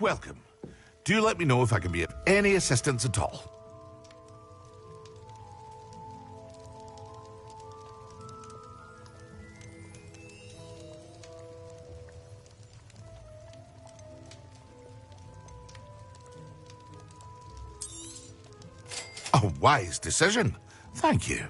Welcome. Do let me know if I can be of any assistance at all. A wise decision. Thank you.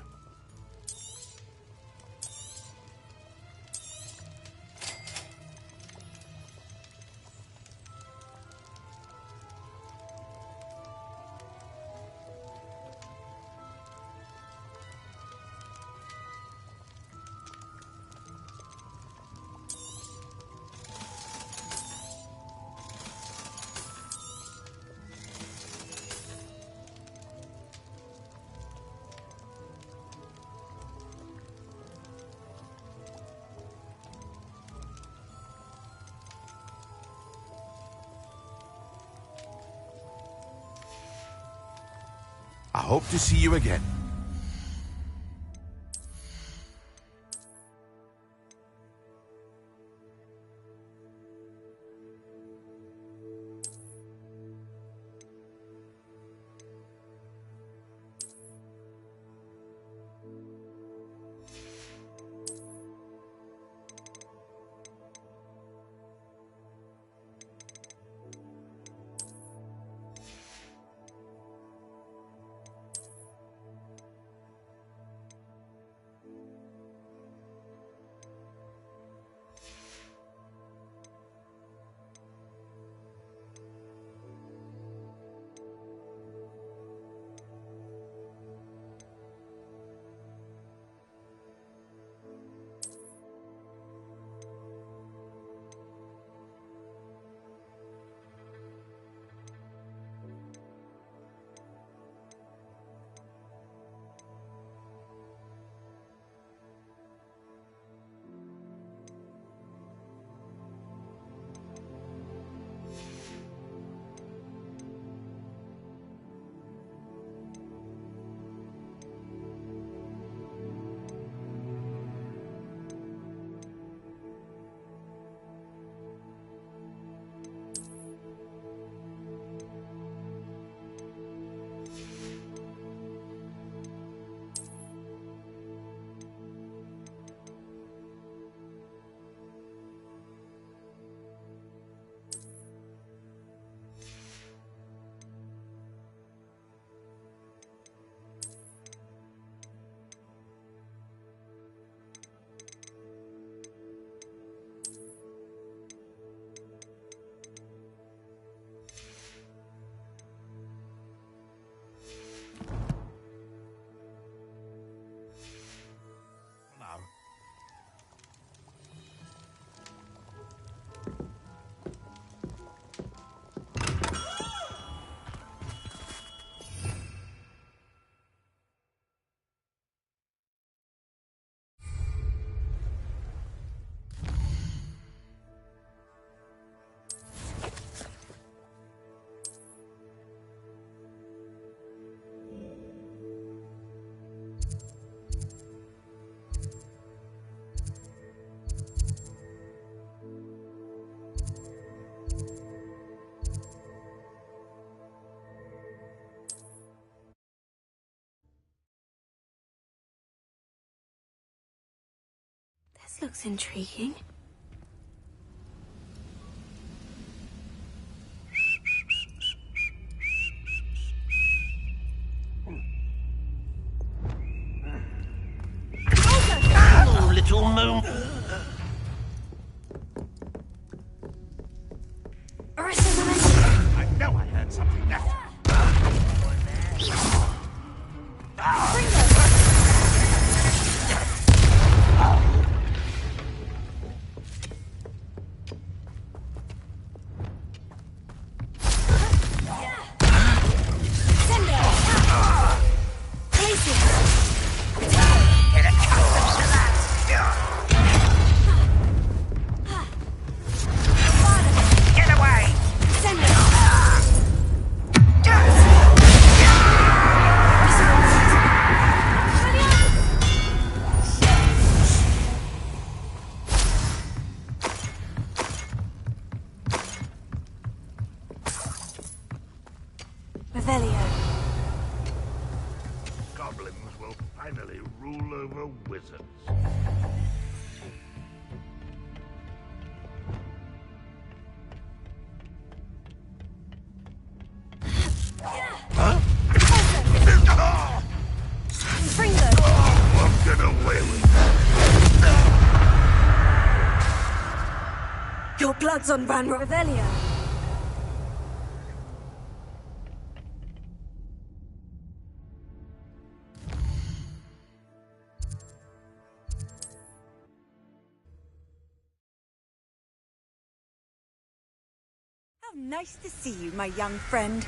I hope to see you again. This looks intriguing. Oh, little moon. I know I heard something there. Goblins will finally rule over wizards. Huh? Won't get away with that. Your blood's on Van Revelia. How nice to see you, my young friend.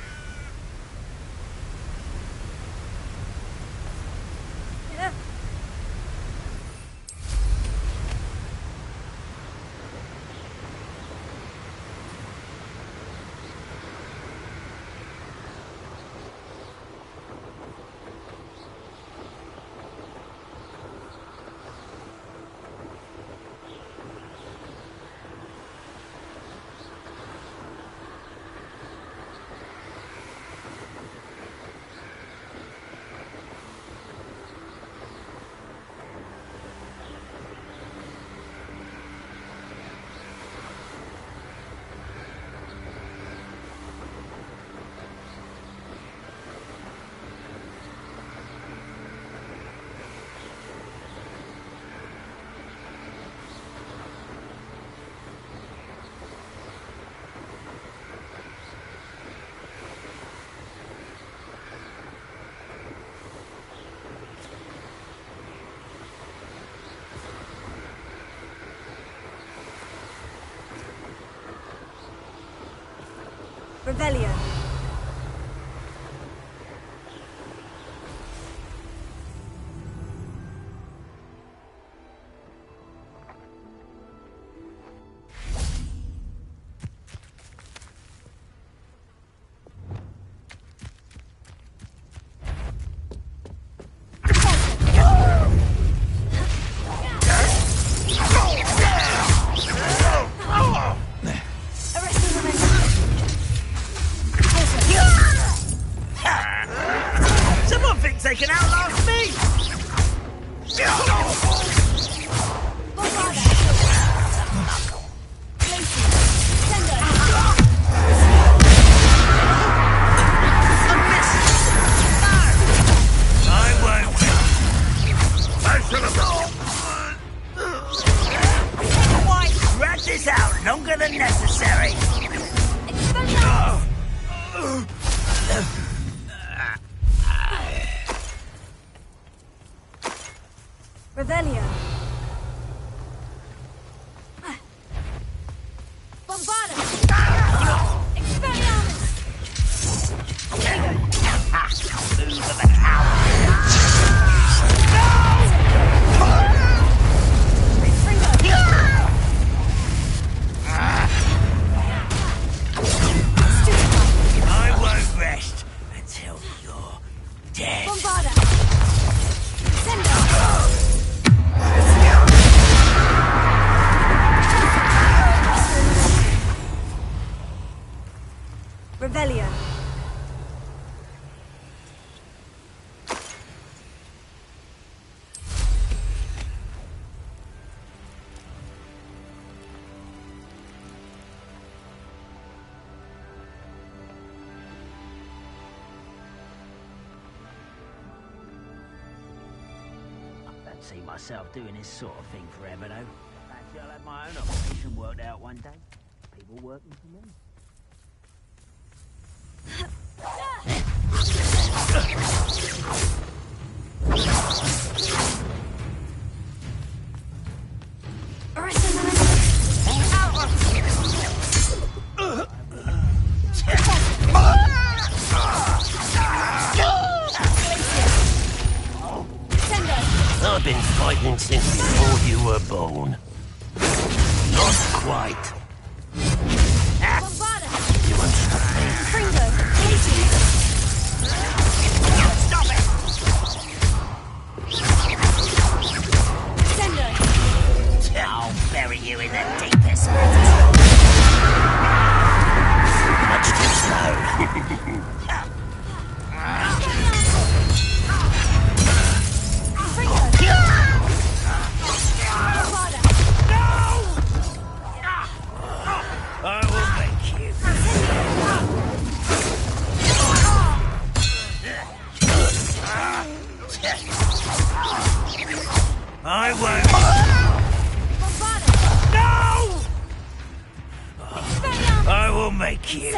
Revelio. They can outlast me! Why drag this out longer than necessary? Revelio. Bombarda. Expelliarmus. Move of the coward. I won't rest until you're dead. Bombarda. Revelio. see myself doing this sort of thing forever, though. Perhaps I'll have my own operation worked out one day. People working for me. I've been fighting since before you were born. Not quite. You won't stop me. Stop it! I'll bury you in the deepest. Much too slow. I will make you. I won't. No! I will make you.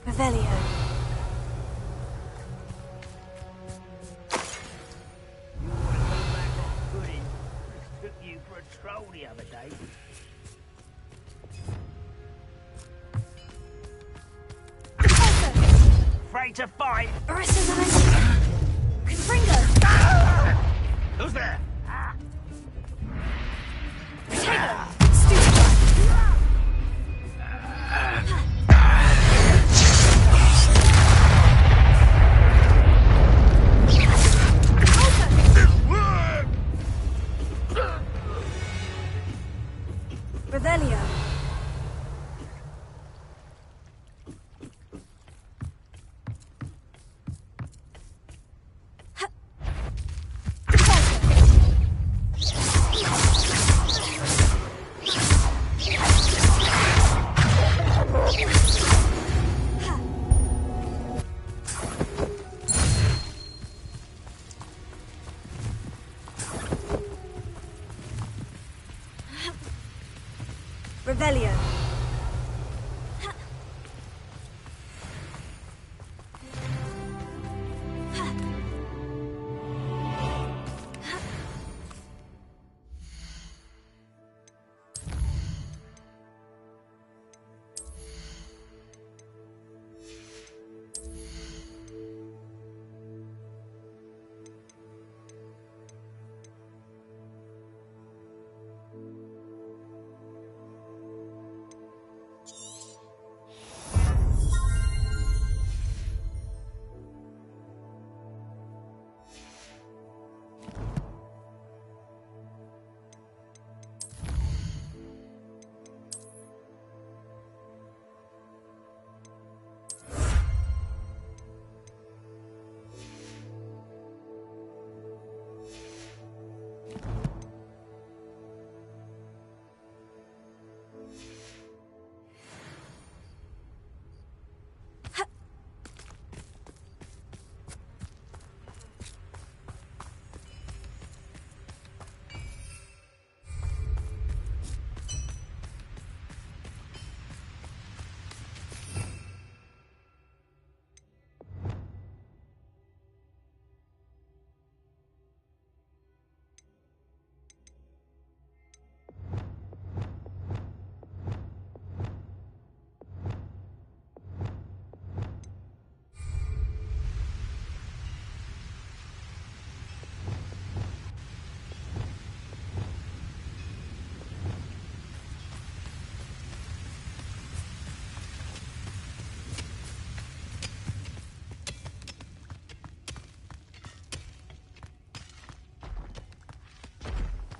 Revelio. Took you for a troll the other day. Afraid to fight? Who's there? Revelio. Revelio.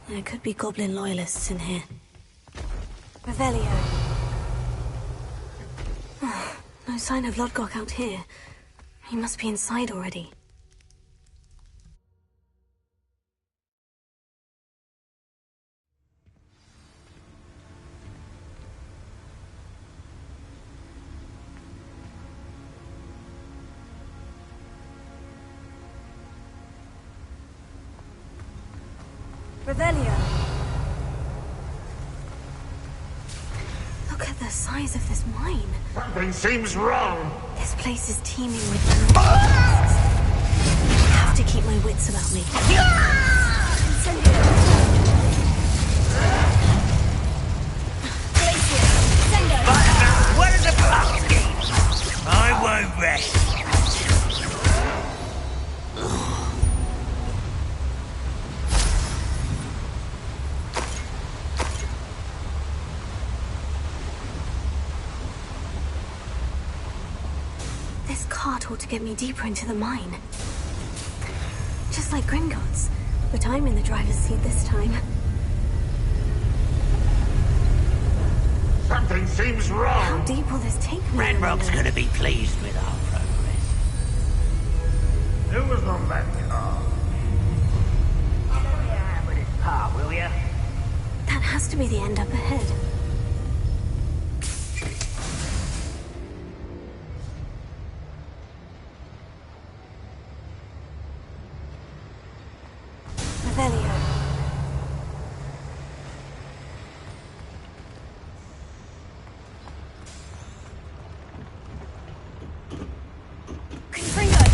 There could be goblin loyalists in here. Revelio. No sign of Lodgok out here. He must be inside already. Revelio. Look at the size of this mine. Something seems wrong. This place is teeming with beasts. I have to keep my wits about me. What is the fuck? I won't rest. This cart ought to get me deeper into the mine. Just like Gringotts, but I'm in the driver's seat this time. Something seems How wrong. deep will this take me? Ranrock's gonna be pleased with our progress. Who was on that car? Yeah, but it's part, will ya? That has to be the end up ahead. Revelio. Confringo!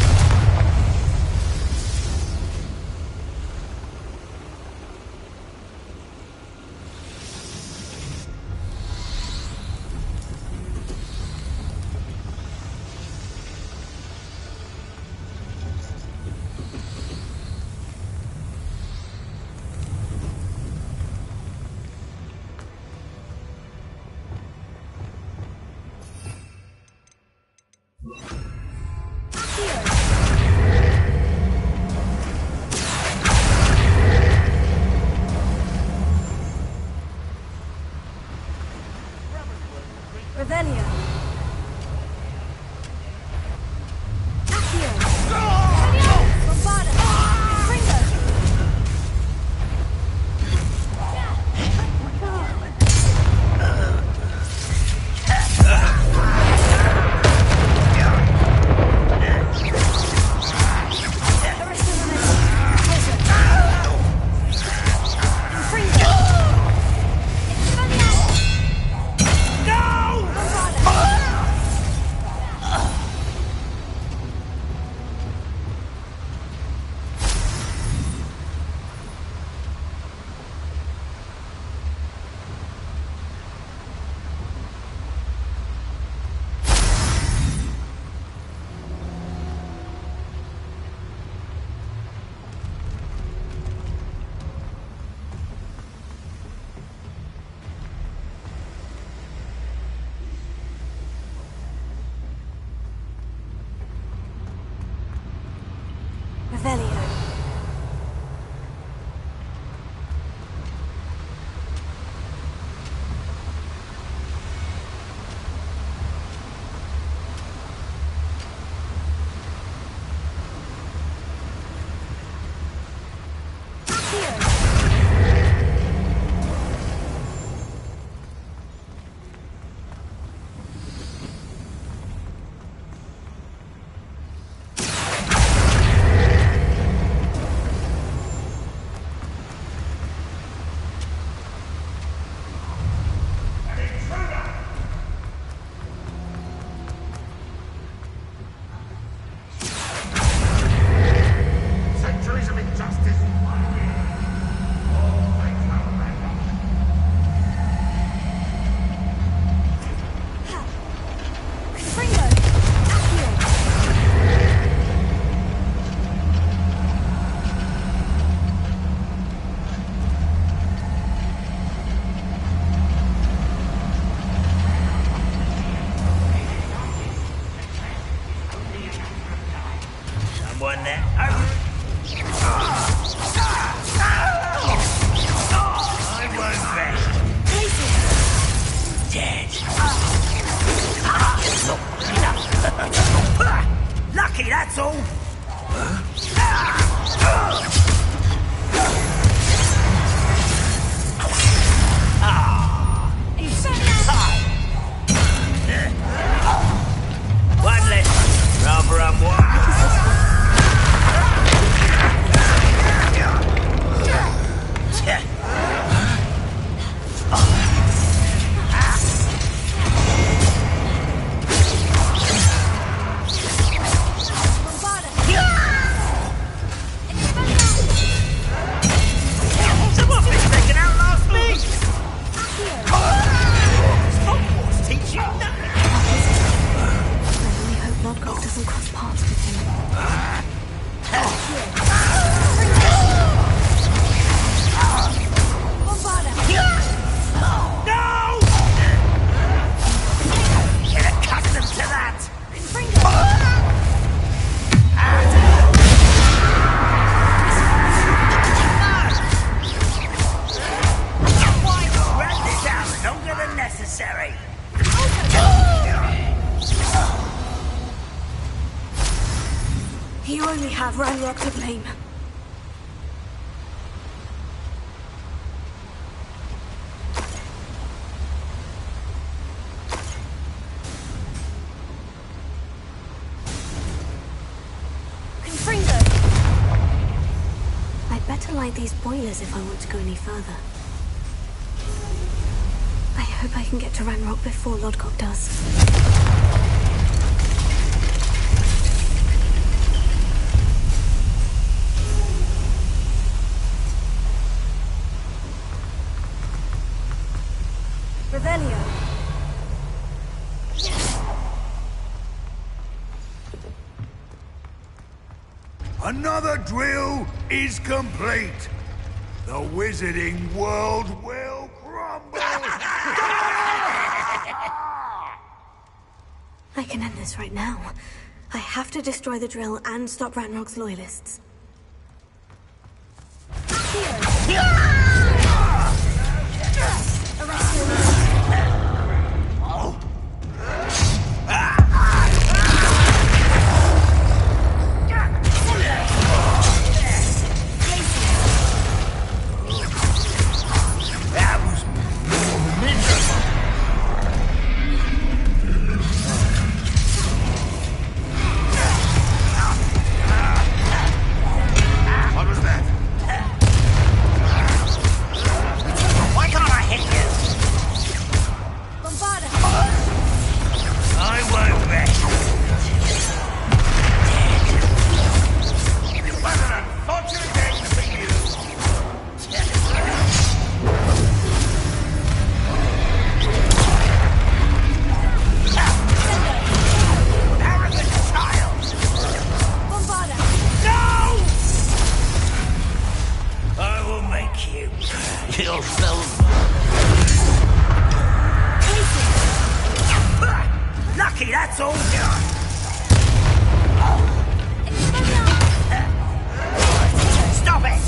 Revelio. Accio. Bombada. Confringo. Revelio. Centuries of injustice. Confringo. Accio. Someone there. Lucky, that's all. One less. Rather unwise. Someone been taken out last week. Hogwarts teach you nothing. I really hope Lodgok doesn't cross paths with him. No! Get accustomed to that. Run this out longer than necessary. You only have Ranrock to blame. I'd better light these boilers if I want to go any further. I hope I can get to Ranrock before Lodgok does. Revelio. Another drill is complete. The wizarding world will crumble. I can end this right now. I have to destroy the drill and stop Ranrock's loyalists. Lucky, that's all. Stop it!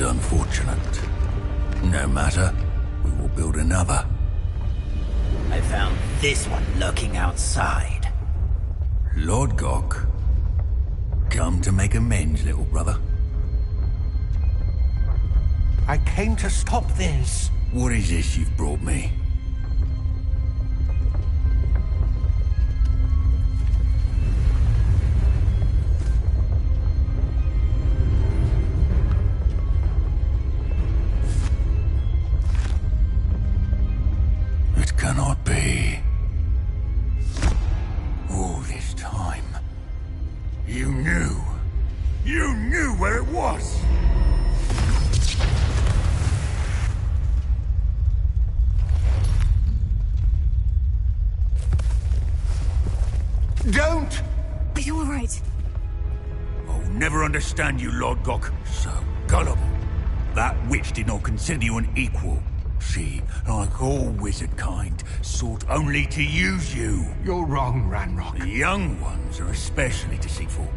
Unfortunate. No matter, we will build another. I found this one lurking outside. Lodgok, come to make amends, little brother. I came to stop this. What is this you've brought me? It cannot be. All this time, You knew. You knew where it was! Don't! Are you alright? I'll never understand you, Lord Gok. So gullible. That witch did not consider you an equal. She, like all wizard kind, sought only to use you. You're wrong, Ranrock. The young ones are especially deceitful.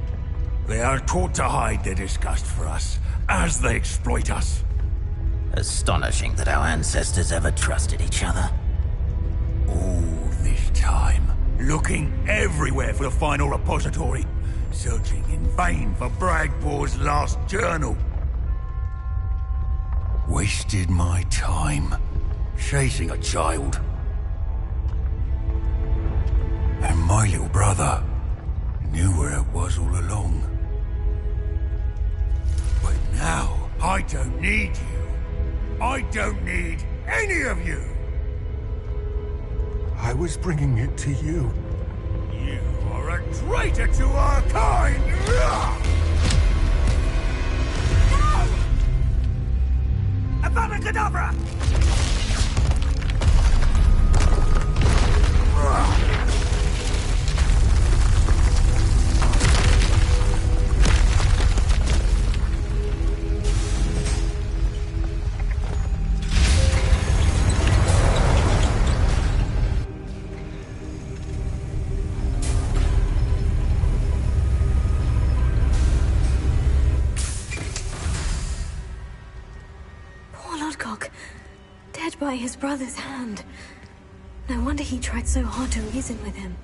They are taught to hide their disgust for us, as they exploit us. Astonishing that our ancestors ever trusted each other. All this time, looking everywhere for the final repository, searching in vain for Bragbor's last journal. Wasted my time, chasing a child. And my little brother knew where it was all along. But now, I don't need you. I don't need any of you. I was bringing it to you. You are a traitor to our kind! No! Avada Kedavra! Dead by his brother's hand. No wonder he tried so hard to reason with him.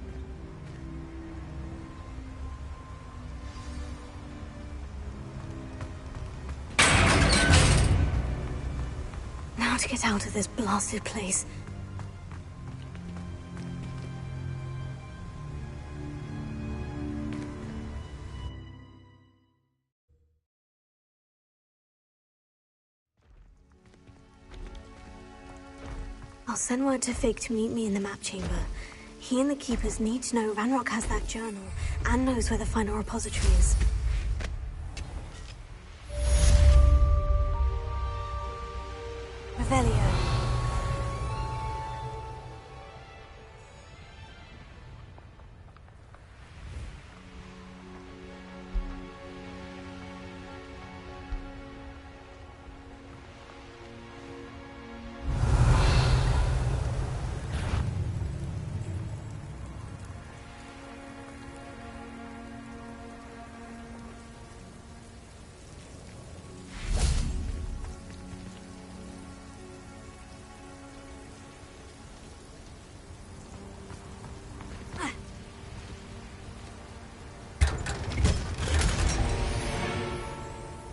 Now to get out of this blasted place. I'll send word to Fig to meet me in the map chamber. He and the Keepers need to know Ranrock has that journal and knows where the final repository is. Revelio.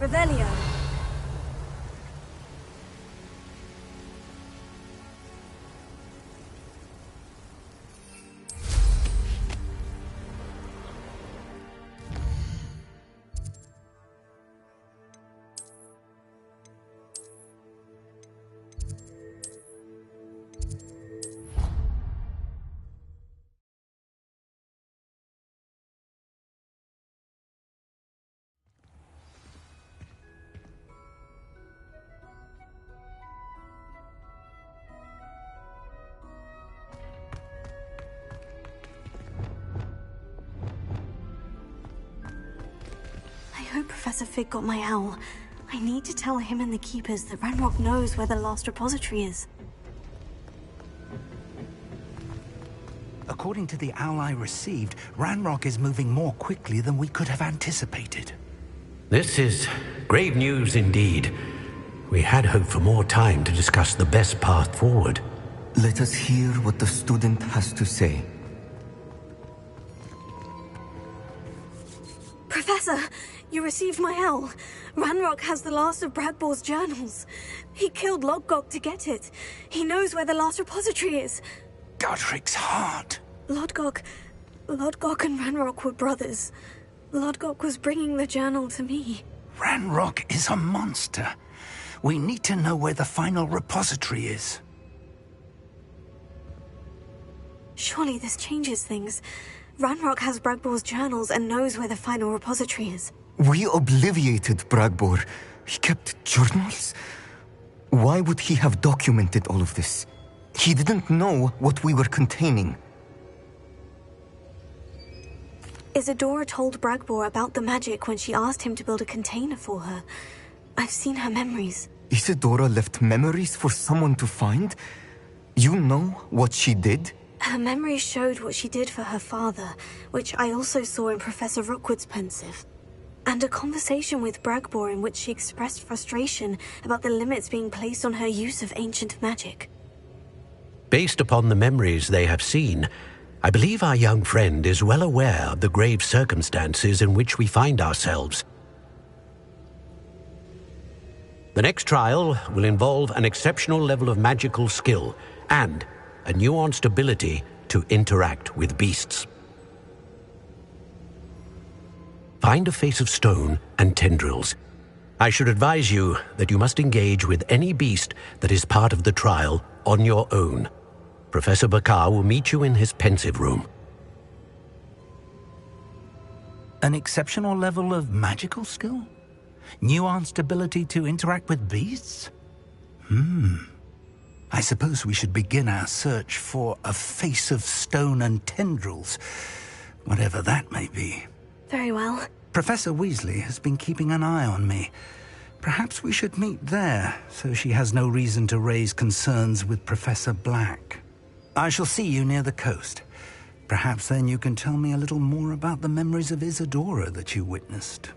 Revelio. I hope Professor Fig got my owl. I need to tell him and the Keepers that Ranrock knows where the last repository is. According to the owl I received, Ranrock is moving more quickly than we could have anticipated. This is grave news indeed. We had hoped for more time to discuss the best path forward. Let us hear what the student has to say. Professor, you received my owl. Ranrock has the last of Bradbor's journals. He killed Lodgok to get it. He knows where the last repository is. Godric's heart. Lodgok and Ranrock were brothers. Lodgok was bringing the journal to me. Ranrock is a monster. We need to know where the final repository is. Surely this changes things. Ranrock has Bragbor's journals and knows where the final repository is. We obliviated Bragbor. He kept journals? Why would he have documented all of this? He didn't know what we were containing. Isadora told Bragbor about the magic when she asked him to build a container for her. I've seen her memories. Isadora left memories for someone to find? You know what she did? Her memories showed what she did for her father, which I also saw in Professor Rookwood's pensive. And a conversation with Bragbor in which she expressed frustration about the limits being placed on her use of ancient magic. Based upon the memories they have seen, I believe our young friend is well aware of the grave circumstances in which we find ourselves. The next trial will involve an exceptional level of magical skill and a nuanced ability to interact with beasts. Find a face of stone and tendrils. I should advise you that you must engage with any beast that is part of the trial on your own. Professor Bakar will meet you in his pensive room. An exceptional level of magical skill? Nuanced ability to interact with beasts? I suppose we should begin our search for a face of stone and tendrils, whatever that may be. Very well. Professor Weasley has been keeping an eye on me. Perhaps we should meet there, so she has no reason to raise concerns with Professor Black. I shall see you near the coast. Perhaps then you can tell me a little more about the memories of Isadora that you witnessed.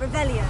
Revelio.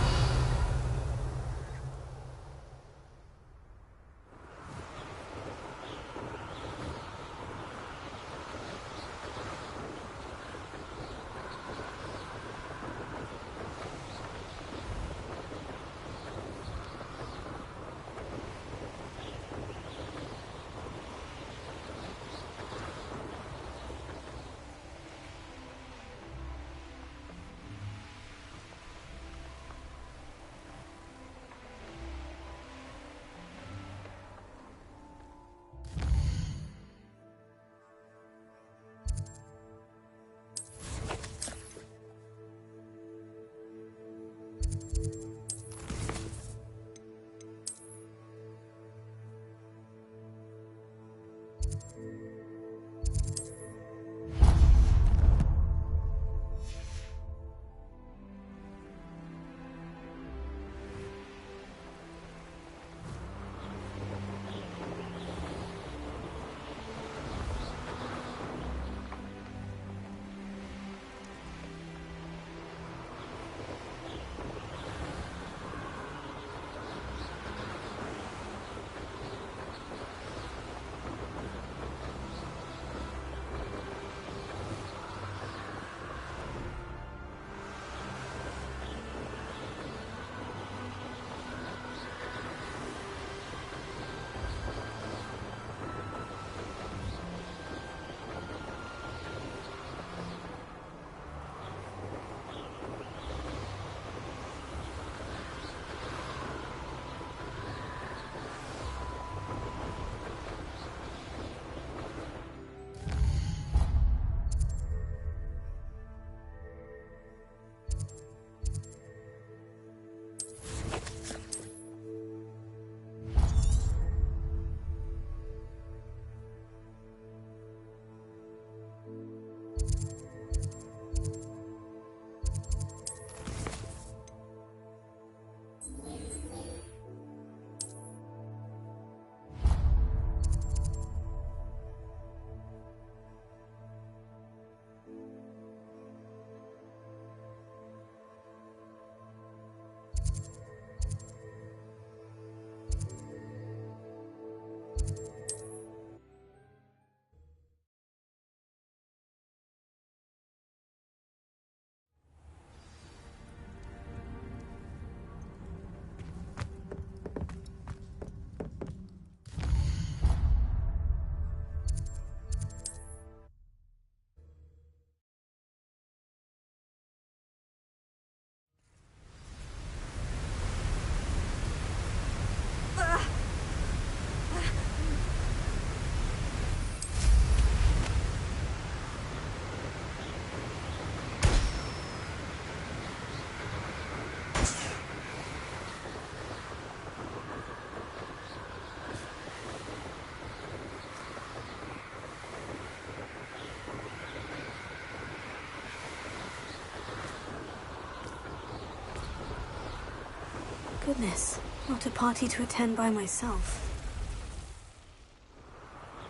Goodness, not a party to attend by myself.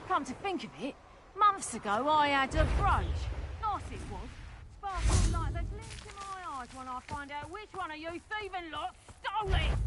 Come to think of it, months ago I had a brooch. Nice it was. Sparkled like the glint in my eyes when I find out which one of you thieving lot stole it.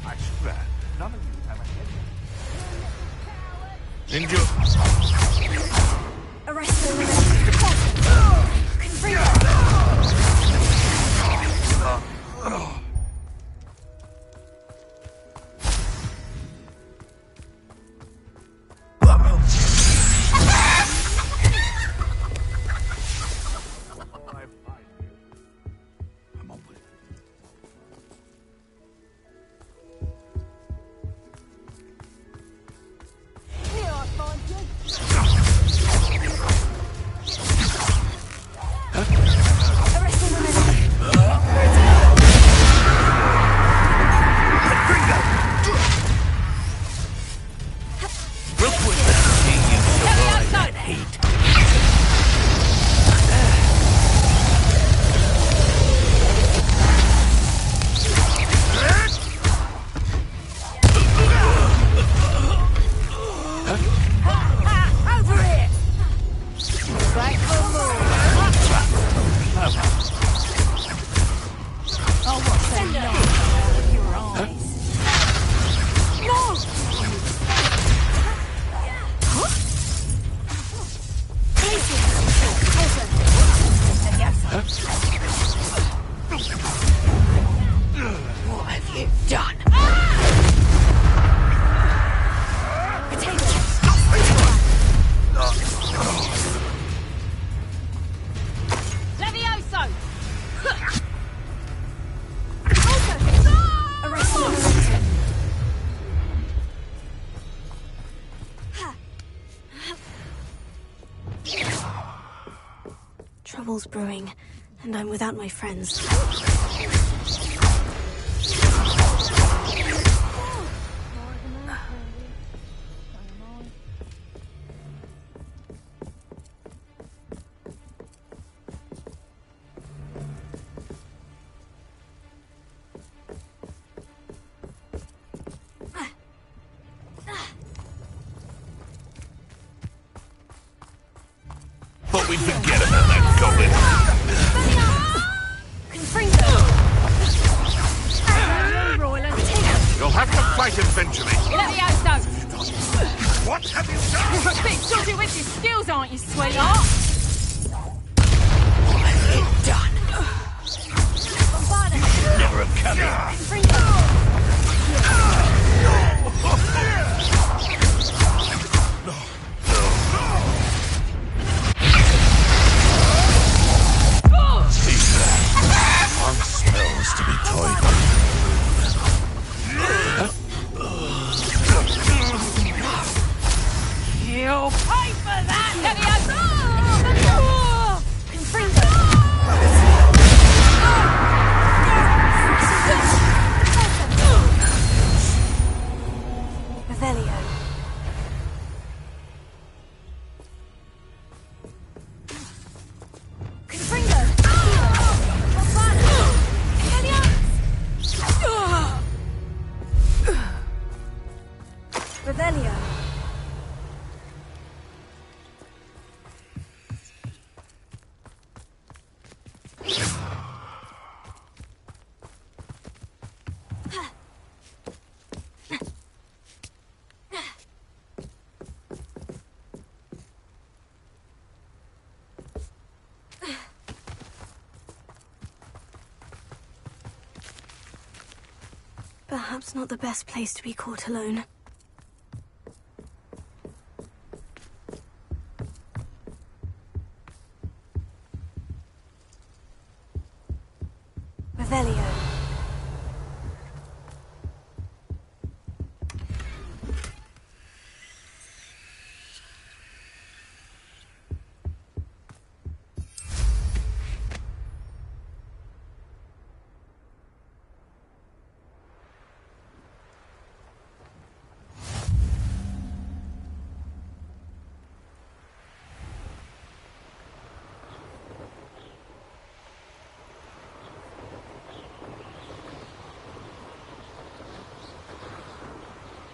I swear, none of you have a head. Enjoy. Arrest all of them. Confringo! I'm on with it. Here I find you. Arrest all of them. Rookwood see you survive that hate. Over here! Back for more. Oh, what's that noise out of your eyes? No! What have you done? Levioso! Arrest all of them. Trouble's brewing, and I'm without my friends. Thought we'd forget about that goblin. Confringo! You'll have to fight eventually. Levioso! What have you done? You're a bit dodgy with your skills, aren't you, sweetheart? What have you done? You should never have come here. One smells to be toyed with. You'll pay for that, Levioso! Confringo! Revelio. Confringo! Revelio. Perhaps not the best place to be caught alone. Revelio.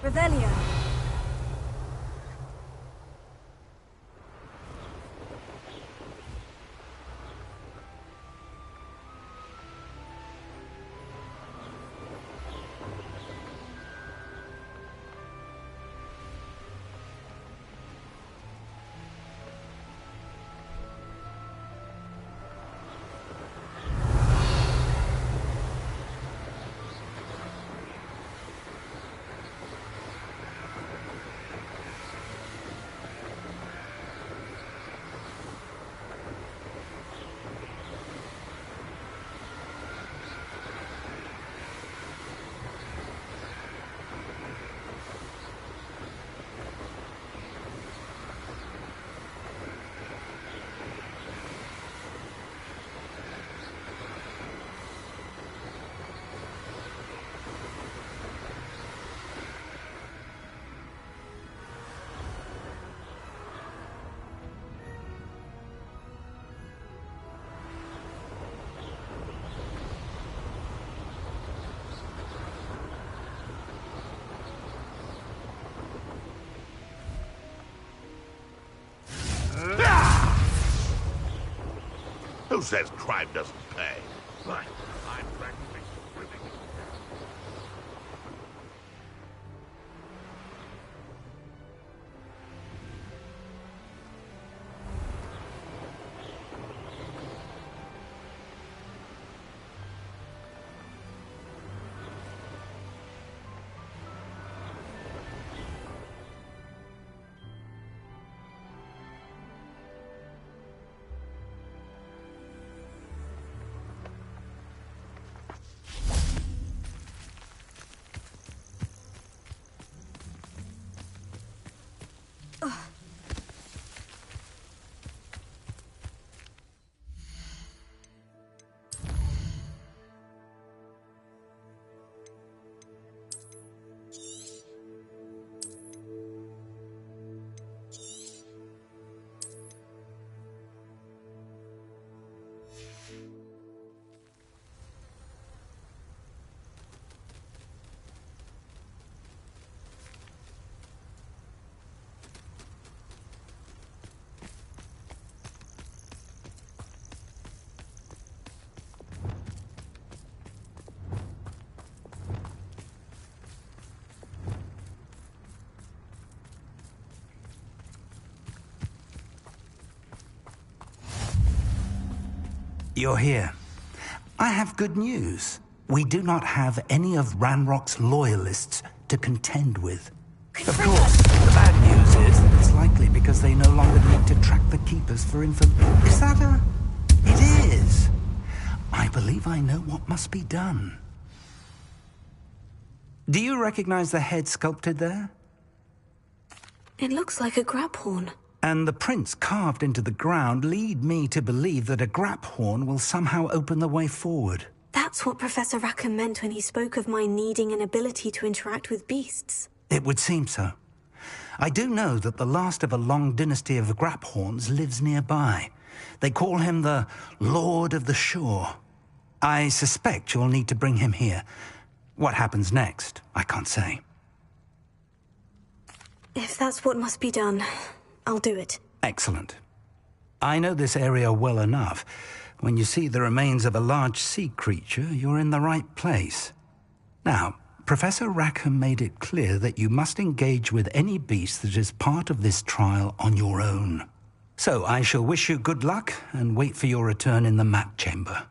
Revelio. Who says crime doesn't pay? Right. I'm practically swimming. You're here. I have good news. We do not have any of Ranrock's loyalists to contend with. Of course, the bad news is that it's likely because they no longer need to track the Keepers for information. Is that a... It is. I believe I know what must be done. Do you recognize the head sculpted there? It looks like a grab horn. And the prints carved into the ground lead me to believe that a grap horn will somehow open the way forward. That's what Professor Rackham meant when he spoke of my needing an ability to interact with beasts. It would seem so. I do know that the last of a long dynasty of grap horns lives nearby. They call him the Lord of the Shore. I suspect you'll need to bring him here. What happens next, I can't say. If that's what must be done, I'll do it. Excellent. I know this area well enough. When you see the remains of a large sea creature, you're in the right place. Now, Professor Rackham made it clear that you must engage with any beast that is part of this trial on your own. So I shall wish you good luck and wait for your return in the map chamber.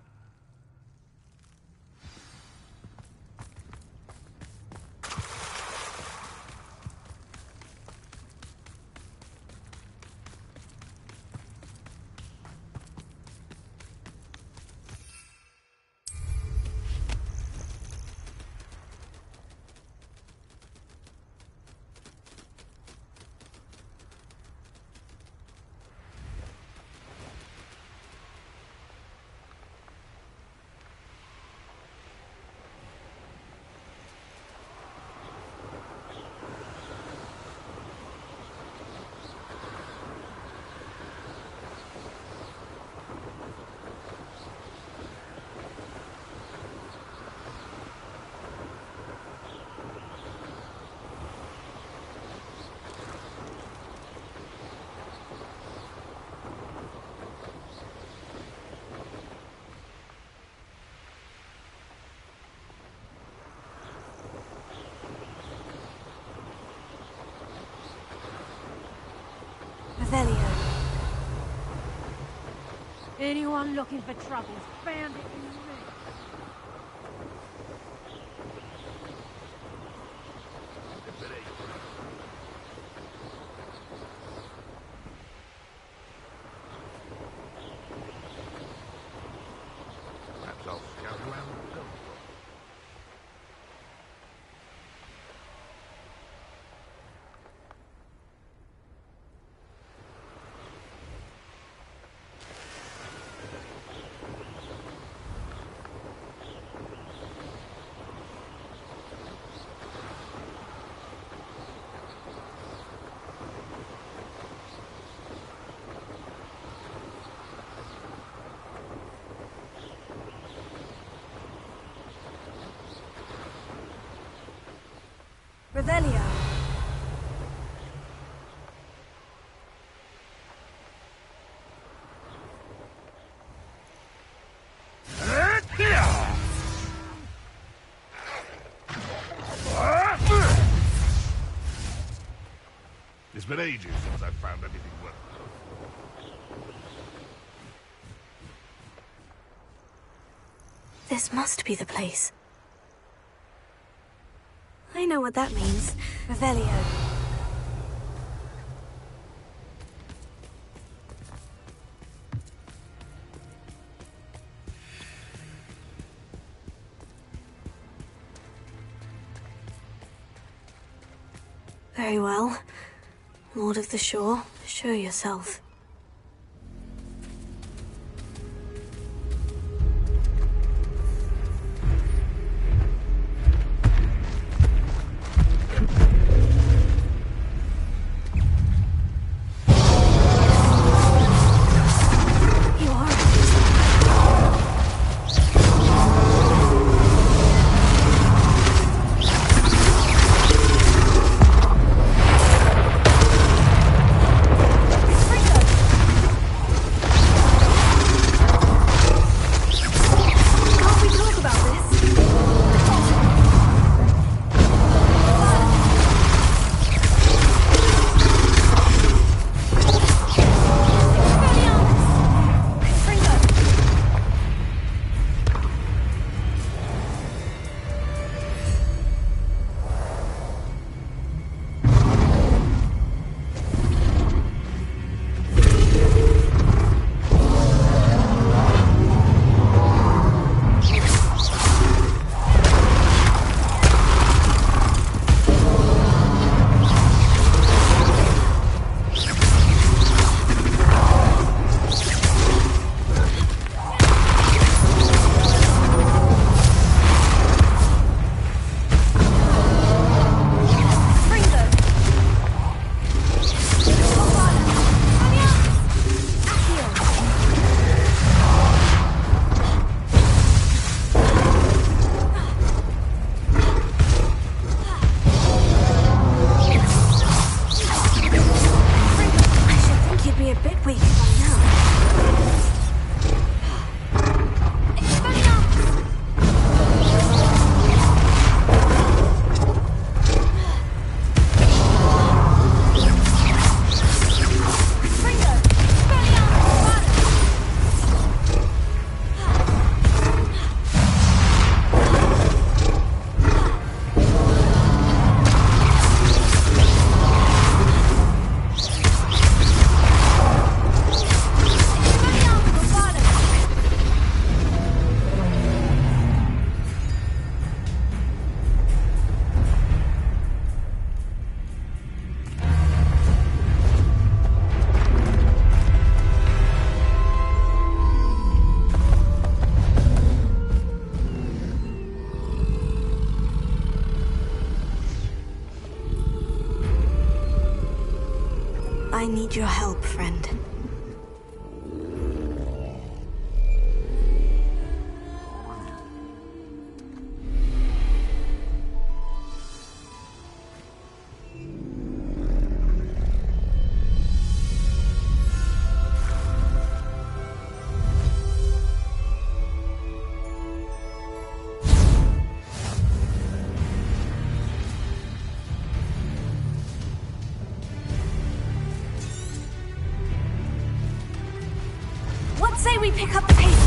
Revelio. Anyone looking for trouble's found it in me. Perhaps I'll scout around the building. Revelio. It's been ages since I've found anything worth. This must be the place. I know what that means. Revelio. Very well. Lord of the Shore, show yourself. I need your help, friend. say we pick up the pace.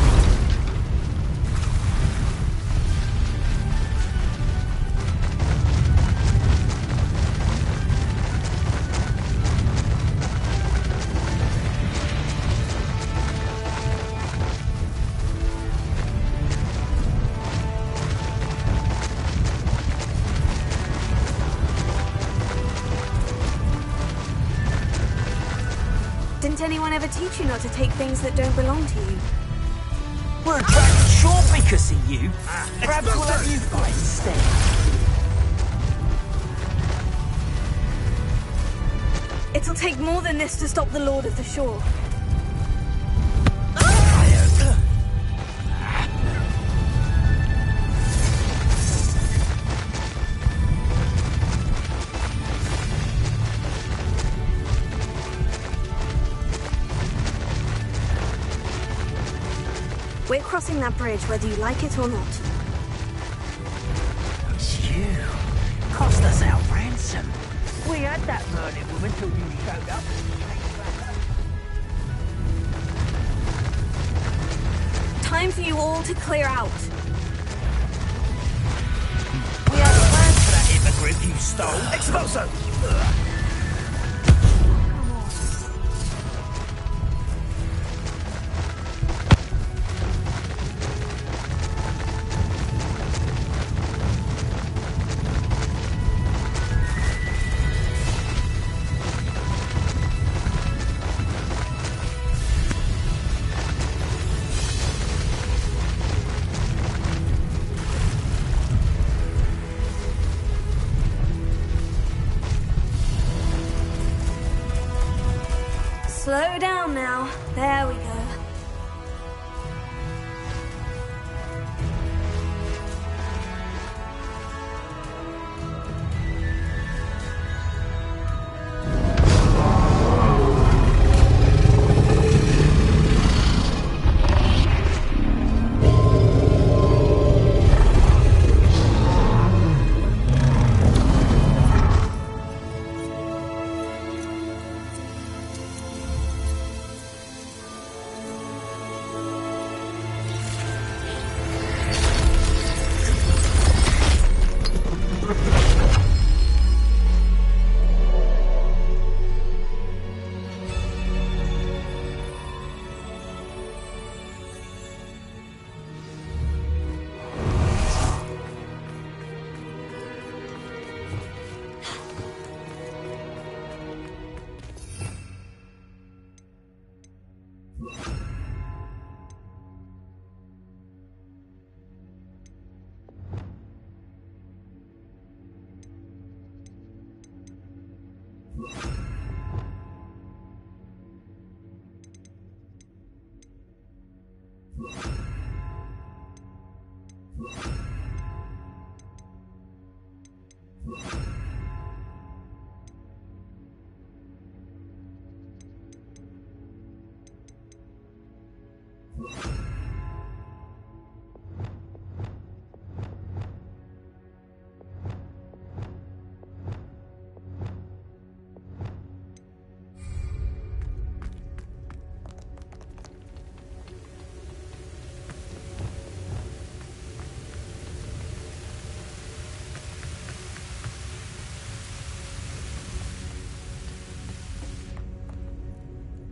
Didn't anyone ever teach you not to take things that don't belong to you? We're attracted short because of you. Perhaps we'll have you fight instead. It'll take more than this to stop the Lord of the Shore. We're crossing that bridge whether you like it or not. It's you. Cost us our ransom. We had that Merlin woman till you showed up. Time for you all to clear out. We had plans for that immigrant you stole. Expulso! Slow down now. There we go.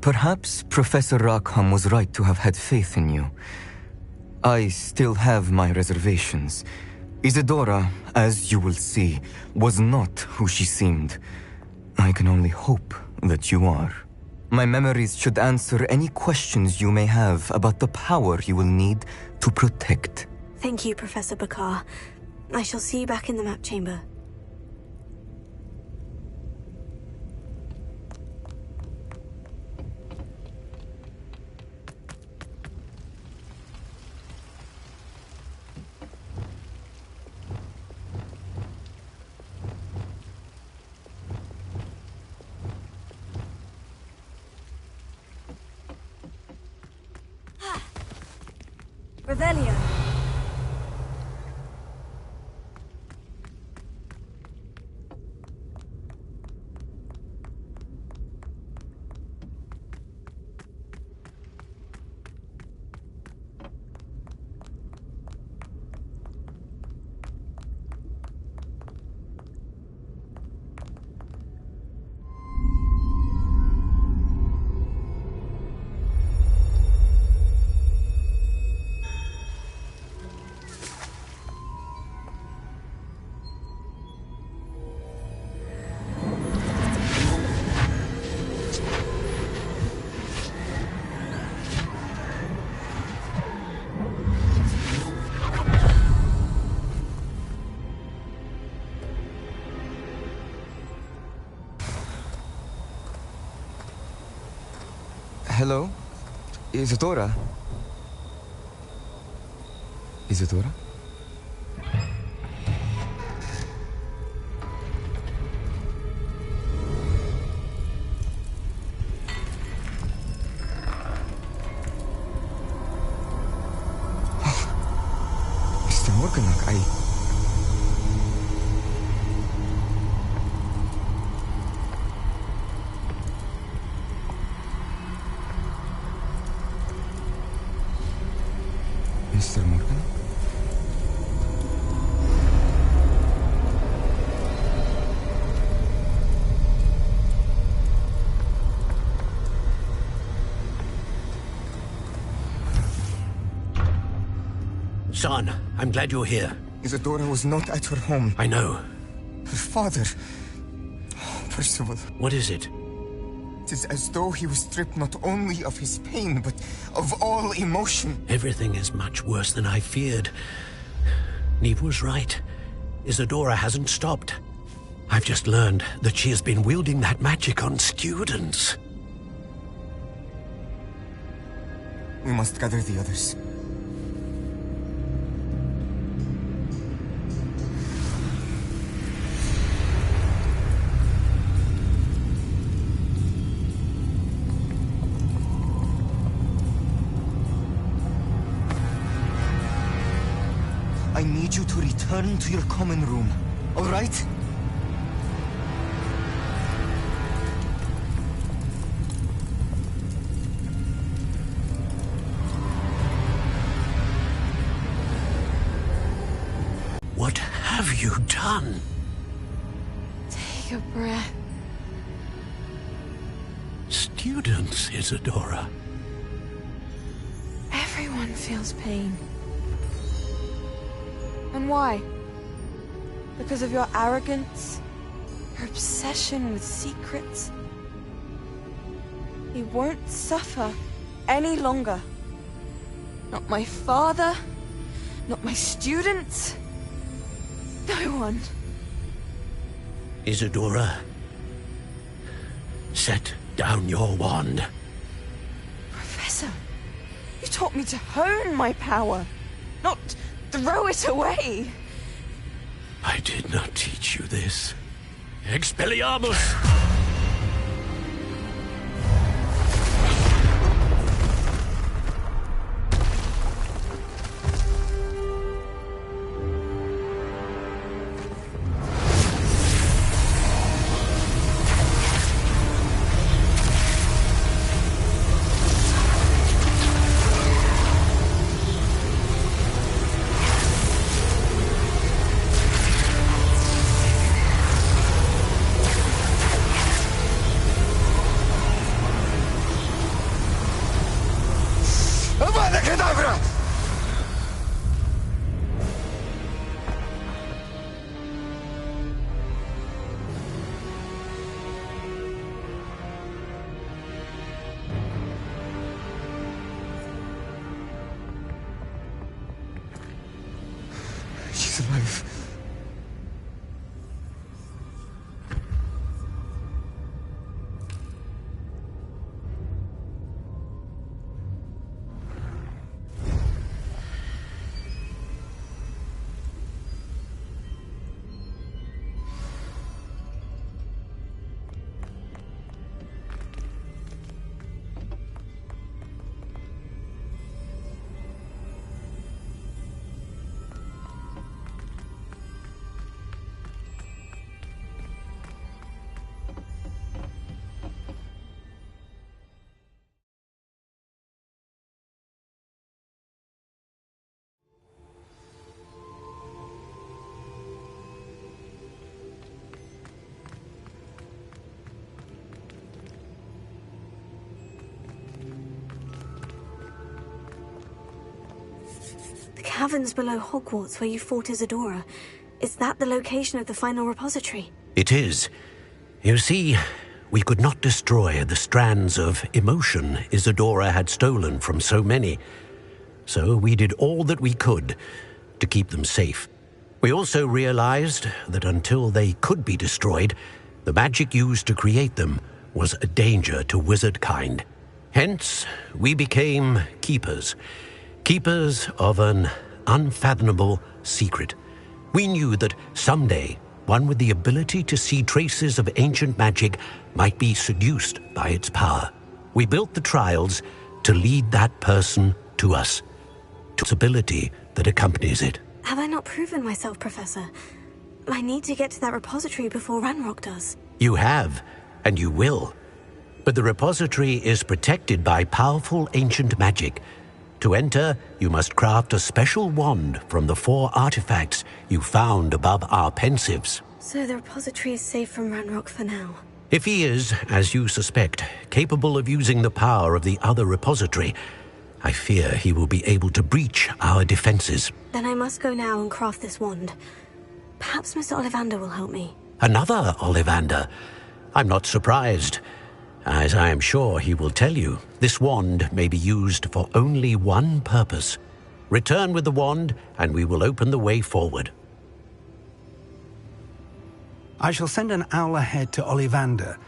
Perhaps Professor Rackham was right to have had faith in you. I still have my reservations. Isadora, as you will see, was not who she seemed. I can only hope that you are. My memories should answer any questions you may have about the power you will need to protect. Thank you, Professor Bakar. I shall see you back in the map chamber. Revelio. Hello? Isadora? Isadora? Mr. Morganach, Mr. Morgan? Son, I'm glad you're here. Isadora was not at her home. I know. Her father... Percival. What is it? It is as though he was stripped not only of his pain, but of all emotion. Everything is much worse than I feared. Neve was right. Isadora hasn't stopped. I've just learned that she has been wielding that magic on students. We must gather the others. I need you to return to your common room, all right? What have you done? Take a breath. Students, Isadora. Everyone feels pain. And why? Because of your arrogance? Your obsession with secrets? He won't suffer any longer. Not my father, not my students, no one. Isadora, set down your wand. Professor, you taught me to hone my power, not throw it away. I did not teach you this. Expelliarmus! She's alive. The caverns below Hogwarts where you fought Isadora. Is that the location of the final repository? It is. You see, we could not destroy the strands of emotion Isadora had stolen from so many. So we did all that we could to keep them safe. We also realized that until they could be destroyed, the magic used to create them was a danger to wizard kind. Hence, we became keepers. Keepers of an unfathomable secret. We knew that someday, one with the ability to see traces of ancient magic might be seduced by its power. We built the trials to lead that person to us, to its ability that accompanies it. Have I not proven myself, Professor? I need to get to that repository before Ranrock does. You have, and you will. But the repository is protected by powerful ancient magic. To enter, you must craft a special wand from the 4 artifacts you found above our Ps5s. So the repository is safe from Ranrock for now. If he is, as you suspect, capable of using the power of the other repository, I fear he will be able to breach our defenses. Then I must go now and craft this wand. Perhaps Mr. Ollivander will help me. Another Ollivander? I'm not surprised. As I am sure he will tell you, this wand may be used for only one purpose. Return with the wand, and we will open the way forward. I shall send an owl ahead to Ollivander.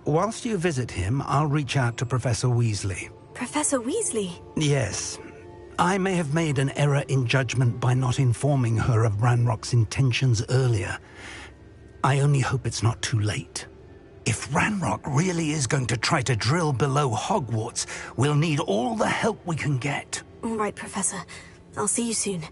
Whilst you visit him, I'll reach out to Professor Weasley. Professor Weasley? Yes. I may have made an error in judgment by not informing her of Ranrock's intentions earlier. I only hope it's not too late. If Ranrock really is going to try to drill below Hogwarts, we'll need all the help we can get. All right, Professor. I'll see you soon.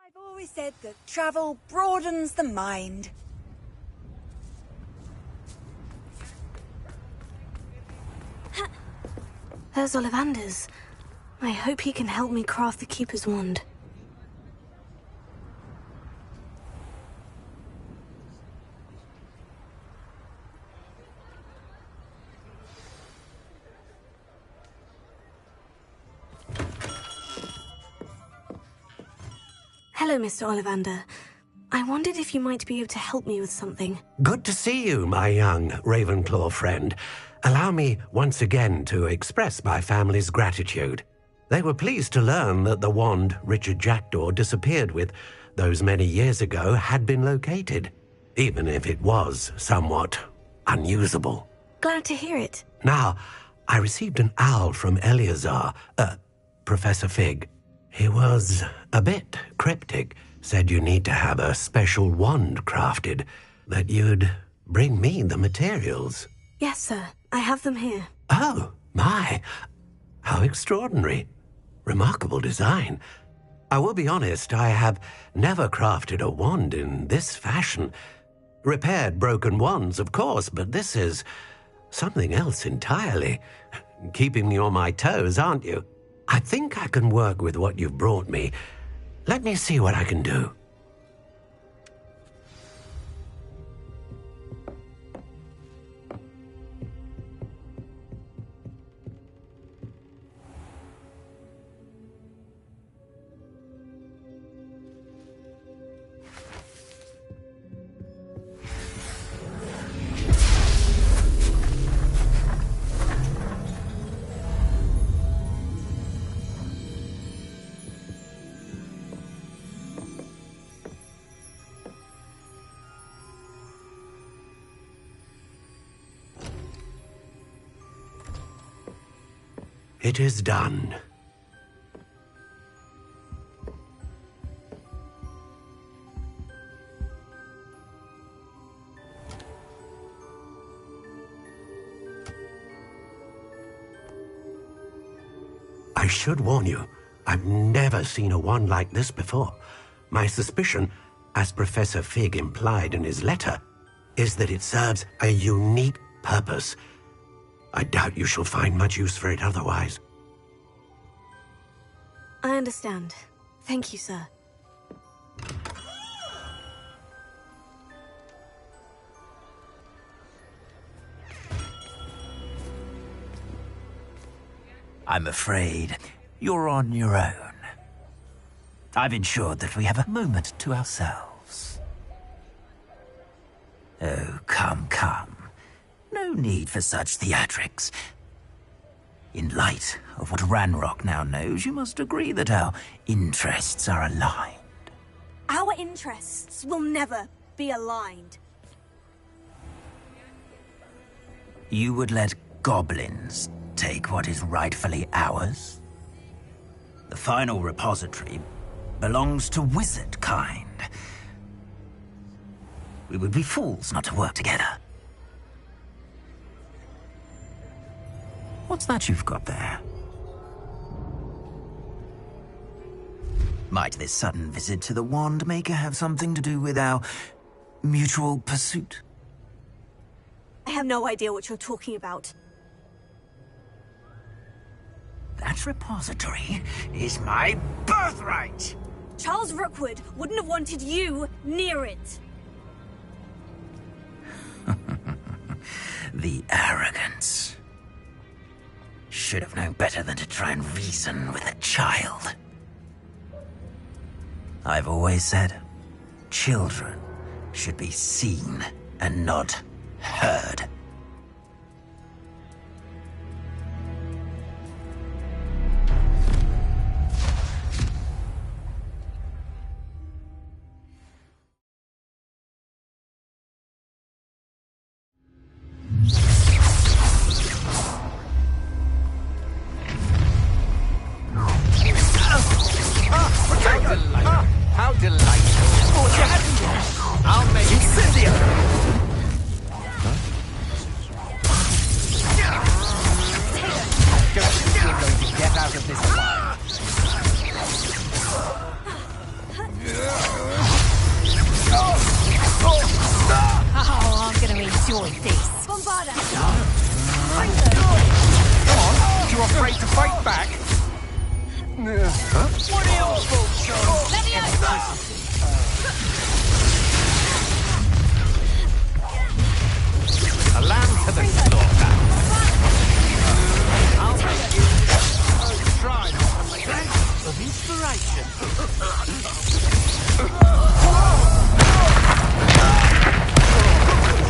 I've always said that travel broadens the mind. There's Ollivander's. I hope he can help me craft the Keeper's wand. Hello, Mr. Ollivander. I wondered if you might be able to help me with something. Good to see you, my young Ravenclaw friend. Allow me once again to express my family's gratitude. They were pleased to learn that the wand Richard Jackdaw disappeared with those many years ago had been located, even if it was somewhat unusable. Glad to hear it. Now, I received an owl from Eleazar, Professor Fig. He was a bit cryptic, said you need to have a special wand crafted, that you'd bring me the materials. Yes, sir. I have them here. Oh, my. How extraordinary. Remarkable design. I will be honest, I have never crafted a wand in this fashion. Repaired broken wands, of course, but this is something else entirely. Keeping me on my toes, aren't you? I think I can work with what you've brought me. Let me see what I can do. It is done. I should warn you, I've never seen a wand like this before. My suspicion, as Professor Fig implied in his letter, is that it serves a unique purpose. I doubt you shall find much use for it otherwise. I understand. Thank you, sir. I'm afraid you're on your own. I've ensured that we have a moment to ourselves. Oh, come, come. No need for such theatrics. In light of what Ranrock now knows, you must agree that our interests are aligned. Our interests will never be aligned. You would let goblins take what is rightfully ours? The final repository belongs to wizard kind. We would be fools not to work together. What's that you've got there? Might this sudden visit to the Wand Maker have something to do with our mutual pursuit? I have no idea what you're talking about. That repository is my birthright! Charles Rookwood wouldn't have wanted you near it. The arrogance. Should have known better than to try and reason with a child. I've always said, children should be seen and not heard. How delightful. What you having there? I'll make incendio. Don't think you're going to get out of this alive. Oh, I'm gonna enjoy this. Bombarda! Come on, you're afraid to fight back? What else, Bolshoi? Let me over! A lamb to the slaughter. I'll make you try not to make sense of inspiration.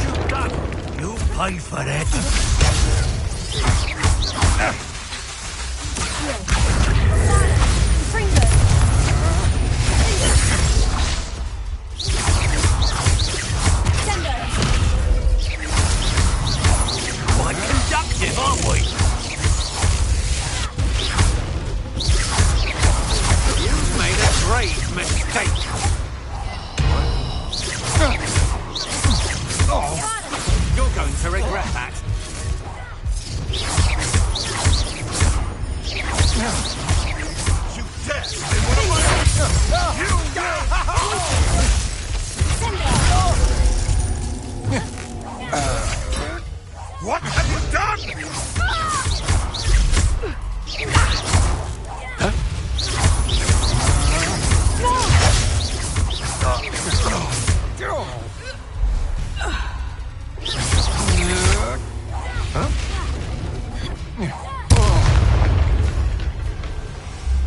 You've done. You pay for it. Quite conductive, aren't we? You've made a grave mistake. Oh, you're going to regret that. You dare say what am I? You What have you done?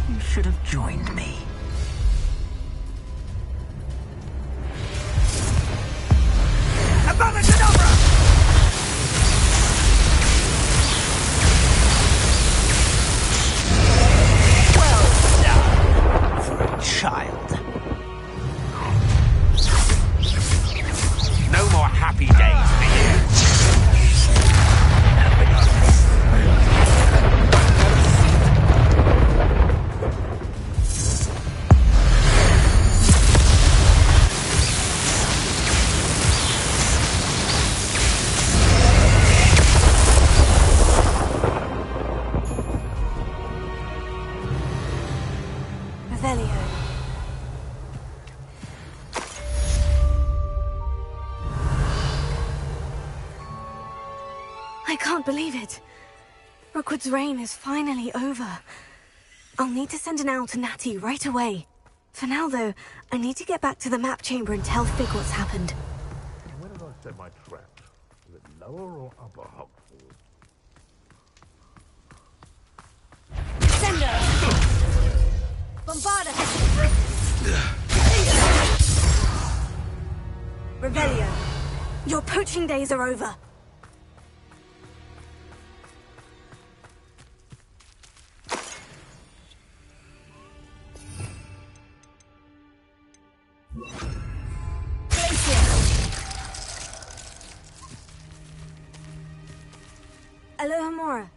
You should have joined me. Well done for a child. No more happy days for you. Revelio. I can't believe it. Rookwood's reign is finally over. I'll need to send an owl to Natty right away. For now, though, I need to get back to the map chamber and tell Fig what's happened. Where did I set my trap? Is it lower or upper Hogwarts? Incendio! Bombarda! Revelio! Your poaching days are over. Alohomora.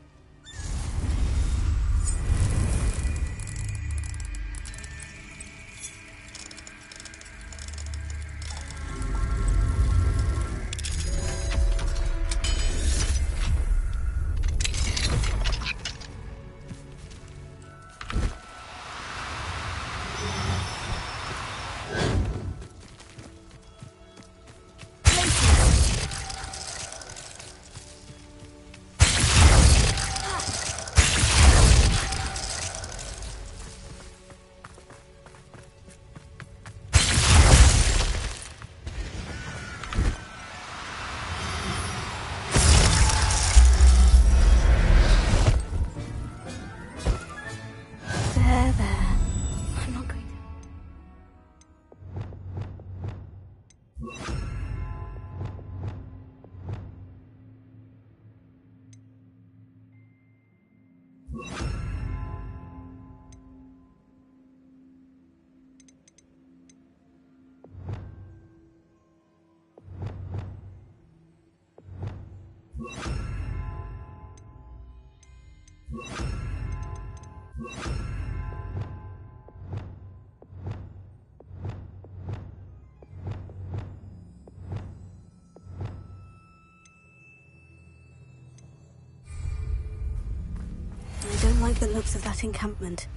I don't like the looks of that encampment.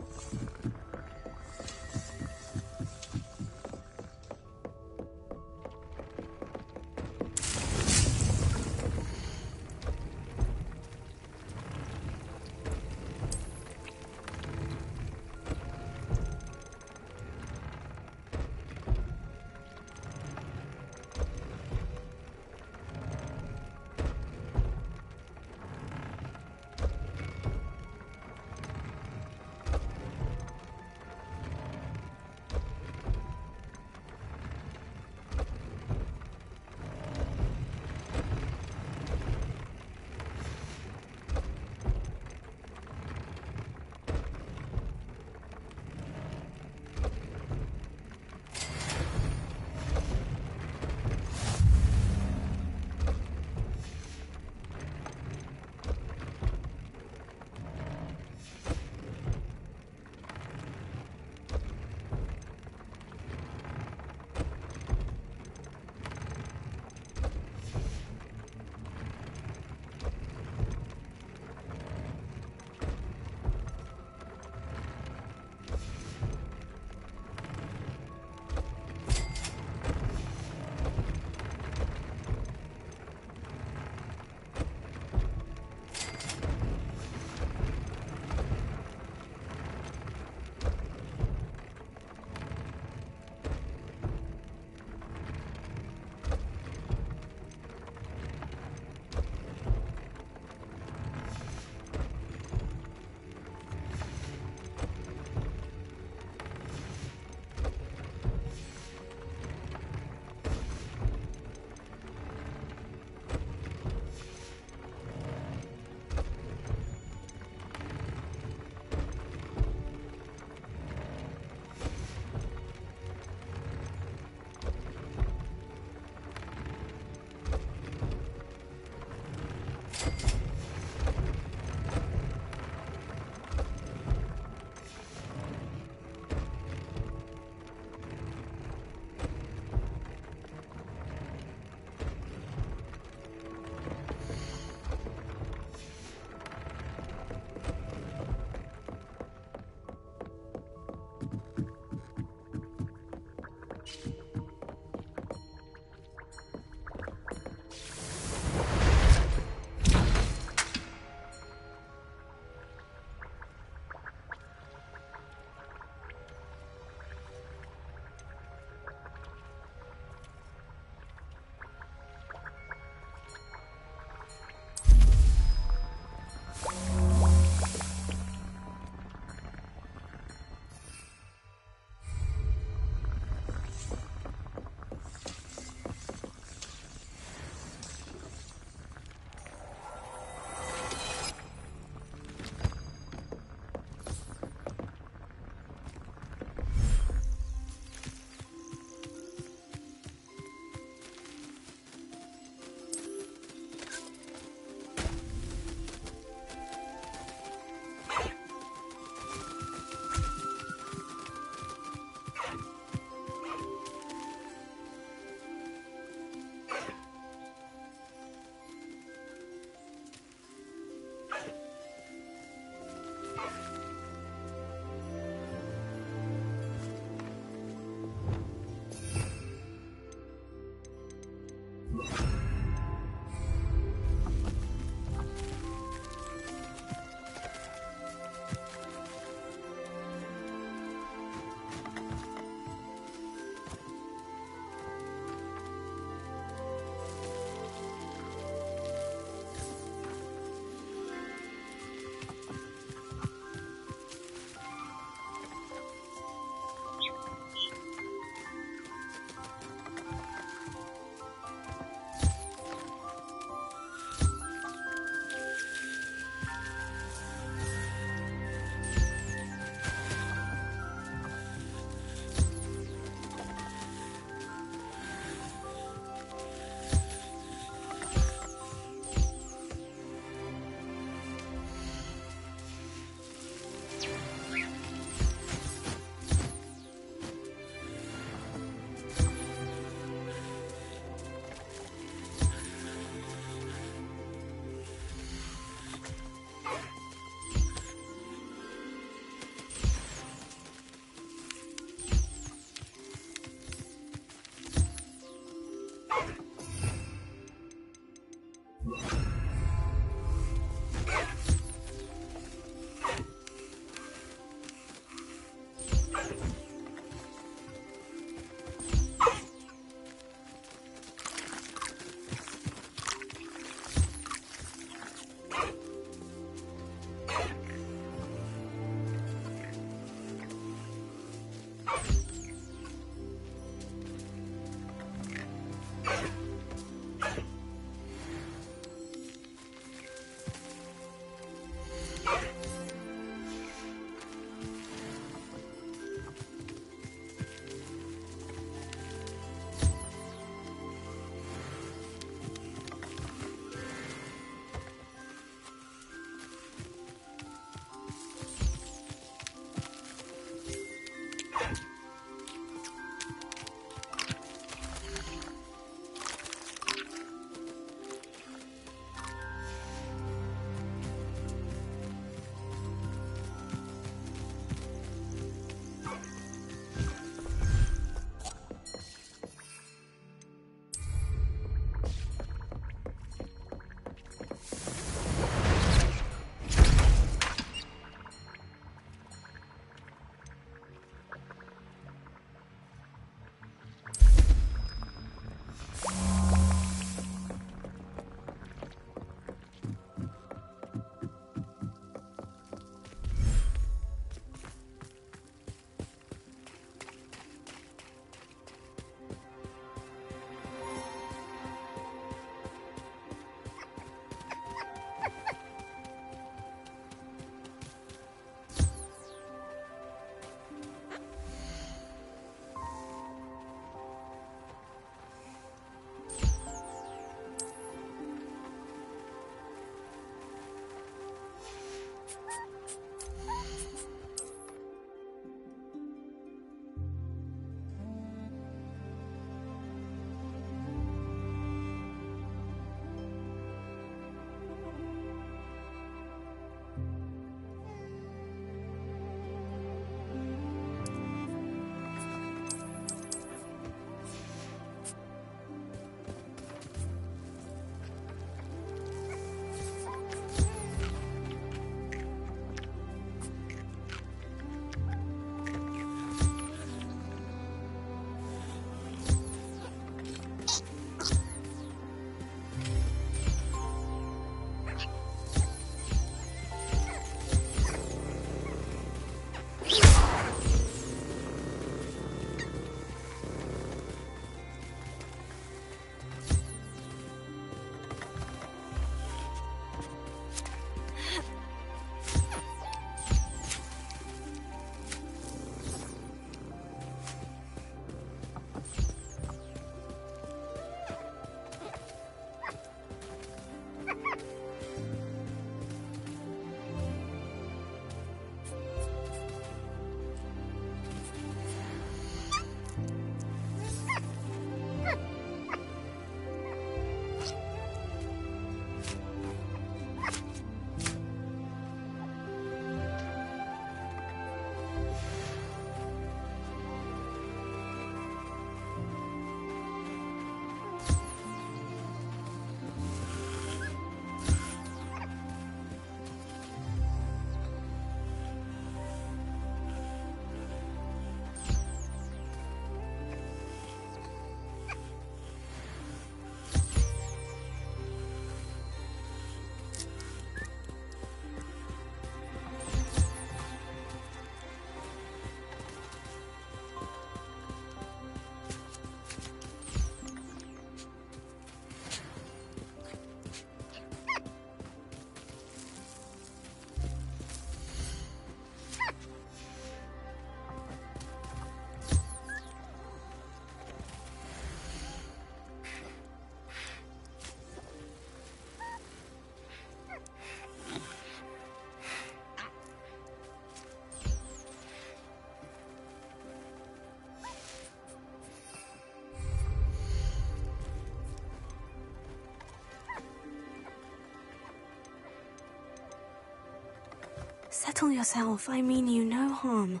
Settle yourself. I mean you no harm.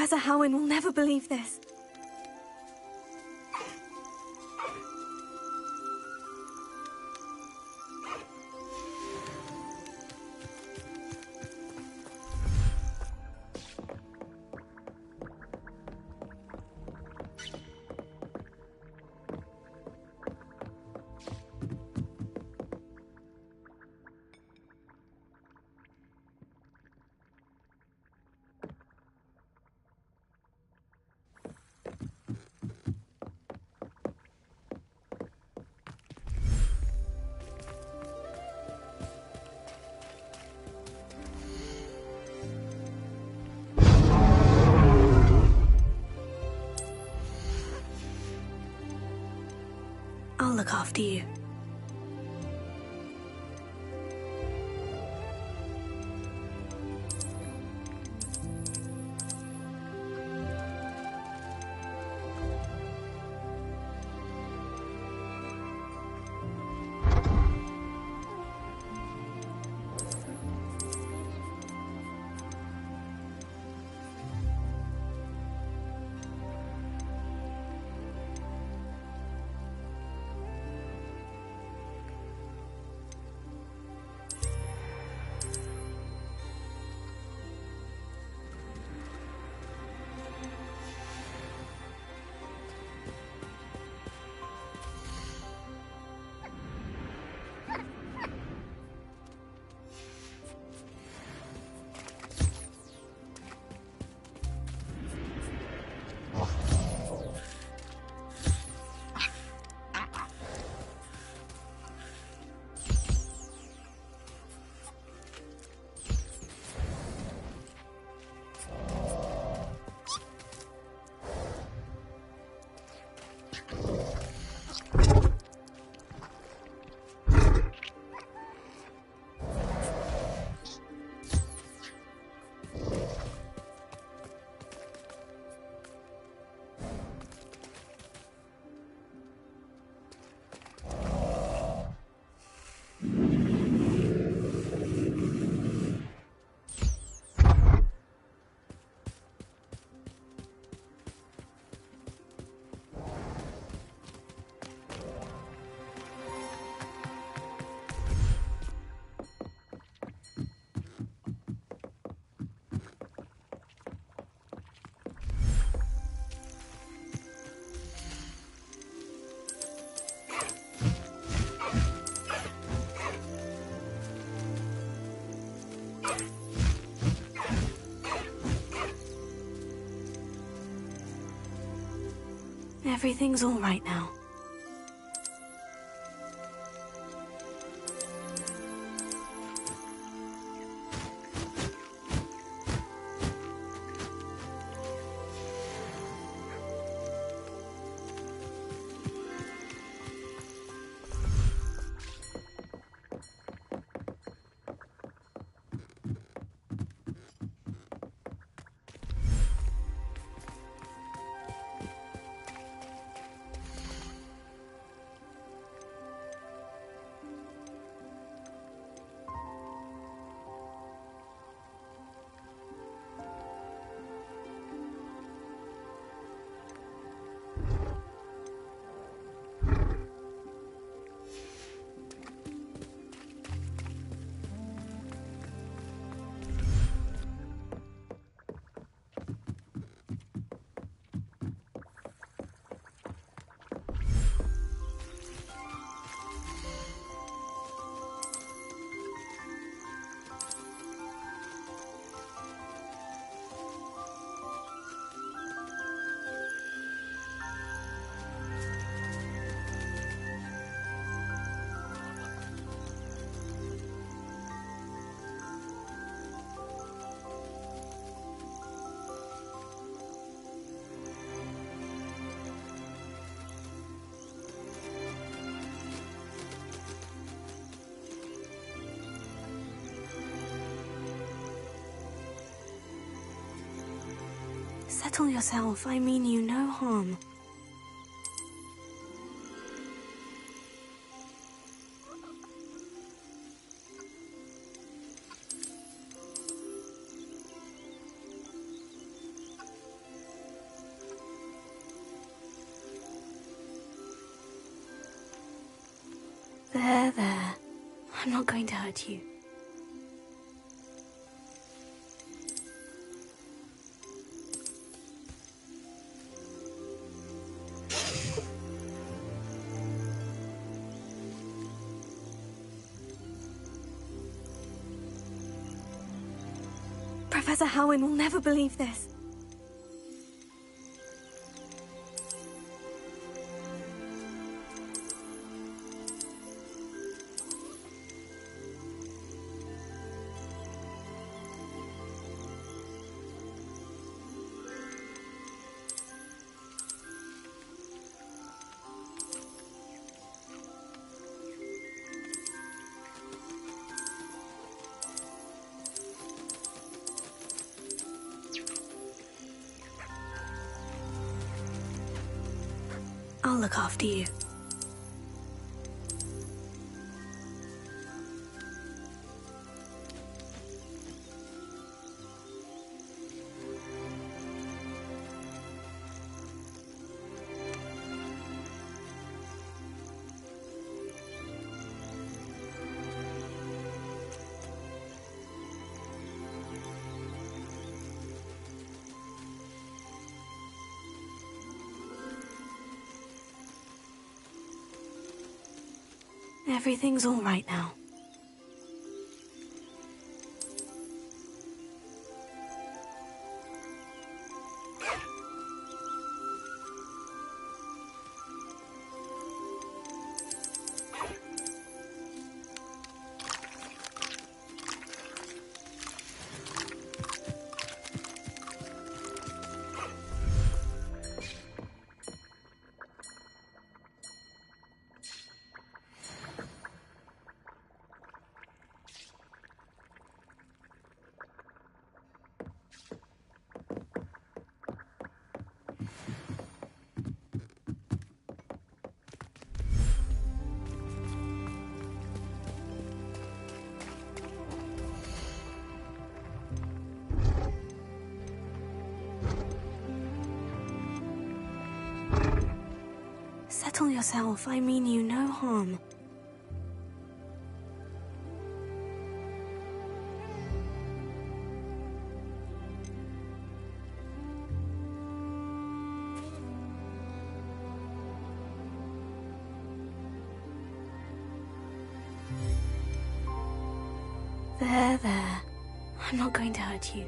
Professor Howin will never believe this. I'll look after you. Everything's all right now. Settle yourself. I mean you no harm. There. I'm not going to hurt you. Professor Howin will never believe this. I'll look after you. Everything's all right now. Settle yourself. I mean you no harm. There. I'm not going to hurt you.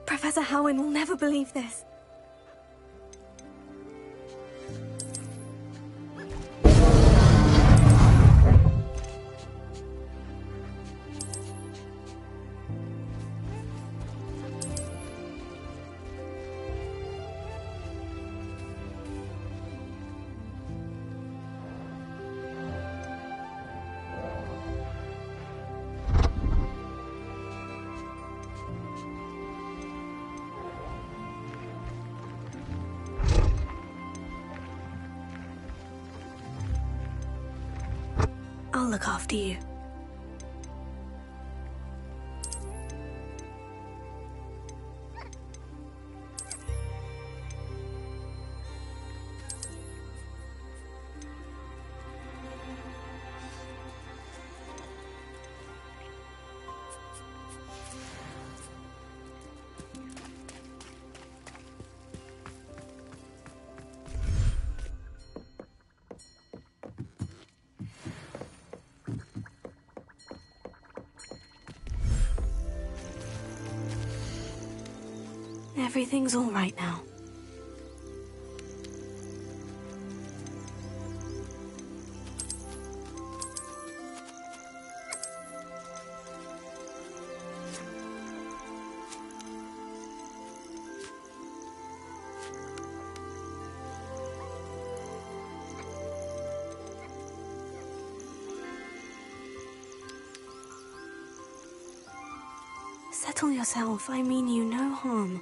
Professor Howin will never believe this. I'll look after you. Everything's all right now. Settle yourself. I mean you no harm.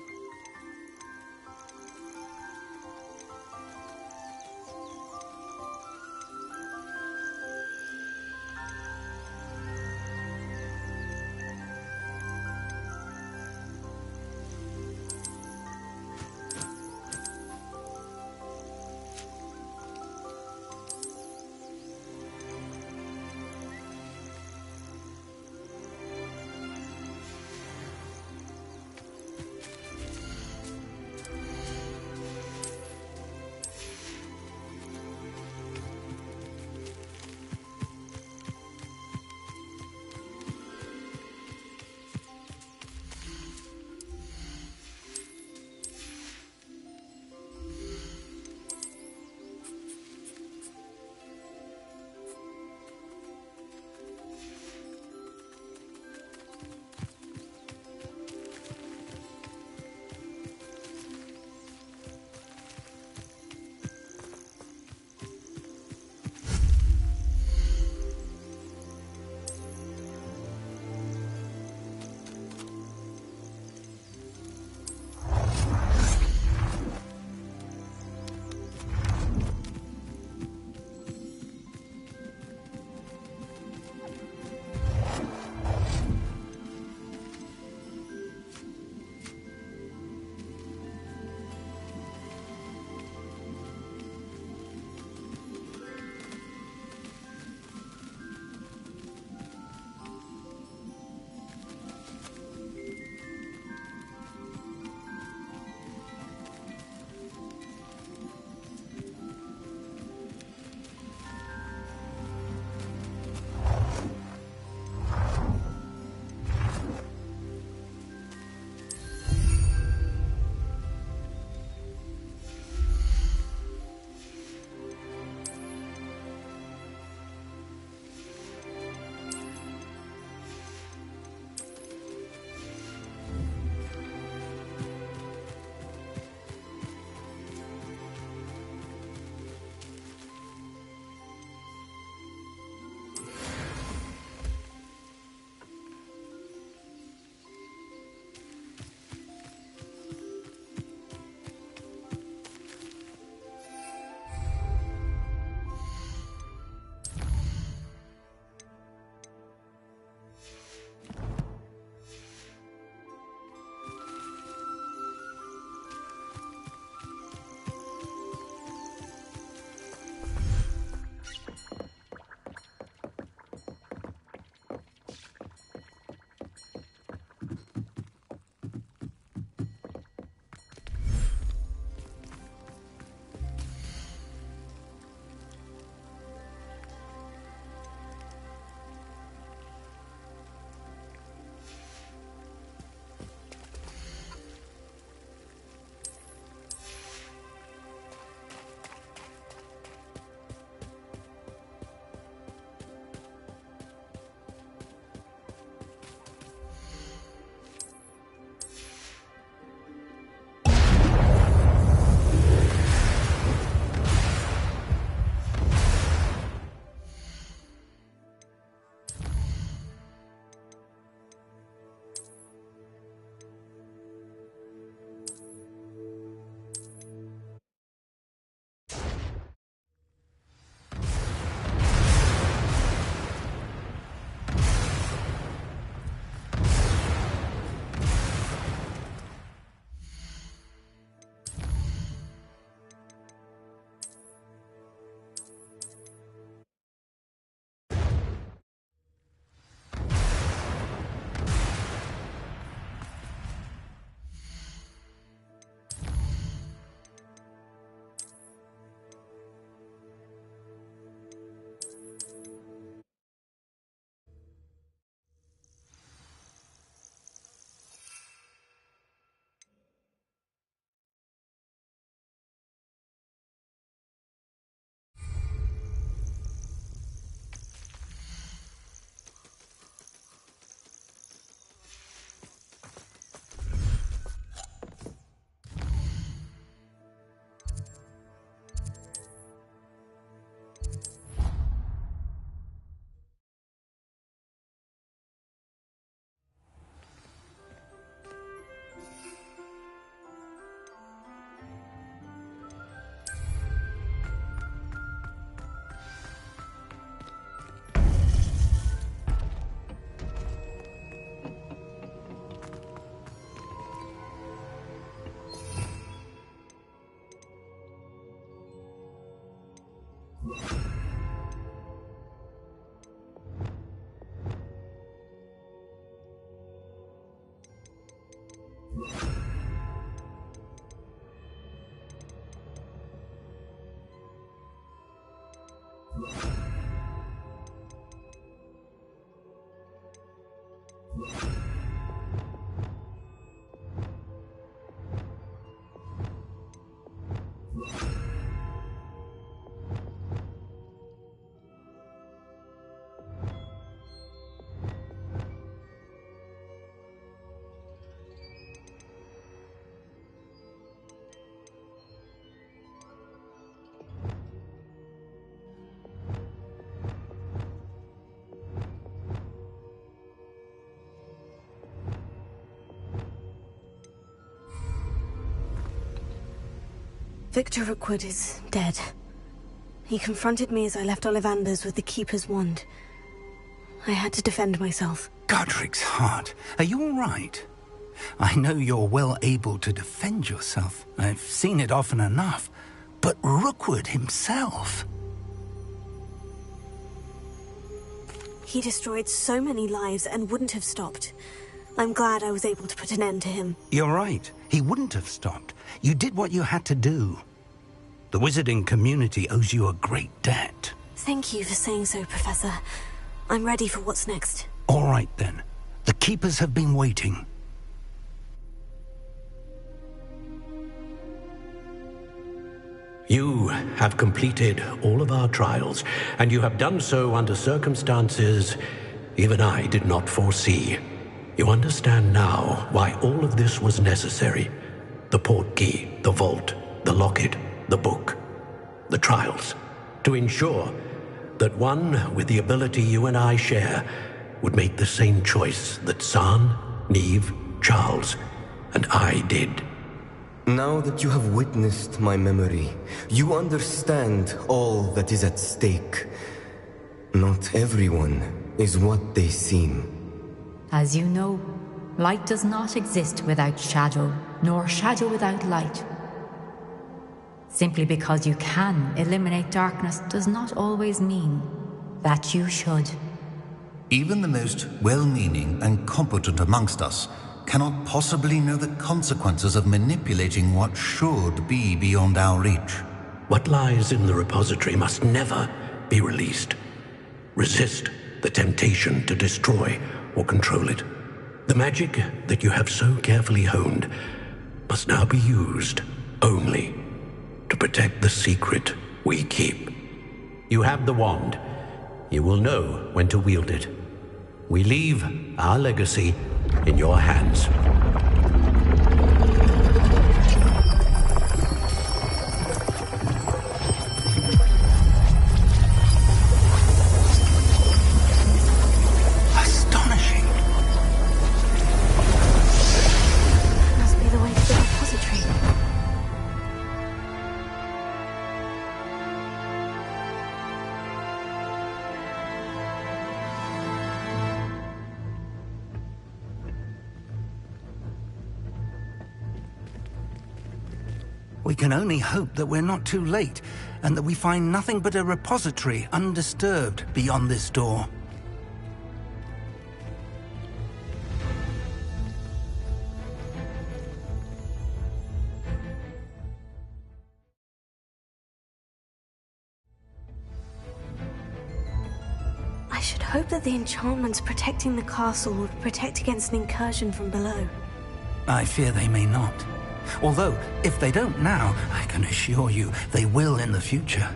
Victor Rookwood is dead. He confronted me as I left Ollivander's with the Keeper's wand. I had to defend myself. Godric's heart, are you all right? I know you're well able to defend yourself. I've seen it often enough. But Rookwood himself... He destroyed so many lives and wouldn't have stopped. I'm glad I was able to put an end to him. You're right. He wouldn't have stopped. You did what you had to do. The wizarding community owes you a great debt. Thank you for saying so, Professor. I'm ready for what's next. All right, then. The Keepers have been waiting. You have completed all of our trials, and you have done so under circumstances even I did not foresee. You understand now why all of this was necessary. The portkey, the vault, the locket, the book, the trials. To ensure that one with the ability you and I share would make the same choice that San, Neve, Charles, and I did. Now that you have witnessed my memory, you understand all that is at stake. Not everyone is what they seem. As you know, light does not exist without shadow, nor shadow without light. Simply because you can eliminate darkness does not always mean that you should. Even the most well-meaning and competent amongst us cannot possibly know the consequences of manipulating what should be beyond our reach. What lies in the repository must never be released. Resist the temptation to destroy or control it. The magic that you have so carefully honed must now be used only to protect the secret we keep. You have the wand. You will know when to wield it. We leave our legacy in your hands. Astonishing. Must be the way to the repository. We can only hope that we're not too late, and that we find nothing but a repository undisturbed beyond this door. I should hope that the enchantments protecting the castle will protect against an incursion from below. I fear they may not. Although, if they don't now, I can assure you they will in the future.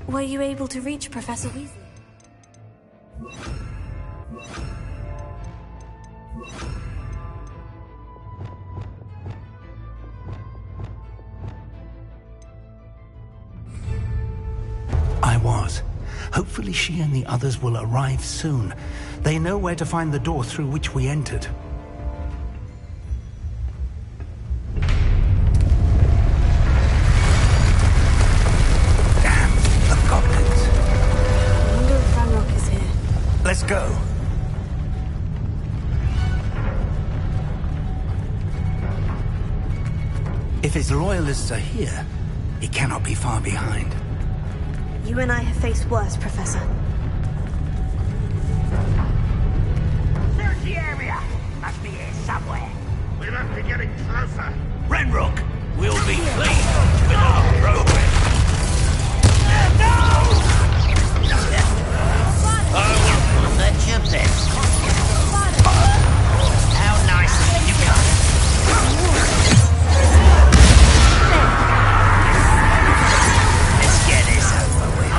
Were you able to reach Professor Weasley? I was. Hopefully she and the others will arrive soon. They know where to find the door through which we entered. Let's go. If his loyalists are here, he cannot be far behind. You and I have faced worse, Professor. Search the area! Must be here somewhere. We must be getting closer. Ranrock will be pleased with our progress. That's your best. How nice of you guys. Let's get this over with.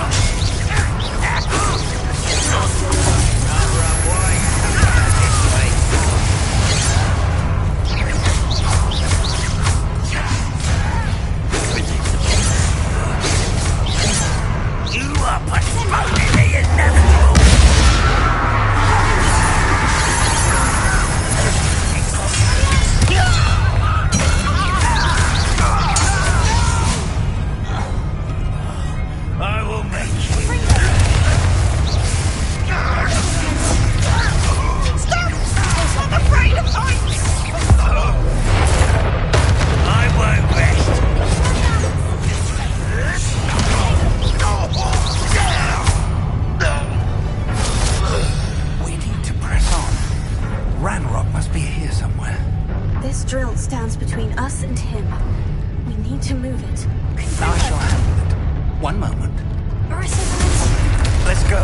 You are postponing the inevitable. I will make you. Stop! I'm afraid of heights! I won't rest. We need to press on. Ranrock must be here somewhere. This drill stands between us and him. We need to move it. I shall handle it. One moment. Let's go.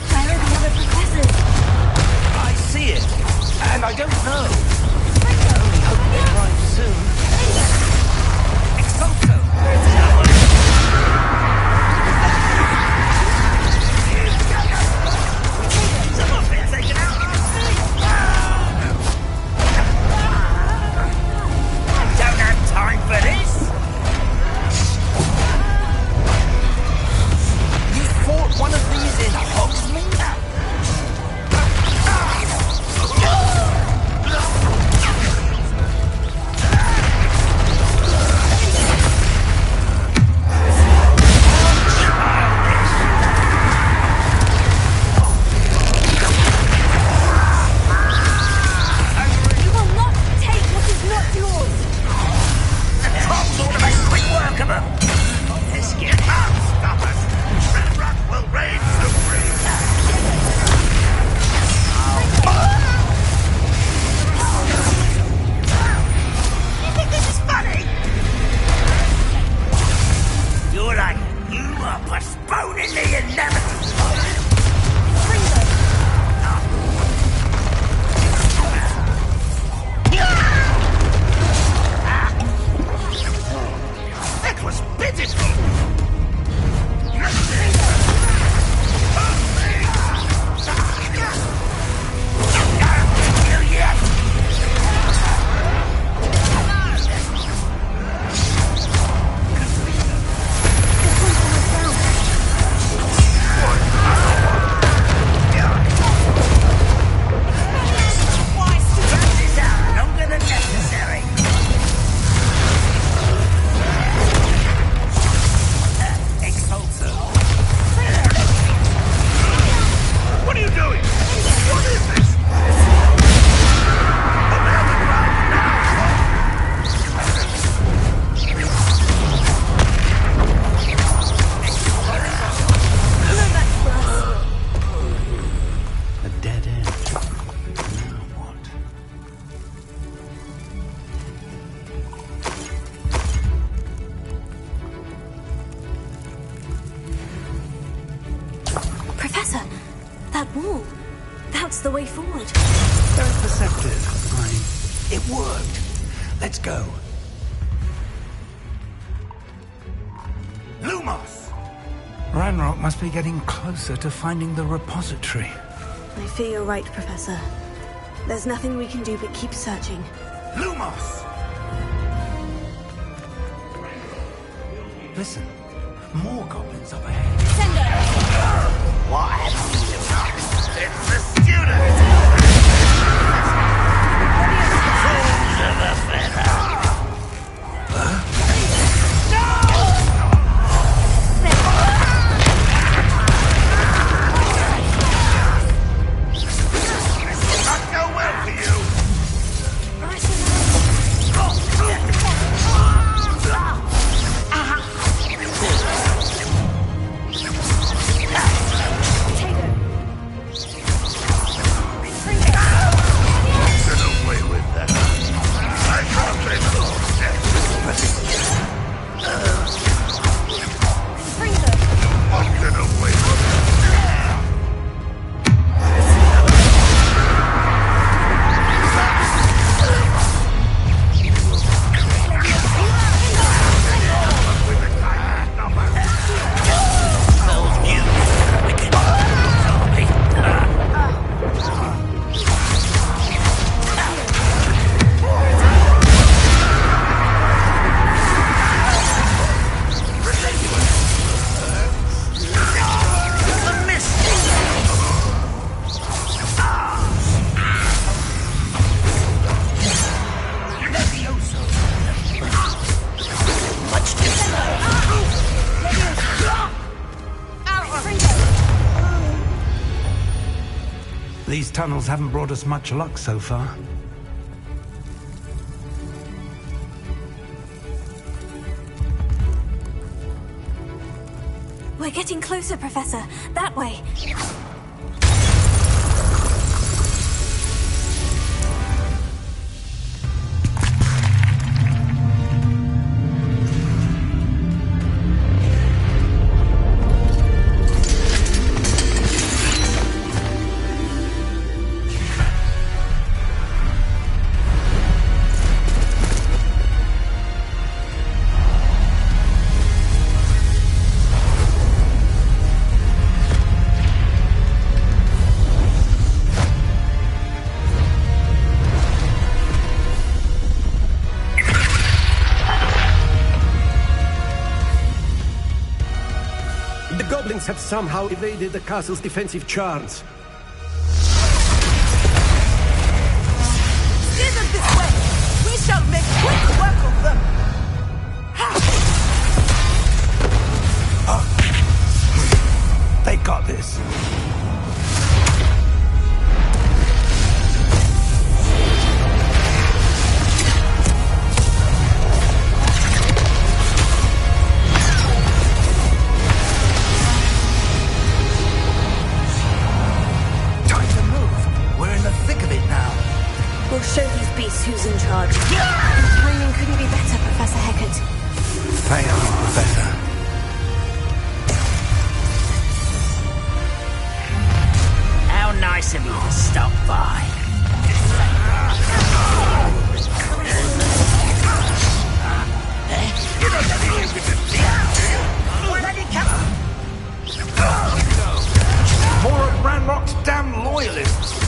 Where are the other professors? I see it. And I don't know. I only hope they arrive soon. Exalto! Don't have time for this. You fought one of these in Hogsmeade? You will not take what is not yours! Cops ought to make quick work of them. Let's get up. Stop us! Ranrock will reign supreme! You think this is funny? You're like, you are postponing the inevitable. That was pitiful! This out longer than necessary. Exalto. What are you doing? What is this? Prepare the ground now! A dead end. Now what? Professor, that wall. That's the way forward. Very perceptive. It worked. Let's go. Lumos! Ranrock must be getting closer to finding the repository. I fear you're right, Professor. There's nothing we can do but keep searching. Lumos! Listen, more goblins up ahead. What happened to you? It's the student! Fools of a feather. Not go well for you! tunnels haven't brought us much luck so far. We're getting closer, Professor. That way. Have somehow evaded the castle's defensive charms. Steer them this way! We shall make quick work of them! They got this. Show these beasts who's in charge. Timing couldn't be better, Professor Hecat. Thank you, Professor. How nice of you to stop by. More of Ranrock's damn loyalists.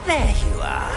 There you are.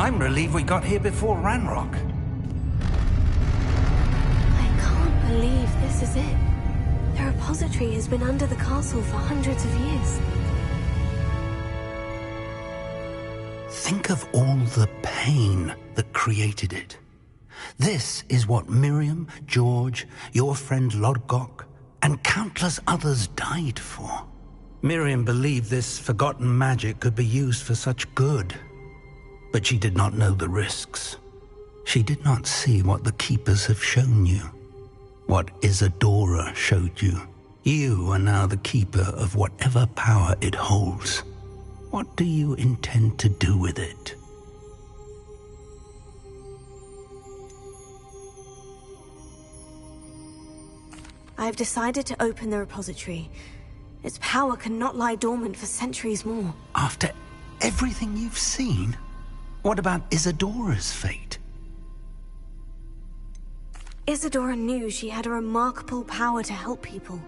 I'm relieved we got here before Ranrock. I can't believe this is it. The repository has been under the castle for hundreds of years. Think of all the pain that created it. This is what Miriam, George, your friend Lodgok, and countless others died for. Miriam believed this forgotten magic could be used for such good. But she did not know the risks. She did not see what the Keepers have shown you. What Isadora showed you. You are now the Keeper of whatever power it holds. What do you intend to do with it? I've decided to open the repository. Its power cannot lie dormant for centuries more. After everything you've seen? What about Isadora's fate? Isadora knew she had a remarkable power to help people.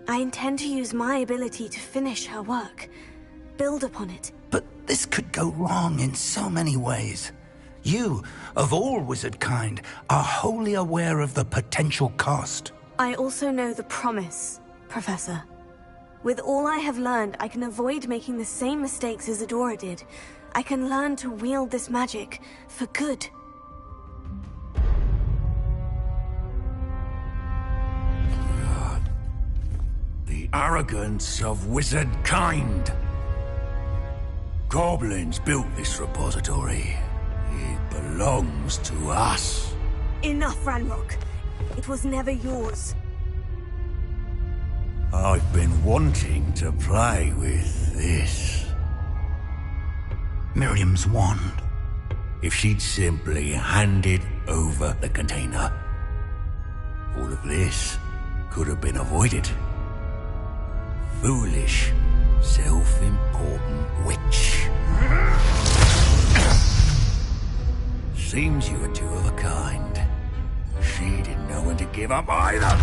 I intend to use my ability to finish her work. Build upon it. But this could go wrong in so many ways. You, of all wizard kind, are wholly aware of the potential cost. I also know the promise, Professor. With all I have learned, I can avoid making the same mistakes Isadora did. I can learn to wield this magic for good. The arrogance of wizard kind. Goblins built this repository. It belongs to us. Enough, Ranrock. It was never yours. I've been wanting to play with this. Miriam's wand. If she'd simply handed over the container, all of this could have been avoided. Foolish, self-important witch. Seems you were two of a kind. She didn't know when to give up either.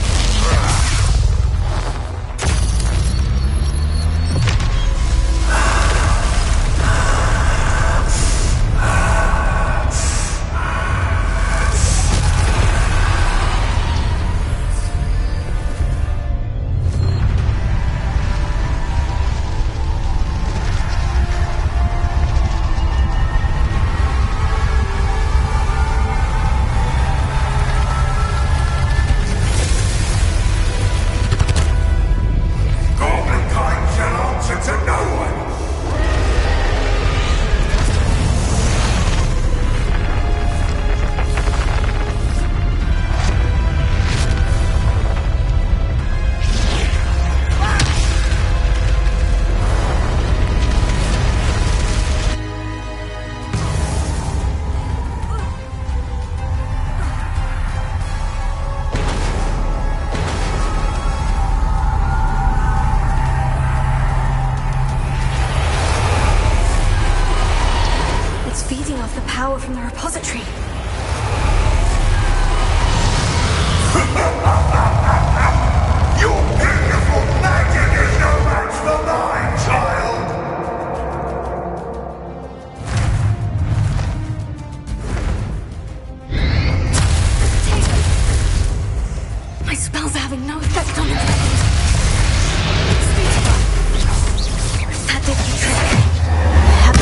From the repository. Your beautiful magic is no match for mine, child! My spells are having no effect on the dragon. That did the trick. I have to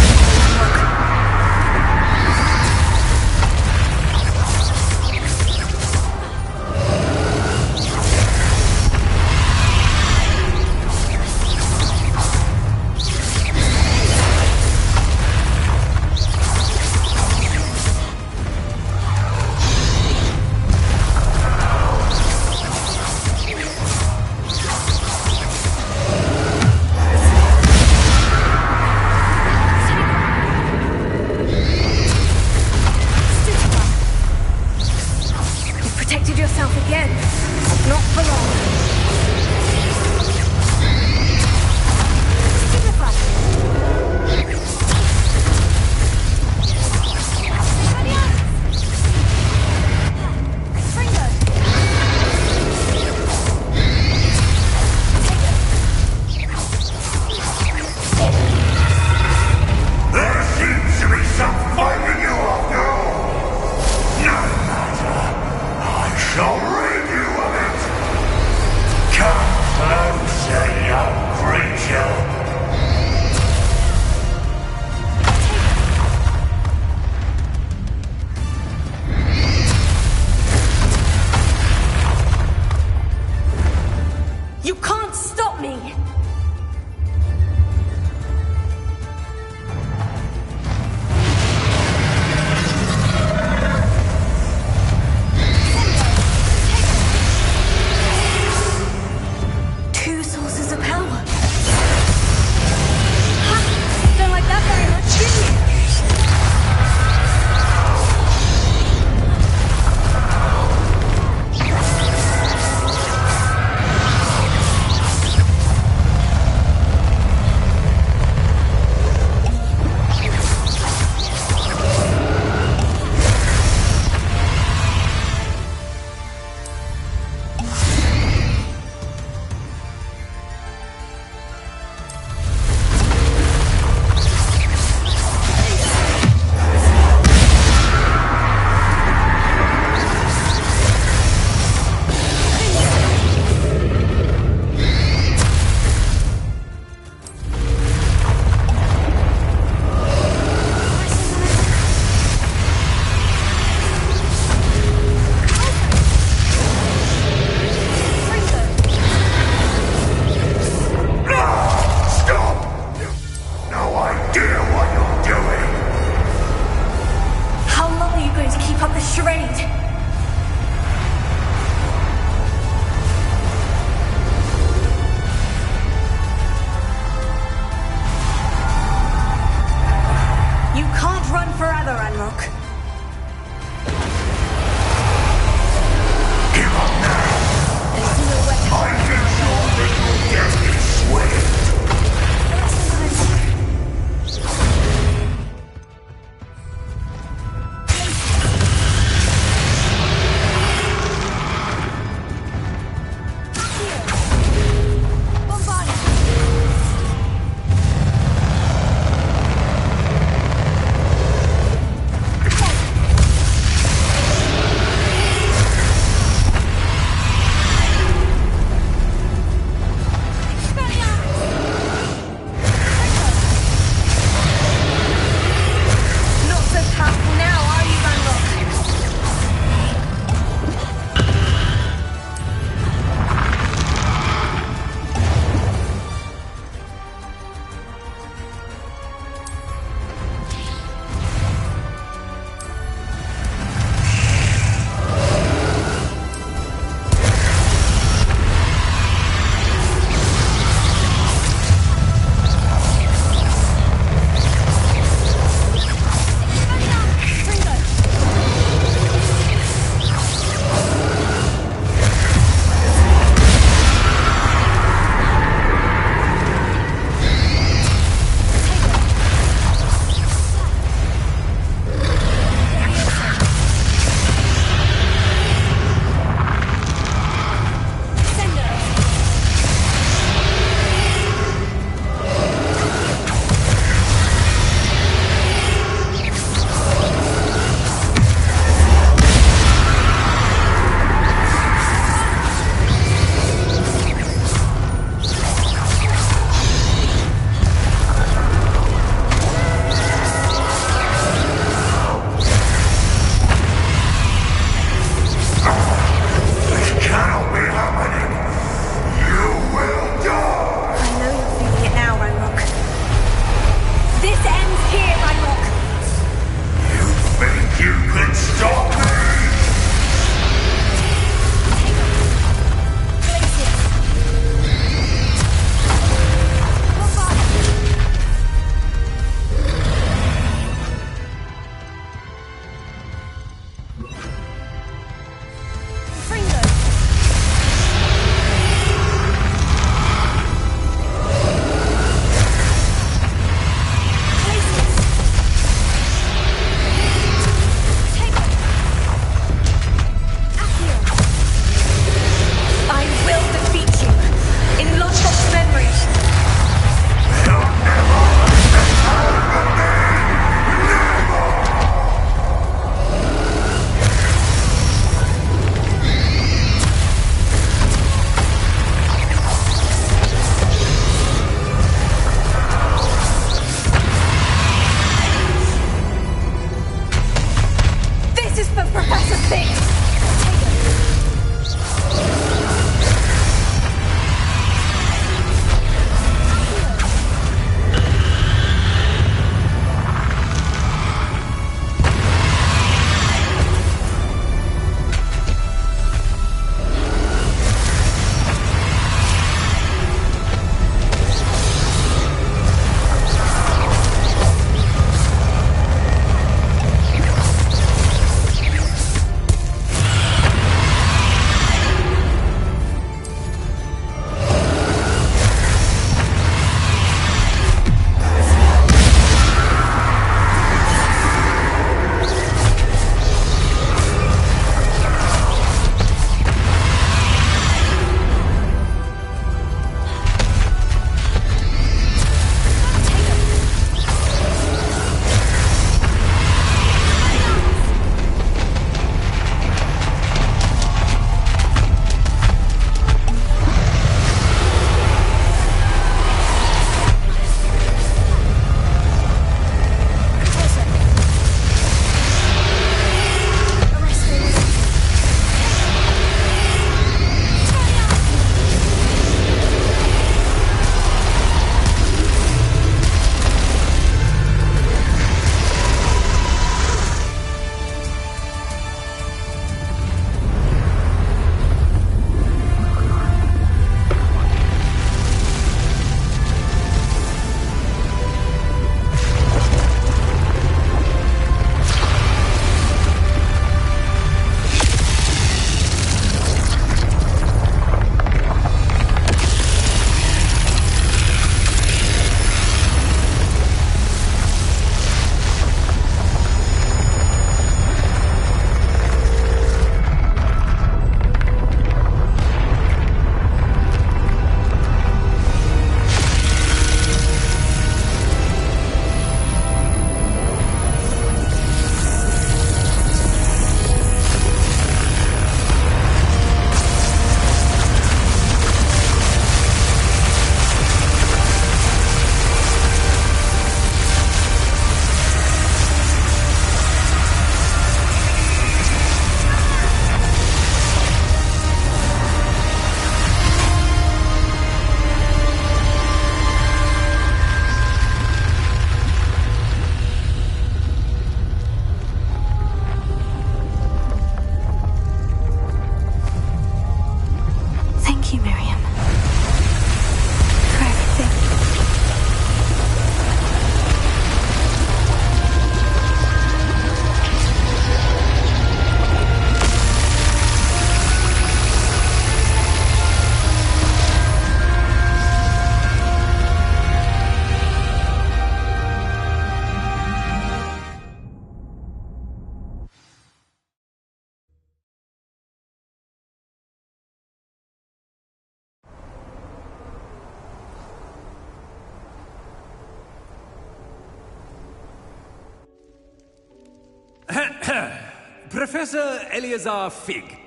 Professor Eleazar Fig.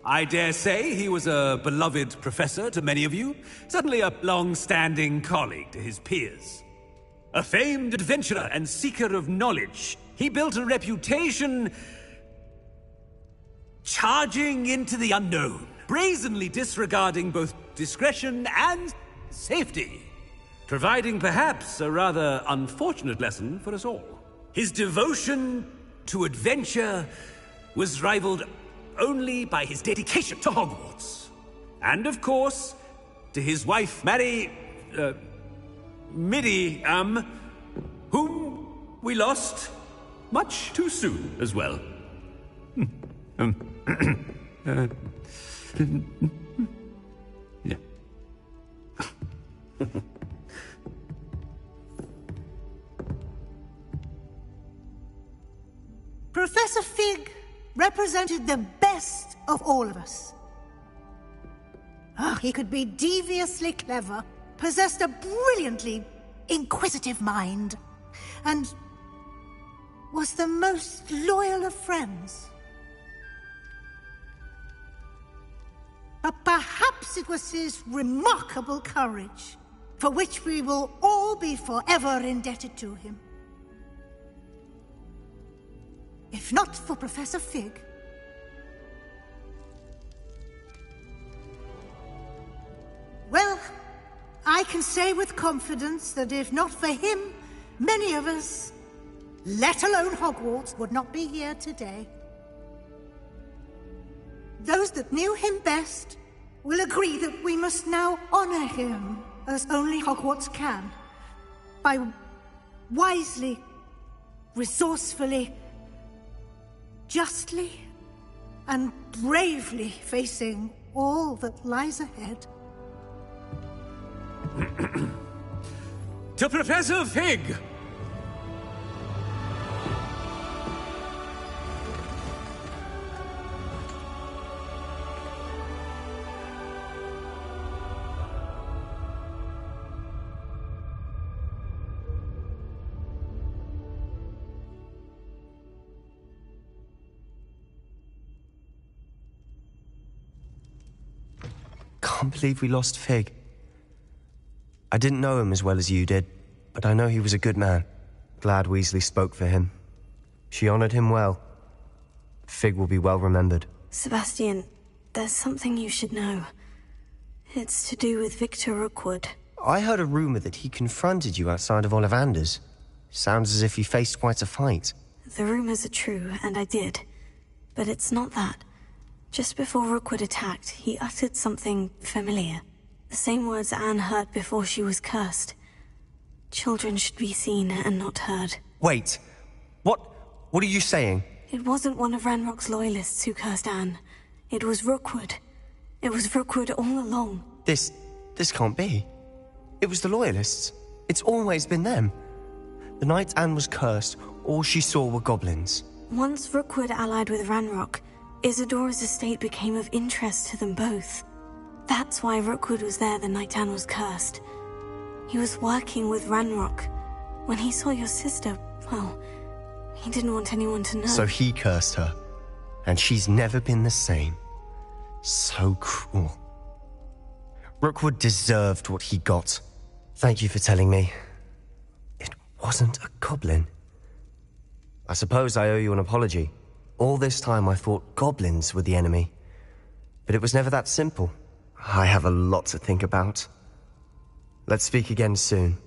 I dare say he was a beloved professor to many of you, certainly a long-standing colleague to his peers. A famed adventurer and seeker of knowledge, he built a reputation charging into the unknown, brazenly disregarding both discretion and safety, providing perhaps a rather unfortunate lesson for us all. His devotion to adventure was rivaled only by his dedication to Hogwarts. And of course, to his wife, Midi, whom we lost much too soon as well. Yeah. Professor Fig represented the best of all of us. He could be deviously clever, possessed a brilliantly inquisitive mind, and was the most loyal of friends. But perhaps it was his remarkable courage, for which we will all be forever indebted to him. If not for Professor Fig, well, I can say with confidence that if not for him, many of us, let alone Hogwarts, would not be here today. Those that knew him best will agree that we must now honor him as only Hogwarts can, by wisely, resourcefully, justly, and bravely facing all that lies ahead. To Professor Fig! Can't believe we lost Fig. I didn't know him as well as you did, but I know he was a good man. Glad Weasley spoke for him. She honored him well. Fig will be well remembered. Sebastian, there's something you should know. It's to do with Victor Rookwood. I heard a rumor that he confronted you outside of Ollivander's. Sounds as if he faced quite a fight. The rumors are true, and I did. But it's not that. Just before Rookwood attacked, he uttered something familiar. The same words Anne heard before she was cursed. Children should be seen and not heard. Wait. What are you saying? It wasn't one of Ranrock's loyalists who cursed Anne. It was Rookwood. It was Rookwood all along. This can't be. It was the loyalists. It's always been them. The night Anne was cursed, all she saw were goblins. Once Rookwood allied with Ranrock, Isadora's estate became of interest to them both. That's why Rookwood was there the night Anne was cursed. He was working with Ranrock. When he saw your sister, well, he didn't want anyone to know. So he cursed her, and she's never been the same. So cruel. Rookwood deserved what he got. Thank you for telling me. It wasn't a goblin. I suppose I owe you an apology. All this time I thought goblins were the enemy. But it was never that simple. I have a lot to think about. Let's speak again soon.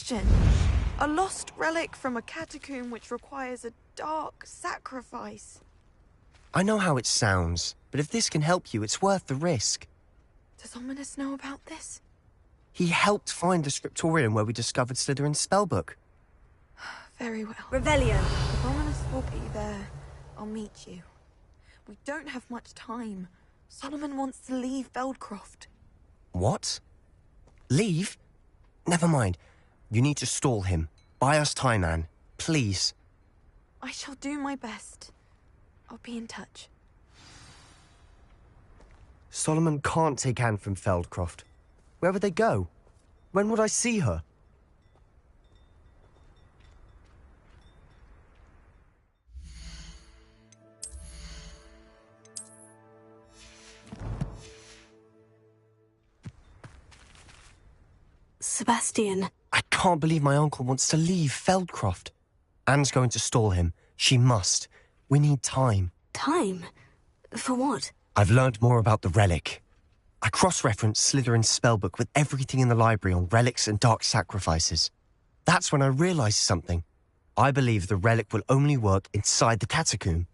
question. A lost relic from a catacomb which requires a dark sacrifice. I know how it sounds, but if this can help you, it's worth the risk. Does Ominous know about this? He helped find the scriptorium where we discovered Slytherin's spellbook. Very well. Revelio. If Ominous will be there, I'll meet you. We don't have much time. Solomon wants to leave Feldcroft. What? Leave? Never mind. You need to stall him. Buy us time, Anne. Please. I shall do my best. I'll be in touch. Solomon can't take Anne from Feldcroft. Where would they go? When would I see her? Sebastian. I can't believe my uncle wants to leave Feldcroft. Anne's going to stall him. She must. We need time. Time? For what? I've learned more about the relic. I cross-referenced Slytherin's spellbook with everything in the library on relics and dark sacrifices. That's when I realized something. I believe the relic will only work inside the catacomb.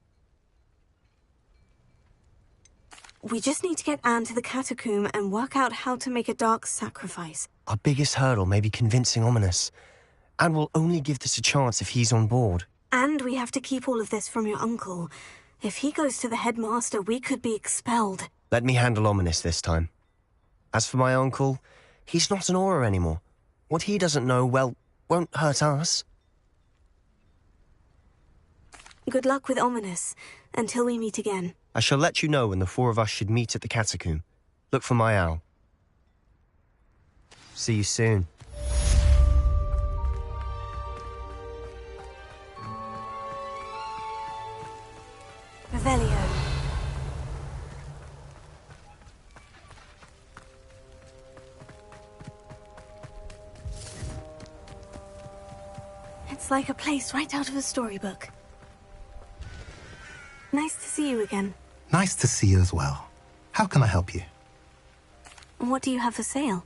We just need to get Anne to the catacomb and work out how to make a dark sacrifice. Our biggest hurdle may be convincing Ominous. Anne will only give this a chance if he's on board. And we have to keep all of this from your uncle. If he goes to the headmaster, we could be expelled. Let me handle Ominous this time. As for my uncle, he's not an Auror anymore. What he doesn't know, well, won't hurt us. Good luck with Ominous, until we meet again. I shall let you know when the four of us should meet at the catacomb. Look for my owl. See you soon. Revelio. It's like a place right out of a storybook. Nice to see you again. Nice to see you as well. How can I help you? What do you have for sale?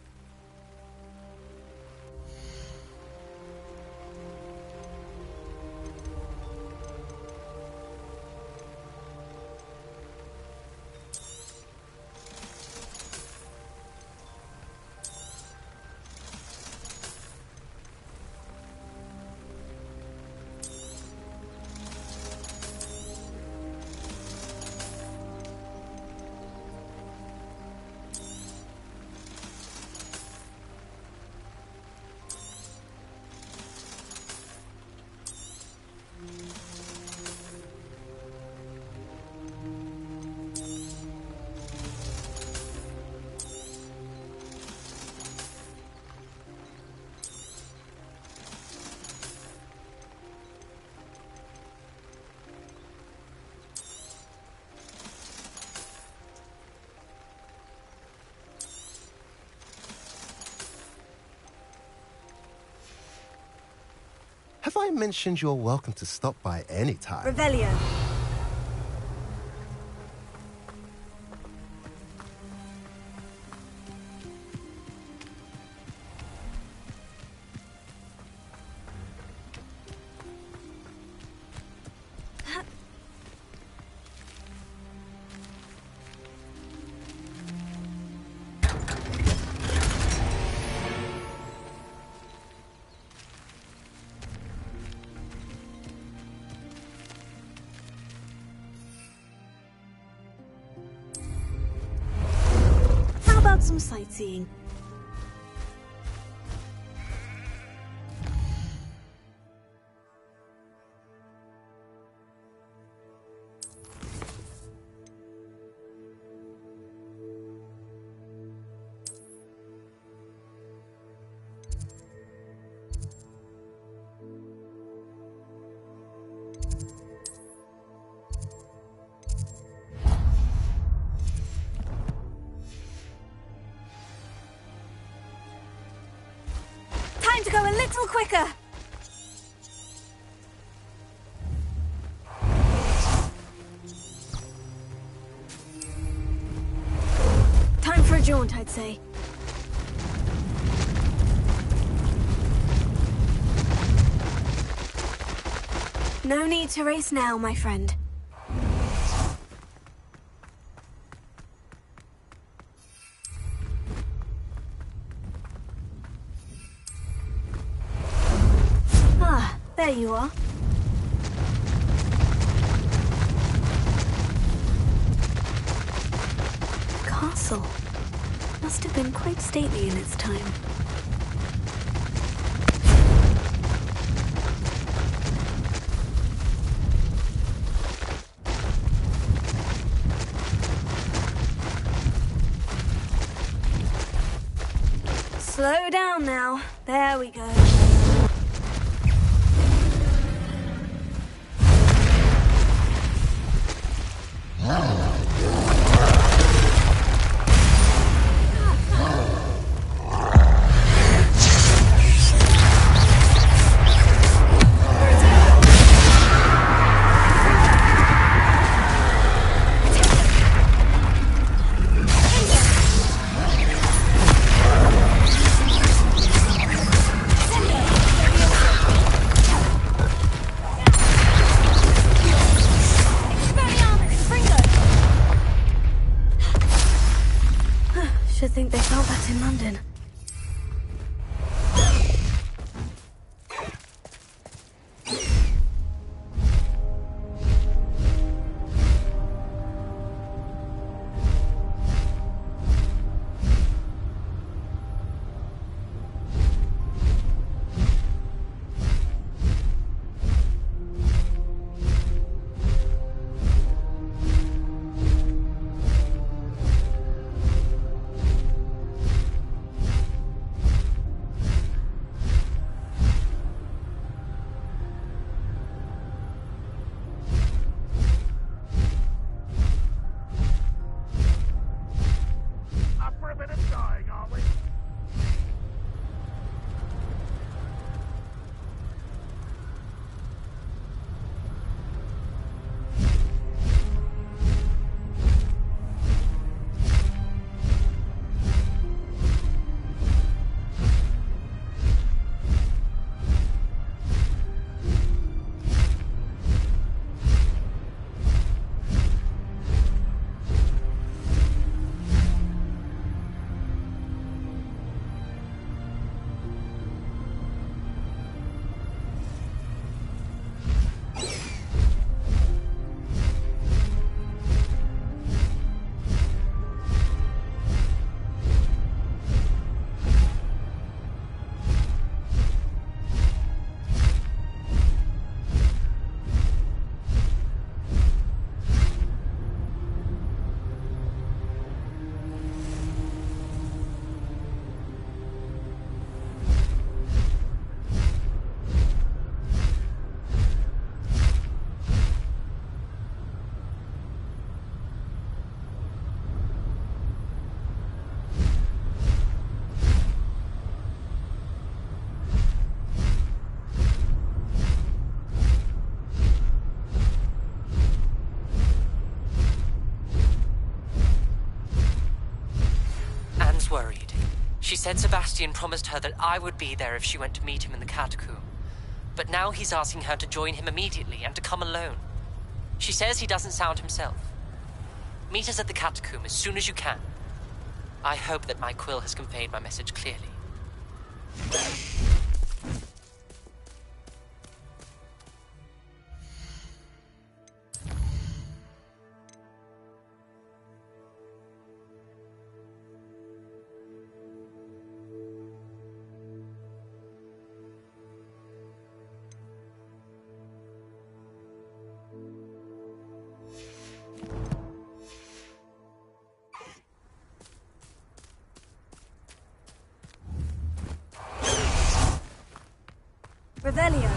Have I mentioned you're welcome to stop by any time? Revelio. Some sightseeing. To go a little quicker. Time for a jaunt, I'd say. No need to race now, my friend. Ah, there you are. The castle must have been quite stately in its time. Slow down now. There we go. Should think they felt that in London. Worried. She said Sebastian promised her that I would be there if she went to meet him in the catacomb. But now he's asking her to join him immediately and to come alone. She says he doesn't sound himself. Meet us at the catacomb as soon as you can. I hope that my quill has conveyed my message clearly. Revelio.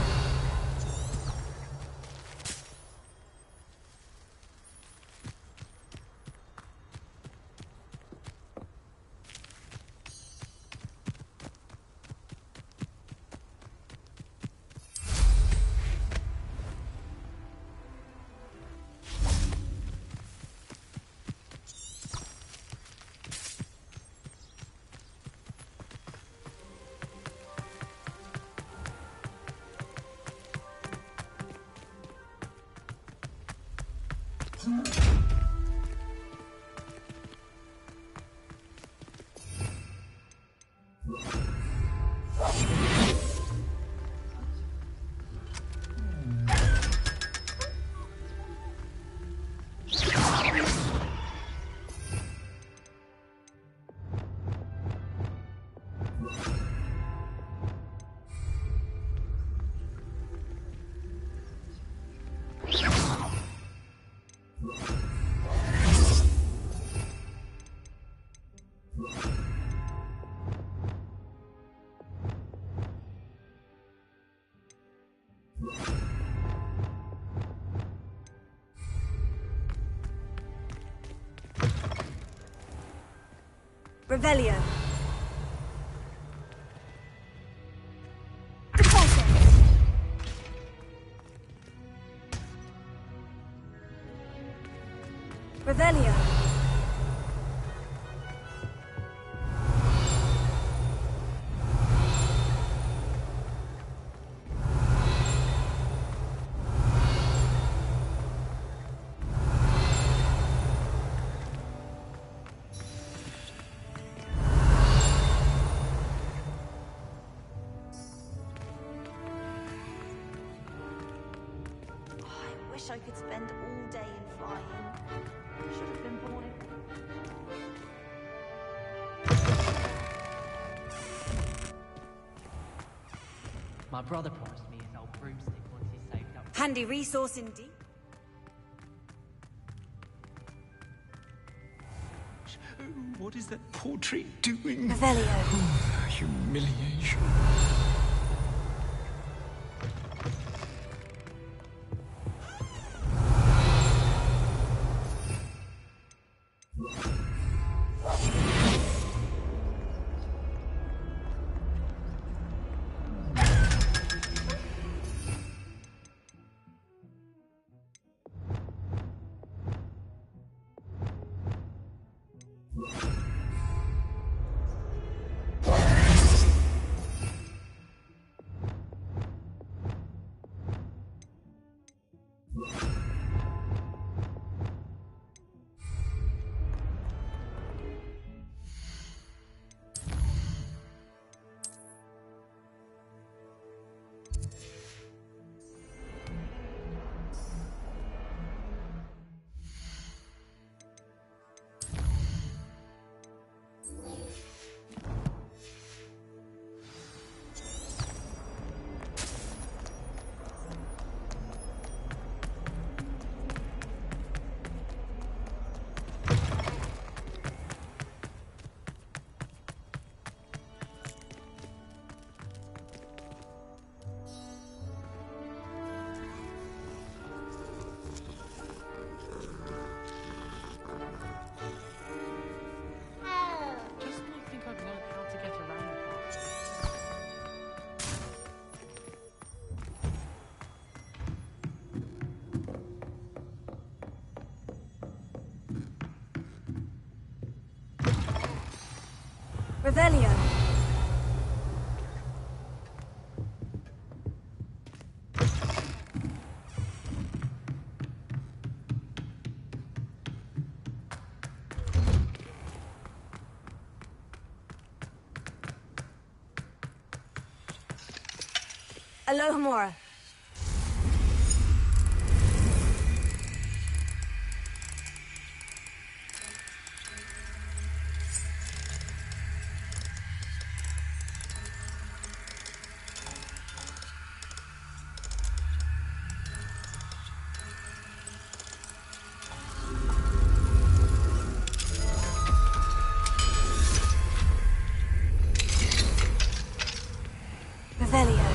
Revelio. Revelio. I could spend all day in flying. Should have been born in... My brother promised me his old broomstick once he's saved up. Handy resource indeed. What is that portrait doing? Revelio. Oh, the humiliation. Revelio. Alohomora. Revelio.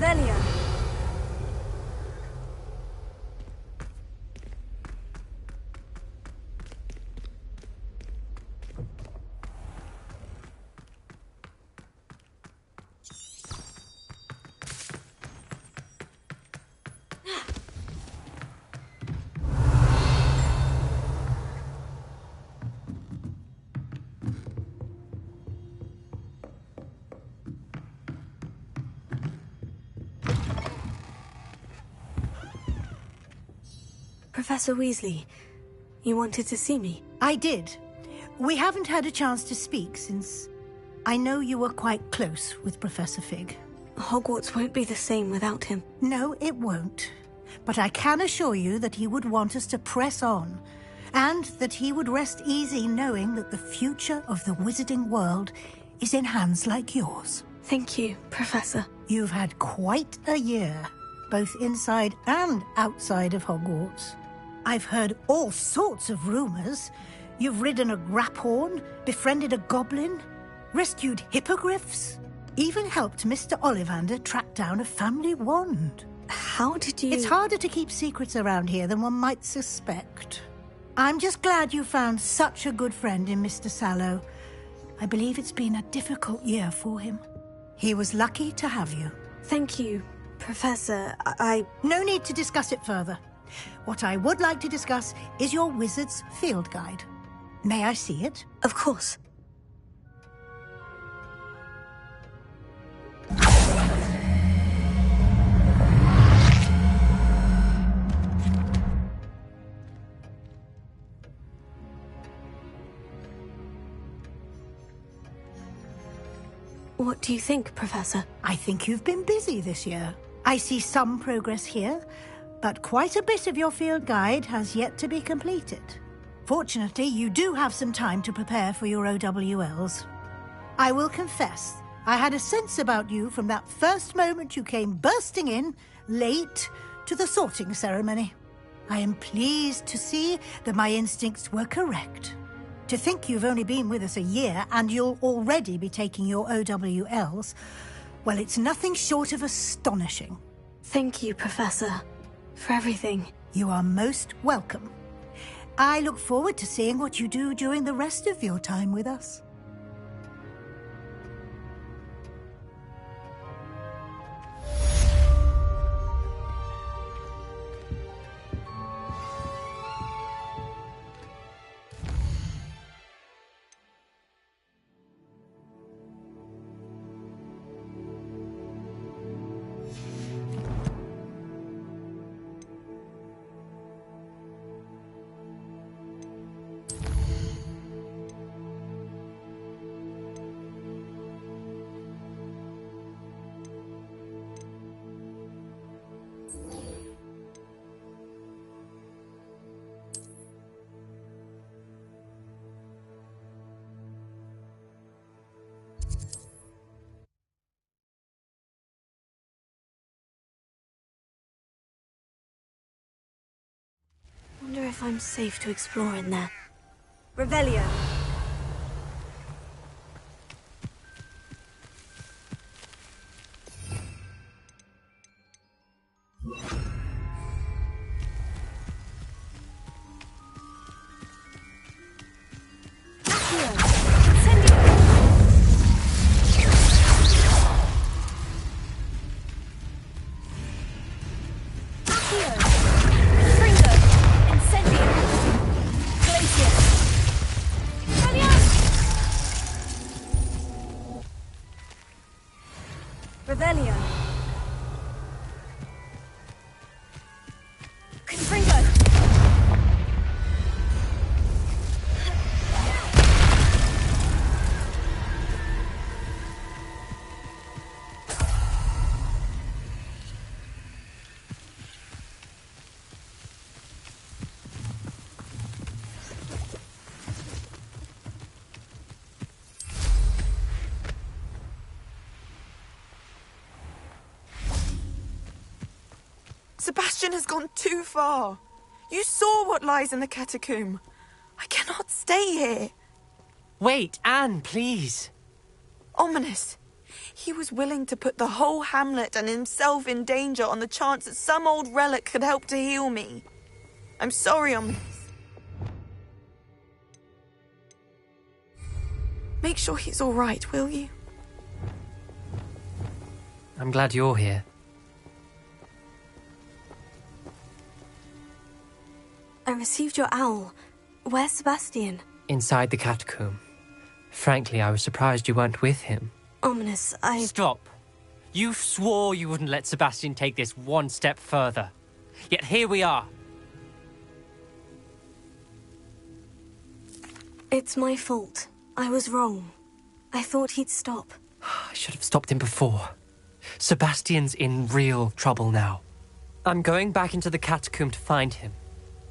Revelio. Professor Weasley, you wanted to see me? I did. We haven't had a chance to speak since I know you were quite close with Professor Fig. Hogwarts won't be the same without him. No, it won't. But I can assure you that he would want us to press on, and that he would rest easy knowing that the future of the wizarding world is in hands like yours. Thank you, Professor. You've had quite a year, both inside and outside of Hogwarts. I've heard all sorts of rumors. You've ridden a graphorn, befriended a goblin, rescued hippogriffs, even helped Mr. Ollivander track down a family wand. How did you... It's harder to keep secrets around here than one might suspect. I'm just glad you found such a good friend in Mr. Sallow. I believe it's been a difficult year for him. He was lucky to have you. Thank you, Professor. No need to discuss it further. What I would like to discuss is your wizard's field guide. May I see it? Of course. What do you think, Professor? I think you've been busy this year. I see some progress here, but quite a bit of your field guide has yet to be completed. Fortunately, you do have some time to prepare for your OWLs. I will confess, I had a sense about you from that first moment you came bursting in, late, to the sorting ceremony. I am pleased to see that my instincts were correct. To think you've only been with us a year and you'll already be taking your OWLs, well, it's nothing short of astonishing. Thank you, Professor, for everything. You are most welcome. I look forward to seeing what you do during the rest of your time with us. I wonder if I'm safe to explore in there. Revelio. Revelio. Confringo. Sebastian has gone too far. You saw what lies in the catacomb. I cannot stay here. Wait, Anne, please. Ominous, He was willing to put the whole hamlet and himself in danger on the chance that some old relic could help to heal me. I'm sorry, Ominous. Make sure he's all right, will you? I'm glad you're here. I received your owl. Where's Sebastian? Inside the catacomb. Frankly, I was surprised you weren't with him. Ominous, Stop. You swore you wouldn't let Sebastian take this one step further. Yet here we are. It's my fault. I was wrong. I thought he'd stop. I should have stopped him before. Sebastian's in real trouble now. I'm going back into the catacomb to find him.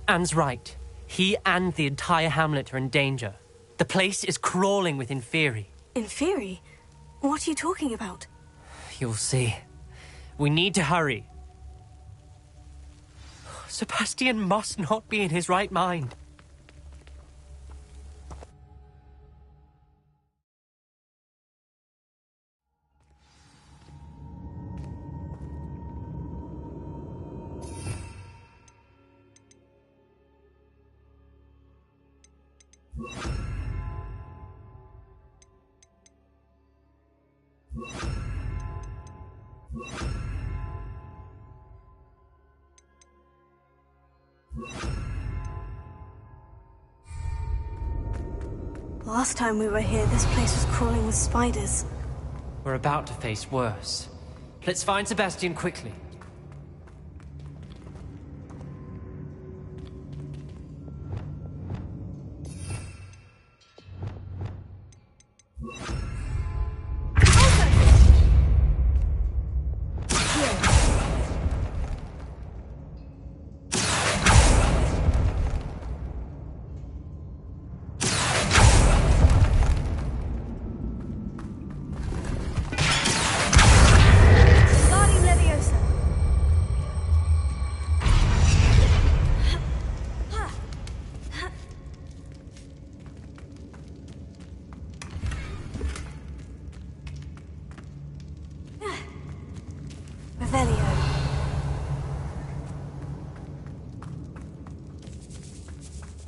Anne's right. He and the entire hamlet are in danger. The place is crawling with Inferi. Inferi? What are you talking about? You'll see. We need to hurry. Sebastian must not be in his right mind. Last time we were here, this place was crawling with spiders. We're about to face worse. Let's find Sebastian quickly.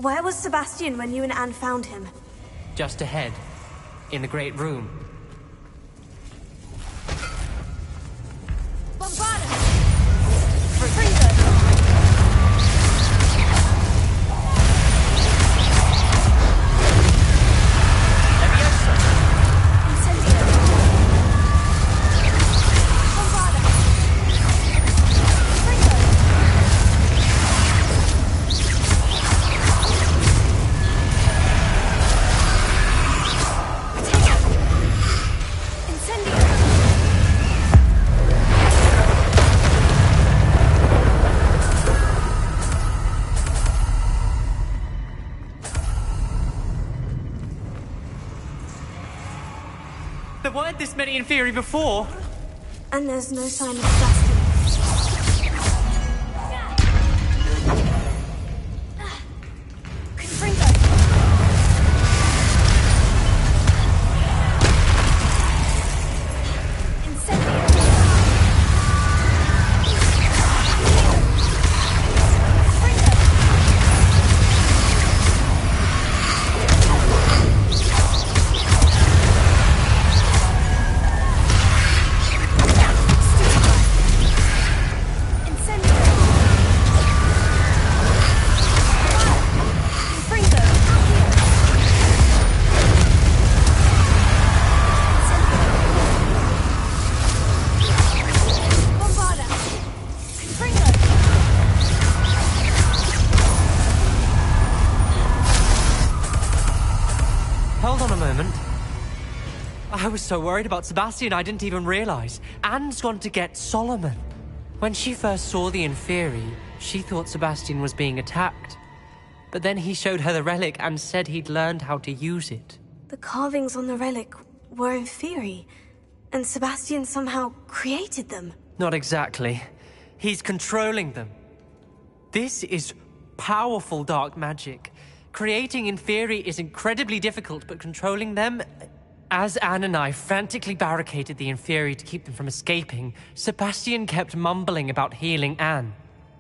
Where was Sebastian when you and Anne found him? Just ahead, in the Great Room. There weren't this many Inferi before. And there's no sign of Sebastian. I was so worried about Sebastian I didn't even realize. Anne's gone to get Solomon. When she first saw the Inferi, she thought Sebastian was being attacked. But then he showed her the relic and said he'd learned how to use it. The carvings on the relic were Inferi, and Sebastian somehow created them. Not exactly. He's controlling them. This is powerful dark magic. Creating Inferi is incredibly difficult, but controlling them... As Anne and I frantically barricaded the Inferi to keep them from escaping, Sebastian kept mumbling about healing Anne.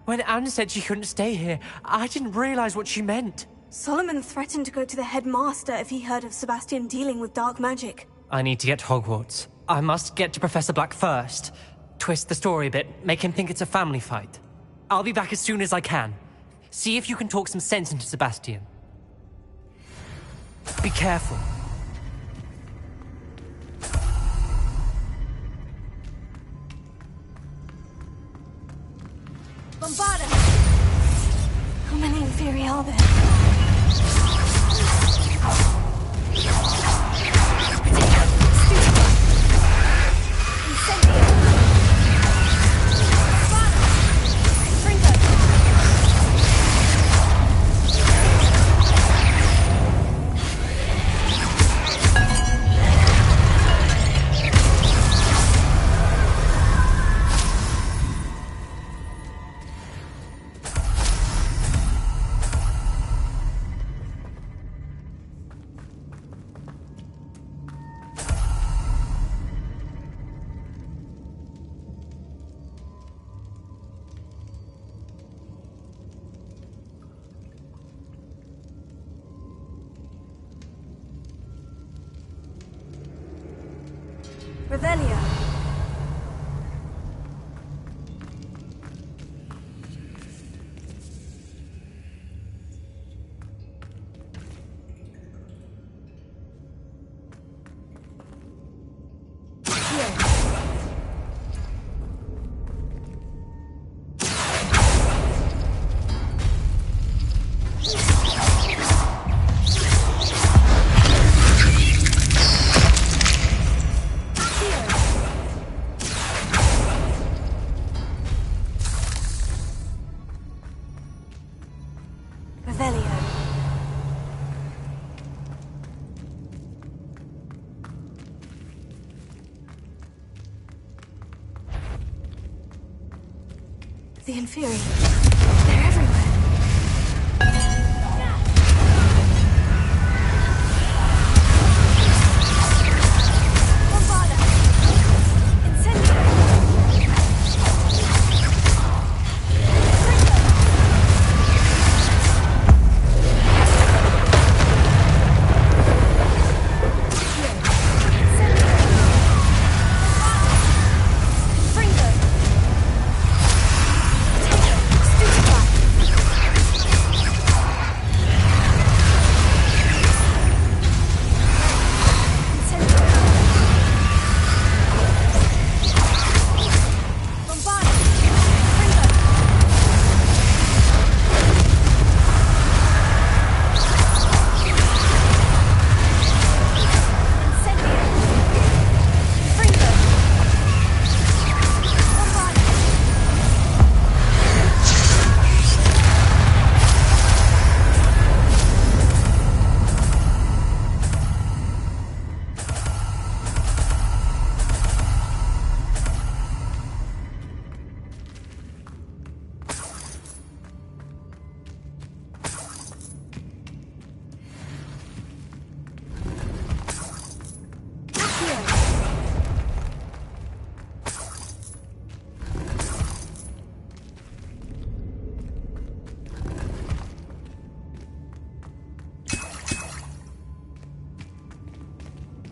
When Anne said she couldn't stay here, I didn't realize what she meant. Solomon threatened to go to the headmaster if he heard of Sebastian dealing with dark magic. I need to get to Hogwarts. I must get to Professor Black first. Twist the story a bit, make him think it's a family fight. I'll be back as soon as I can. See if you can talk some sense into Sebastian. Be careful. Bombarda! How many Inferi are there? Revelio. The Inferi. They're everywhere.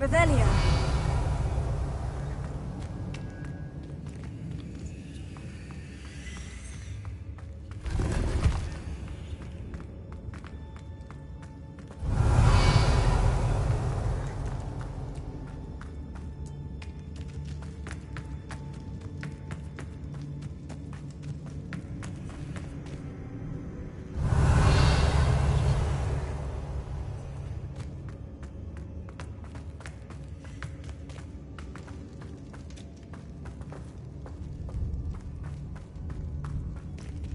Revelio.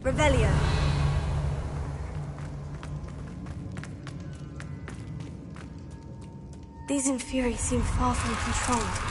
Revelio. These Inferi seem far from control.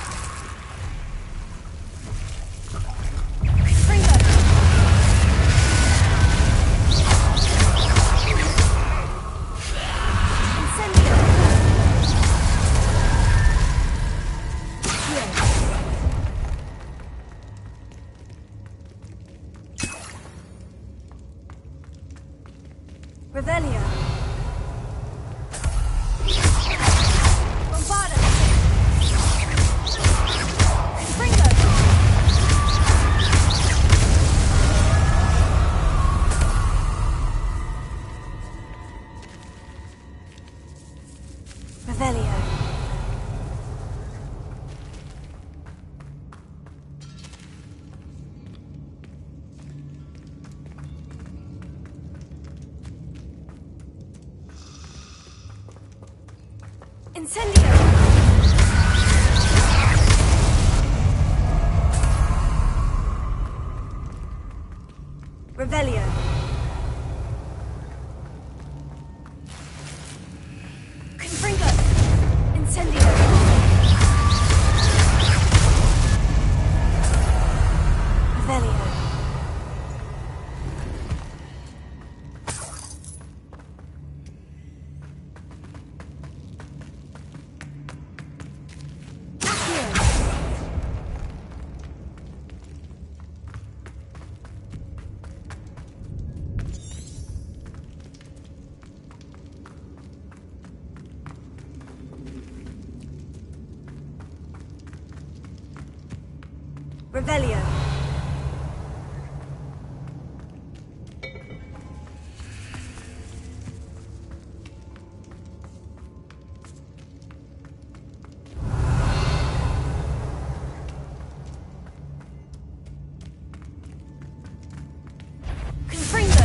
Incendio! Revelio. Confringo. Incendio. Revelio. Revelio. Confringo.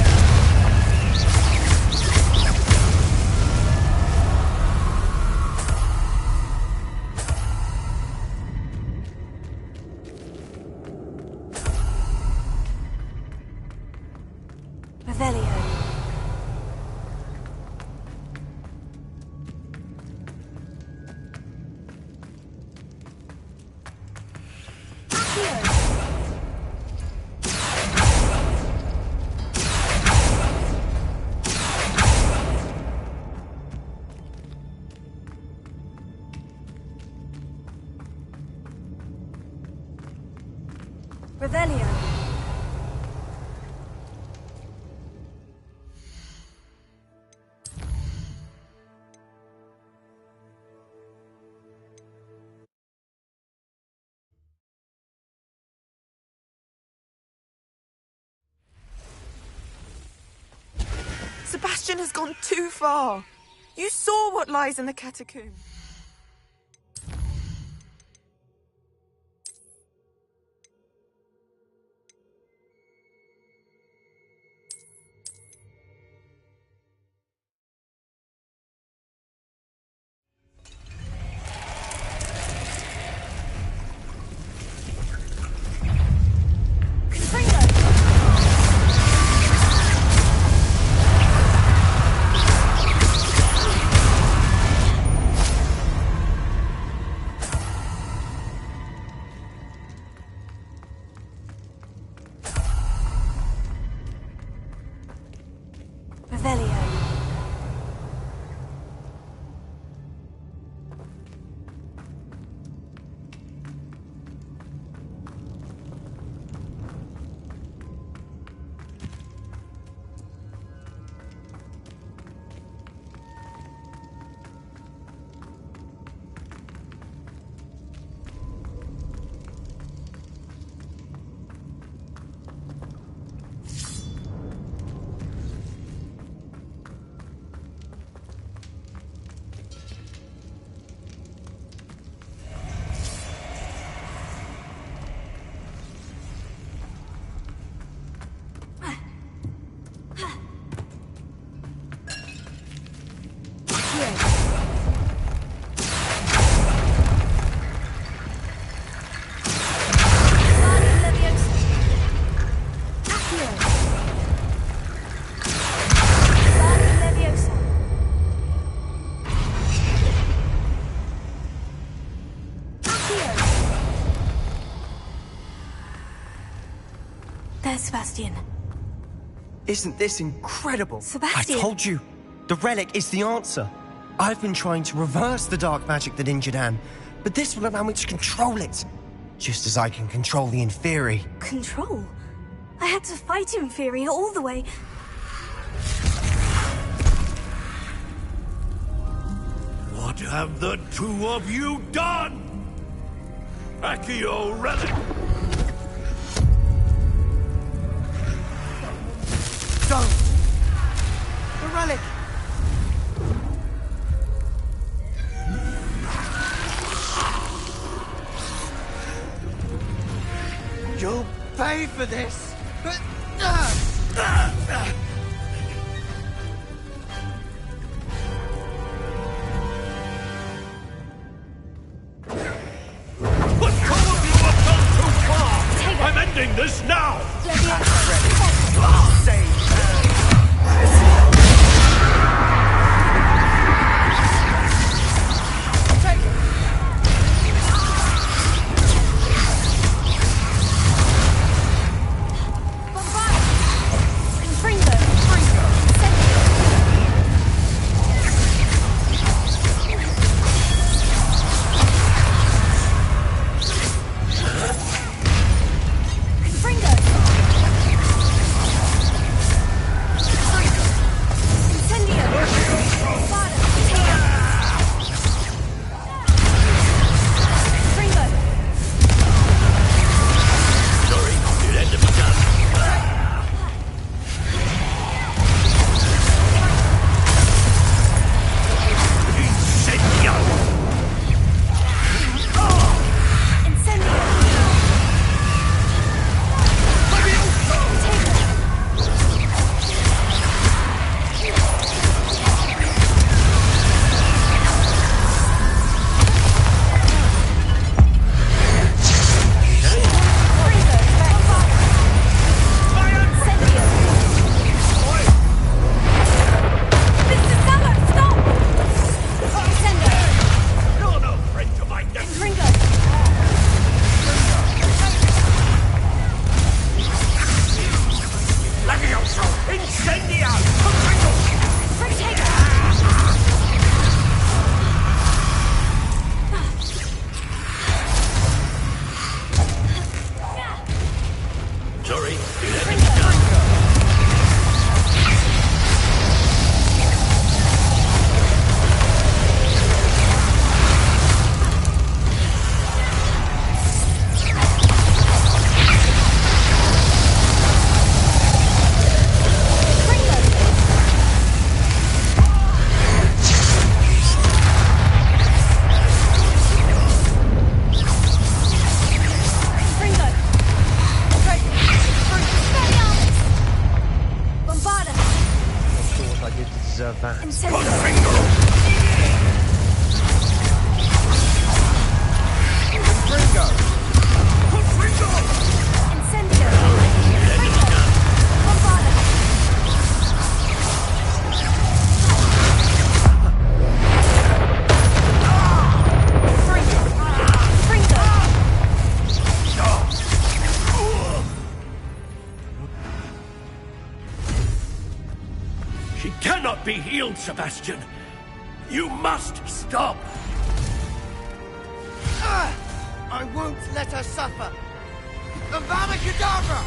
Revelio. Revelio. Sebastian has gone too far. You saw what lies in the catacomb. Revelio. There's Sebastian. Isn't this incredible? Sebastian! I told you, the relic is the answer. I've been trying to reverse the dark magic that injured Anne, but this will allow me to control it. Just as I can control the Inferi. Control? I had to fight Inferi all the way. What have the two of you done? Accio relic! Don't! The relic! You'll pay for this! that. She cannot be healed, Sebastian. You must stop. I won't let her suffer. Avada Kedavra!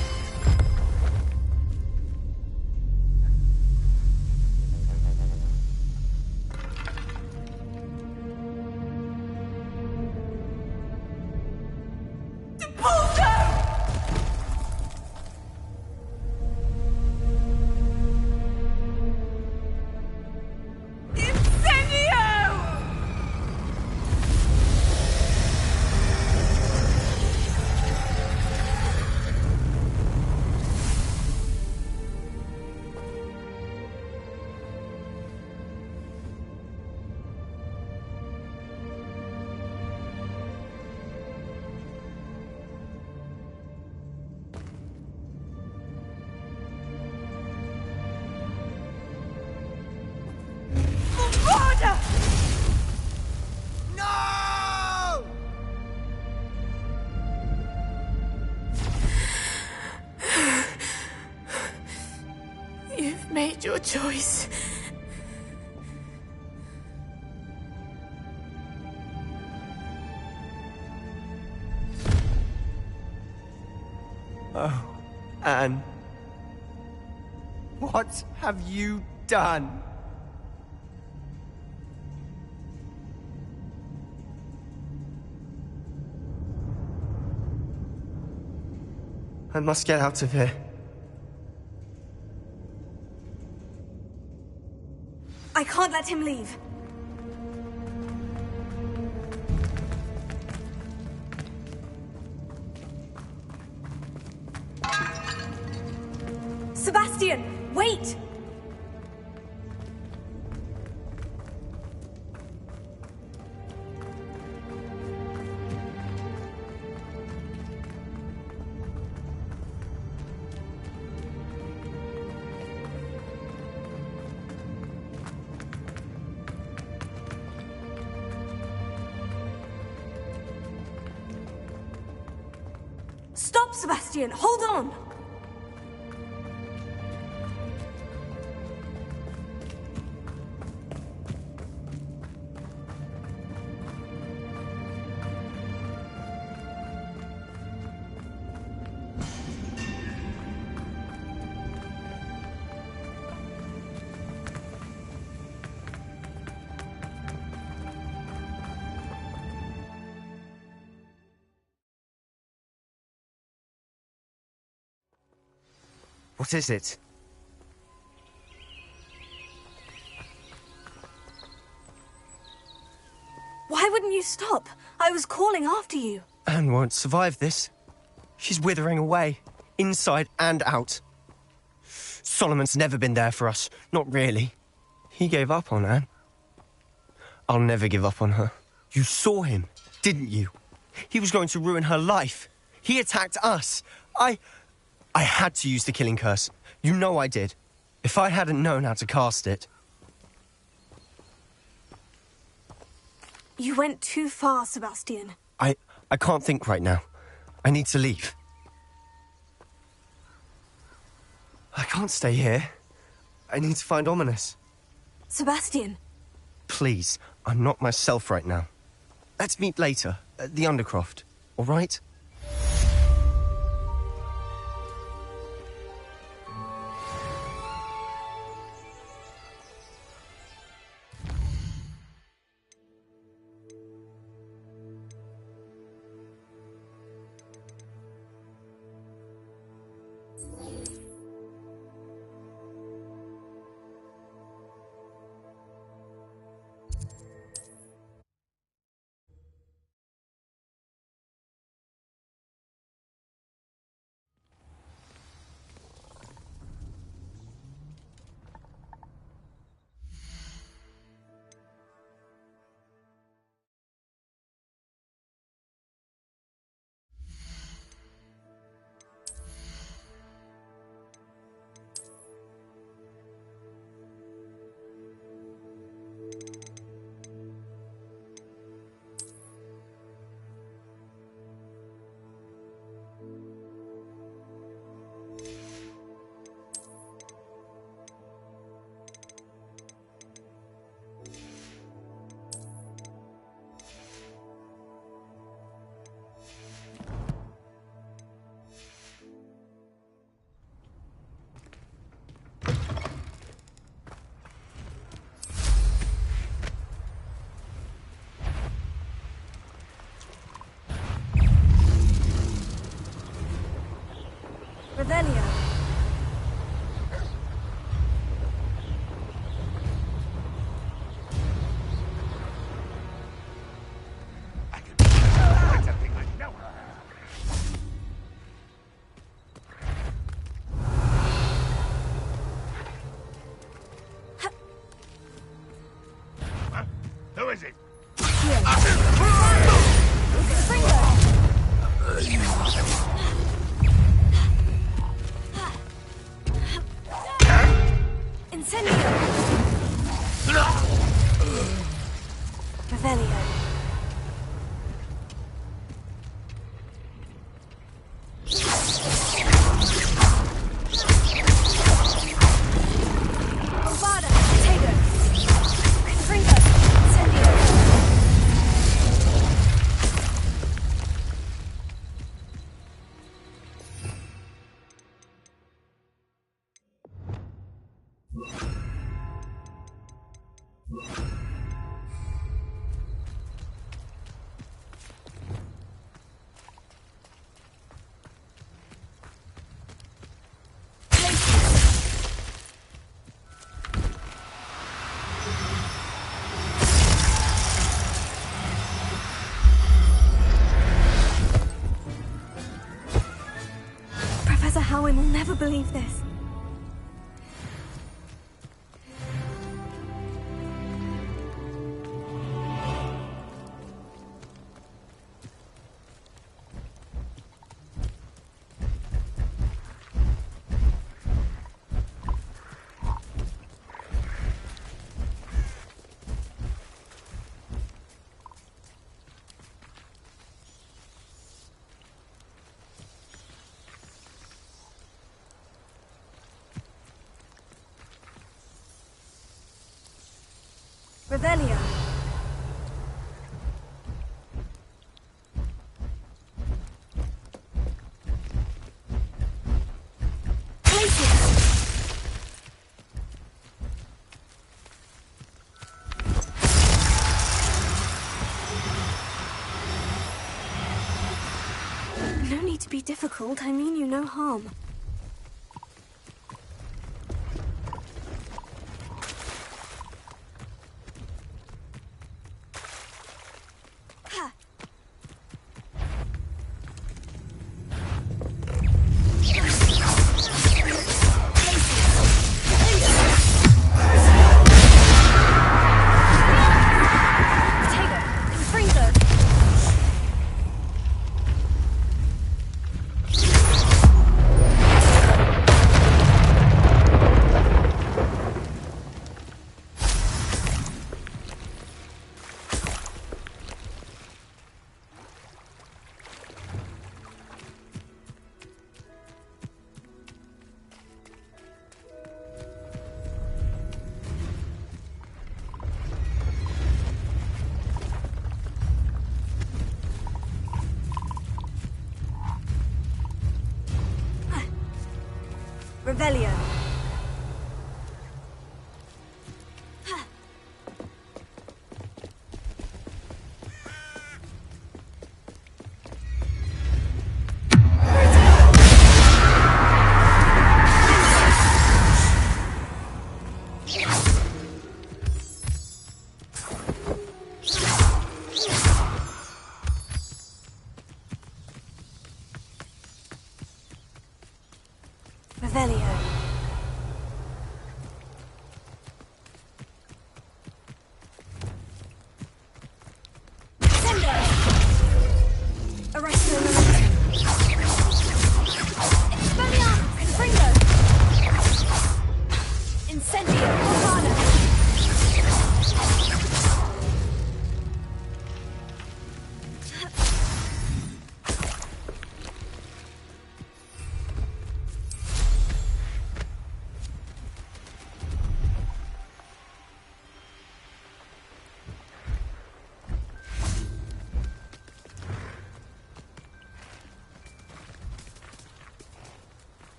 No! You've made your choice. Oh, Anne. What have you done? I must get out of here. I can't let him leave. Sebastian, wait! Stop, Sebastian! Hold on! What is it? Why wouldn't you stop? I was calling after you. Anne won't survive this. She's withering away, inside and out. Solomon's never been there for us, not really. He gave up on Anne. I'll never give up on her. You saw him, didn't you? He was going to ruin her life. He attacked us. I had to use the killing curse. You know I did. If I hadn't known how to cast it... You went too far, Sebastian. I can't think right now. I need to leave. I can't stay here. I need to find Ominous. Sebastian. Please, I'm not myself right now. Let's meet later, at the Undercroft, all right? never believe this. Revelio. No need to be difficult. I mean you no harm. Revelio. Revelio. Arresto momentum. Expelliarmus! Confringo! Incendio! Volcano!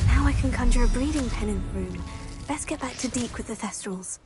Now I can conjure a breeding pen in the room. Best get back to Deke with the Thestrals.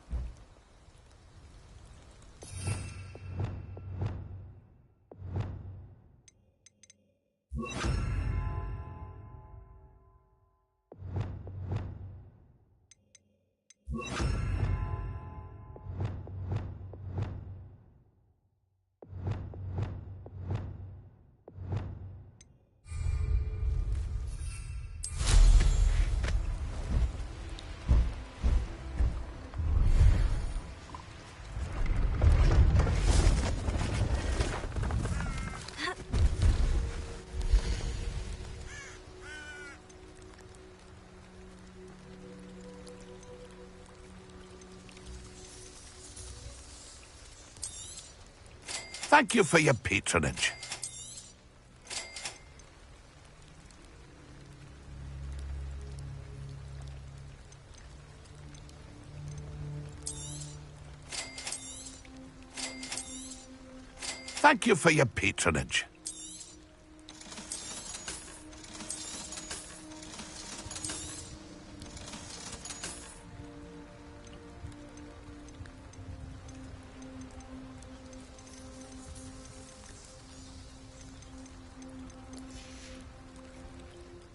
Thank you for your patronage. Thank you for your patronage.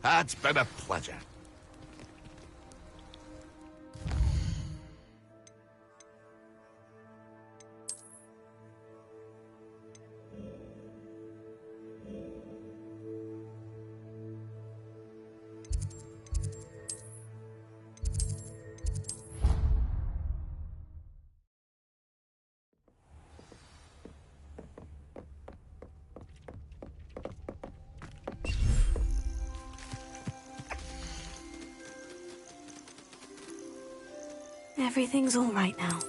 It's been a pleasure. Everything's all right now.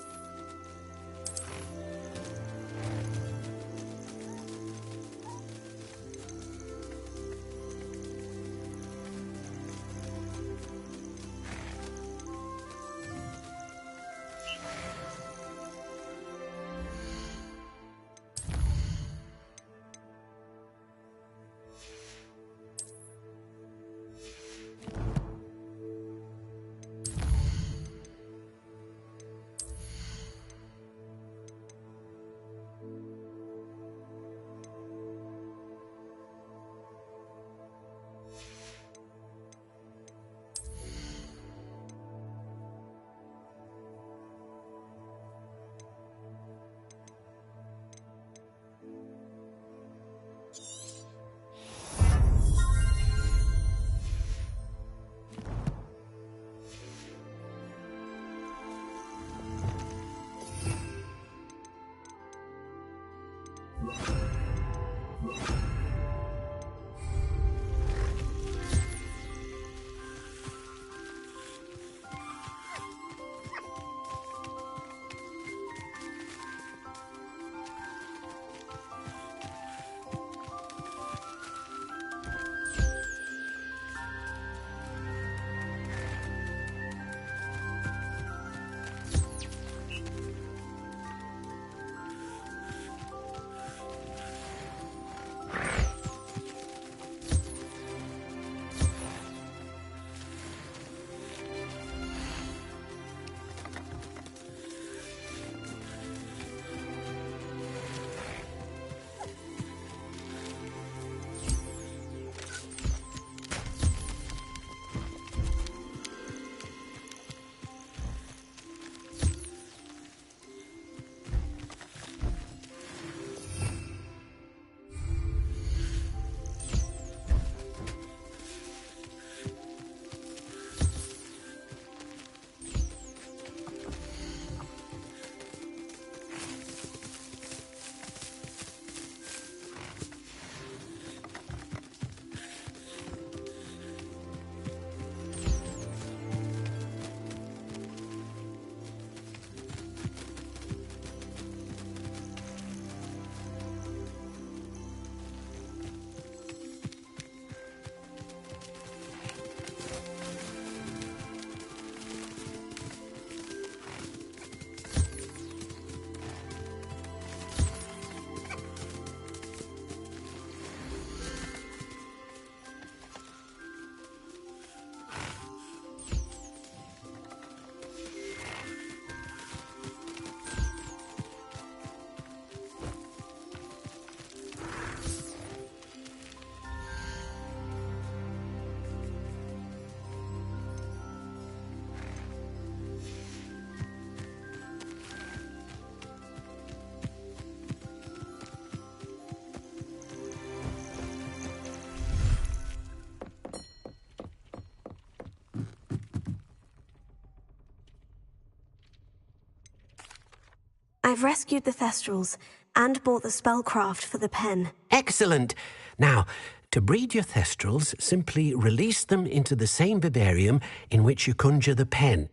I've rescued the Thestrals and bought the spellcraft for the pen. Excellent. Now, to breed your Thestrals, simply release them into the same vivarium in which you conjure the pen.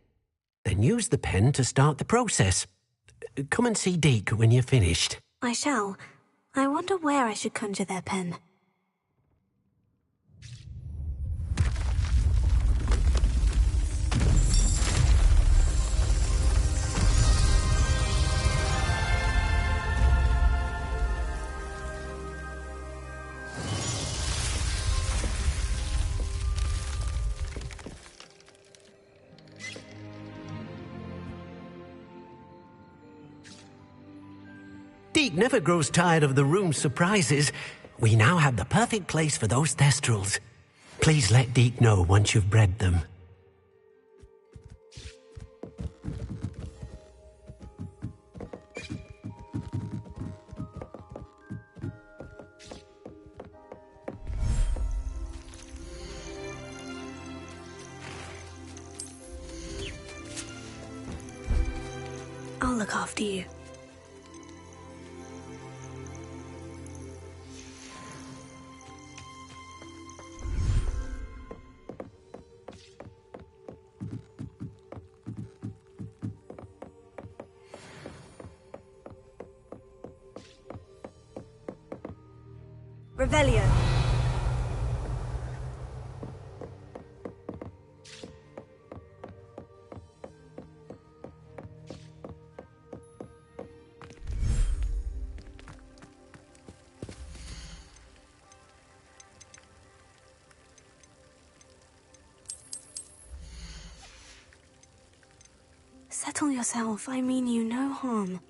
Then use the pen to start the process. Come and see Deke when you're finished. I shall. I wonder where I should conjure their pen. Deke never grows tired of the room's surprises. We now have the perfect place for those Thestrals. Please let Deke know once you've bred them. I'll look after you. Revelio. Settle yourself. I mean you no harm.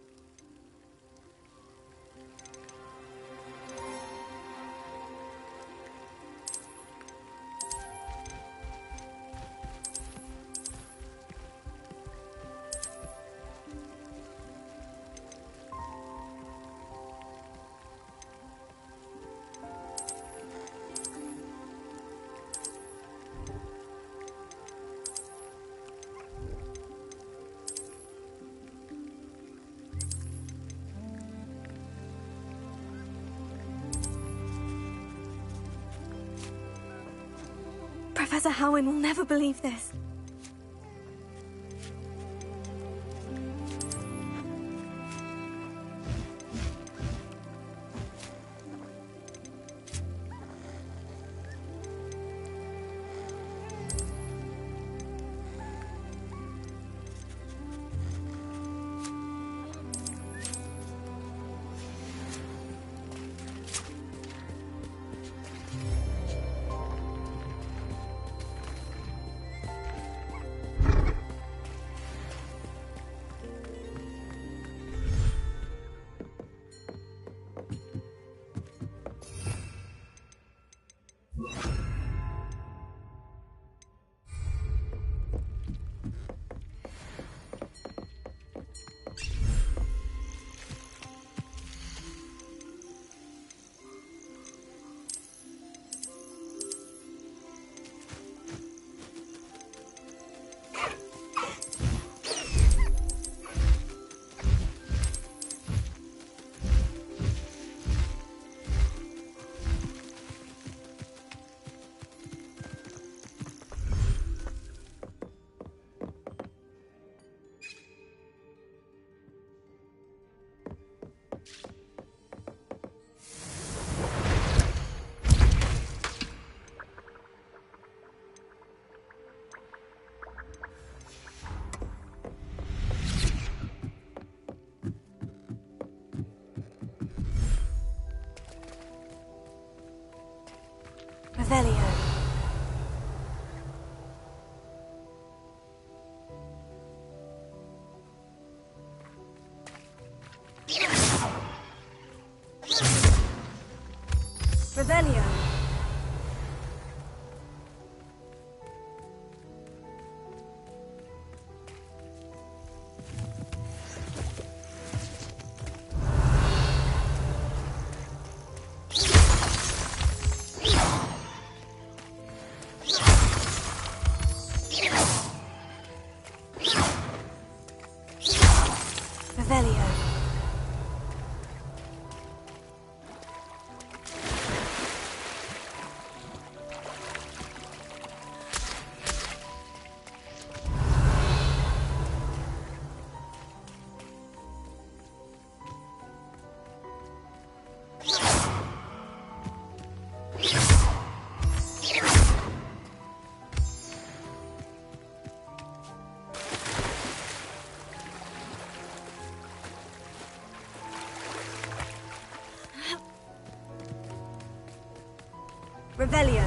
Professor Howin will never believe this. Revelio. Revelio. Revelio. Revelio.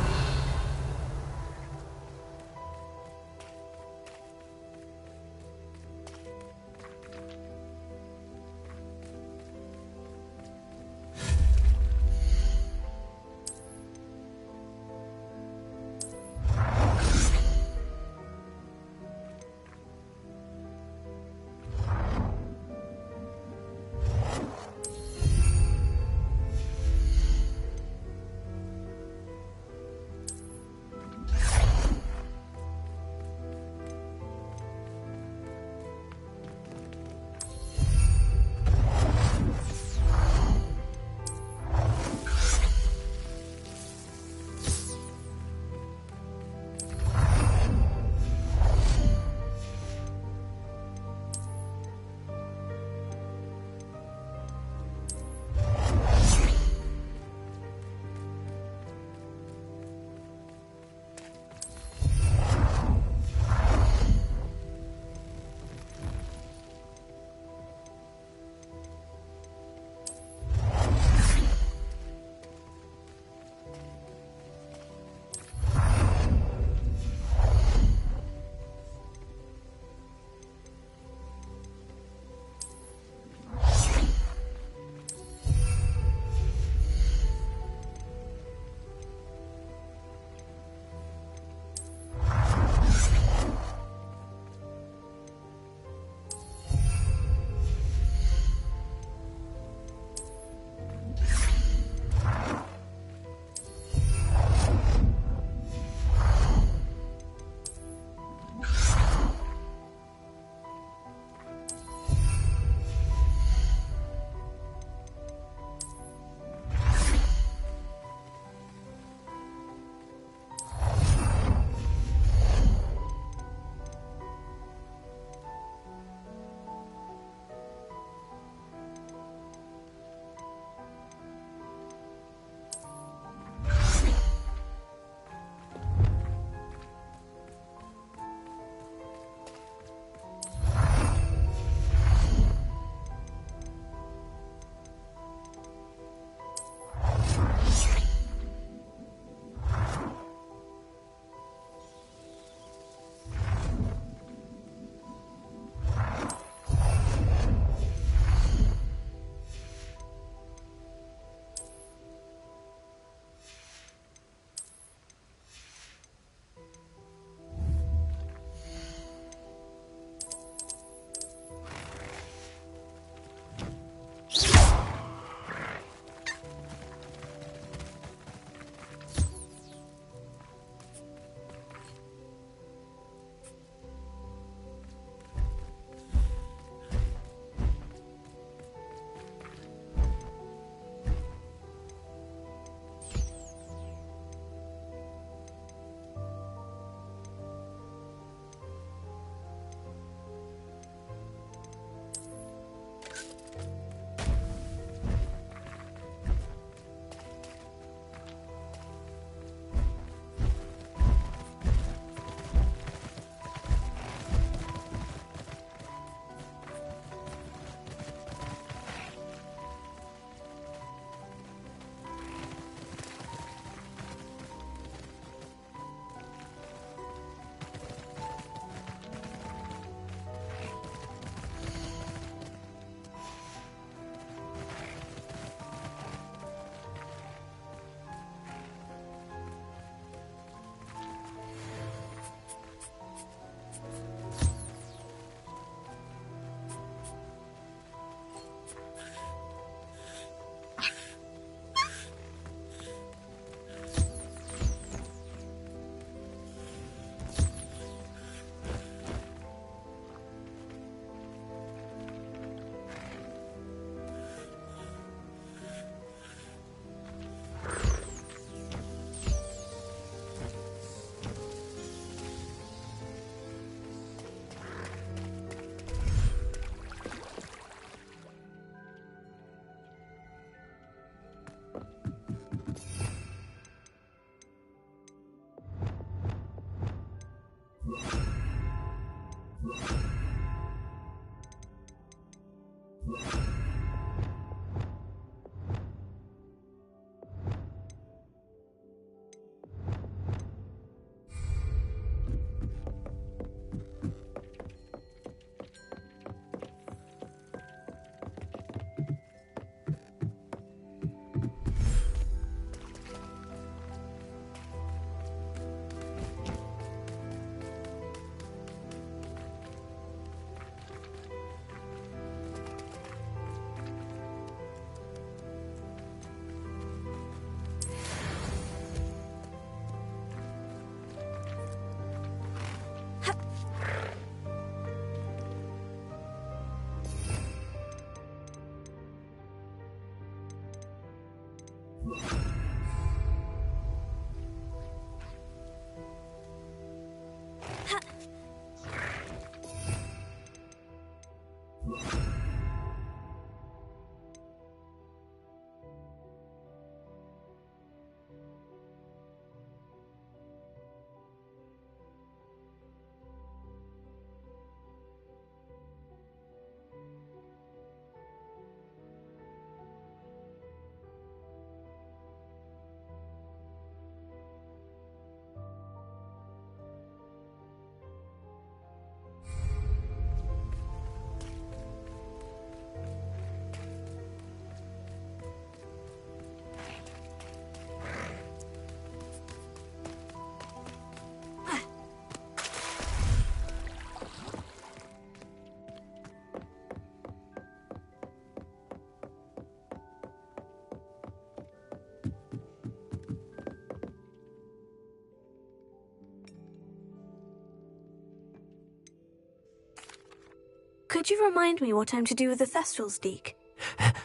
Could you remind me what I'm to do with the Thestrals, Deke?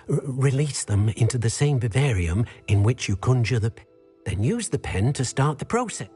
Release them into the same vivarium in which you conjure the... Then use the pen to start the process.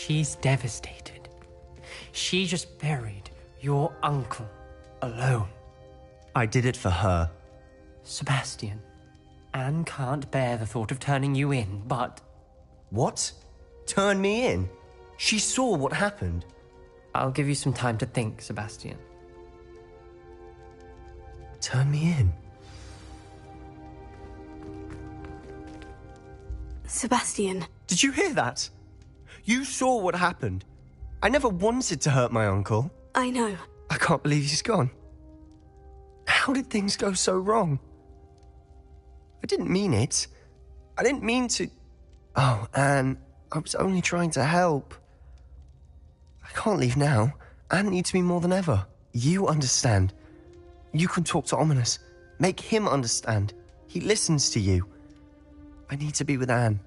She's devastated. She just buried your uncle alone. I did it for her. Sebastian, Anne can't bear the thought of turning you in, but... What? Turn me in? She saw what happened. I'll give you some time to think, Sebastian. Turn me in? Sebastian. Did you hear that? You saw what happened. I never wanted to hurt my uncle. I know. I can't believe he's gone. How did things go so wrong? I didn't mean it. I didn't mean to... Oh, Anne, I was only trying to help. I can't leave now. Anne needs me more than ever. You understand. You can talk to Ominous. Make him understand. He listens to you. I need to be with Anne.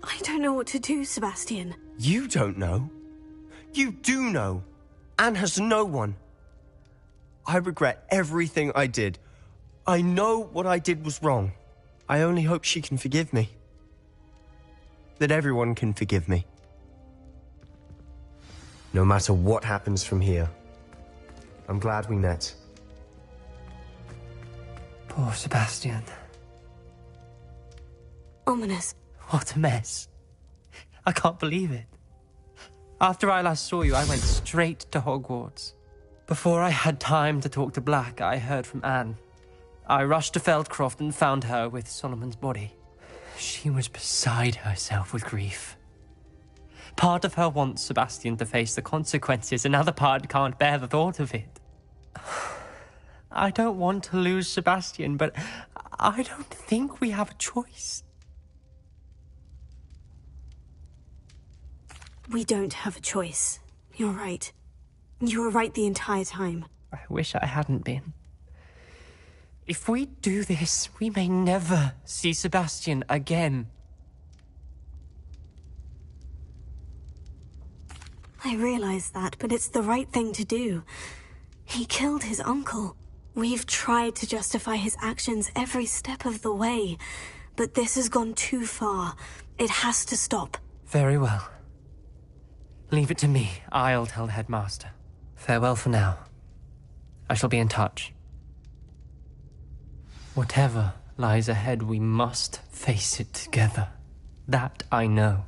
I don't know what to do, Sebastian. You don't know. You do know. Anne has no one. I regret everything I did. I know what I did was wrong. I only hope she can forgive me. That everyone can forgive me. No matter what happens from here. I'm glad we met. Poor Sebastian. Ominous. What a mess. I can't believe it. After I last saw you, I went straight to Hogwarts. Before I had time to talk to Black, I heard from Anne. I rushed to Feldcroft and found her with Solomon's body. She was beside herself with grief. Part of her wants Sebastian to face the consequences, another part can't bear the thought of it. I don't want to lose Sebastian, but I don't think we have a choice. We don't have a choice. You're right. You were right the entire time. I wish I hadn't been. If we do this, we may never see Sebastian again. I realize that, but it's the right thing to do. He killed his uncle. We've tried to justify his actions every step of the way, but this has gone too far. It has to stop. Very well. Leave it to me. I'll tell the headmaster. Farewell for now. I shall be in touch. Whatever lies ahead, we must face it together. That I know.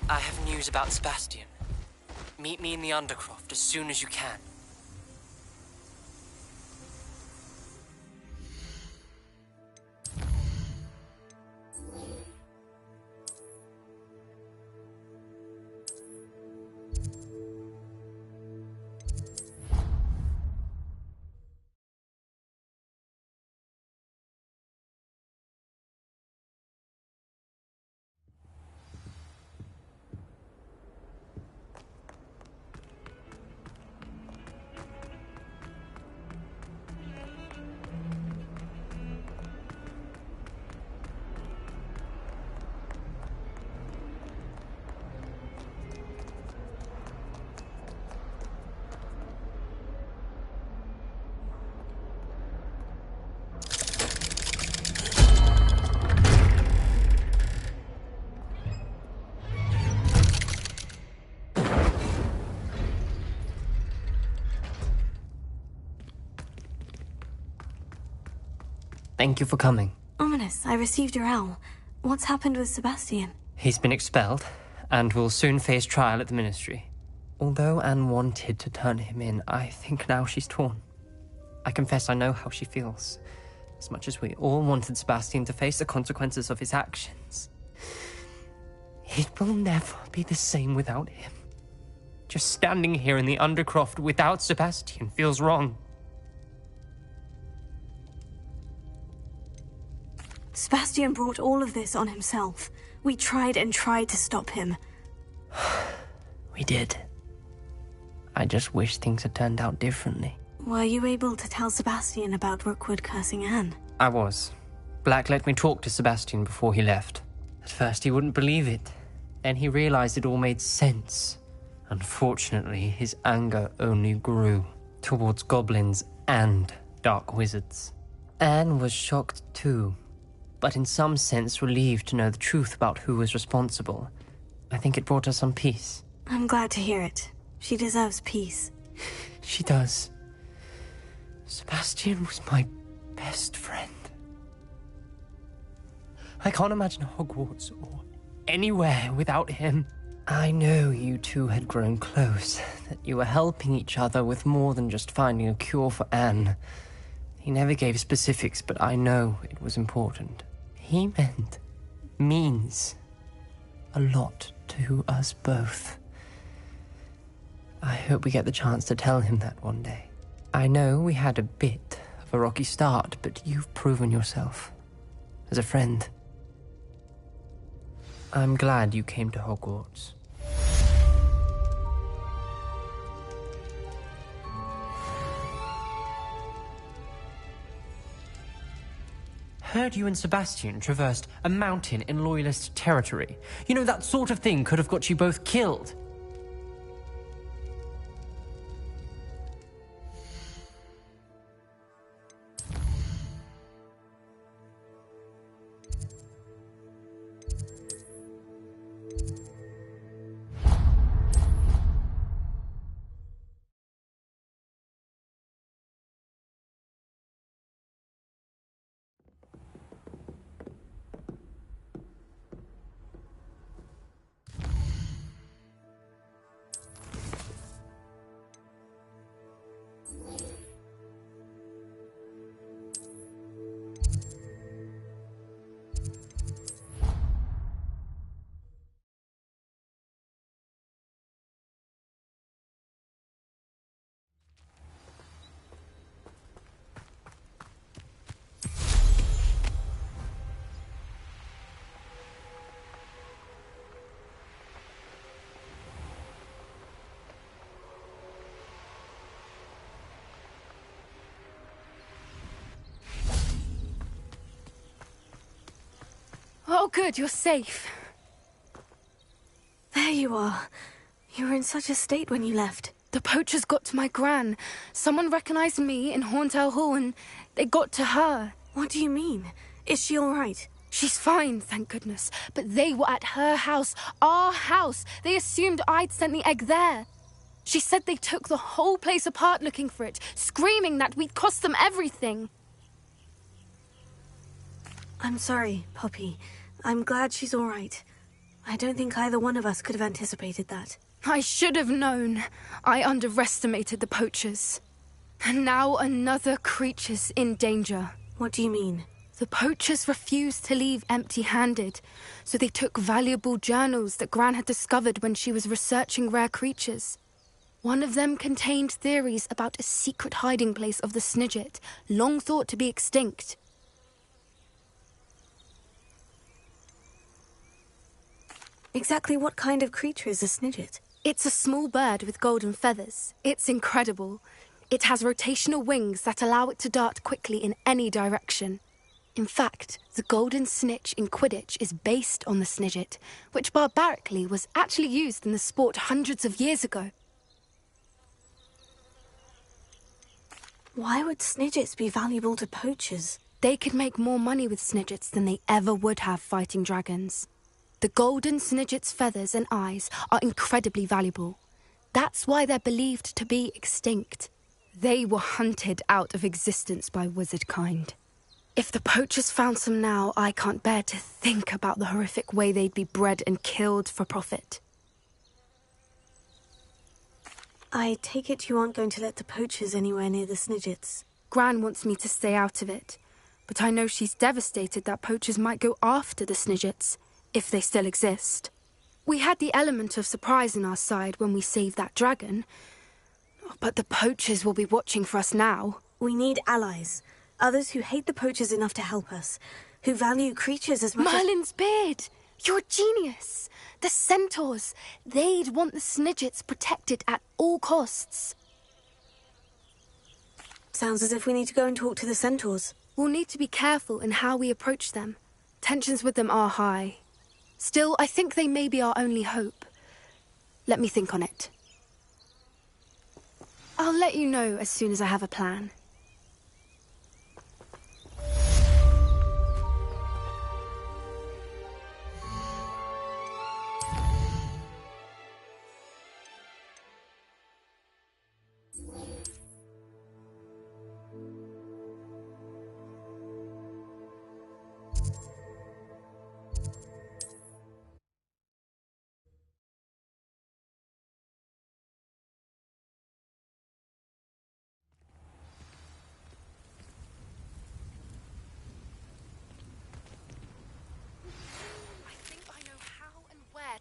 I have news about Sebastian. Meet me in the Undercroft as soon as you can. Thank you for coming. Ominous, I received your owl. What's happened with Sebastian? He's been expelled, and will soon face trial at the Ministry. Although Anne wanted to turn him in, I think now she's torn. I confess I know how she feels. As much as we all wanted Sebastian to face the consequences of his actions. It will never be the same without him. Just standing here in the Undercroft without Sebastian feels wrong. Sebastian brought all of this on himself. We tried and tried to stop him. We did. I just wish things had turned out differently. Were you able to tell Sebastian about Rookwood cursing Anne? I was. Black let me talk to Sebastian before he left. At first he wouldn't believe it. Then he realized it all made sense. Unfortunately, his anger only grew towards goblins and dark wizards. Anne was shocked too, but in some sense relieved to know the truth about who was responsible. I think it brought her some peace. I'm glad to hear it. She deserves peace. She does. Sebastian was my best friend. I can't imagine Hogwarts or anywhere without him. I know you two had grown close, that you were helping each other with more than just finding a cure for Anne. He never gave specifics, but I know it was important. He means a lot to us both. I hope we get the chance to tell him that one day. I know we had a bit of a rocky start, but you've proven yourself as a friend. I'm glad you came to Hogwarts. Heard you and Sebastian traversed a mountain in Loyalist territory. You know, that sort of thing could have got you both killed. Oh, good, you're safe. There you are. You were in such a state when you left. The poachers got to my gran. Someone recognized me in Horntail Hall and they got to her. What do you mean? Is she all right? She's fine, thank goodness. But they were at her house, our house. They assumed I'd sent the egg there. She said they took the whole place apart looking for it, screaming that we'd cost them everything. I'm sorry, Poppy. I'm glad she's all right. I don't think either one of us could have anticipated that. I should have known. I underestimated the poachers. And now another creature's in danger. What do you mean? The poachers refused to leave empty-handed, so they took valuable journals that Gran had discovered when she was researching rare creatures. One of them contained theories about a secret hiding place of the Snidget, long thought to be extinct. Exactly what kind of creature is a Snidget? It's a small bird with golden feathers. It's incredible. It has rotational wings that allow it to dart quickly in any direction. In fact, the golden snitch in Quidditch is based on the Snidget, which barbarically was actually used in the sport hundreds of years ago. Why would Snidgets be valuable to poachers? They could make more money with Snidgets than they ever would have fighting dragons. The golden Snidget's feathers and eyes are incredibly valuable. That's why they're believed to be extinct. They were hunted out of existence by wizard kind. If the poachers found some now, I can't bear to think about the horrific way they'd be bred and killed for profit. I take it you aren't going to let the poachers anywhere near the Snidgets. Gran wants me to stay out of it, but I know she's devastated that poachers might go after the Snidgets, if they still exist. We had the element of surprise on our side when we saved that dragon, but the poachers will be watching for us now. We need allies. Others who hate the poachers enough to help us, who value creatures as much Merlin's beard! You're a genius! The centaurs! They'd want the Snidgets protected at all costs. Sounds as if we need to go and talk to the centaurs. We'll need to be careful in how we approach them. Tensions with them are high. Still, I think they may be our only hope. Let me think on it. I'll let you know as soon as I have a plan.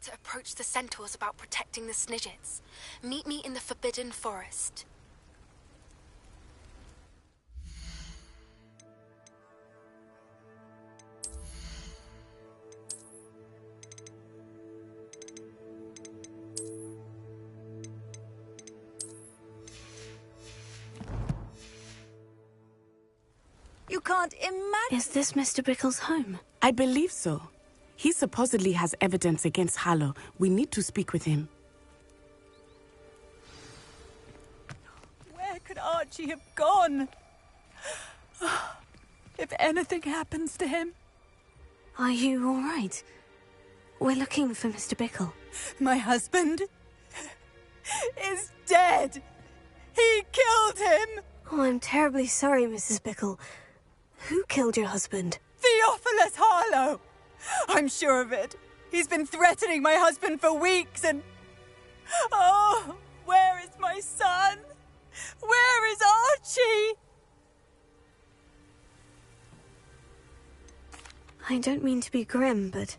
To approach the centaurs about protecting the Snidgets. Meet me in the Forbidden Forest. You can't imagine. Is this Mr. Bickle's home? I believe so. He supposedly has evidence against Harlow. We need to speak with him. Where could Archie have gone? If anything happens to him. Are you all right? We're looking for Mr. Bickle. My husband is dead. He killed him. Oh, I'm terribly sorry, Mrs. Bickle. Who killed your husband? Theophilus Harlow. I'm sure of it. He's been threatening my husband for weeks and... Oh, where is my son? Where is Archie? I don't mean to be grim, but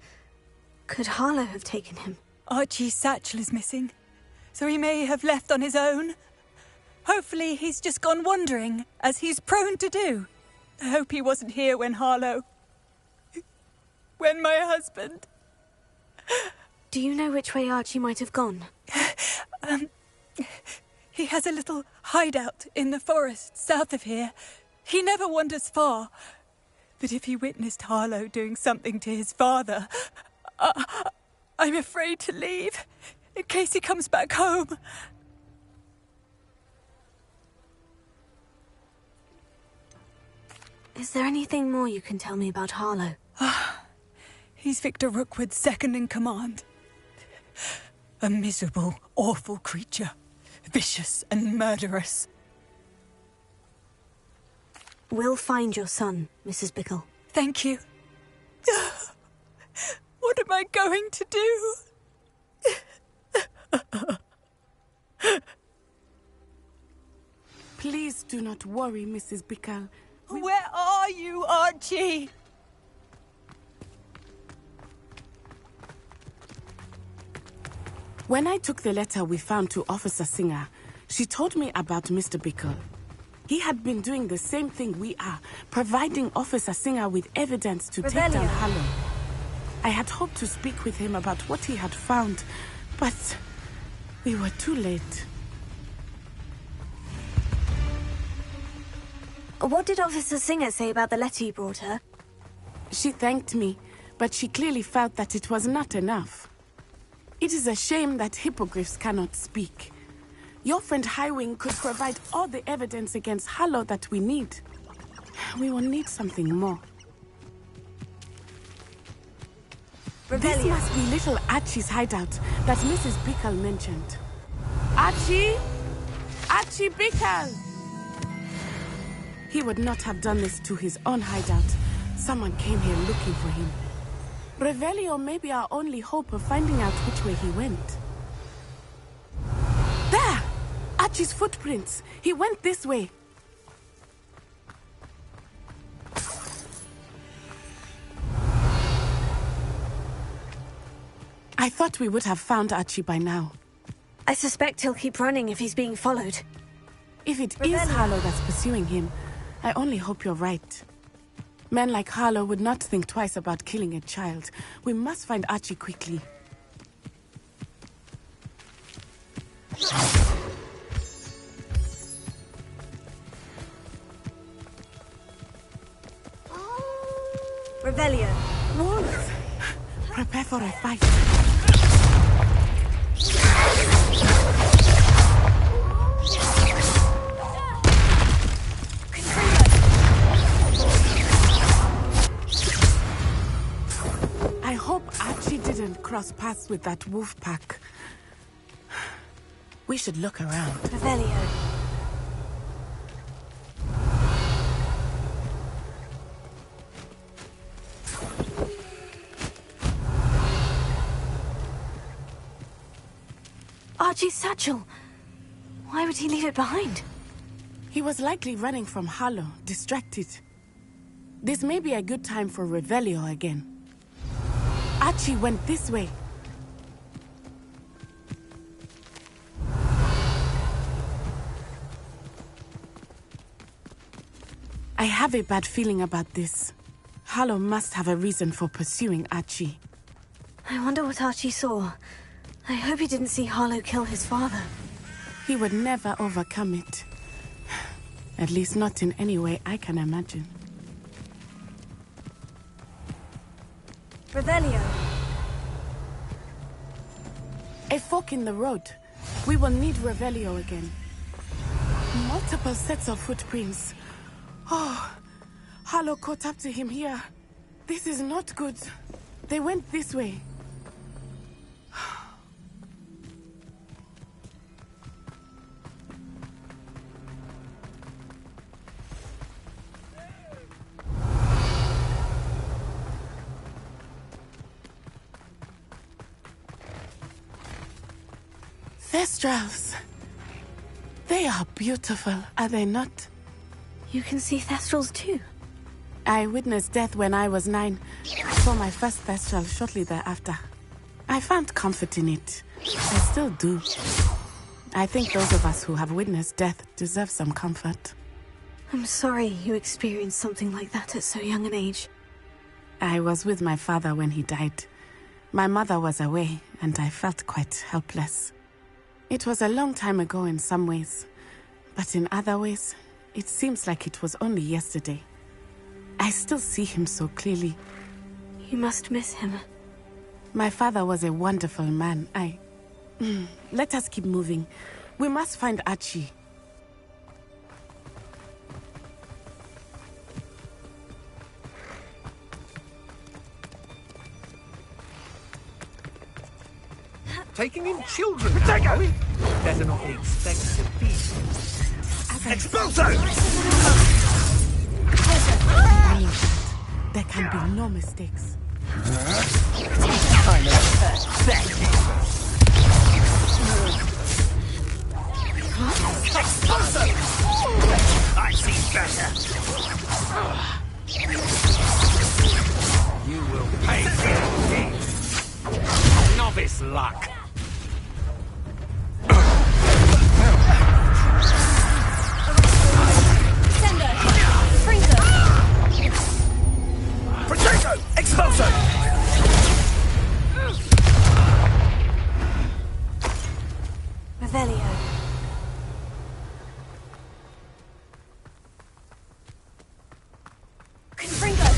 could Harlow have taken him? Archie's satchel is missing, so he may have left on his own. Hopefully he's just gone wandering, as he's prone to do. I hope he wasn't here when my husband... Do you know which way Archie might have gone? He has a little hideout in the forest south of here. He never wanders far. But if he witnessed Harlow doing something to his father, I'm afraid to leave, in case he comes back home. Is there anything more you can tell me about Harlow? He's Victor Rookwood's second in command. A miserable, awful creature. Vicious and murderous. We'll find your son, Mrs. Bickle. Thank you. What am I going to do? Please do not worry, Mrs. Bickle. Where are you, Archie? When I took the letter we found to Officer Singer, she told me about Mr. Bickle. He had been doing the same thing we are, providing Officer Singer with evidence to take down Harlow. I had hoped to speak with him about what he had found, but we were too late. What did Officer Singer say about the letter you brought her? She thanked me, but she clearly felt that it was not enough. It is a shame that hippogriffs cannot speak. Your friend Highwing could provide all the evidence against Harlow that we need. We will need something more. This must be little Archie's hideout that Mrs. Bickle He would not have done this to his own hideout. Someone came here looking for him. Revelio may be our only hope of finding out which way he went. There! Archie's footprints. He went this way. I thought we would have found Archie by now. I suspect he'll keep running if he's being followed. If it is Harlow that's pursuing him, I only hope you're right. Men like Harlow would not think twice about killing a child. We must find Archie quickly. Revelio. Wolves! Prepare for a fight. I hope Archie didn't cross paths with that wolf pack. We should look around. Revelio. Archie's satchel. Why would he leave it behind? He was likely running from Harlow, distracted. This may be a good time for Revelio again. Archie went this way. I have a bad feeling about this. Harlow must have a reason for pursuing Archie. I wonder what Archie saw. I hope he didn't see Harlow kill his father. He would never overcome it. At least not in any way I can imagine. Revelio. A fork in the road. We will need Revelio again. Multiple sets of footprints. Oh, Harlow caught up to him here. This is not good. They went this way. Thestrals. They are beautiful, are they not? You can see Thestrals too? I witnessed death when I was 9. Saw my first Thestral shortly thereafter. I found comfort in it. I still do. I think those of us who have witnessed death deserve some comfort. I'm sorry you experienced something like that at so young an age. I was with my father when he died. My mother was away, and I felt quite helpless. It was a long time ago in some ways, but in other ways, it seems like it was only yesterday. I still see him so clearly. You must miss him. My father was a wonderful man. Let us keep moving. We must find Archie. Taking in children. Protego! Better not be expected to be. Expulso! There can be no mistakes. Expulso! I see better. You will pay for it. Novice luck. Protego! Expulso! Revelio. Confringo!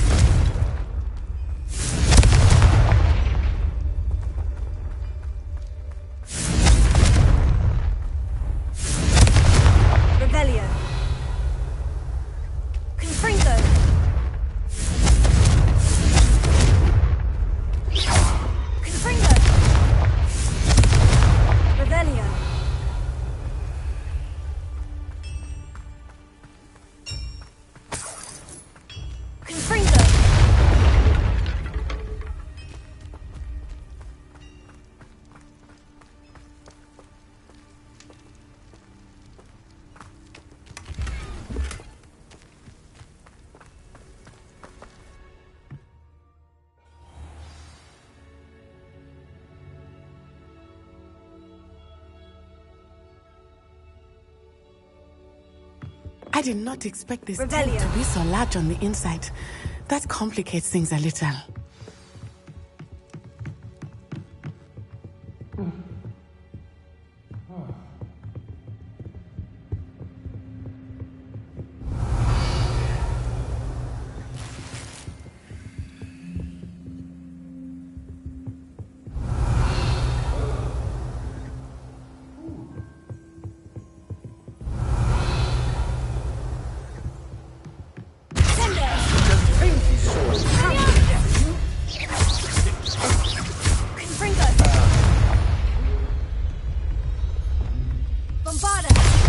I did not expect this tent Rebellion. to be so large on the inside. That complicates things a little.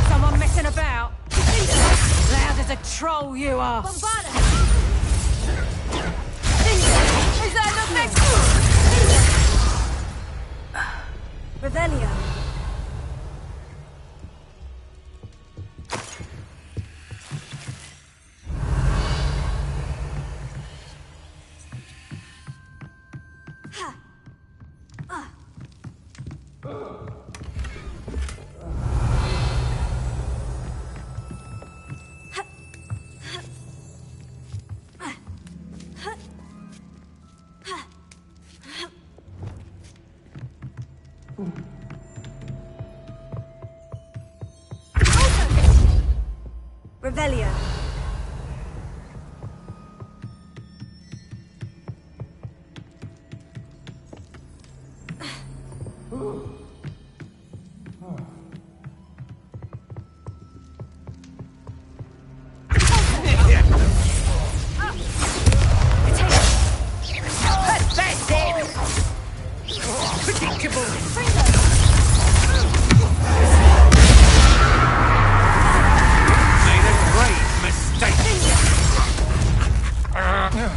Someone messing about? Loud as a troll you are! Who's that? Look next! Revelio. Revelio.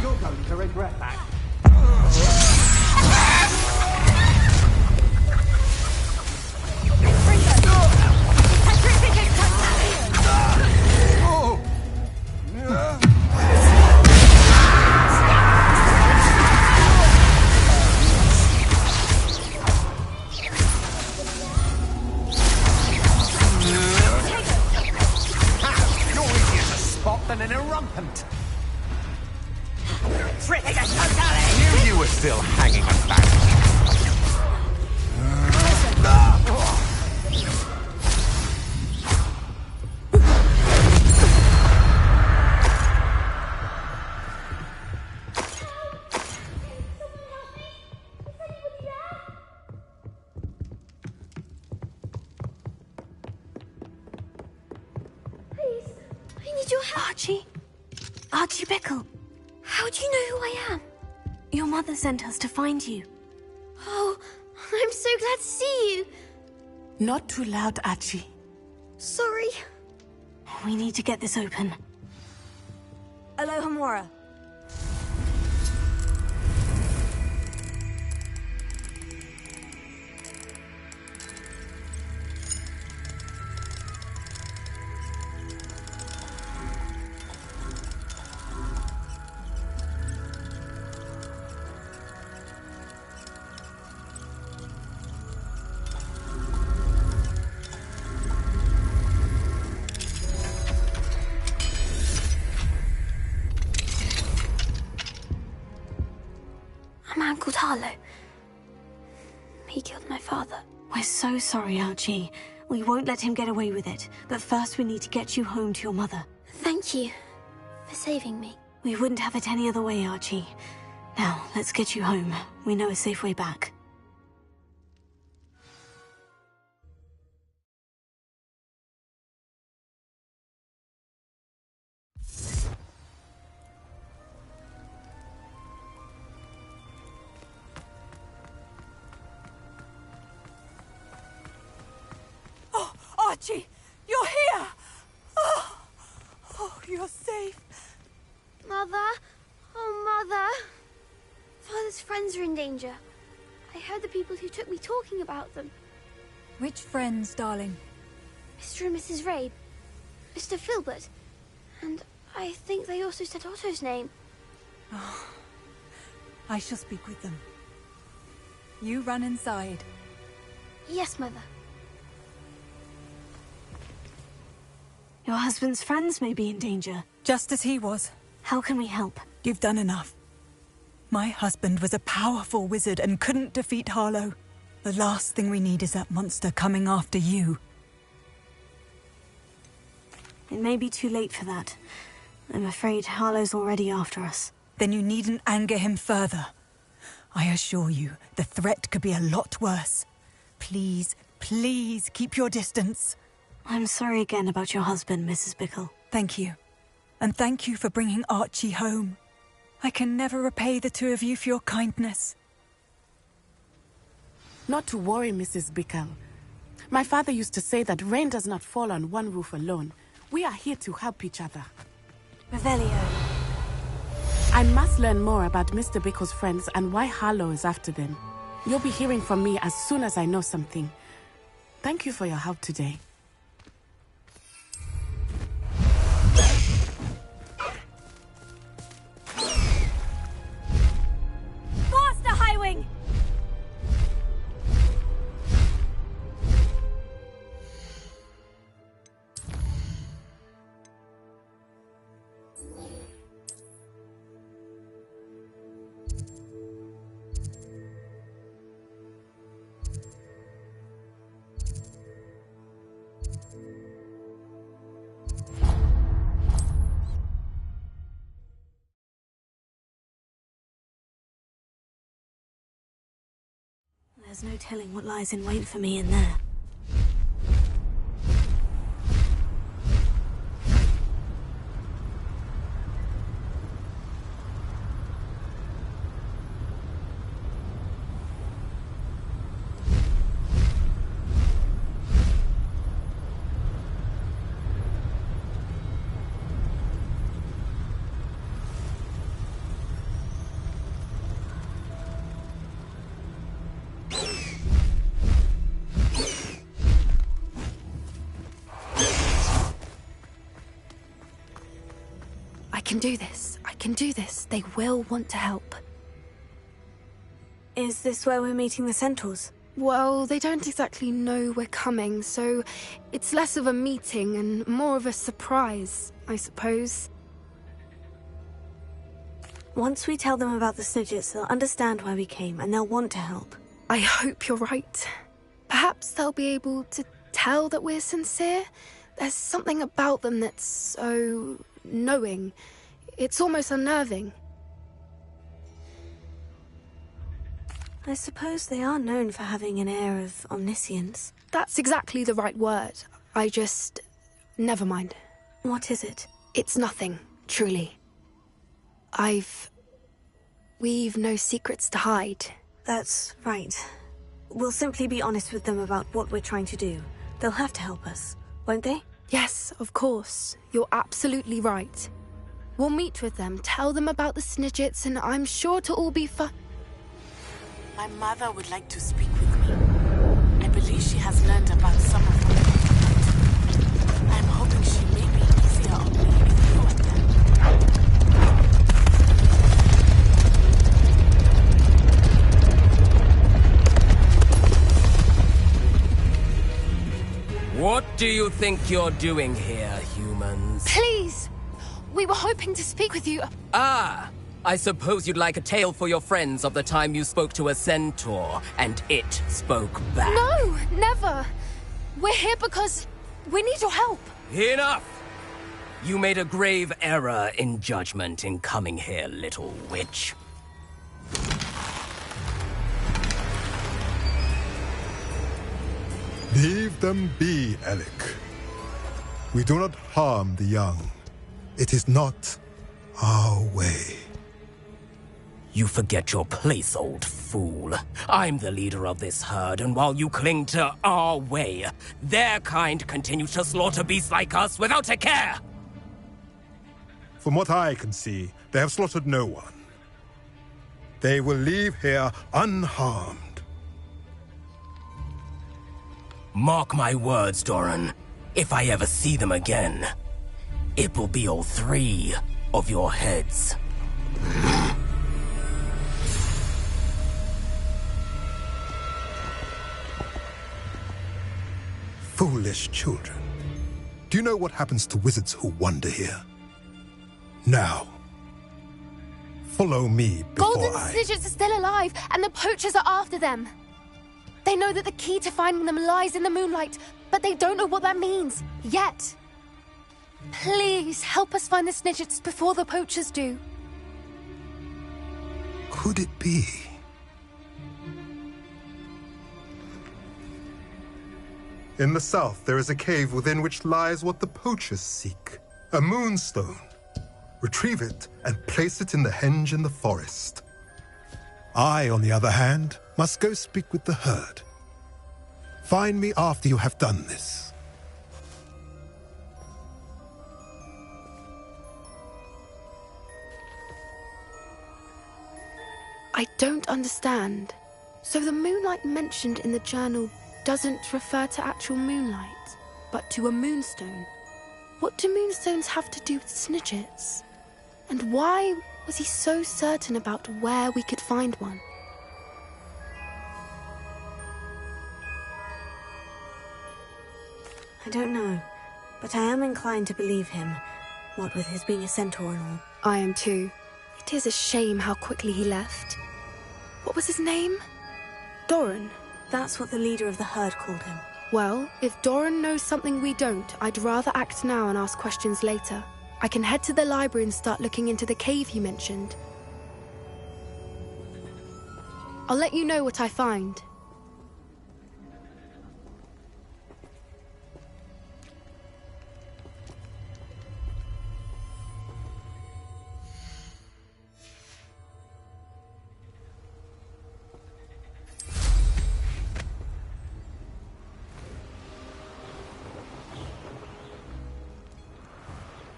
You're going to regret that. You're easier to spot than an irrumpant. Knew you were still hanging about. Please, I need your help. Archie Bickle. How do you know who I am? Your mother sent us to find you. Oh, I'm so glad to see you. Not too loud, Archie. Sorry. We need to get this open. Alohomora. A man called Harlow. He killed my father. We're so sorry, Archie. We won't let him get away with it. But first we need to get you home to your mother. Thank you for saving me. We wouldn't have it any other way, Archie. Now, let's get you home. We know a safe way back. Archie, you're here! Oh, you're safe. Mother? Oh, Mother. Father's friends are in danger. I heard the people who took me talking about them. Which friends, darling? Mr. and Mrs. Rabe. Mr. Filbert. And I think they also said Otto's name. Oh, I shall speak with them. You run inside. Yes, Mother. Your husband's friends may be in danger. Just as he was. How can we help? You've done enough. My husband was a powerful wizard and couldn't defeat Harlow. The last thing we need is that monster coming after you. It may be too late for that. I'm afraid Harlow's already after us. Then you needn't anger him further. I assure you, the threat could be a lot worse. Please, please keep your distance. I'm sorry again about your husband, Mrs. Bickle. Thank you. And thank you for bringing Archie home. I can never repay the two of you for your kindness. Not to worry, Mrs. Bickle. My father used to say that rain does not fall on one roof alone. We are here to help each other. Revelio. I must learn more about Mr. Bickle's friends and why Harlow is after them. You'll be hearing from me as soon as I know something. Thank you for your help today. Master Highwing! There's no telling what lies in wait for me in there. I can do this. I can do this. They will want to help. Is this where we're meeting the centaurs? Well, they don't exactly know we're coming, so it's less of a meeting and more of a surprise, I suppose. Once we tell them about the Snidgets, they'll understand why we came and they'll want to help. I hope you're right. Perhaps they'll be able to tell that we're sincere. There's something about them that's so knowing. It's almost unnerving. I suppose they are known for having an air of omniscience. That's exactly the right word. I just... never mind. What is it? It's nothing, truly. We've no secrets to hide. That's right. We'll simply be honest with them about what we're trying to do. They'll have to help us, won't they? Yes, of course. You're absolutely right. We'll meet with them, tell them about the Snidgets, and I'm sure to all be fun. My mother would like to speak with me. I believe she has learned about some of them. I'm hoping she may be easier on me if you and them. What do you think you're doing here, humans? Please! We were hoping to speak with you. Ah! I suppose you'd like a tale for your friends of the time you spoke to a centaur, and it spoke back. No, never. We're here because we need your help. Enough! You made a grave error in judgment in coming here, little witch. Leave them be, Alec. We do not harm the young. It is not our way. You forget your place, old fool. I'm the leader of this herd, and while you cling to our way, their kind continue to slaughter beasts like us without a care! From what I can see, they have slaughtered no one. They will leave here unharmed. Mark my words, Doran. If I ever see them again, it will be all 3 of your heads. Foolish children. Do you know what happens to wizards who wander here? Now, follow me before Golden Snidgets are still alive, and the poachers are after them. They know that the key to finding them lies in the moonlight, but they don't know what that means, yet. Please, help us find the Snidgets before the poachers do. Could it be? In the south, there is a cave within which lies what the poachers seek. A moonstone. Retrieve it and place it in the henge in the forest. I, on the other hand, must go speak with the herd. Find me after you have done this. I don't understand. So the moonlight mentioned in the journal doesn't refer to actual moonlight, but to a moonstone. What do moonstones have to do with Snidgets? And why was he so certain about where we could find one? I don't know, but I am inclined to believe him, what with his being a centaur and all. I am too. It is a shame how quickly he left. What was his name? Doran. That's what the leader of the herd called him. Well, if Doran knows something we don't, I'd rather act now and ask questions later. I can head to the library and start looking into the cave you mentioned. I'll let you know what I find.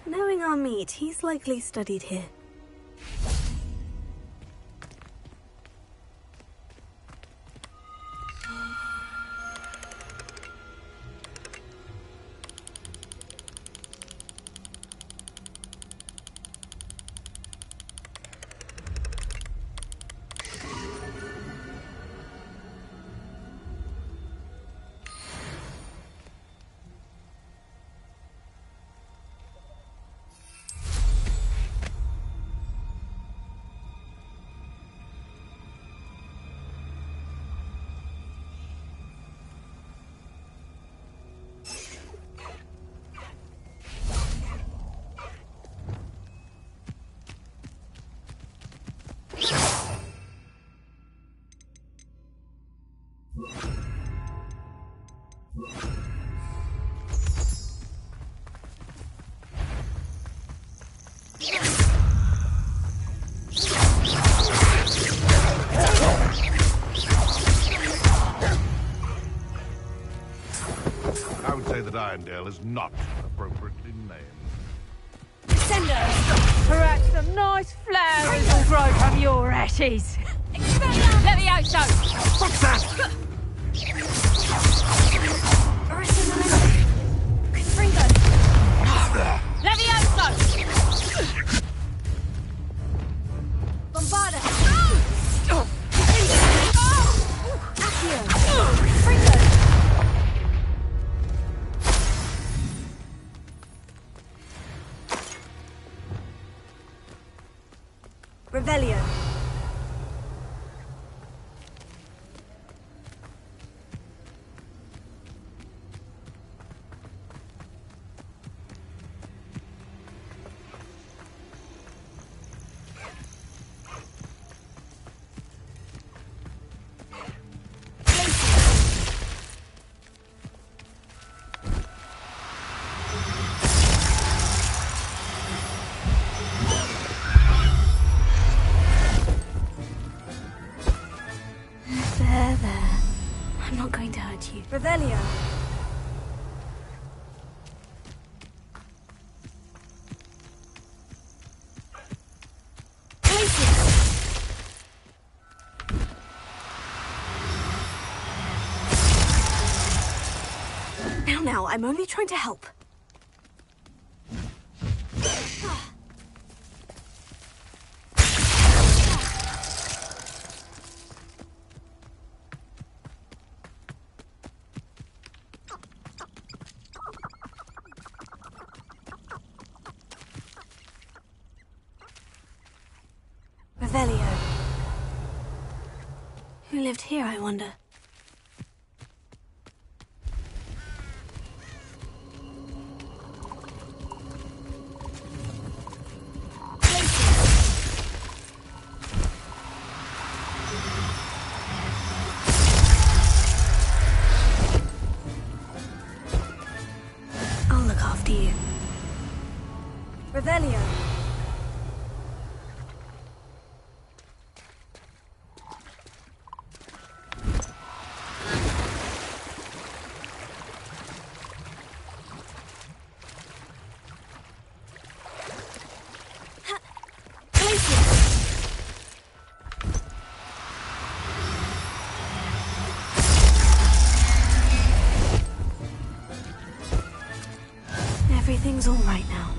Knowing our meat, he's likely studied here. I would say that Irondale is not appropriately named. Send us! Perhaps some nice flowers will grow from your ashes. Let me out, so! What's that? Let me out, so! Bombarda! Revelio. There. I'm not going to hurt you. Revelio. Now, I'm only trying to help. Revelio. Who lived here, I wonder? I'll look after you. Revelio. Everything's all right now.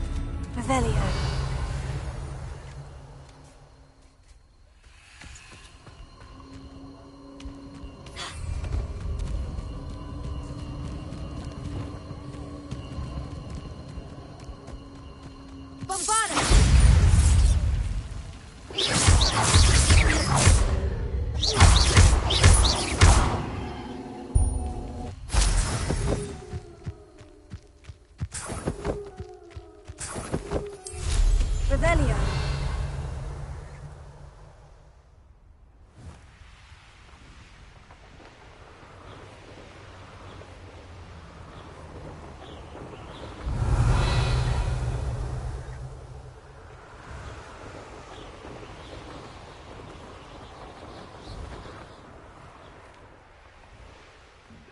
Revelio. Revelio.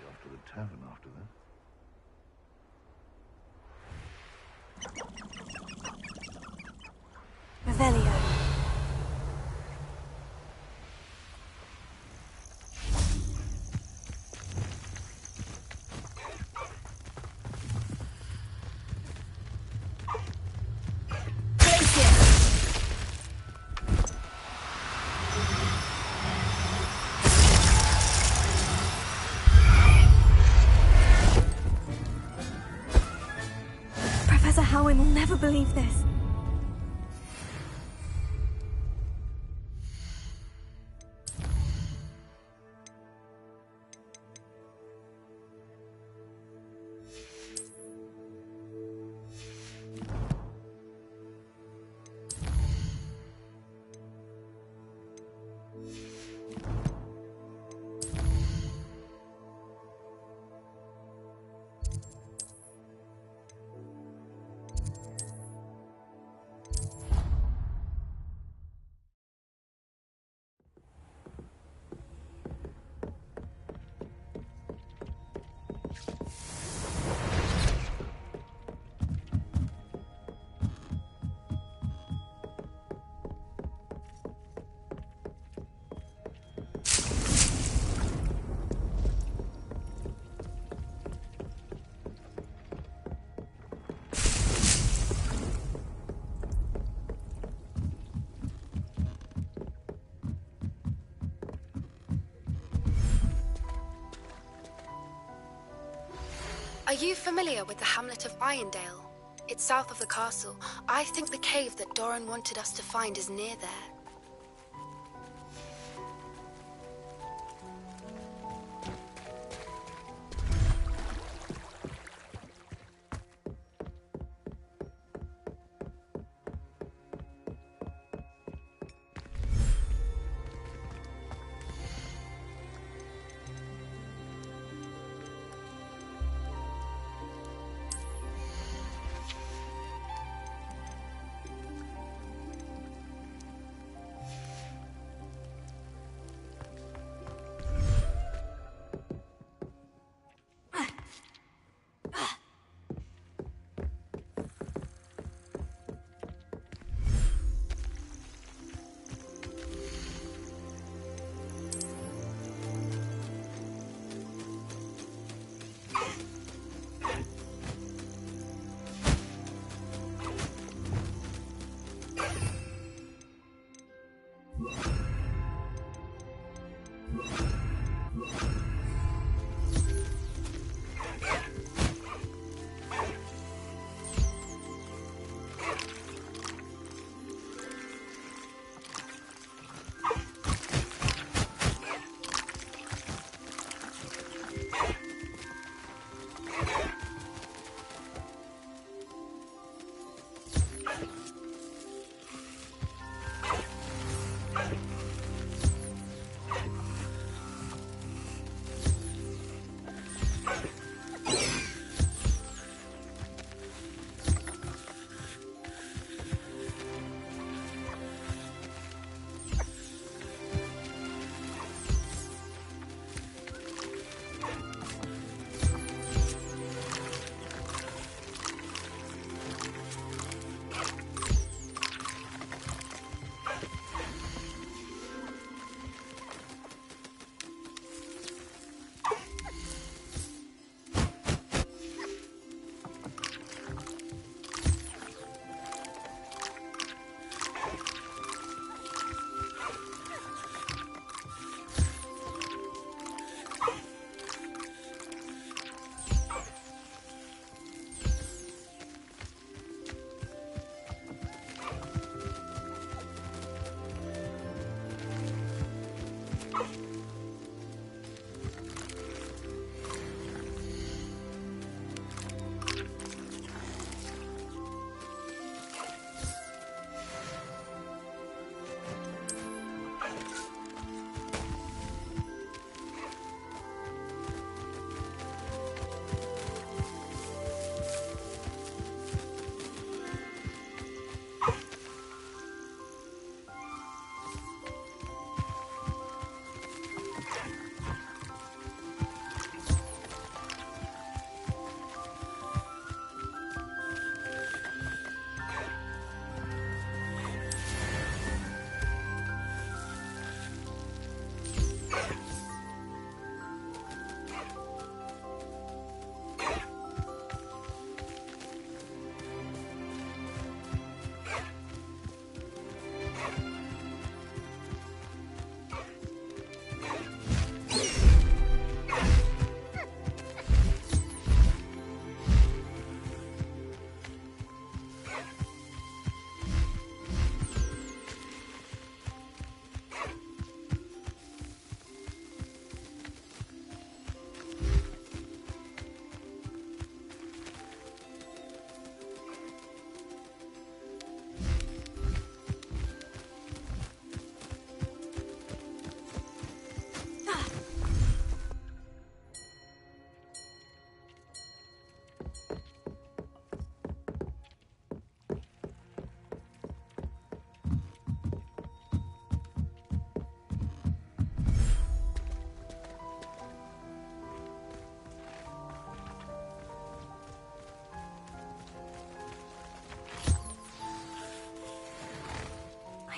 Off to the tavern after that. Revelio. Professor Howin will never believe this. Are you familiar with the hamlet of Irondale? It's south of the castle. I think the cave that Doran wanted us to find is near there.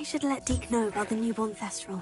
should let Deke know about the newborn Thestral.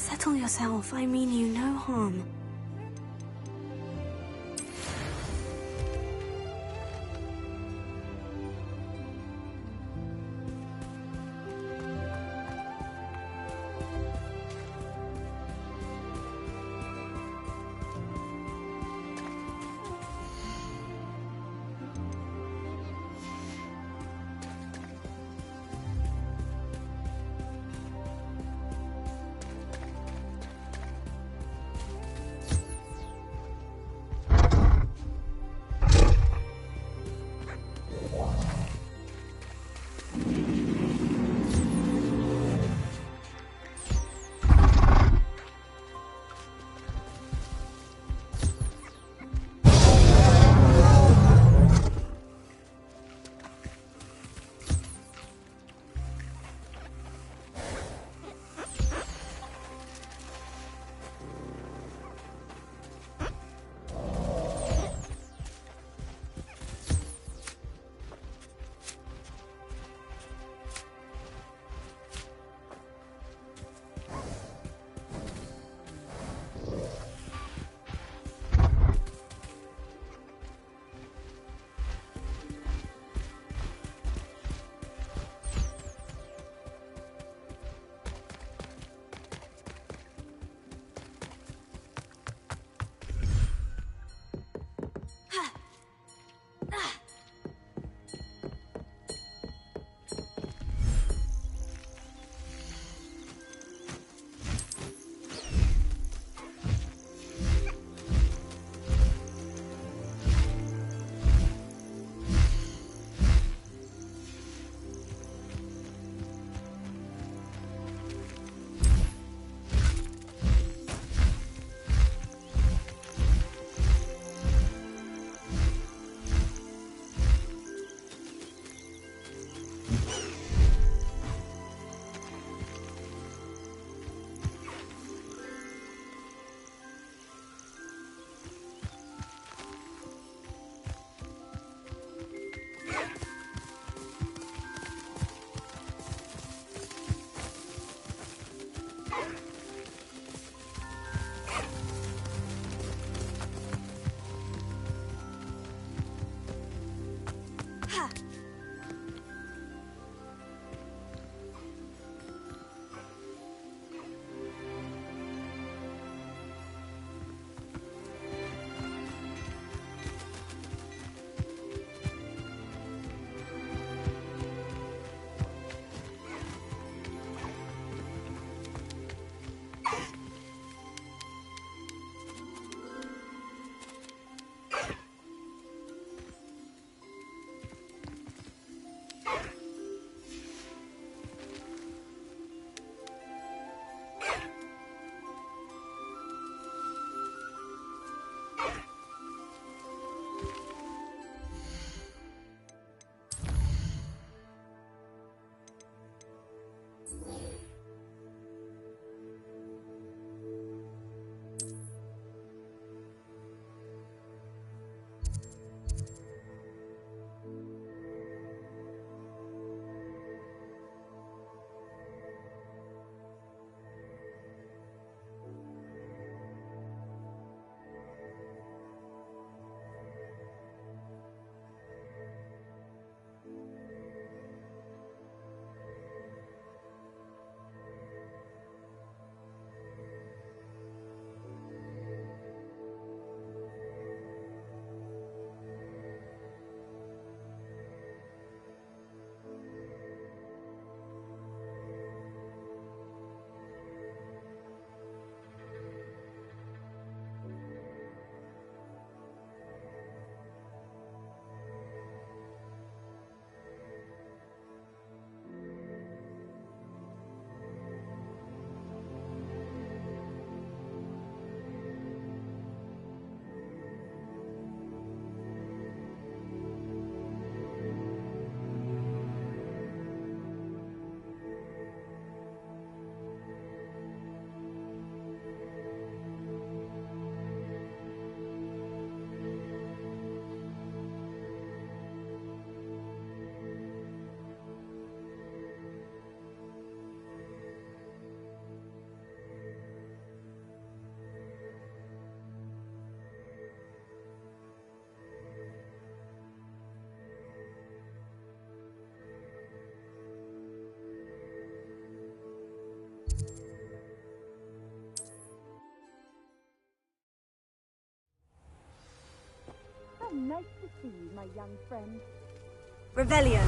Settle yourself. I mean you no harm. Nice to see you, my young friend. Revelio.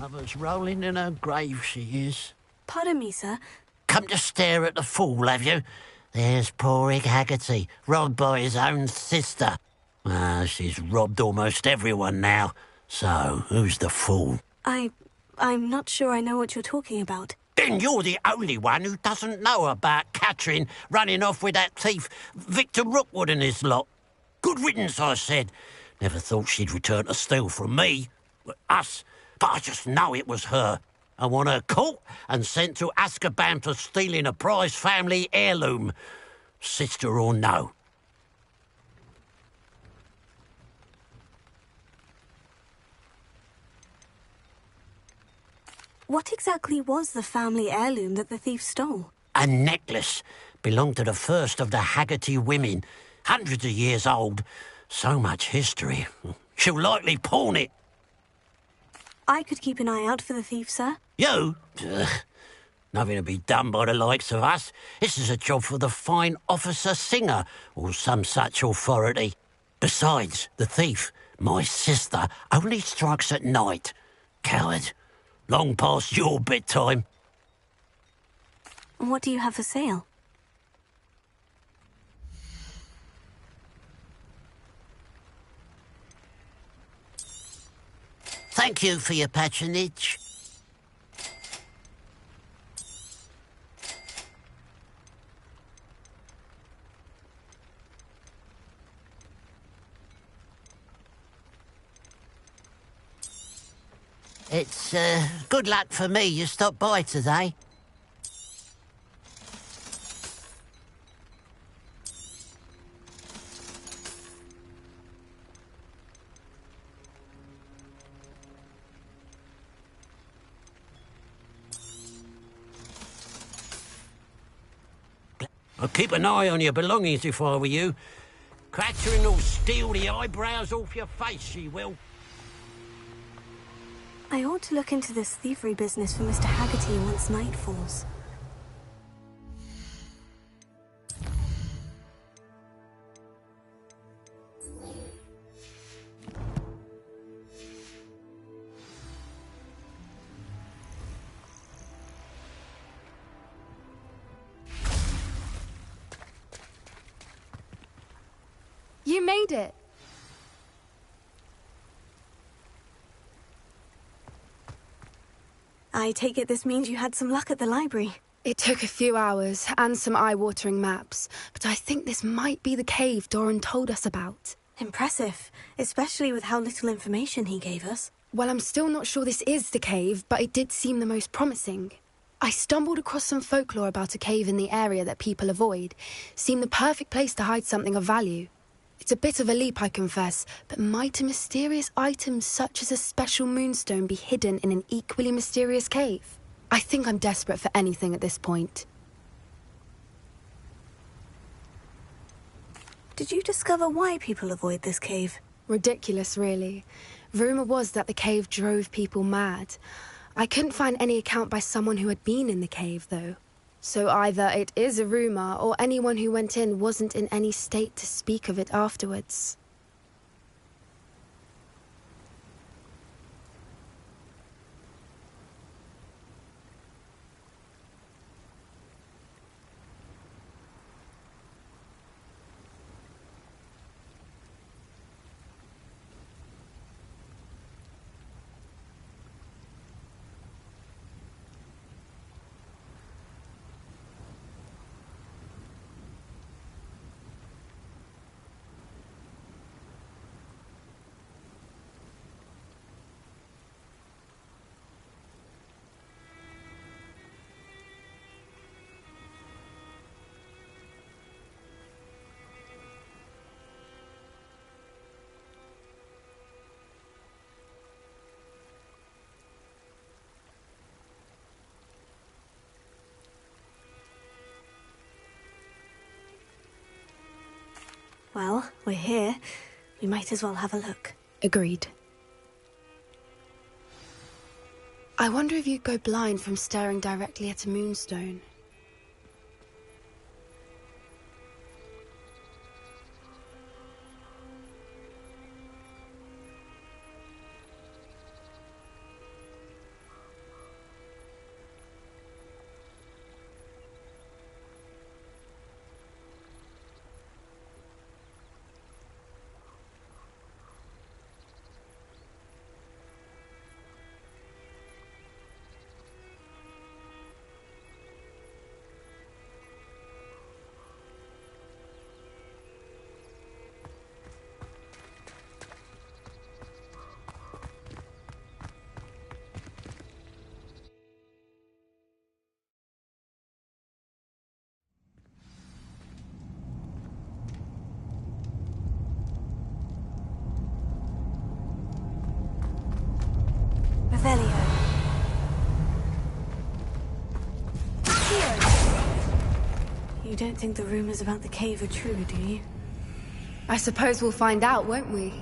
Mother's rolling in her grave, she is. Pardon me, sir. Come to stare at the fool, have you? There's poor Ig Haggerty, robbed by his own sister. She's robbed almost everyone now. So, who's the fool? I'm not sure I know what you're talking about. Then you're the only one who doesn't know about Catherine running off with that thief, Victor Rookwood and his lot. Good riddance, I said. Never thought she'd return to steal from me. Us. But I just know it was her. I want her caught and sent to Azkaban for stealing a prize family heirloom. Sister or no. What exactly was the family heirloom that the thief stole? A necklace. Belonged to the first of the Haggerty women. Hundreds of years old. So much history. She'll likely pawn it. I could keep an eye out for the thief, sir. You? Nothing to be done by the likes of us. This is a job for the fine officer Singer, or some such authority. Besides, the thief, my sister, only strikes at night. Coward. Long past your bedtime. What do you have for sale? Thank you for your patronage. It's, good luck for me you stopped by today. I'd keep an eye on your belongings if I were you. Catherine will steal the eyebrows off your face, she will. I ought to look into this thievery business for Mr. Haggerty once night falls. You made it. I take it this means you had some luck at the library. It took a few hours and some eye-watering maps, but I think this might be the cave Doran told us about. Impressive, especially with how little information he gave us. Well, I'm still not sure this is the cave, but it did seem the most promising. I stumbled across some folklore about a cave in the area that people avoid. Seemed the perfect place to hide something of value. It's a bit of a leap, I confess, but might a mysterious item such as a special moonstone be hidden in an equally mysterious cave? I think I'm desperate for anything at this point. Did you discover why people avoid this cave? Ridiculous, really. Rumour was that the cave drove people mad. I couldn't find any account by someone who had been in the cave, though. So either it is a rumour, or anyone who went in wasn't in any state to speak of it afterwards. Well, we're here. We might as well have a look. Agreed. I wonder if you'd go blind from staring directly at a moonstone. Revelio. You don't think the rumors about the cave are true, do you? I suppose we'll find out, won't we?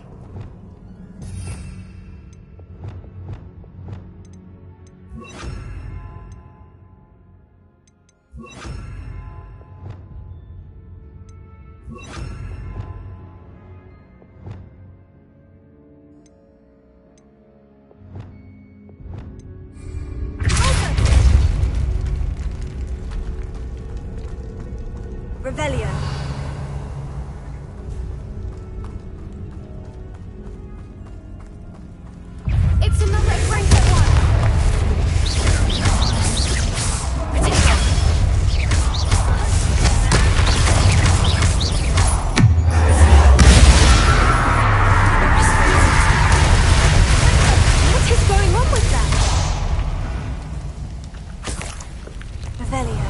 Revelio. It's another Franco one! What is going on with that? Revelio.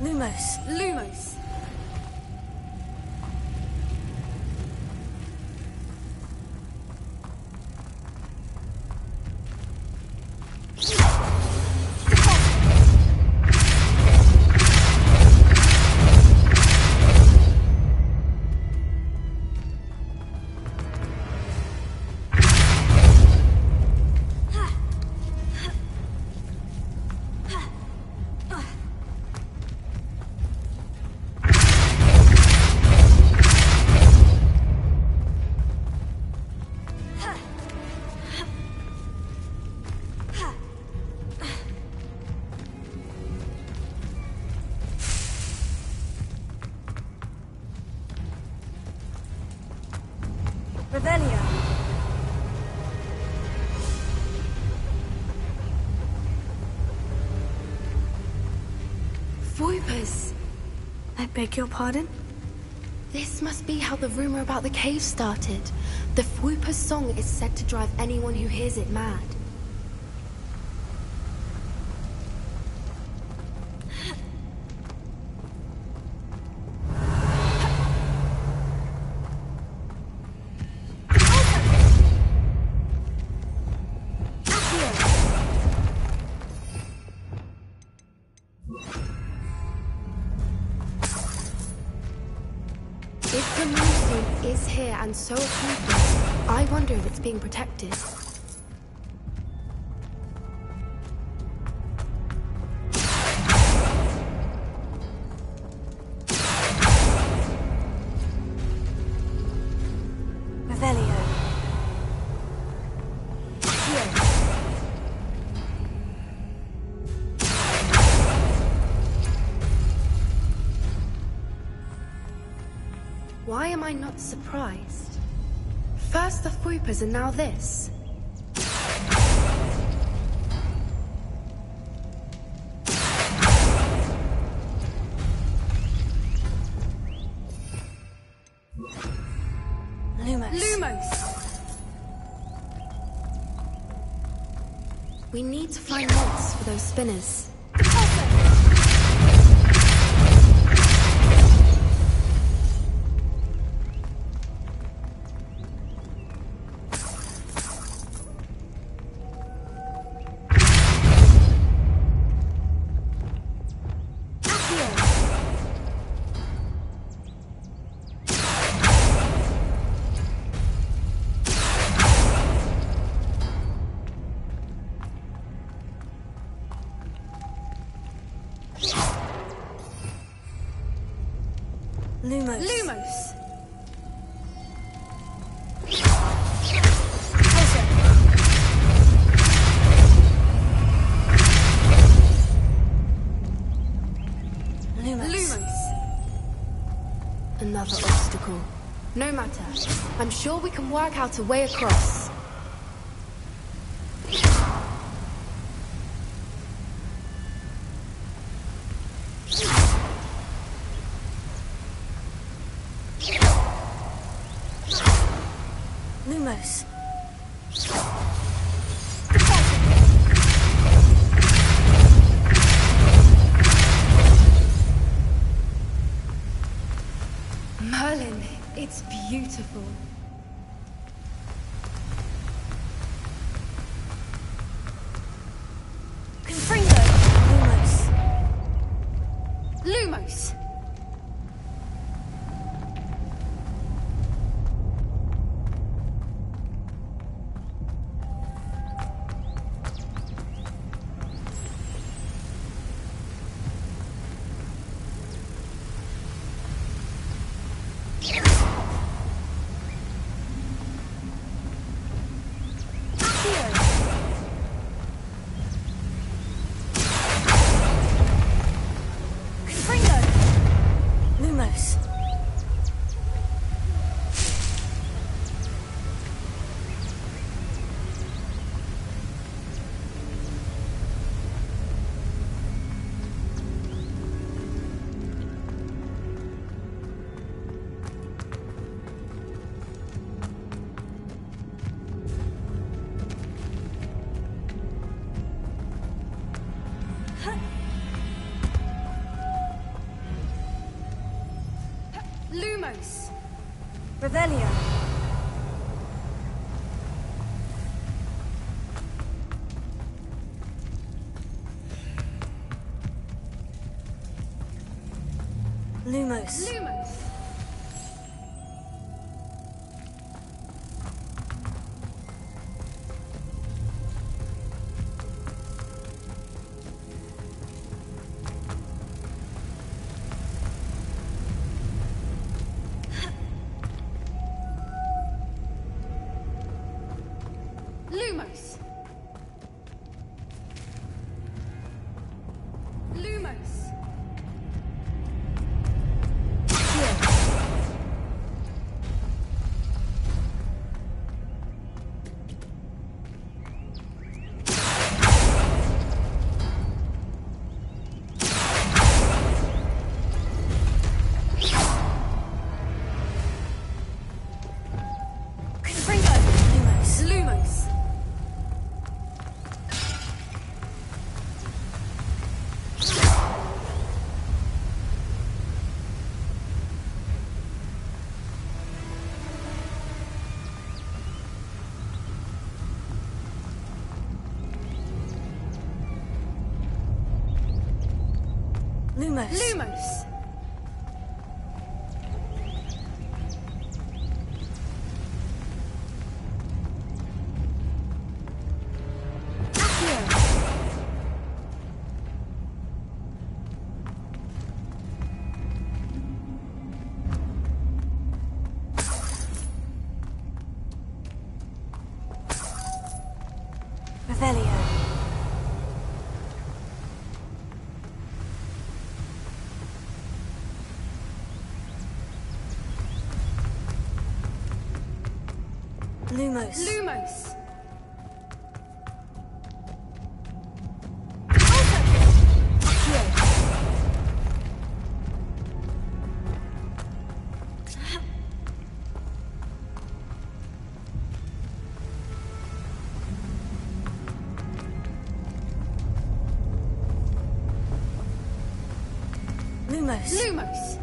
Lumos. Revelio. Voipers. I beg your pardon? This must be how the rumor about the cave started. The Voipers song is said to drive anyone who hears it mad. If the moonstone is here and so are Voipers, I wonder if it's being protected. Revelio. Why am I not surprised? First the Voipers and now this. Lumos! We need to find mods for those spinners. Lumos. Lumos! Lumos! Another obstacle. No matter. I'm sure we can work out a way across. Lumos. Merlin, it's beautiful. Confringo. Lumos. Lumos! Lumos. Lumos! Revelio. Lumos. Lumos! Lumos! Lumos! Confringo. Lumos. Lumos! Lumos. Lumos! Revelio. Lumos. Lumos! Lumos. Lumos!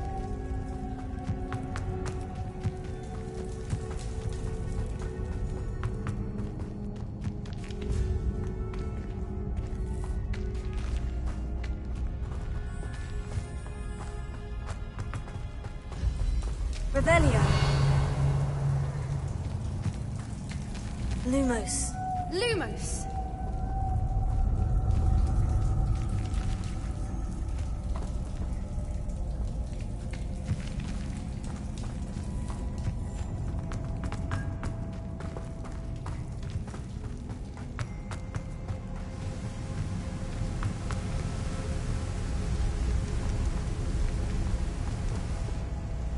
Revelio. Lumos. Lumos!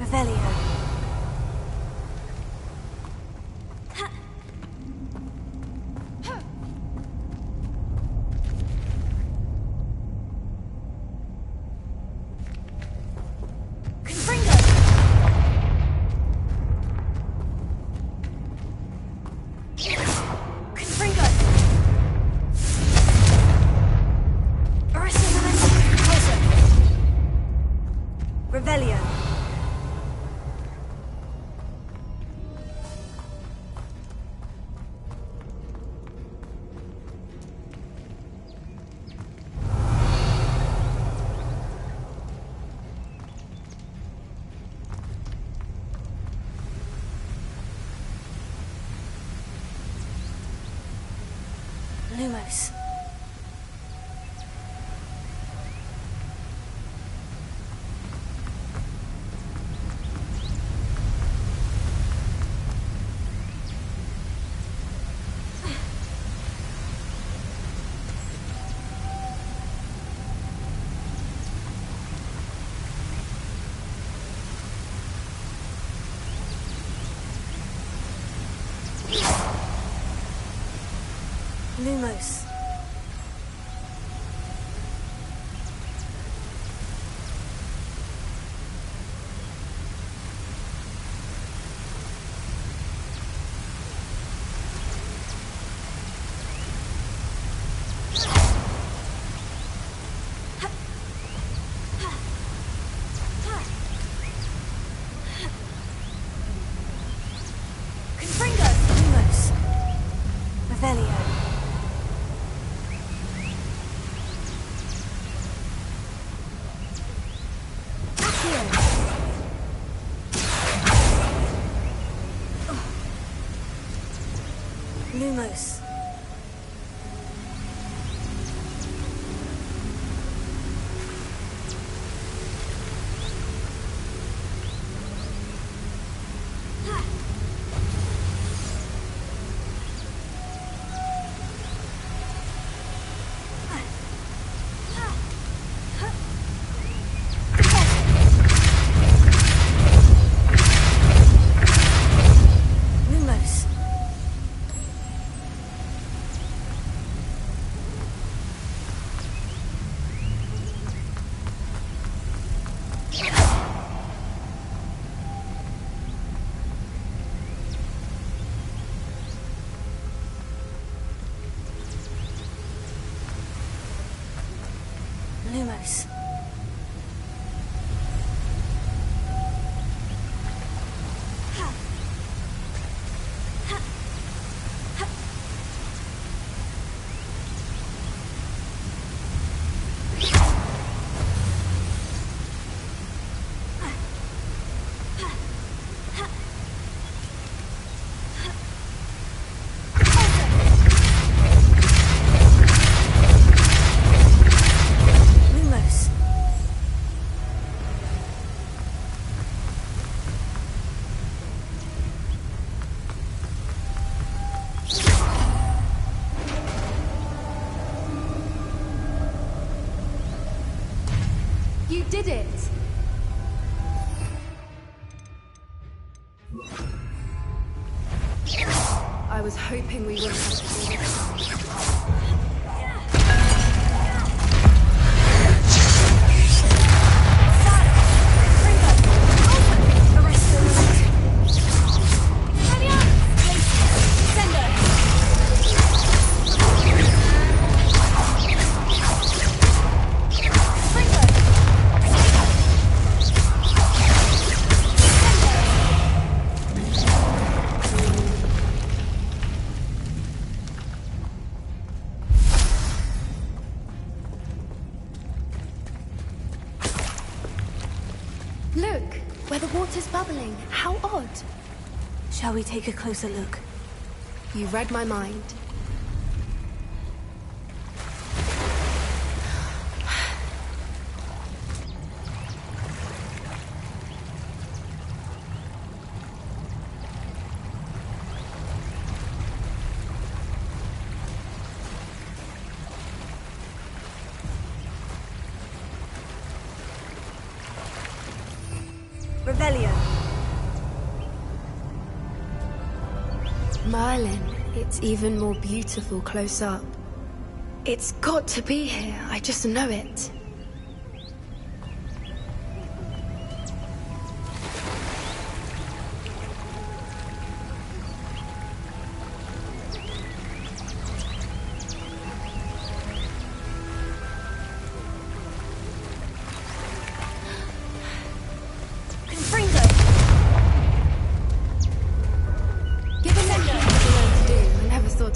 Revelio. Revelio. Lumos. Lumos. Lumos. Revelio. Lumos. Lumos. Lumos. Lumos. You did it! I was hoping we wouldn't have to do this. How odd. Shall we take a closer look? You read my mind. Revelio. Merlin, it's even more beautiful close up. It's got to be here, I just know it.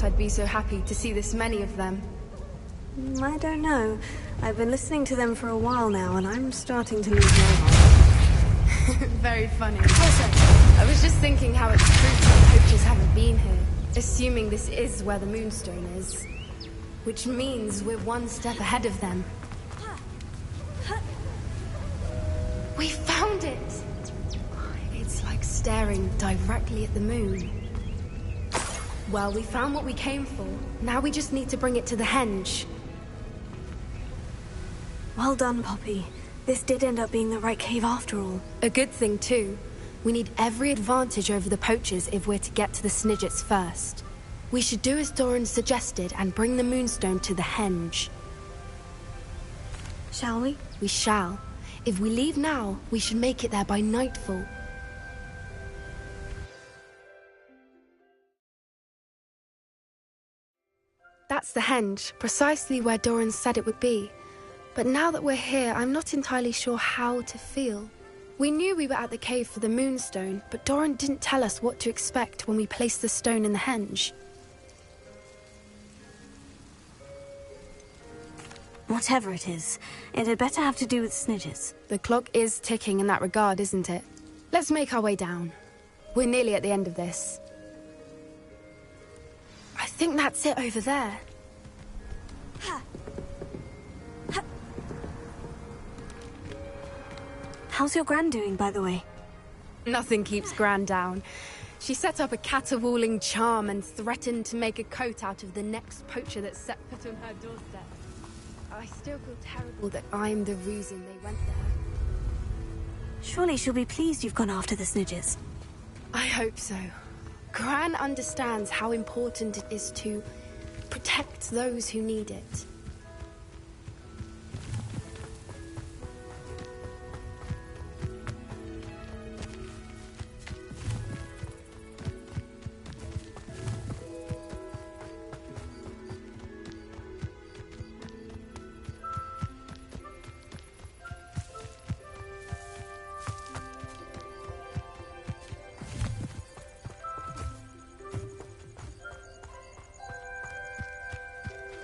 I'd be so happy to see this many of them. I don't know. I've been listening to them for a while now, and I'm starting to lose my mind. Very funny. Also, I was just thinking how it's true that poachers haven't been here, assuming this is where the Moonstone is. Which means we're one step ahead of them. We found it! It's like staring directly at the moon. Well, we found what we came for. Now we just need to bring it to the henge. Well done, Poppy. This did end up being the right cave after all. A good thing, too. We need every advantage over the poachers if we're to get to the Snidgets first. We should do as Doran suggested and bring the Moonstone to the henge. Shall we? We shall. If we leave now, we should make it there by nightfall. That's the henge, precisely where Doran said it would be. But now that we're here, I'm not entirely sure how to feel. We knew we were at the cave for the Moonstone, but Doran didn't tell us what to expect when we placed the stone in the henge. Whatever it is, it had better have to do with Snidgets. The clock is ticking in that regard, isn't it? Let's make our way down. We're nearly at the end of this. I think that's it over there. How's your Gran doing, by the way? Nothing keeps Gran down. She set up a caterwauling charm and threatened to make a coat out of the next poacher that set foot on her doorstep. I still feel terrible that I'm the reason they went there. Surely she'll be pleased you've gone after the Snidgets. I hope so. Gran understands how important it is to protect those who need it.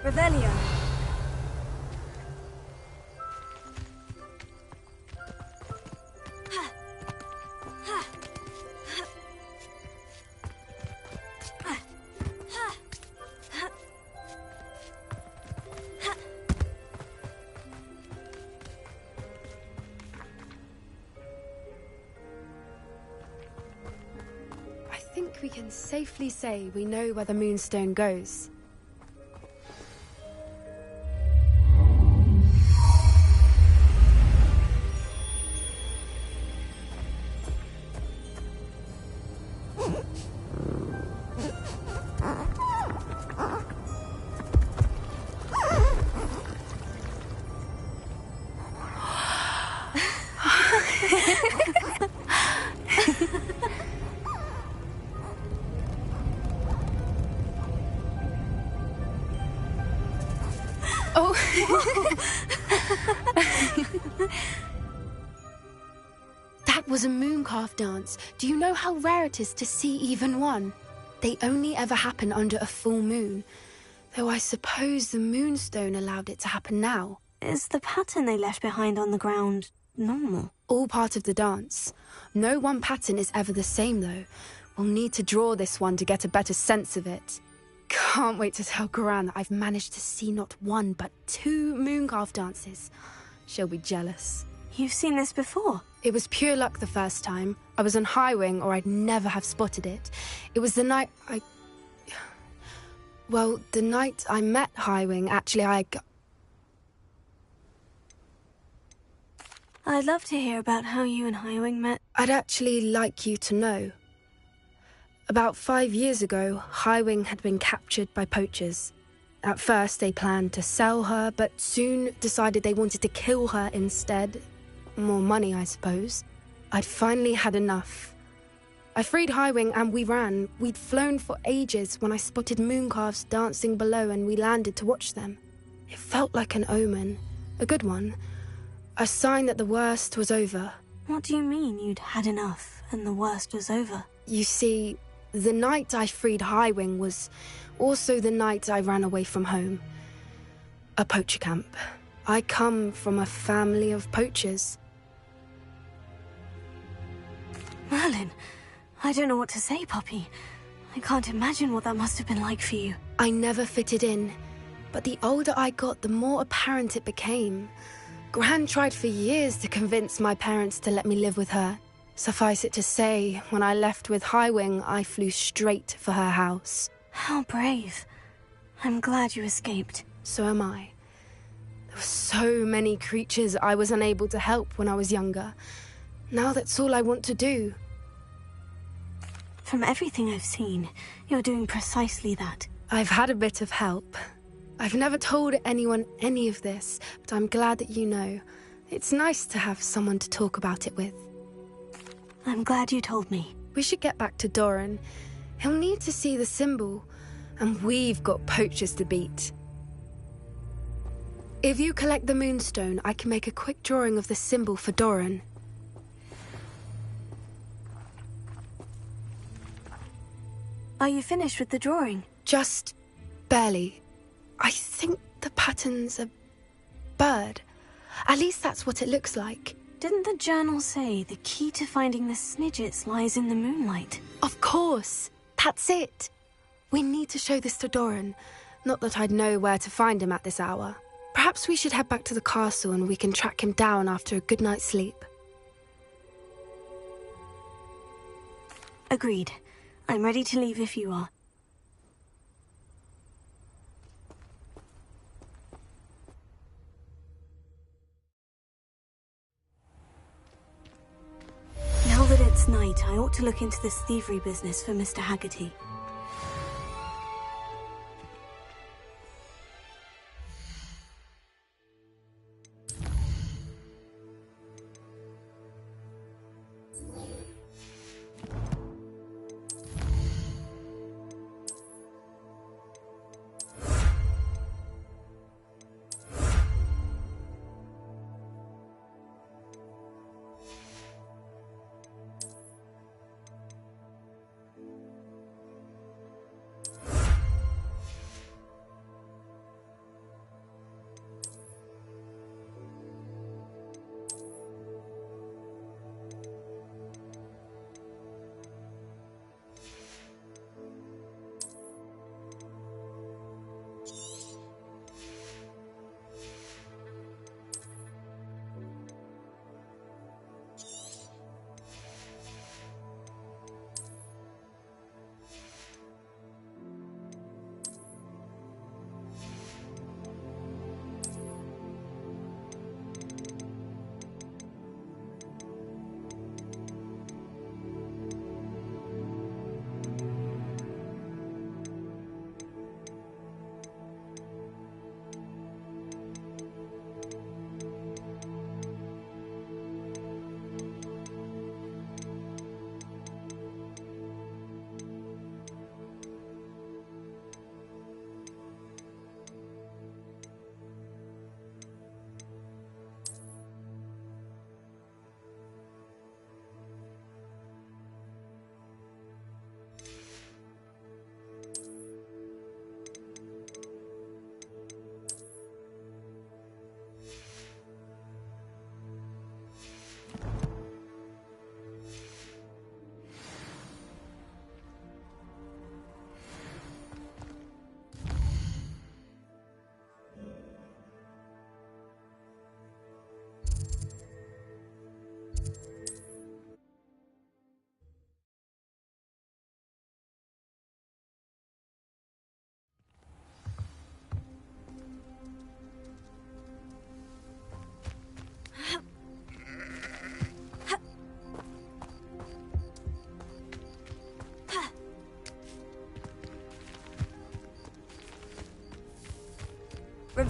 Revelio. I think we can safely say we know where the Moonstone goes. Oh. That was a mooncalf dance. Do you know how rare it is to see even one? They only ever happen under a full moon. Though I suppose the Moonstone allowed it to happen now. Is the pattern they left behind on the ground normal. All part of the dance. No one pattern is ever the same, though. We'll need to draw this one to get a better sense of it. Can't wait to tell Gran that I've managed to see not one, but 2 mooncalf dances. She'll be jealous. You've seen this before? It was pure luck the first time. I was on Highwing, or I'd never have spotted it. It was the night Well, the night I met Highwing, actually, I'd love to hear about how you and Highwing met. I'd actually like you to know. About 5 years ago, Highwing had been captured by poachers. At first, they planned to sell her, but soon decided they wanted to kill her instead. More money, I suppose. I'd finally had enough. I freed Highwing and we ran. We'd flown for ages when I spotted mooncalves dancing below and we landed to watch them. It felt like an omen. A good one. A sign that the worst was over. What do you mean you'd had enough and the worst was over? You see, the night I freed Highwing was also the night I ran away from home. A poacher camp. I come from a family of poachers. Merlin, I don't know what to say, Poppy. I can't imagine what that must have been like for you. I never fitted in, but the older I got, the more apparent it became. Gran tried for years to convince my parents to let me live with her. Suffice it to say, when I left with Highwing, I flew straight for her house. How brave. I'm glad you escaped. So am I. There were so many creatures I was unable to help when I was younger. Now that's all I want to do. From everything I've seen, you're doing precisely that. I've had a bit of help. I've never told anyone any of this, but I'm glad that you know. It's nice to have someone to talk about it with. I'm glad you told me. We should get back to Doran. He'll need to see the symbol, and we've got poachers to beat. If you collect the moonstone, I can make a quick drawing of the symbol for Doran. Are you finished with the drawing? Just barely. I think the pattern's a bird. At least that's what it looks like. Didn't the journal say the key to finding the Snidgets lies in the moonlight? Of course. That's it. We need to show this to Doran. Not that I'd know where to find him at this hour. Perhaps we should head back to the castle and we can track him down after a good night's sleep. Agreed. I'm ready to leave if you are. Now that it's night, I ought to look into this thievery business for Mr. Haggerty.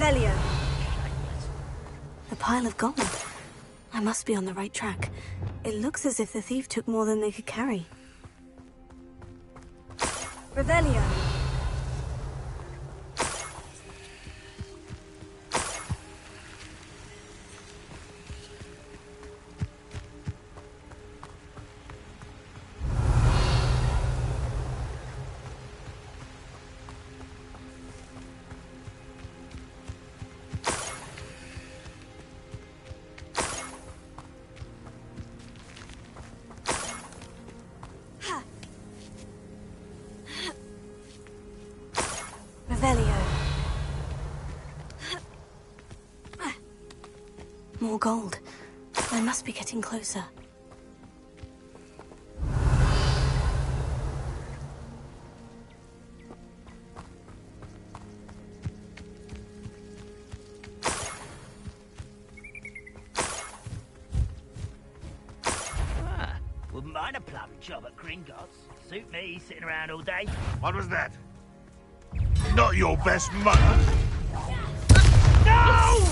Revelio. The pile of gold. I must be on the right track. It looks as if the thief took more than they could carry. Revelio. More gold. I must be getting closer. Wouldn't mind a plum job at Gringotts. Suit me, sitting around all day. What was that? Not your best mother. No!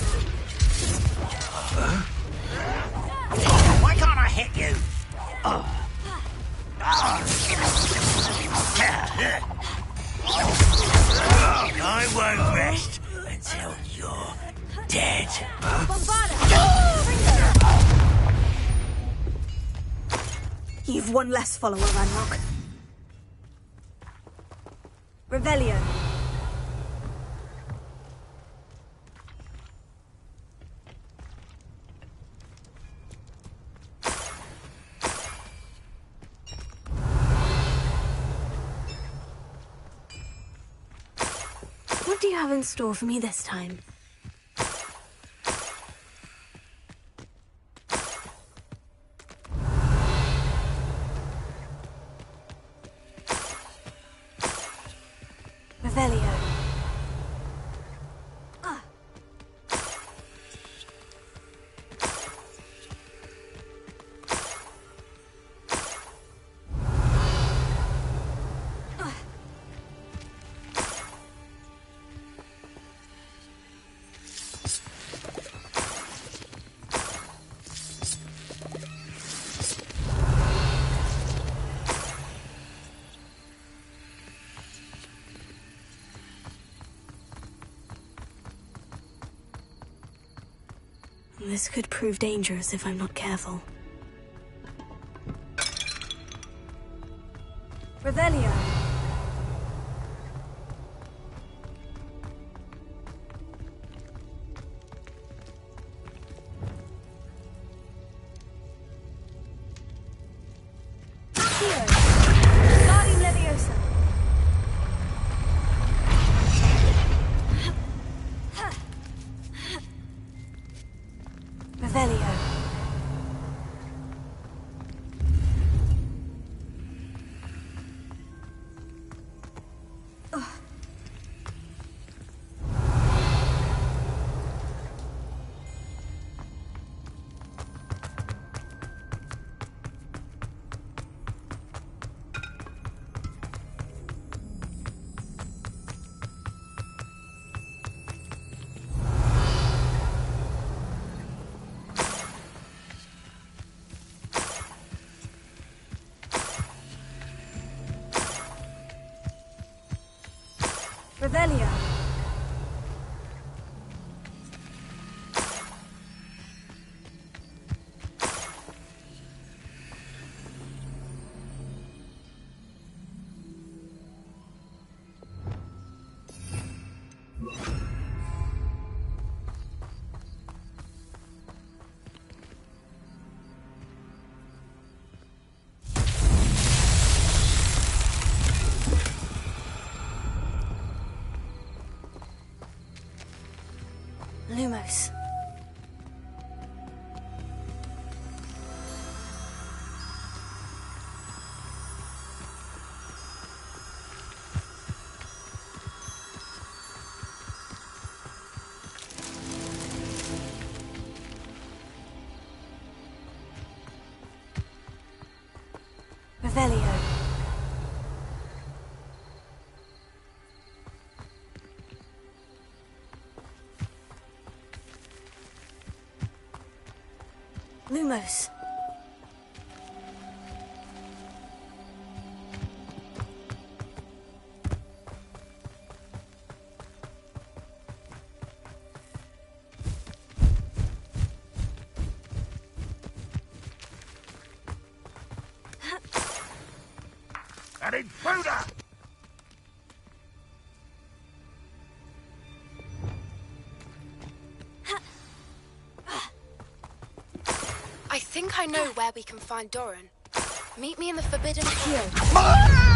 Why can't I hit you? I won't rest until you're dead. You've one less follower, Ranrock. Revelio. What do you have in store for me this time? Revelio. This could prove dangerous if I'm not careful. Revelio. Revelio. Lumos. Revelio. Lumos. An intruder! I think I know where we can find Doran. Meet me in the Forbidden Field. Well done!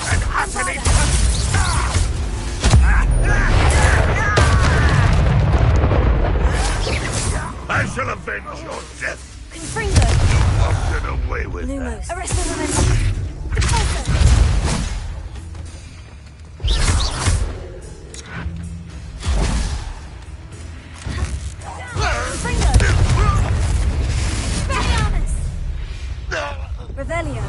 And utterly... I shall avenge your death! Confringo! I'll get away with Lumos. that. Arrest the momentum. Revelio.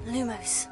Lumos.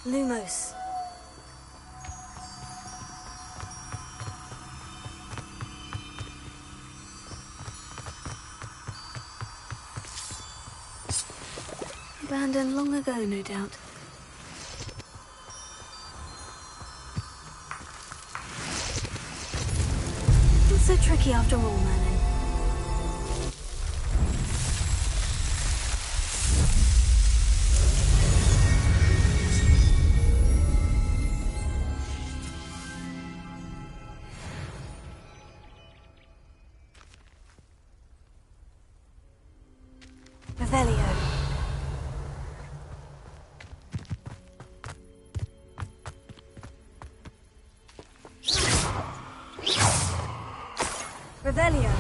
Lumos. Abandoned long ago, no doubt. Not so tricky after all, Merlin. Revelio. Revelio.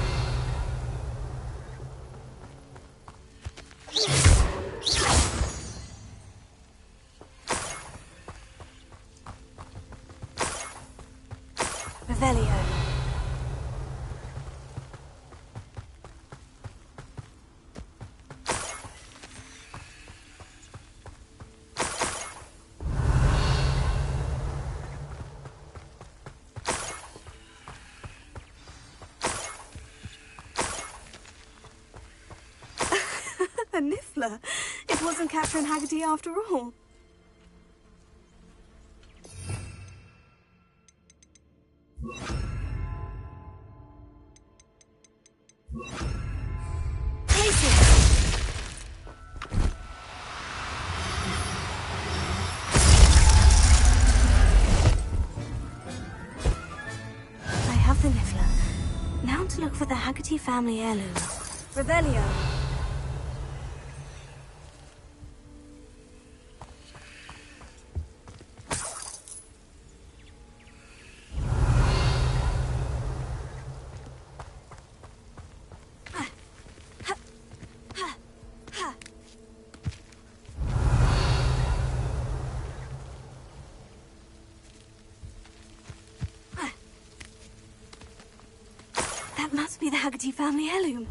Revelio. A Niffler. It wasn't Catherine Haggerty after all. I have the Niffler. Now to look for the Haggerty family heirloom. Revelio. must be the Haggerty family heirloom.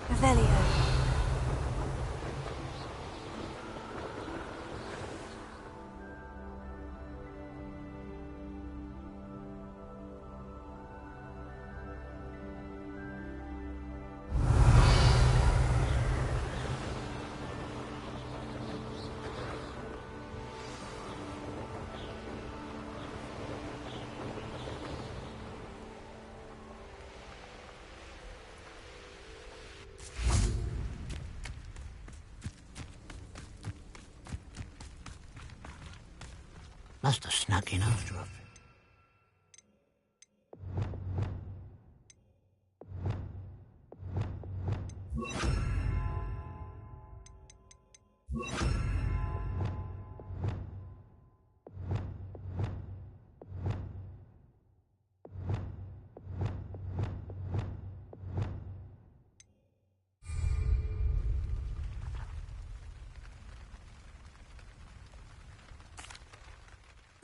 Revelio. Must have snuck in after us.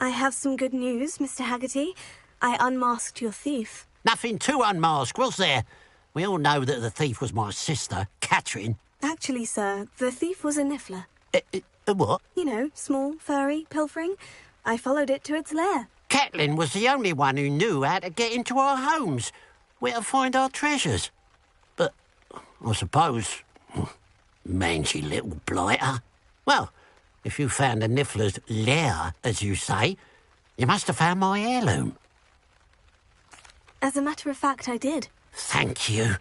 I have some good news, Mr. Haggerty. I unmasked your thief. Nothing to unmask, was there? We all know that the thief was my sister, Catherine. Actually, sir, the thief was a niffler. A what? You know, small, furry, pilfering. I followed it to its lair. Catelyn was the only one who knew how to get into our homes, where to find our treasures. But I suppose, mangy little blighter. Well, if you found the niffler's lair, as you say, you must have found my heirloom. As a matter of fact, I did. Thank you.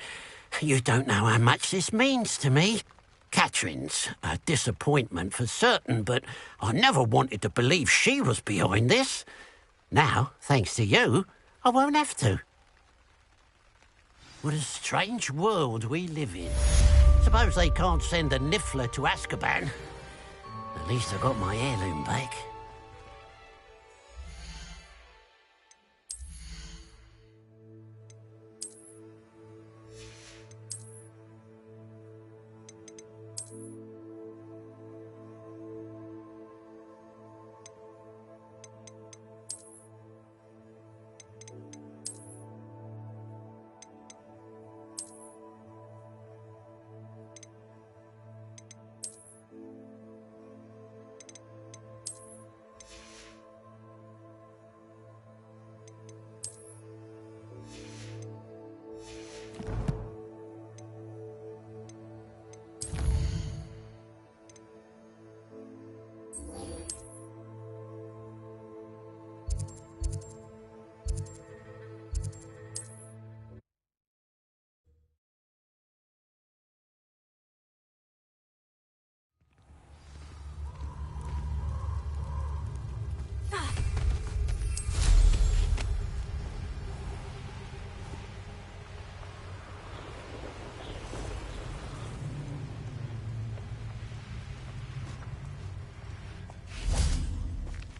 You don't know how much this means to me. Catherine's a disappointment for certain, but I never wanted to believe she was behind this. Now, thanks to you, I won't have to. What a strange world we live in. Suppose they can't send a niffler to Azkaban. At least I got my heirloom back.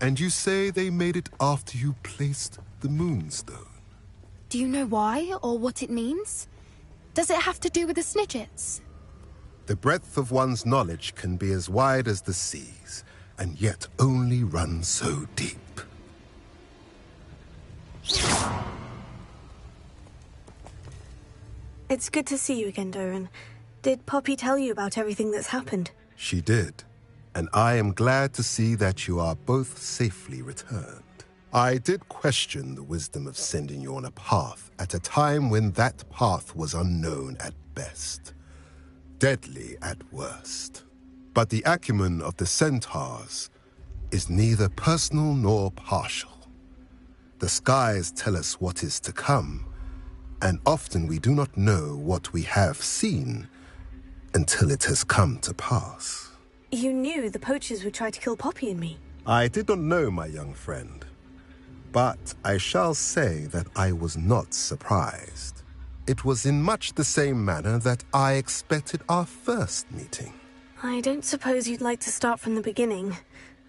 And you say they made it after you placed the Moonstone? Do you know why or what it means? Does it have to do with the Snidgets? The breadth of one's knowledge can be as wide as the seas, and yet only run so deep. It's good to see you again, Doran. Did Poppy tell you about everything that's happened? She did, and I am glad to see that you are both safely returned. I did question the wisdom of sending you on a path at a time when that path was unknown at best, deadly at worst. But the acumen of the centaurs is neither personal nor partial. The skies tell us what is to come, and often we do not know what we have seen until it has come to pass. You knew the poachers would try to kill Poppy and me. I did not know, my young friend. But I shall say that I was not surprised. It was in much the same manner that I expected our first meeting. I don't suppose you'd like to start from the beginning.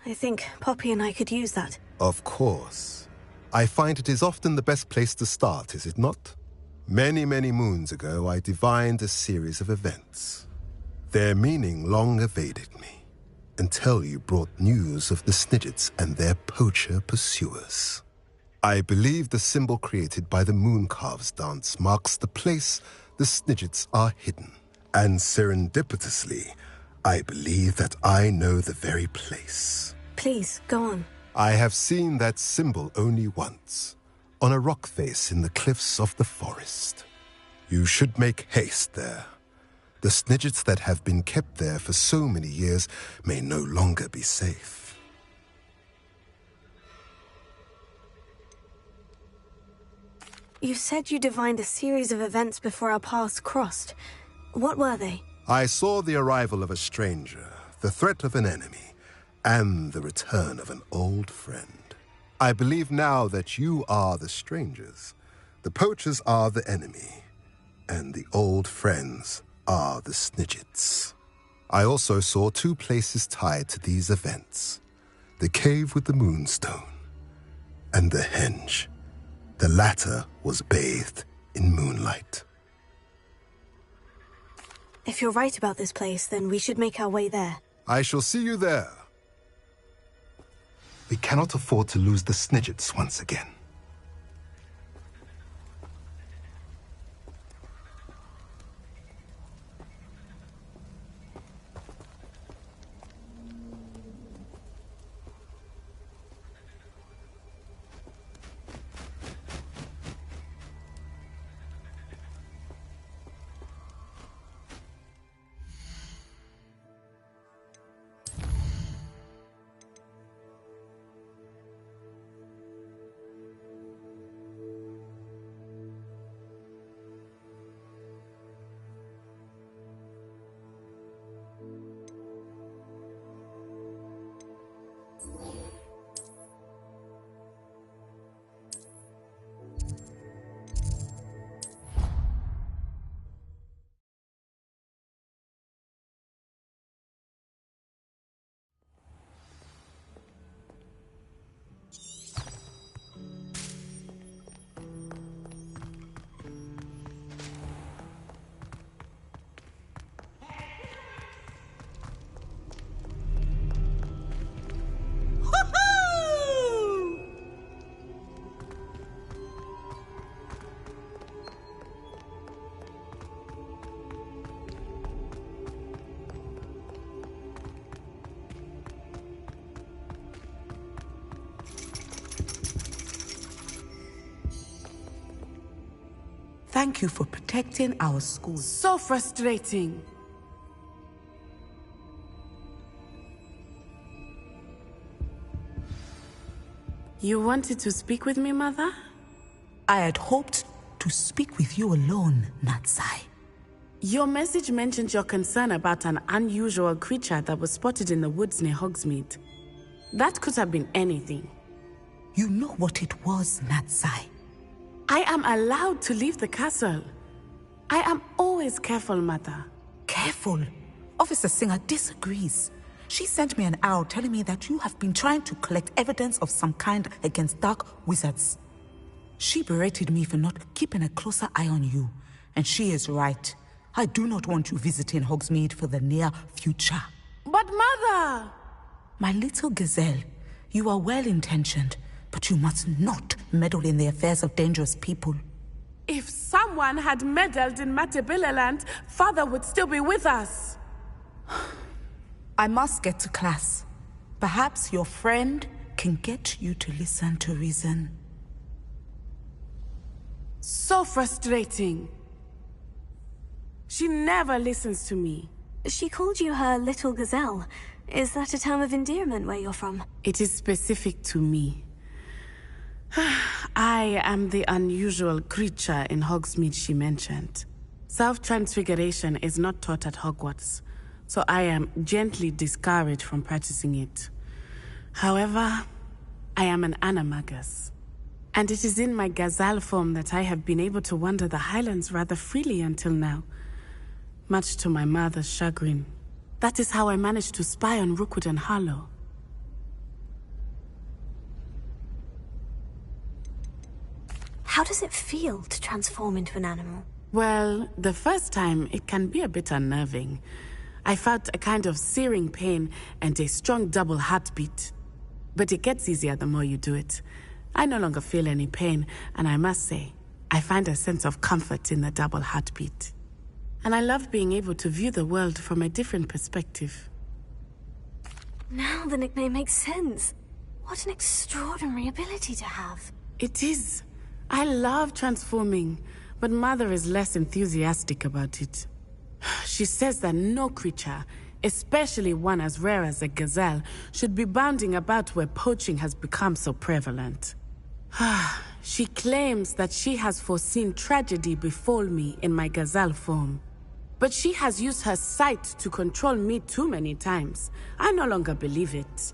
I think Poppy and I could use that. Of course. I find it is often the best place to start, is it not? Many, many moons ago, I divined a series of events. Their meaning long evaded me, until you brought news of the Snidgets and their poacher pursuers. I believe the symbol created by the Mooncalves dance marks the place the Snidgets are hidden. And serendipitously, I believe that I know the very place. Please, go on. I have seen that symbol only once, on a rock face in the cliffs of the forest. You should make haste there. The Snidgets that have been kept there for so many years may no longer be safe. You said you divined a series of events before our paths crossed. What were they? I saw the arrival of a stranger, the threat of an enemy, and the return of an old friend. I believe now that you are the strangers, the poachers are the enemy, and the old friends are the Snidgets. I also saw two places tied to these events: the cave with the moonstone and the henge. The latter was bathed in moonlight. If you're right about this place, then we should make our way there. I shall see you there. We cannot afford to lose the Snidgets once again. Thank you for protecting our school. So frustrating. You wanted to speak with me, Mother? I had hoped to speak with you alone, Natsai. Your message mentioned your concern about an unusual creature that was spotted in the woods near Hogsmeade. That could have been anything. You know what it was, Natsai. I am allowed to leave the castle. I am always careful, Mother. Careful? Officer Singer disagrees. She sent me an owl telling me that you have been trying to collect evidence of some kind against dark wizards. She berated me for not keeping a closer eye on you, and she is right. I do not want you visiting Hogsmeade for the near future. But Mother! My little gazelle, you are well-intentioned, but you must not meddle in the affairs of dangerous people. If someone had meddled in Matabeleland, Father would still be with us. I must get to class. Perhaps your friend can get you to listen to reason. So frustrating. She never listens to me. She called you her little gazelle. Is that a term of endearment where you're from? It is specific to me. I am the unusual creature in Hogsmeade she mentioned. Self-transfiguration is not taught at Hogwarts, so I am gently discouraged from practicing it. However, I am an animagus. And it is in my gazelle form that I have been able to wander the highlands rather freely until now. Much to my mother's chagrin. That is how I managed to spy on Rookwood and Harlow. How does it feel to transform into an animal? Well, the first time it can be a bit unnerving. I felt a kind of searing pain and a strong double heartbeat. But it gets easier the more you do it. I no longer feel any pain, and I must say, I find a sense of comfort in the double heartbeat. And I love being able to view the world from a different perspective. Now the nickname makes sense. What an extraordinary ability to have. It is. I love transforming, but Mother is less enthusiastic about it. She says that no creature, especially one as rare as a gazelle, should be bounding about where poaching has become so prevalent. She claims that she has foreseen tragedy befall me in my gazelle form. But she has used her sight to control me too many times. I no longer believe it.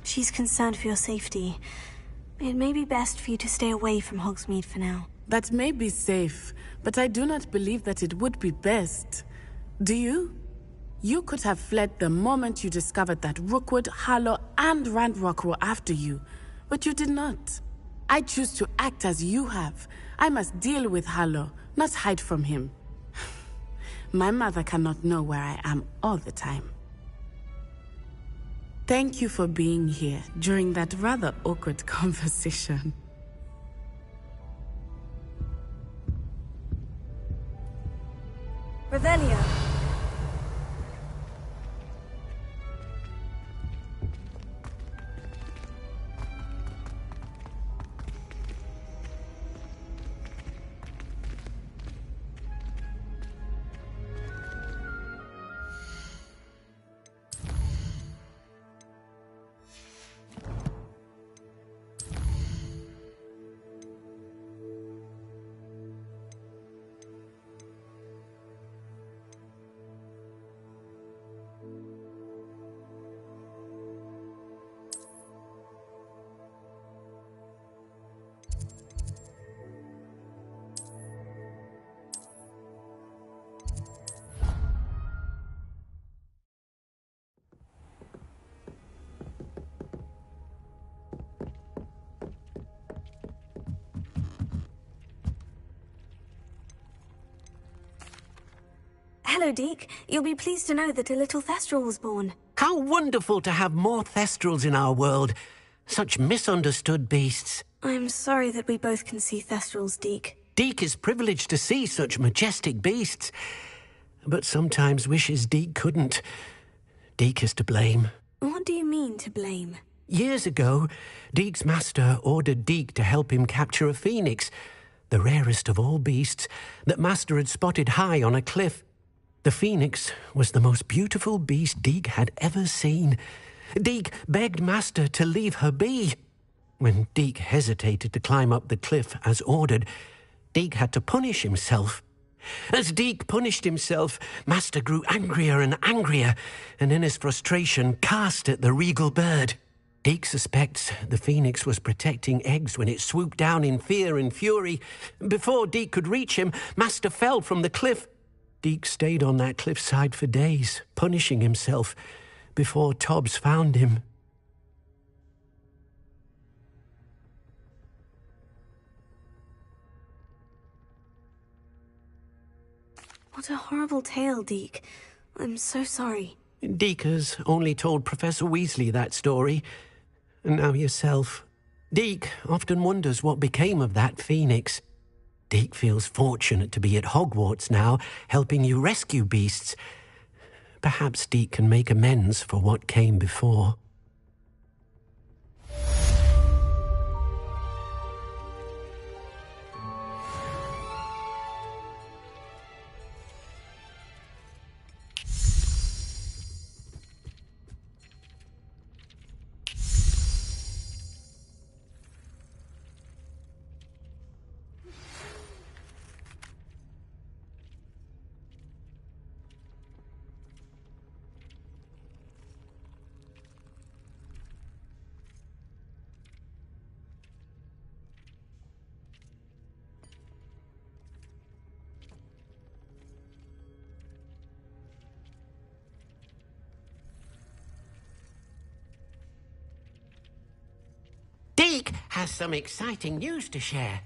She's concerned for your safety. It may be best for you to stay away from Hogsmeade for now. That may be safe, but I do not believe that it would be best. Do you? You could have fled the moment you discovered that Rookwood, Harlow, and Randrock were after you, but you did not. I choose to act as you have. I must deal with Harlow, not hide from him. My mother cannot know where I am all the time. Thank you for being here during that rather awkward conversation. Revelio. Hello, Deke. You'll be pleased to know that a little Thestral was born. How wonderful to have more Thestrals in our world. Such misunderstood beasts. I'm sorry that we both can see Thestrals, Deke. Deke is privileged to see such majestic beasts, but sometimes wishes Deke couldn't. Deke is to blame. What do you mean, to blame? Years ago, Deke's master ordered Deke to help him capture a phoenix, the rarest of all beasts, that master had spotted high on a cliff. The phoenix was the most beautiful beast Deke had ever seen. Deke begged master to leave her be. When Deke hesitated to climb up the cliff as ordered, Deke had to punish himself. As Deke punished himself, master grew angrier and angrier, and in his frustration cast at the regal bird. Deke suspects the phoenix was protecting eggs when it swooped down in fear and fury. Before Deke could reach him, master fell from the cliff. Deke stayed on that cliffside for days, punishing himself, before Tobbs found him. What a horrible tale, Deke. I'm so sorry. Deke has only told Professor Weasley that story, and now yourself. Deke often wonders what became of that phoenix. Deke feels fortunate to be at Hogwarts now, helping you rescue beasts. Perhaps Deke can make amends for what came before. has some exciting news to share.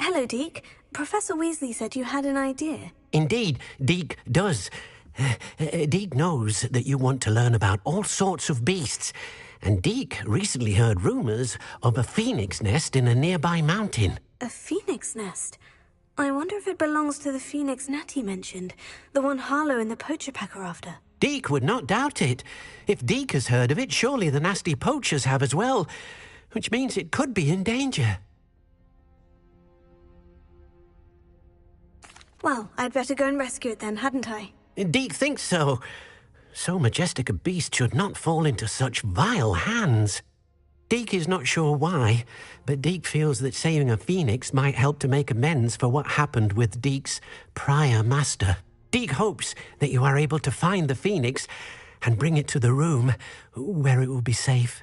Hello, Deke. Professor Weasley said you had an idea. Indeed, Deke does. Deke knows that you want to learn about all sorts of beasts, and Deke recently heard rumors of a phoenix nest in a nearby mountain. A phoenix nest? I wonder if it belongs to the phoenix Natty mentioned, the one Harlow and the poacher pack are after. Deke would not doubt it. If Deke has heard of it, surely the nasty poachers have as well, which means it could be in danger. Well, I'd better go and rescue it then, hadn't I? Deke thinks so. So majestic a beast should not fall into such vile hands. Deke is not sure why, but Deke feels that saving a phoenix might help to make amends for what happened with Deke's prior master. Deke hopes that you are able to find the phoenix and bring it to the room where it will be safe.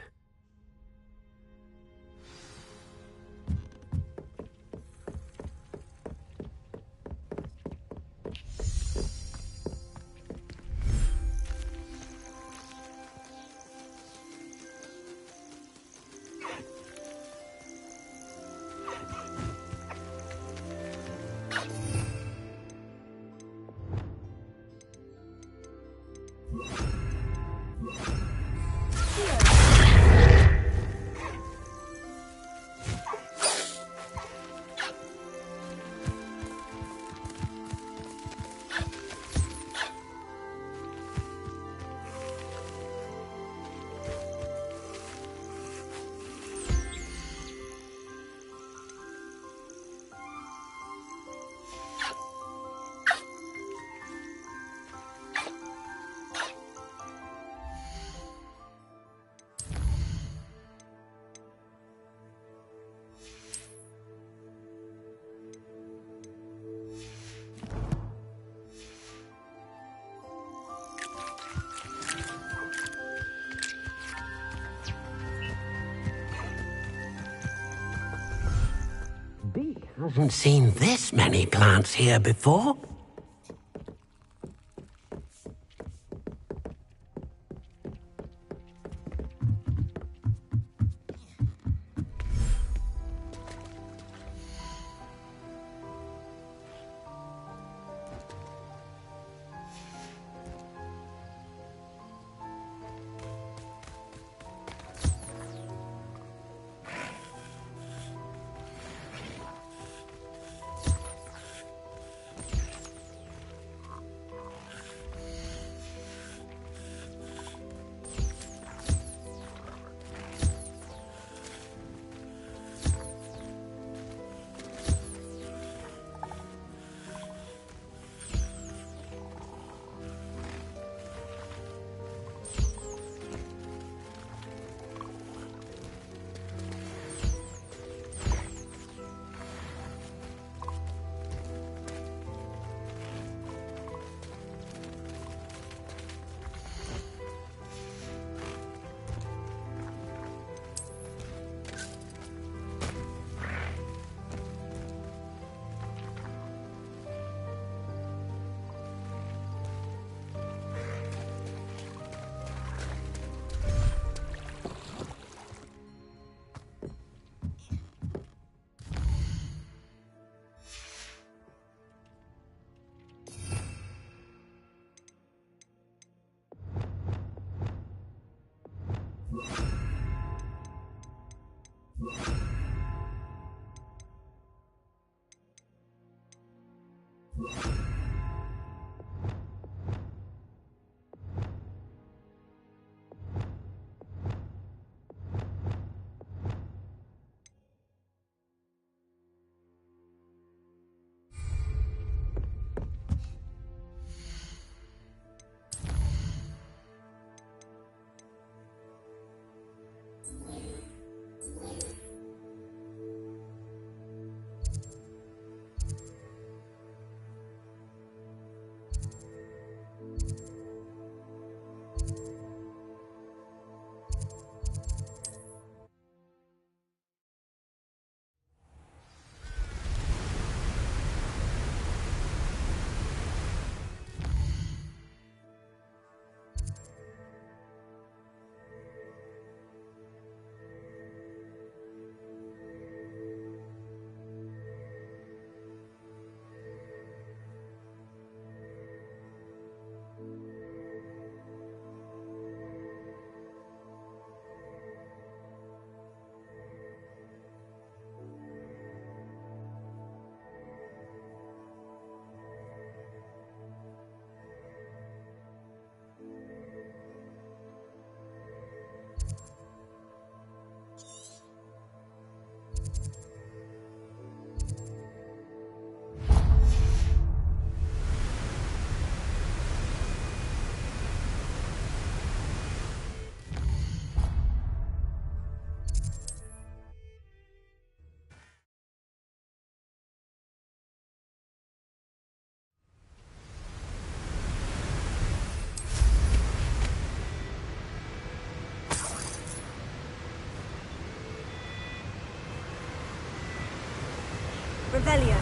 Deke hasn't seen this many plants here before. Revelio.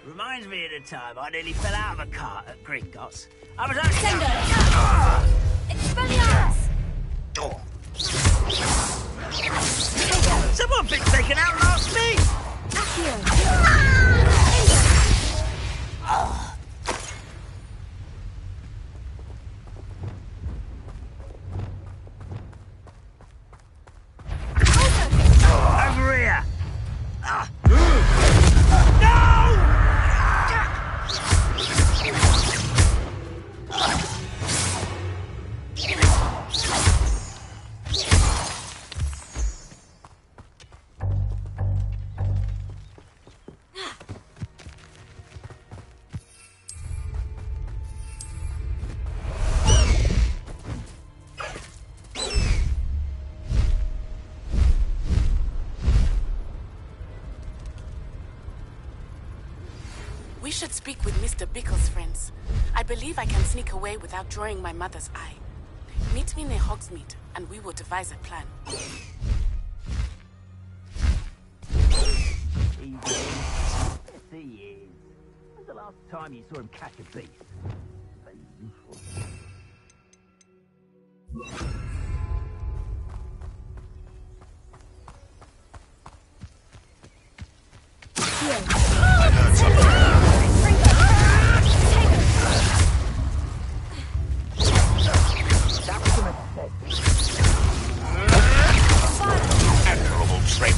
Reminds me of the time I nearly fell out of a cart at Gringotts. I was actually... Someone thinks they can outlast me! Over here! We should speak with Mr. Bickle's friends. I believe I can sneak away without drawing my mother's eye. Meet me near Hogsmeade, and we will devise a plan. When's the last time you saw him catch a beast? Very useful. Admirable trick.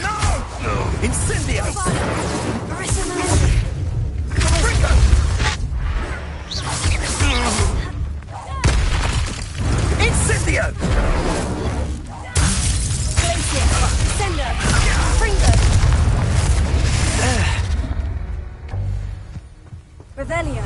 No! Incendio! Incendio! Sender! Fringo! Revelio.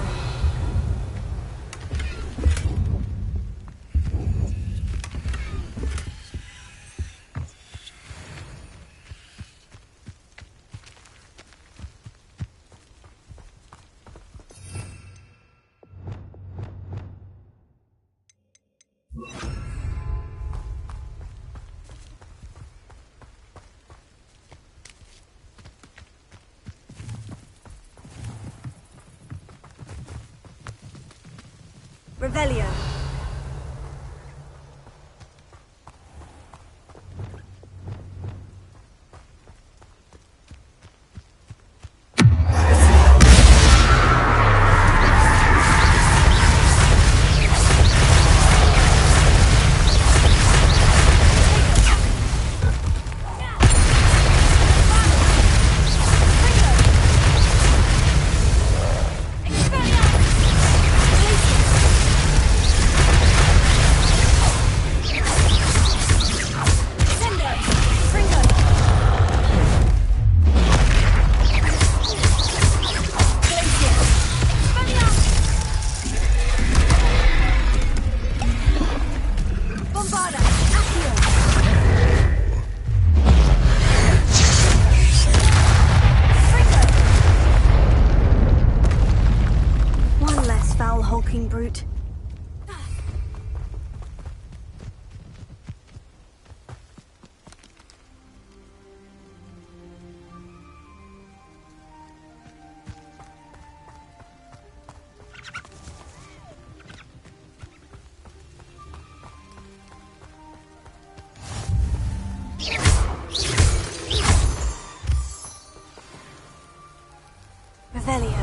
Revelio. Hulking brute. Revelio.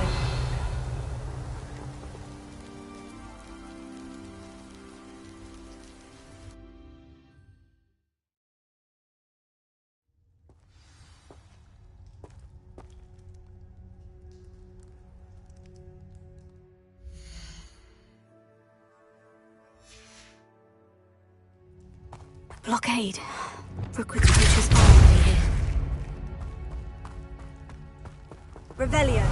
Blockade. Rookwood's poachers are already here. Revelio.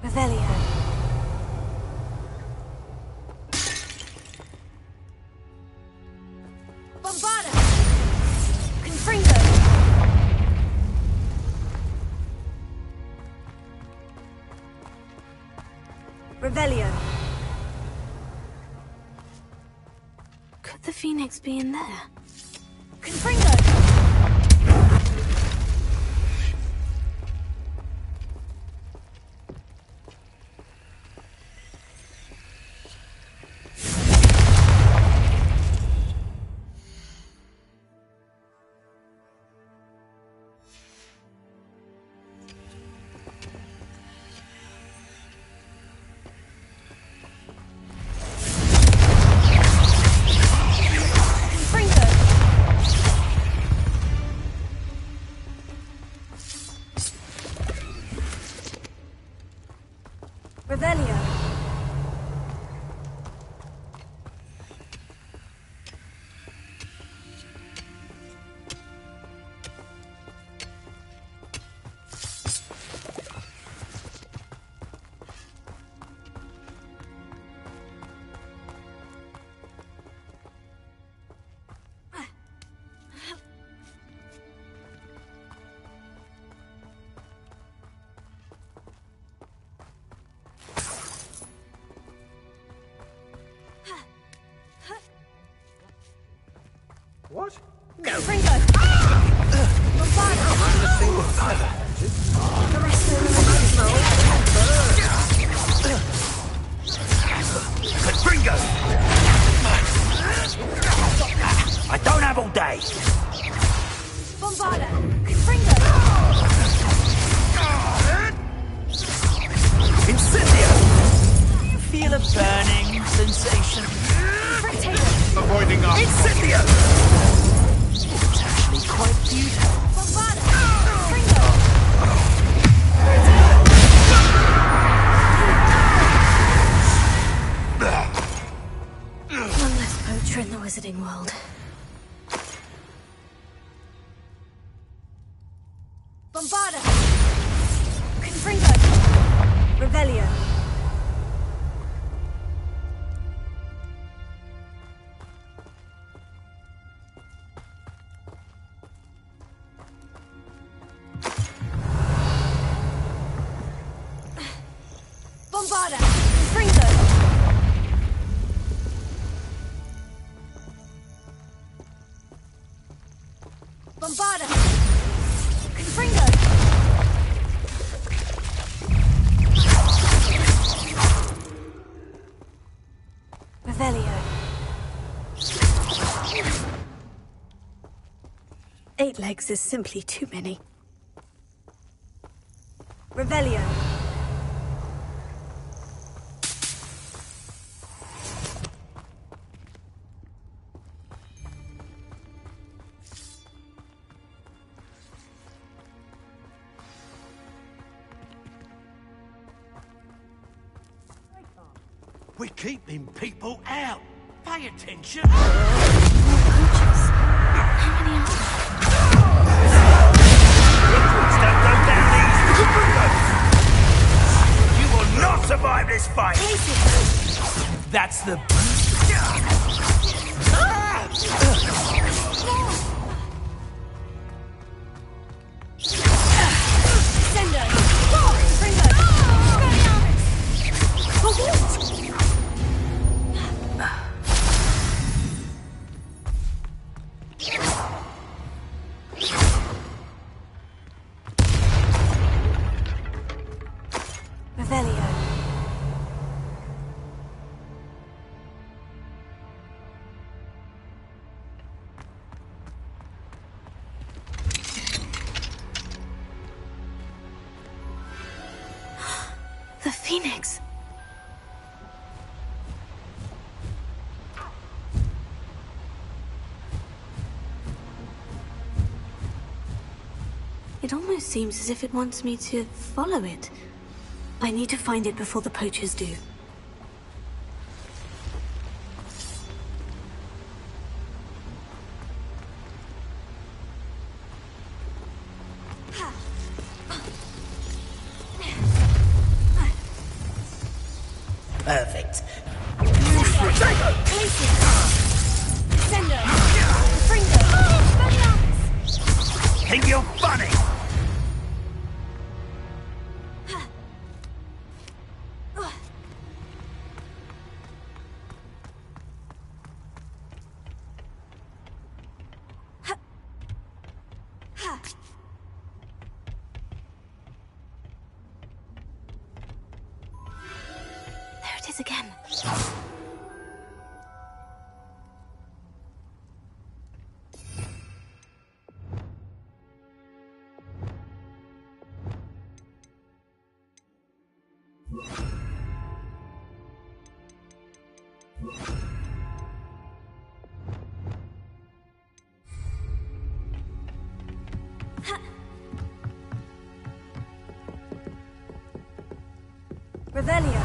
Revelio. Bombarda! Confringo! Revelio. Could the Phoenix be in there? Confringo! Revelio. What? No. Confringo. Bombarda. The rest of Confringo! I don't have all day! Bombarda. Confringo. Incendio! Do you feel a burning sensation? Avoiding us. Incendio! It's actually quite beautiful. Bombarda. Confringo. One less poacher in the wizarding world. Bombarda. Confringo. Revelio. Bombarda. Confringo. Bombarda. Confringo. Revelio. 8 legs is simply too many. Revelio. We're keeping people out. Pay attention. You will not survive this fight! That's the... The Phoenix. It almost seems as if it wants me to follow it. I need to find it before the poachers do. Perfect. Think you're funny? There it is again. Revelio.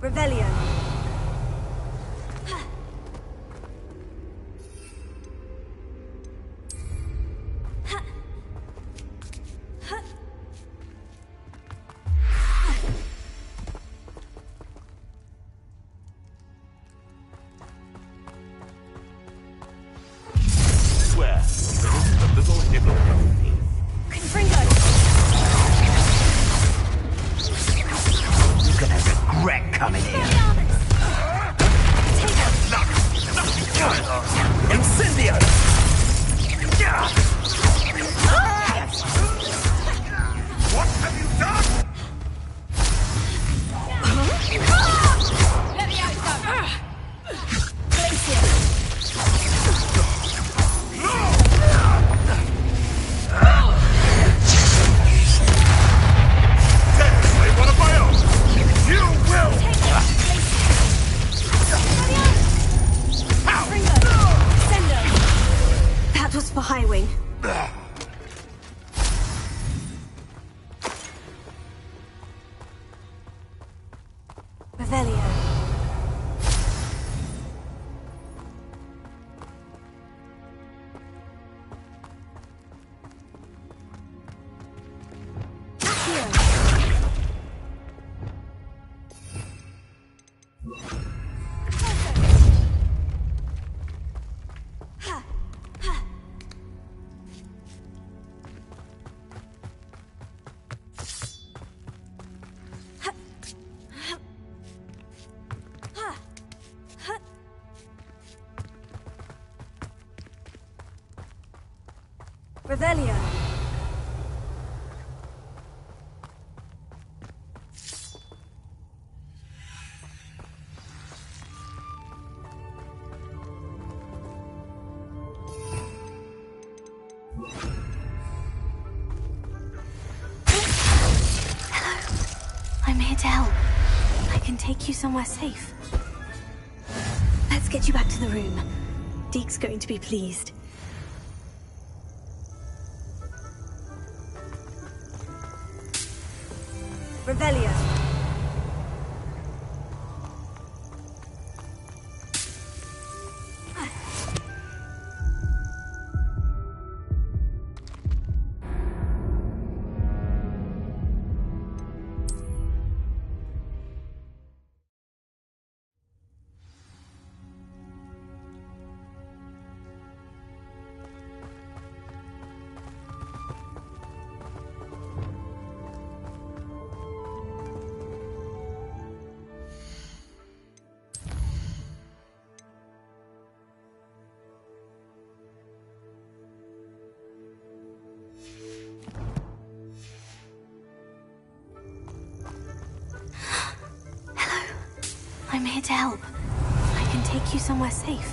Revelio. Swear, there isn't a little hidden company. You're gonna regret coming here. Incendio! What have you done? Let me out, son. Technically one of my own. You will! That was for Highwing. Revelio. Revelio. I'm here to help. I can take you somewhere safe. Let's get you back to the room. Deke's going to be pleased. Revelio. I'm here to help. I can take you somewhere safe.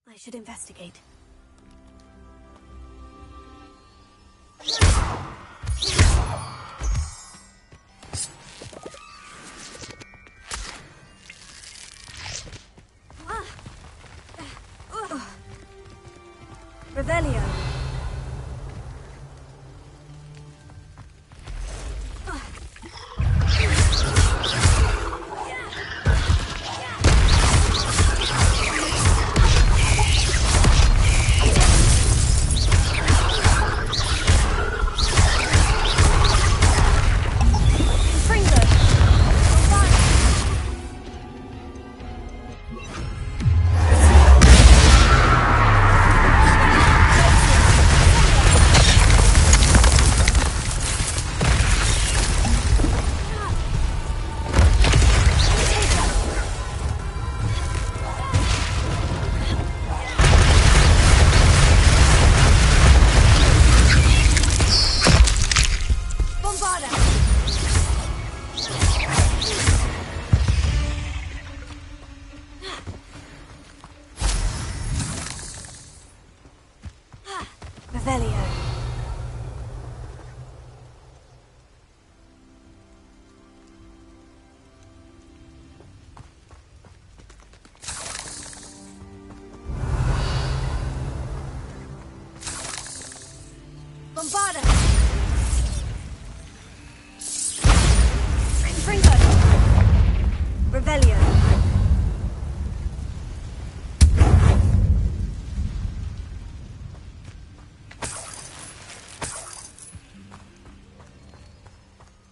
I should investigate. Revelio.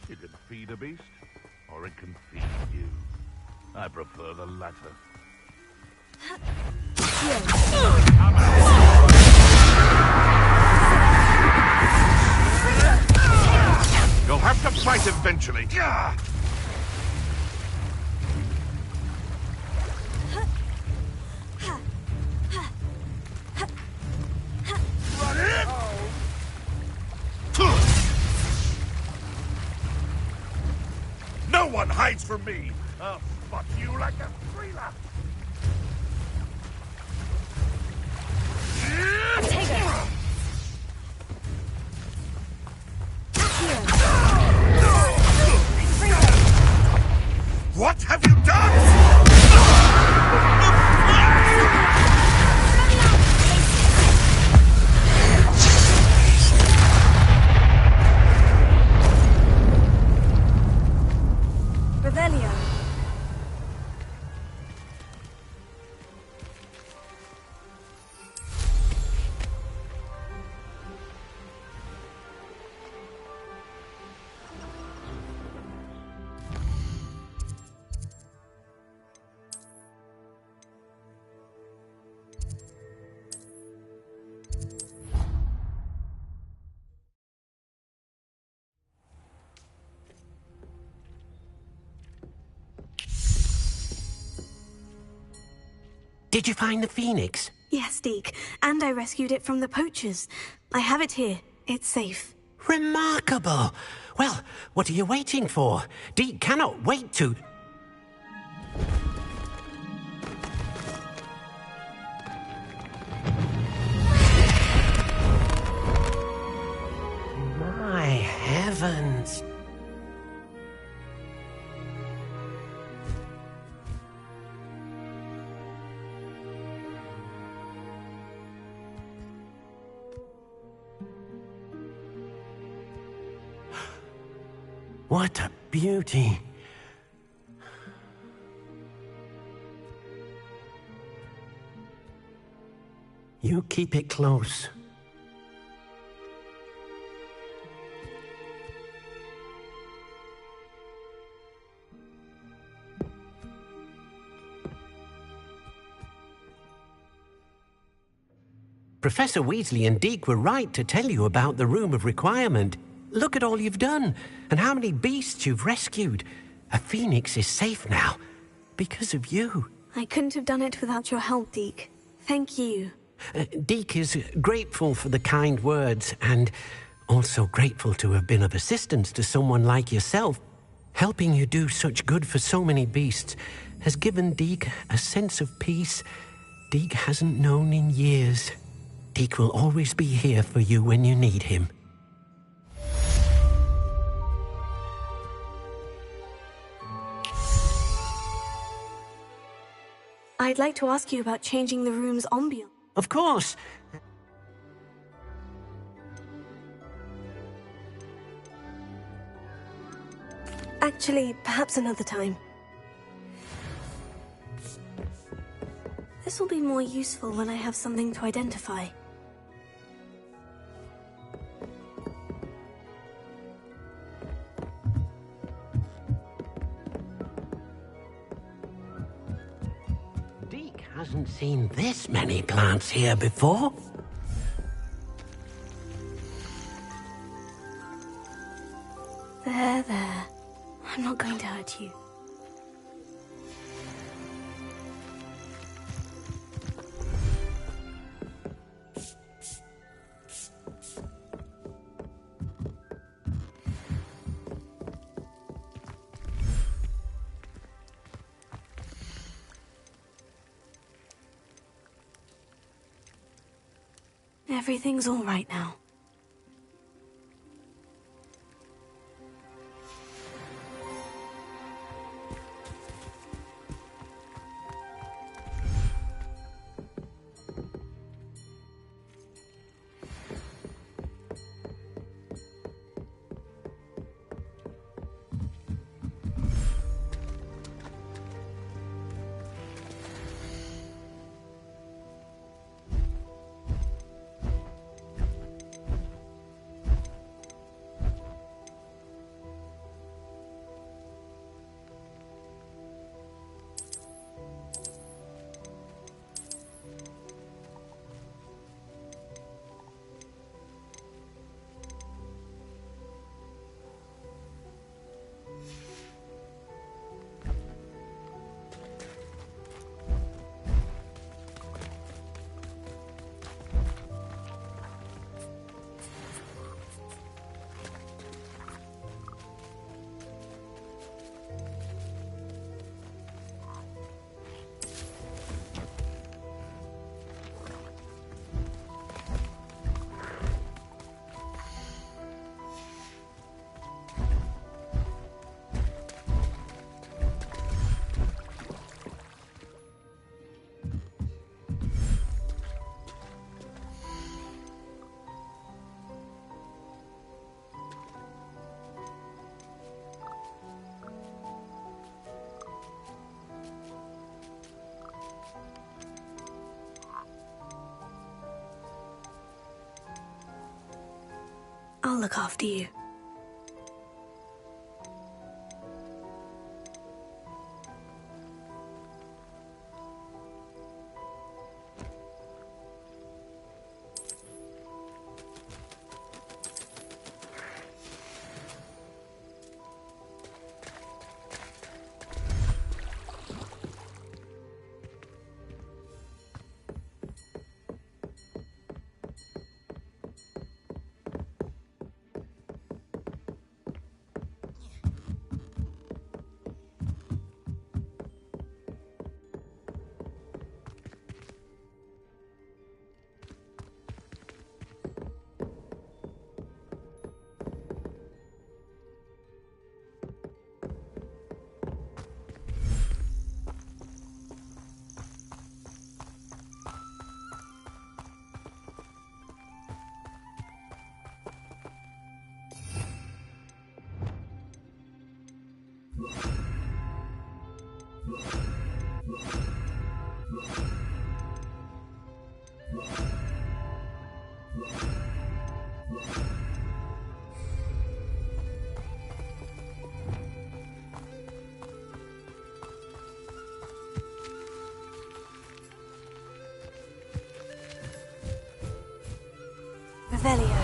You can feed a beast, or it can feed you. I prefer the latter. You'll have to fight eventually. No one hides from me! I'll spot you like a thriller! Take it! What have you done? Revelio. Did you find the phoenix? Yes, Deke, and I rescued it from the poachers. I have it here. It's safe. Remarkable! Well, what are you waiting for? Deke cannot wait to... My heavens! What a beauty! You keep it close. Professor Weasley and Deke were right to tell you about the Room of Requirement. Look at all you've done, and how many beasts you've rescued. A phoenix is safe now, because of you. I couldn't have done it without your help, Deke. Thank you. Deke is grateful for the kind words, and also grateful to have been of assistance to someone like yourself. Helping you do such good for so many beasts has given Deke a sense of peace Deke hasn't known in years. Deke will always be here for you when you need him. I'd like to ask you about changing the room's ambiance. Of course. Actually, perhaps another time. This will be more useful when I have something to identify. Deke hasn't seen this many plants here before. There. I'm not going to hurt you. Everything's all right now. I'll look after you. Revelio.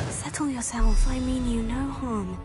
Settle yourself. I mean you no harm.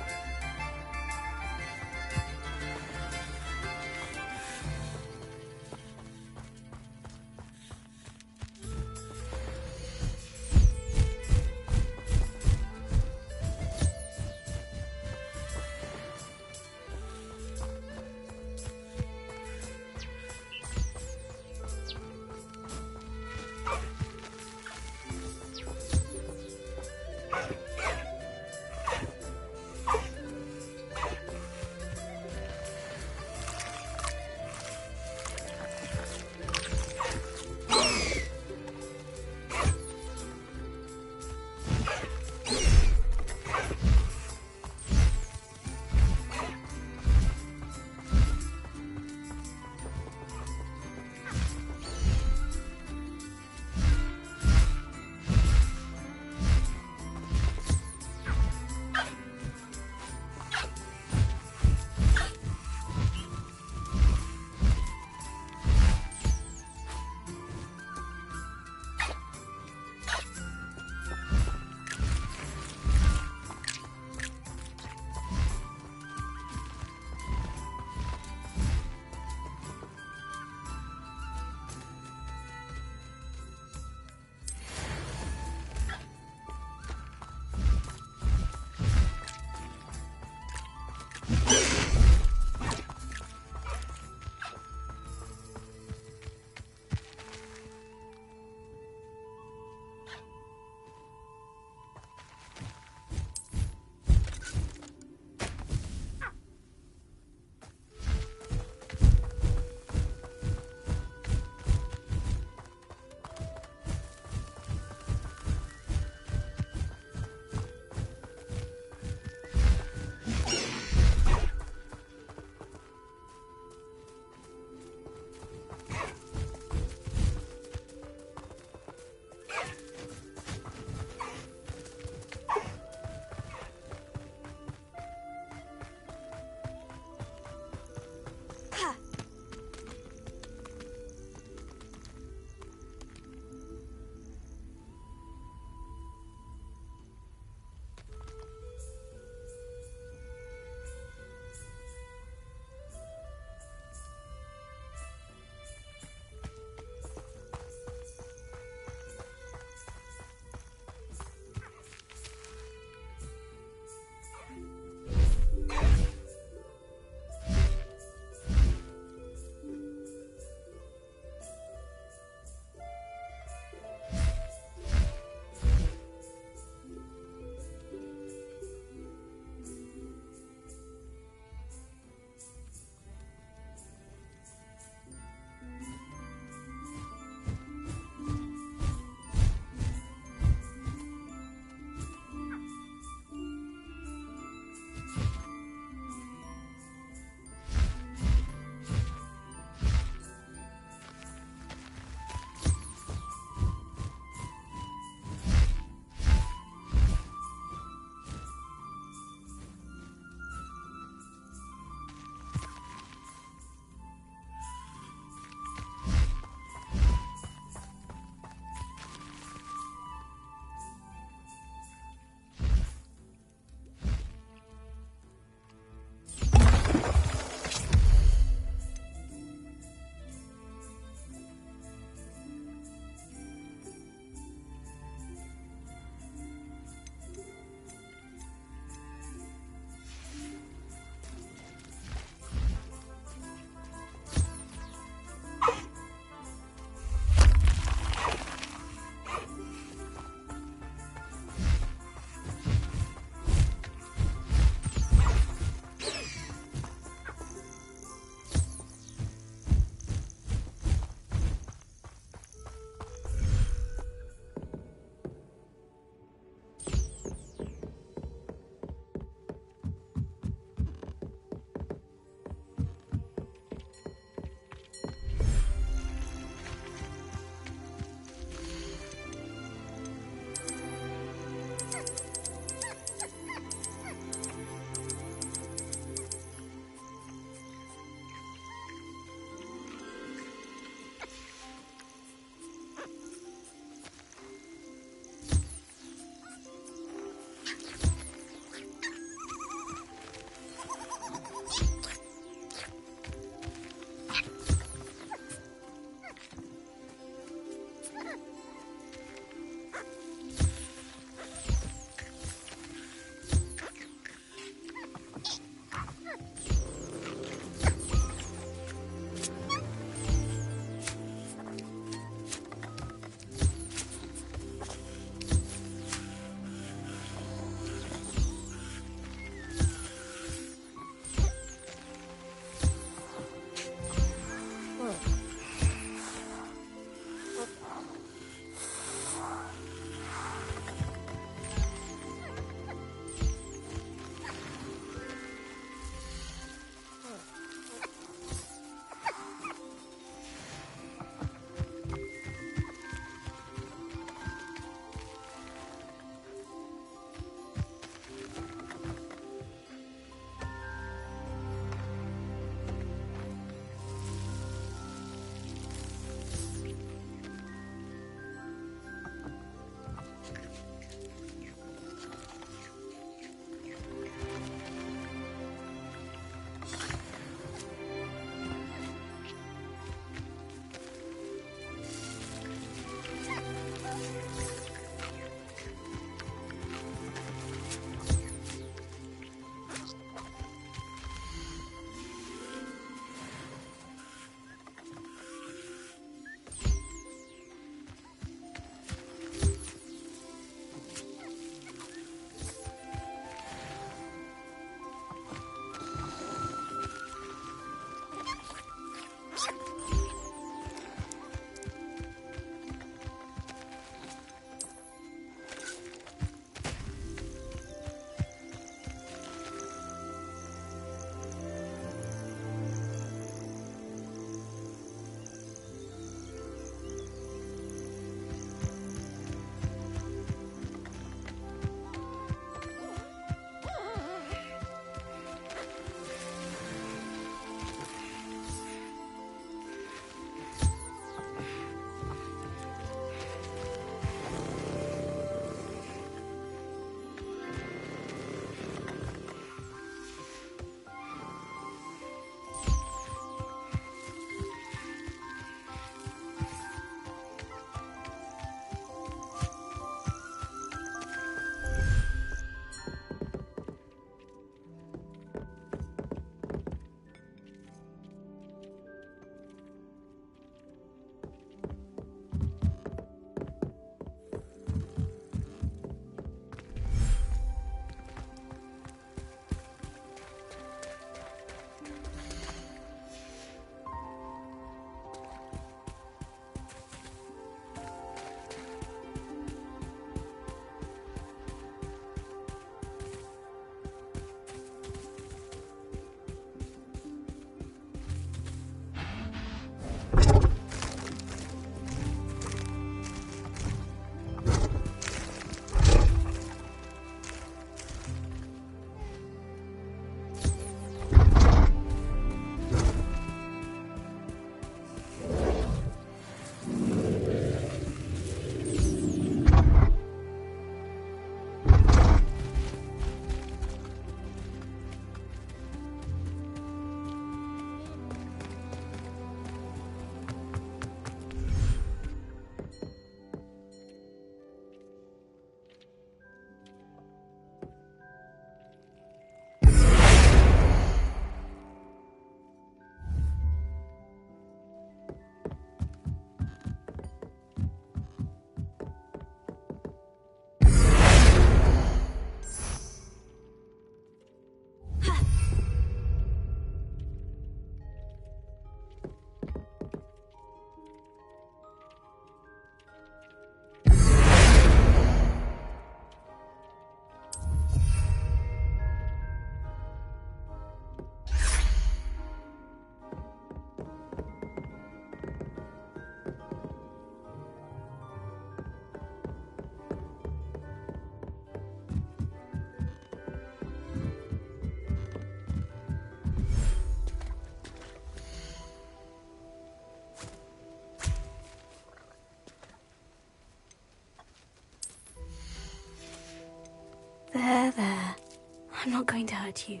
I'm not going to hurt you.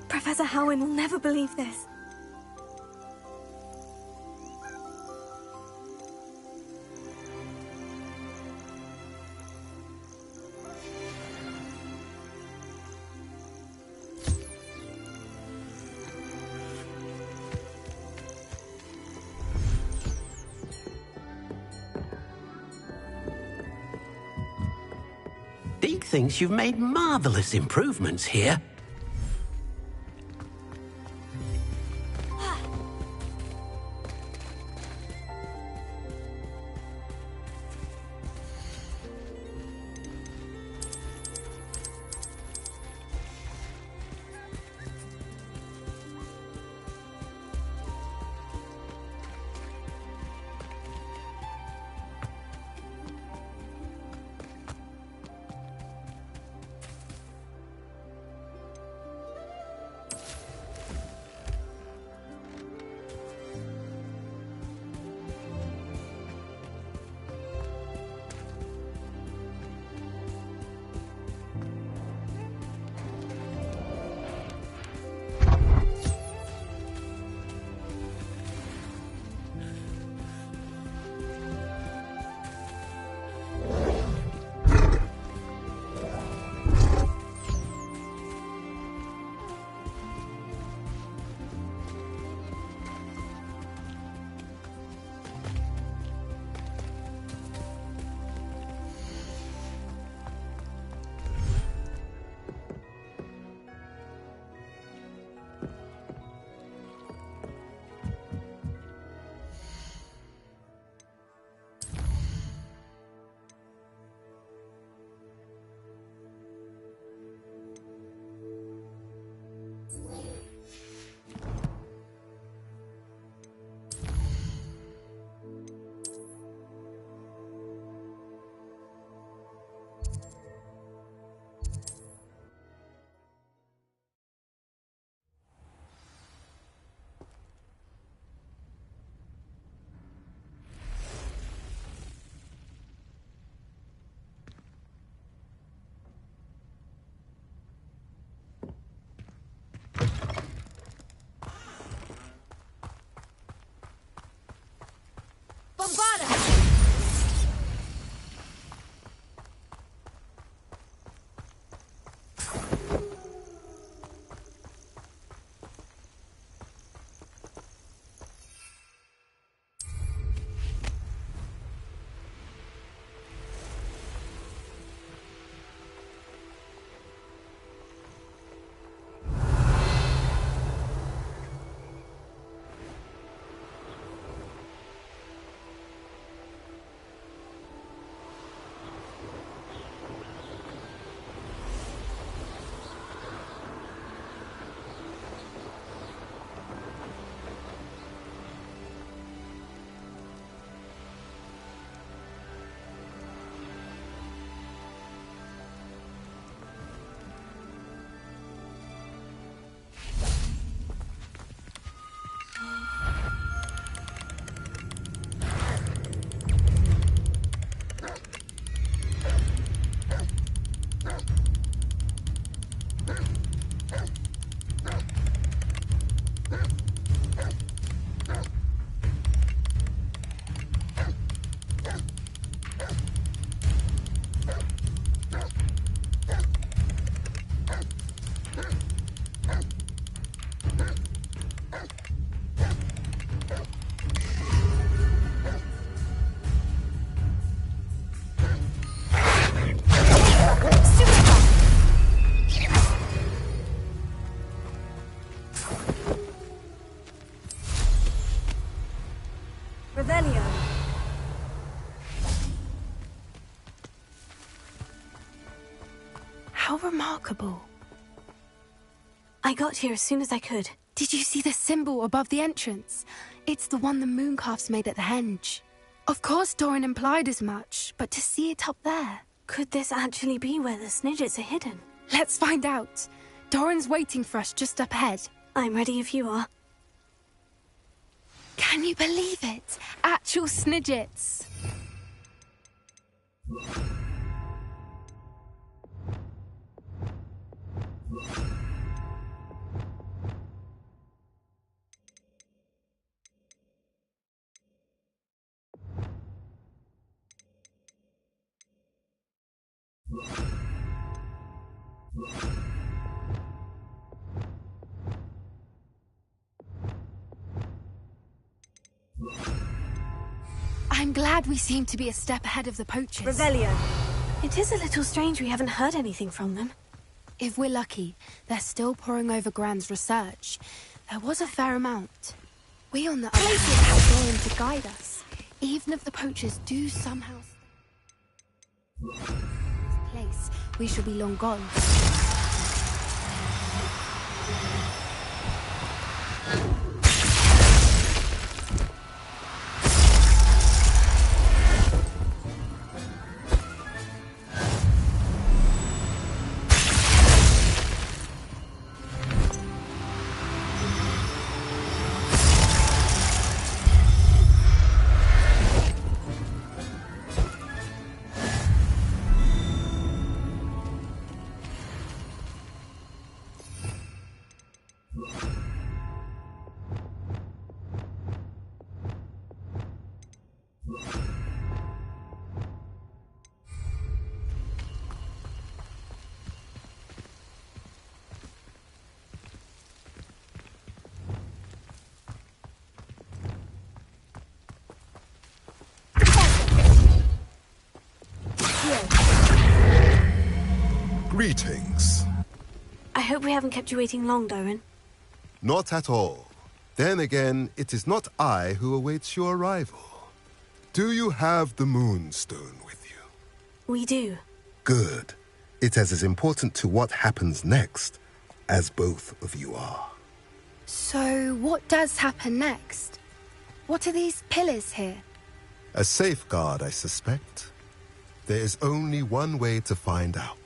Professor Howin will never believe this. Deke thinks you've made marvelous improvements here. How remarkable. I got here as soon as I could. Did you see the symbol above the entrance? It's the one the mooncalfs made at the henge. Of course Doran implied as much, but to see it up there... Could this actually be where the Snidgets are hidden? Let's find out. Doran's waiting for us just up ahead. I'm ready if you are. Can you believe it? Actual Snidgets. I'm glad we seem to be a step ahead of the poachers. Revelio. It is a little strange we haven't heard anything from them. If we're lucky, they're still poring over Gran's research. There was a fair amount. We on the other hand have Doran to guide us. Even if the poachers do somehow... place, we shall be long gone. Greetings. I hope we haven't kept you waiting long, Doran. Not at all. Then again, it is not I who awaits your arrival. Do you have the Moonstone with you? We do. Good. It is as important to what happens next as both of you are. So, what does happen next? What are these pillars here? A safeguard, I suspect. There is only one way to find out.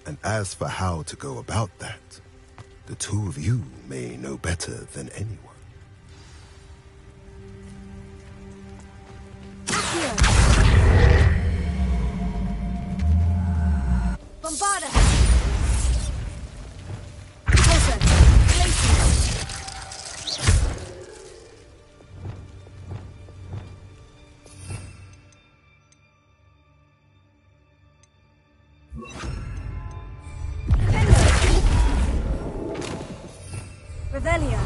And as for how to go about that, the two of you may know better than anyone. Bombarda! Revelio.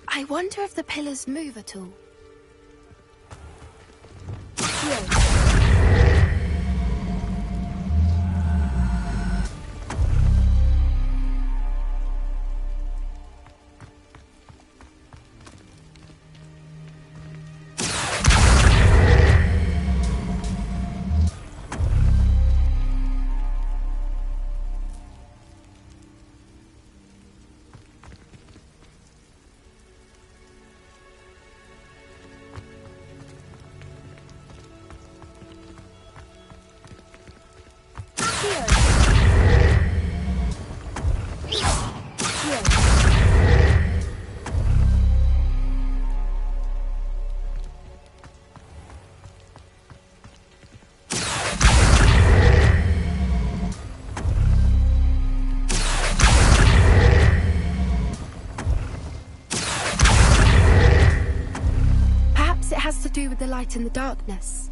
I wonder if the pillars move at all. With the light in the darkness.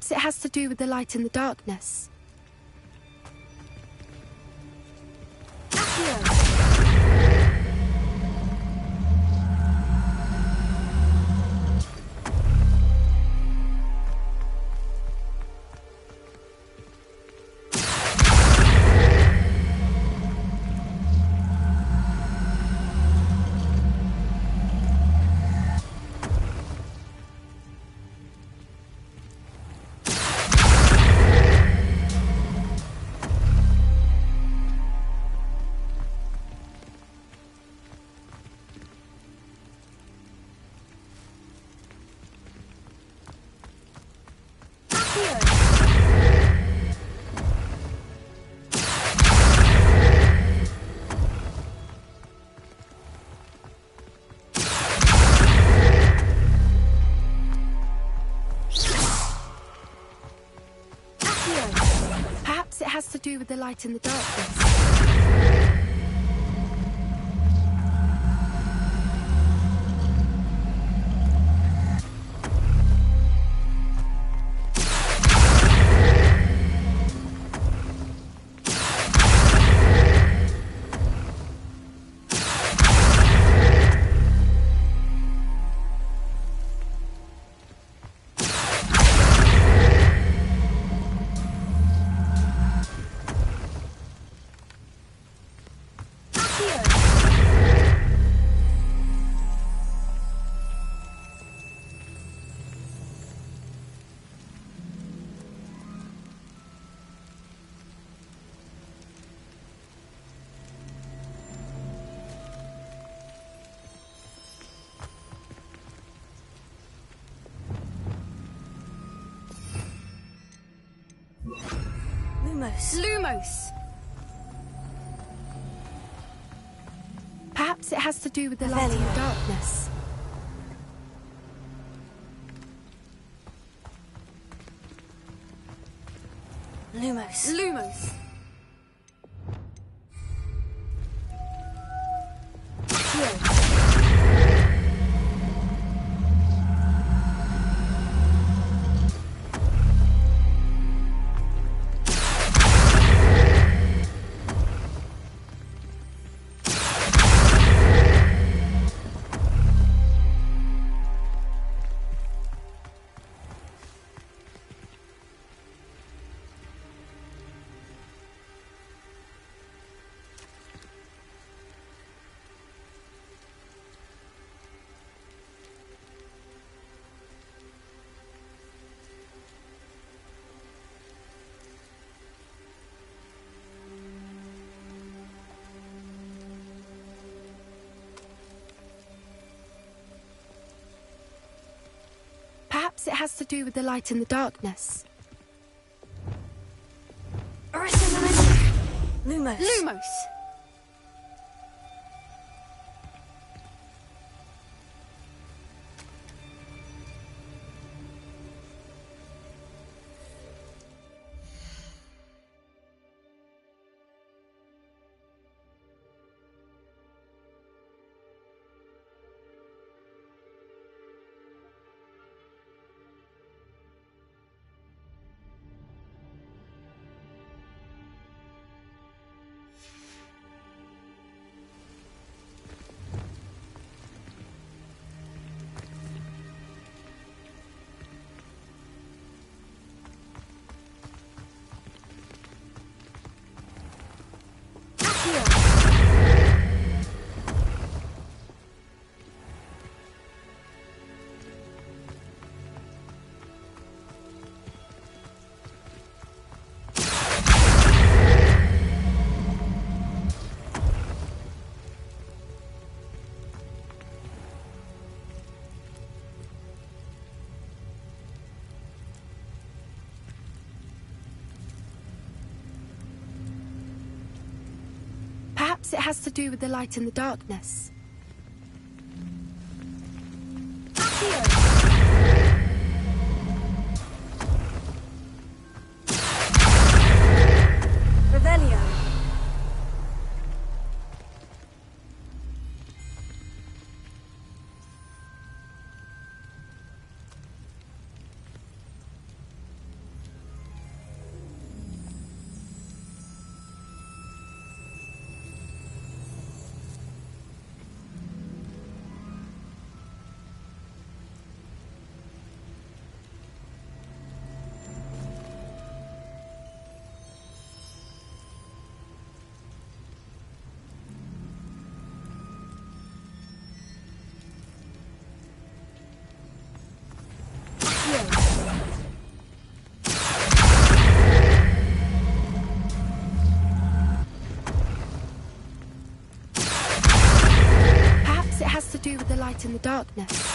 Perhaps it has to do with the light in the darkness. Perhaps it has to do with the light in the darkness. Lumos. Perhaps it has to do with the light in the darkness. Lumos. Perhaps it has to do with the light in the darkness. Lumos. Perhaps it has to do with the light in the darkness. do with the light in the darkness.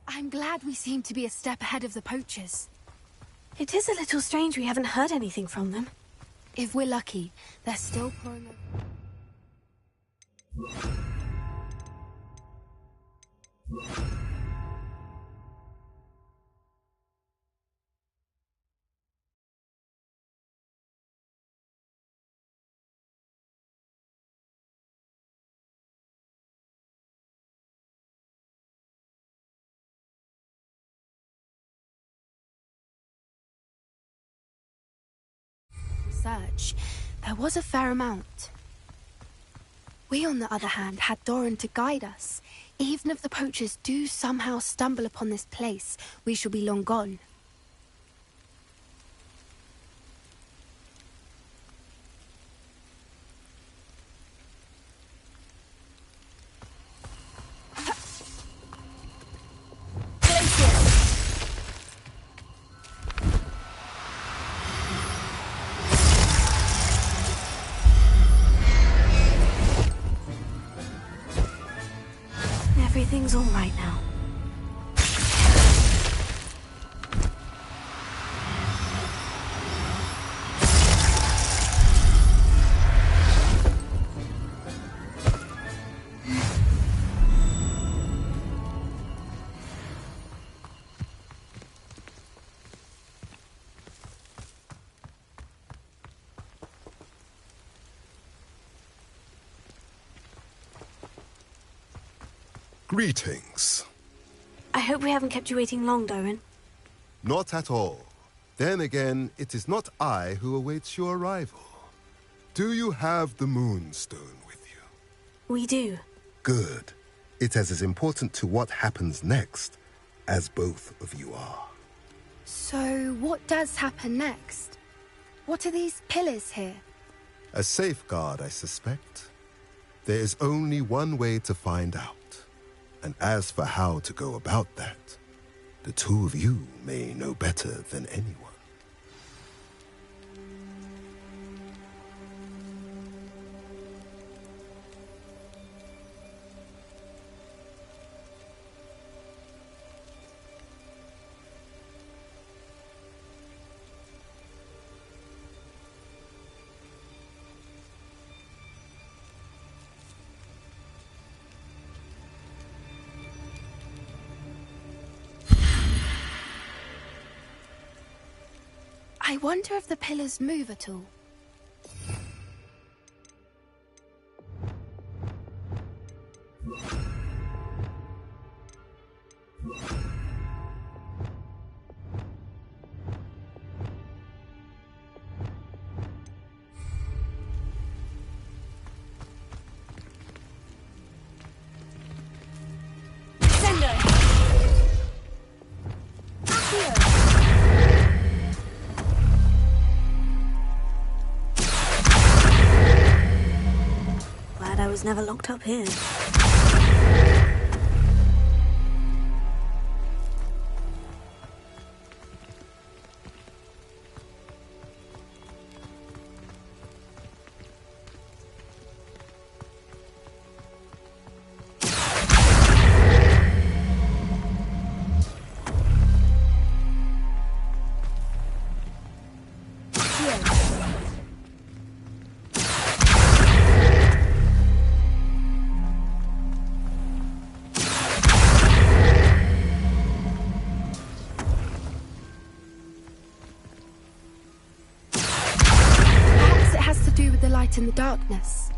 I'm glad we seem to be a step ahead of the poachers. It is a little strange we haven't heard anything from them. If we're lucky, they're still pouring over. Search, there was a fair amount. We, on the other hand, had Doran to guide us. Even if the poachers do somehow stumble upon this place, we shall be long gone. Everything's all right now. Greetings. I hope we haven't kept you waiting long, Doran. Not at all. Then again, it is not I who awaits your arrival. Do you have the Moonstone with you? We do. Good. It is as important to what happens next as both of you are. So, what does happen next? What are these pillars here? A safeguard, I suspect. There is only one way to find out. And as for how to go about that, the two of you may know better than anyone. I wonder if the pillars move at all. I was never locked up here. In the darkness.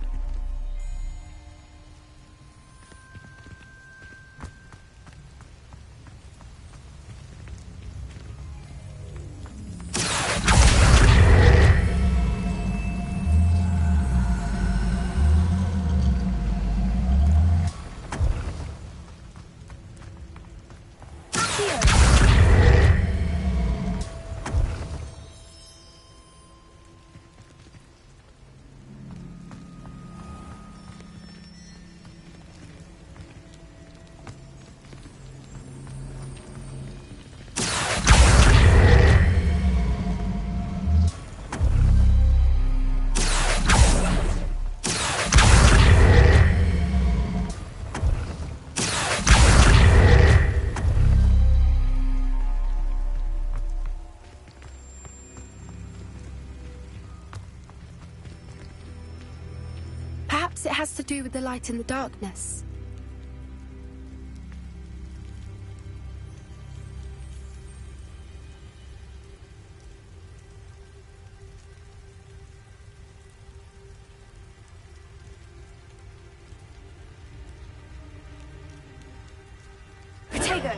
Perhaps it has to do with the light in the darkness. Potato!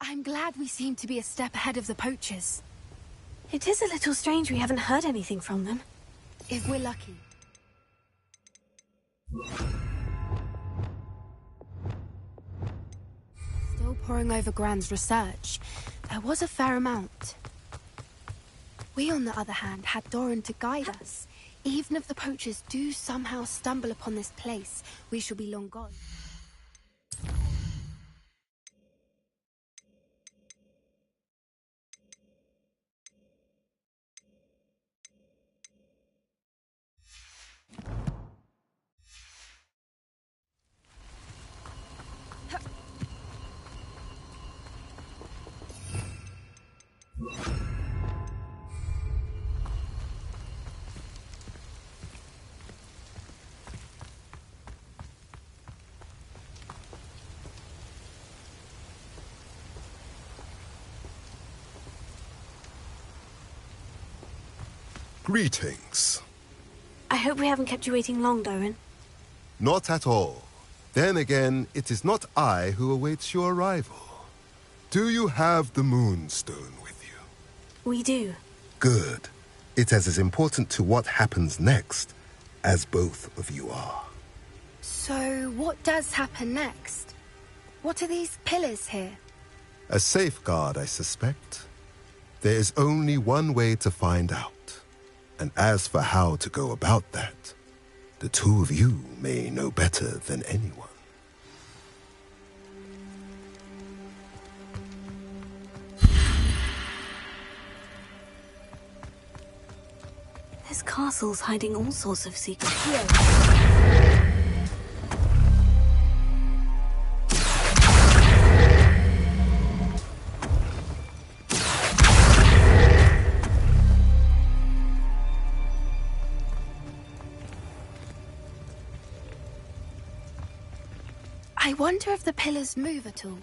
I'm glad we seem to be a step ahead of the poachers. It is a little strange we haven't heard anything from them. If we're lucky. Still poring over Gran's research. There was a fair amount. We, on the other hand, had Doran to guide us. Even if the poachers do somehow stumble upon this place, we shall be long gone. Greetings. I hope we haven't kept you waiting long, Doran. Not at all. Then again, it is not I who awaits your arrival. Do you have the Moonstone with you? We do. Good. It is as important to what happens next as both of you are. So, what does happen next? What are these pillars here? A safeguard, I suspect. There is only one way to find out. And as for how to go about that, the two of you may know better than anyone. This castle's hiding all sorts of secrets. I wonder if the pillars move at all.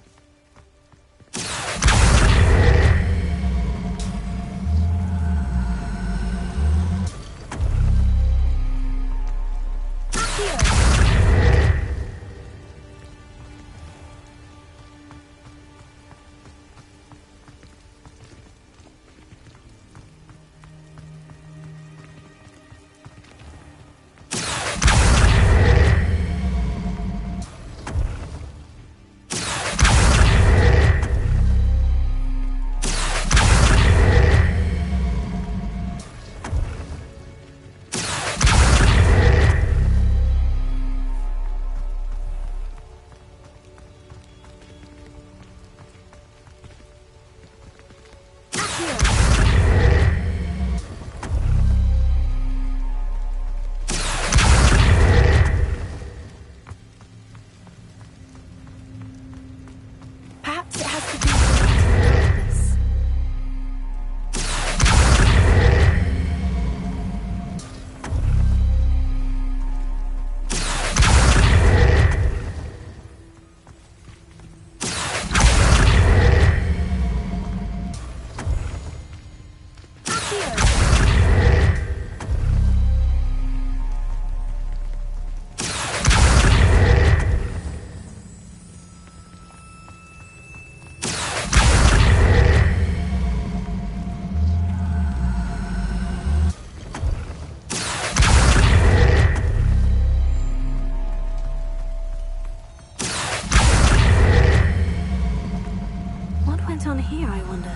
here, I wonder?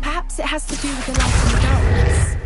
Perhaps it has to do with the light and the darkness.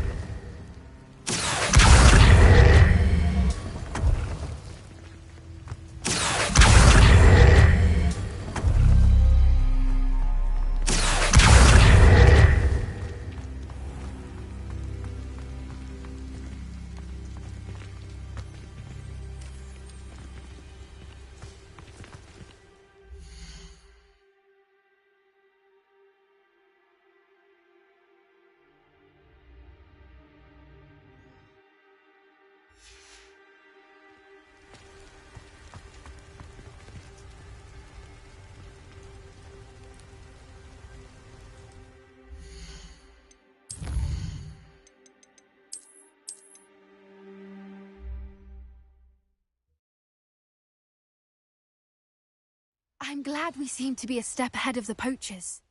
I'm glad we seem to be a step ahead of the poachers.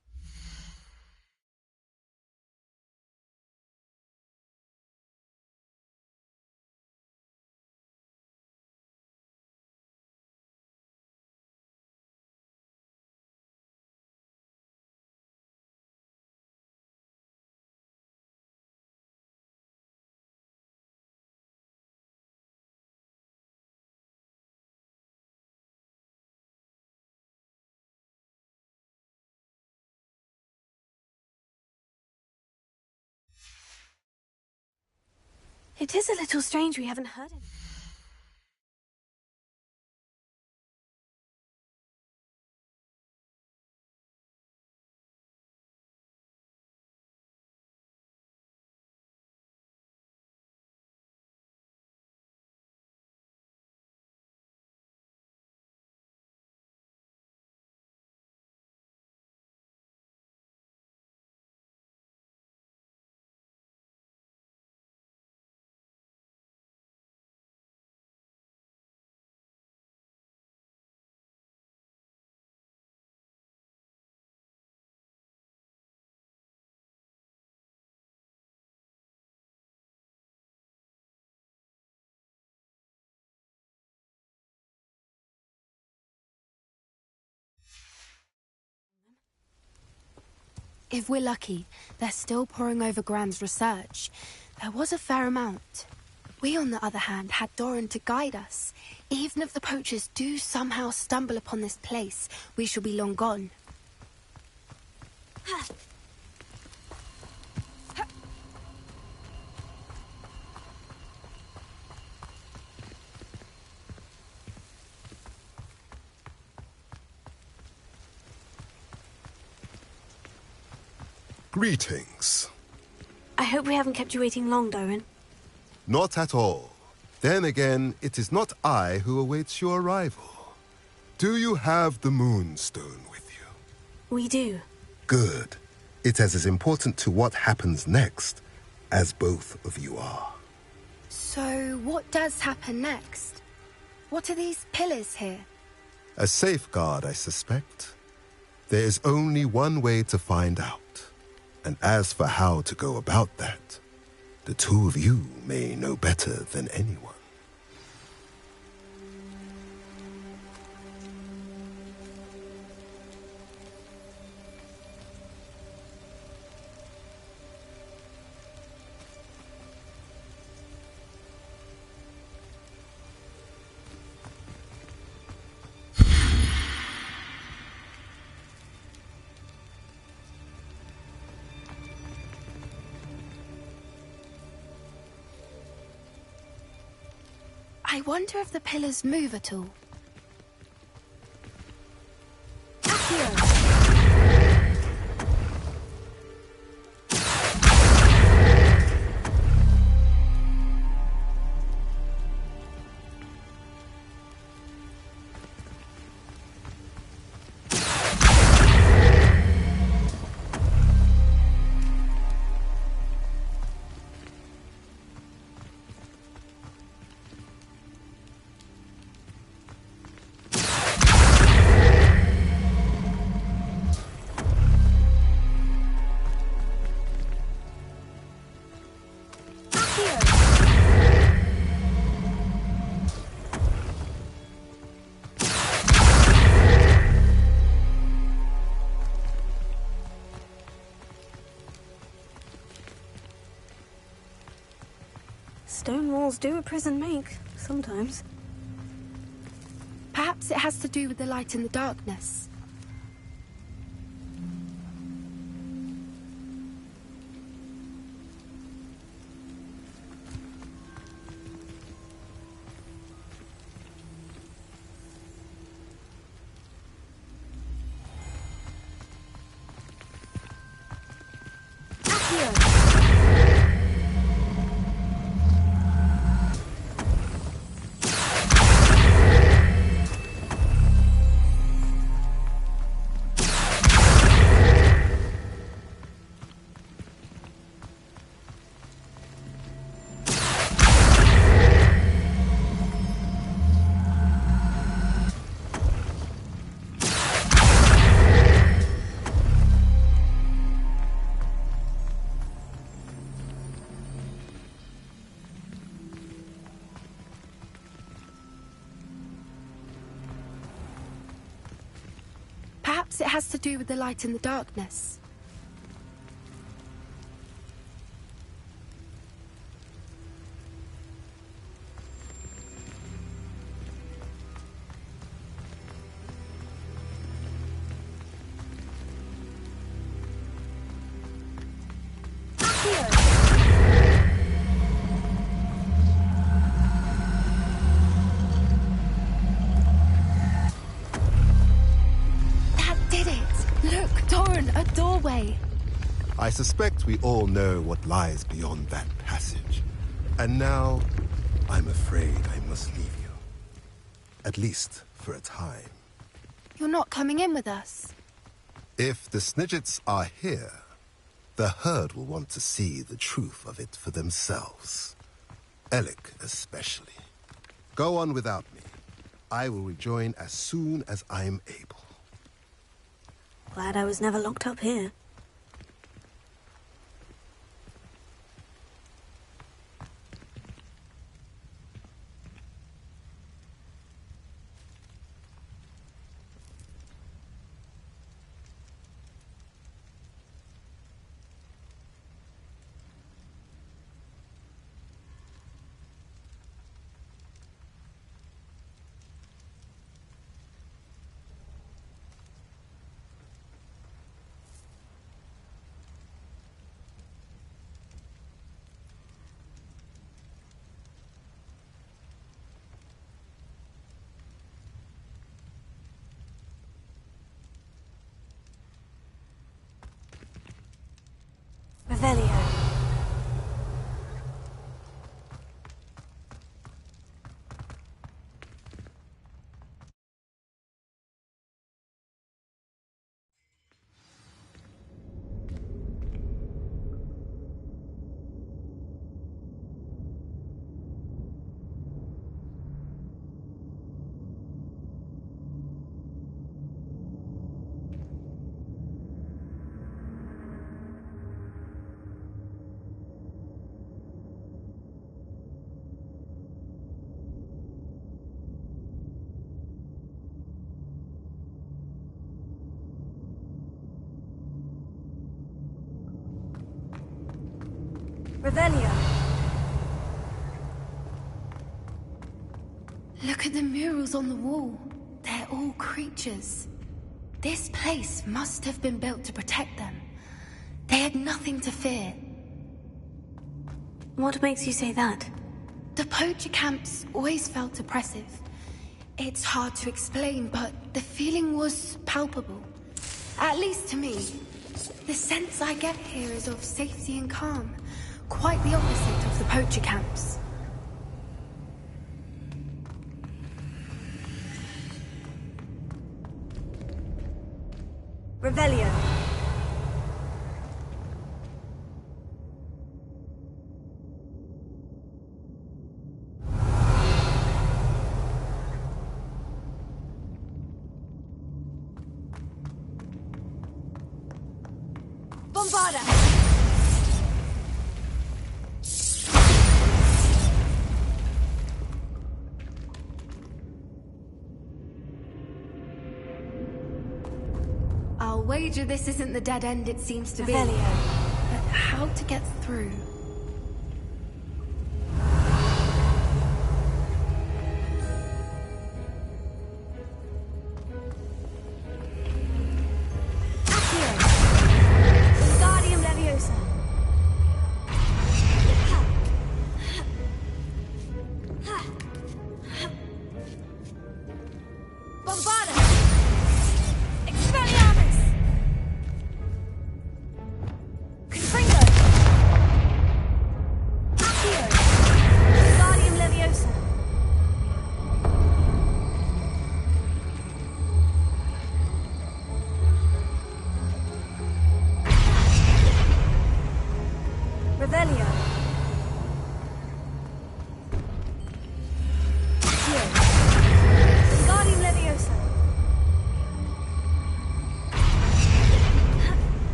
It is a little strange we haven't heard anything. If we're lucky, they're still poring over Gran's research. There was a fair amount. We, on the other hand, had Doran to guide us. Even if the poachers do somehow stumble upon this place, we shall be long gone. Greetings. I hope we haven't kept you waiting long, Doran. Not at all. Then again, it is not I who awaits your arrival. Do you have the Moonstone with you? We do. Good. It is as important to what happens next as both of you are. So, what does happen next? What are these pillars here? A safeguard, I suspect. There is only one way to find out. And as for how to go about that, the two of you may know better than anyone. I wonder if the pillars move at all. Stone walls do a prison make, sometimes. Perhaps it has to do with the light in the darkness. Perhaps it has to do with the light in the darkness. I suspect we all know what lies beyond that passage. And now, I'm afraid I must leave you. At least for a time. You're not coming in with us? If the Snidgets are here, the herd will want to see the truth of it for themselves. Alec especially. Go on without me. I will rejoin as soon as I'm able. Glad I was never locked up here. Revelio. Revelio. Look at the murals on the wall. They're all creatures. This place must have been built to protect them. They had nothing to fear. What makes you say that? The poacher camps always felt oppressive. It's hard to explain, but the feeling was palpable. At least to me. The sense I get here is of safety and calm. Quite the opposite of the poacher camps. Revelio. Bombarda. I'll wager this isn't the dead end it seems to be. Revelio. But how to get through?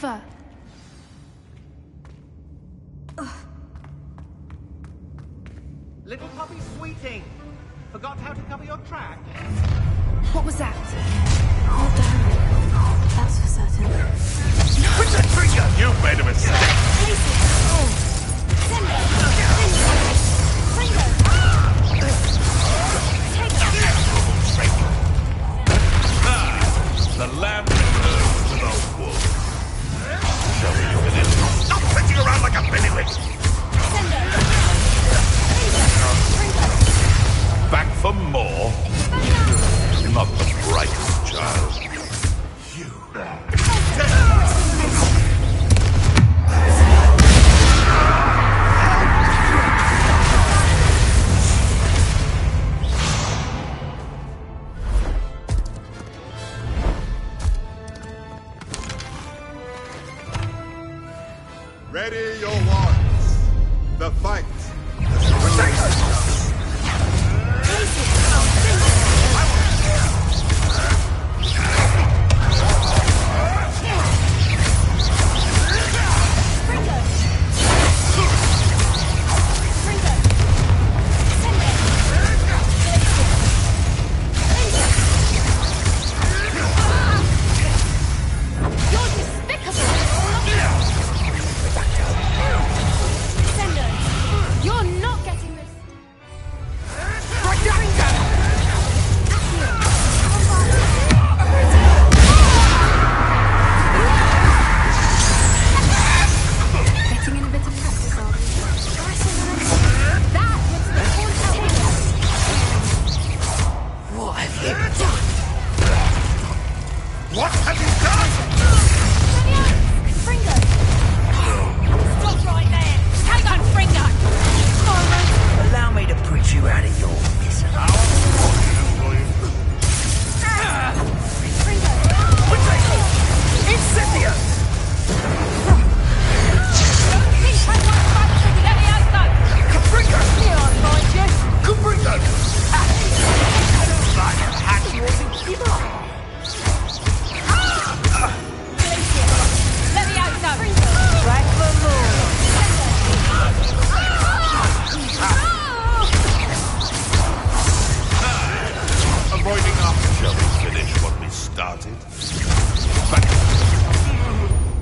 Never. Little puppy sweeting. Forgot how to cover your tracks? What was that? Hold down. That's for certain. With the trigger! You've made a mistake! The lamb returns to the wolf. Shall we finish? Stop flitting around like a pennywig! Back for more? You're not the brightest child. Ready your wands. The fight. What have you done? Fringo! Stop right there! Take on Fringo! Allow me to put you out of your misery. Fringo! Incendio! Fringo! Here I find you! Fringo! Like a hat yours in Kima! Let me out, no! Back for more! Avoiding up. Shall we finish what we started? Back.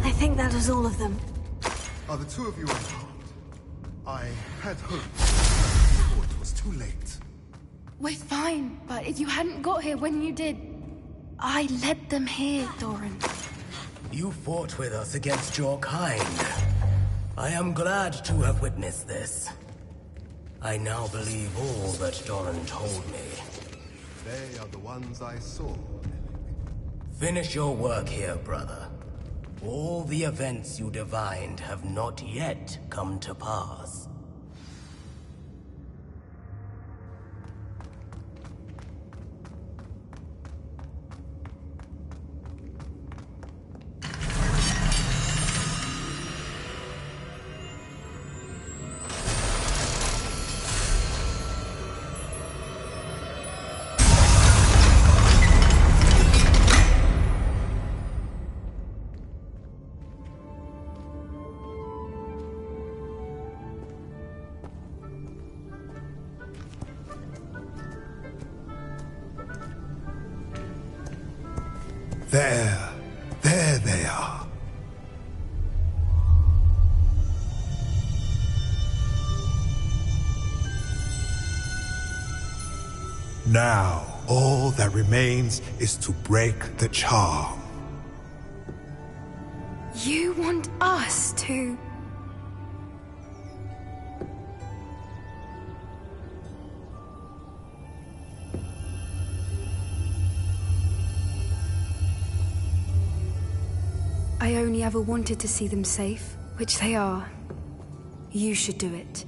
I think that was all of them. Are the two of you unharmed? I had hoped. Oh, it was too late. We're fine, but if you hadn't got here when you did, I led them here, Doran. You fought with us against your kind. I am glad to have witnessed this. I now believe all that Doran told me. They are the ones I saw. Finish your work here, brother. All the events you divined have not yet come to pass. There they are. Now, all that remains is to break the charm. You want us to... I only ever wanted to see them safe, which they are. You should do it.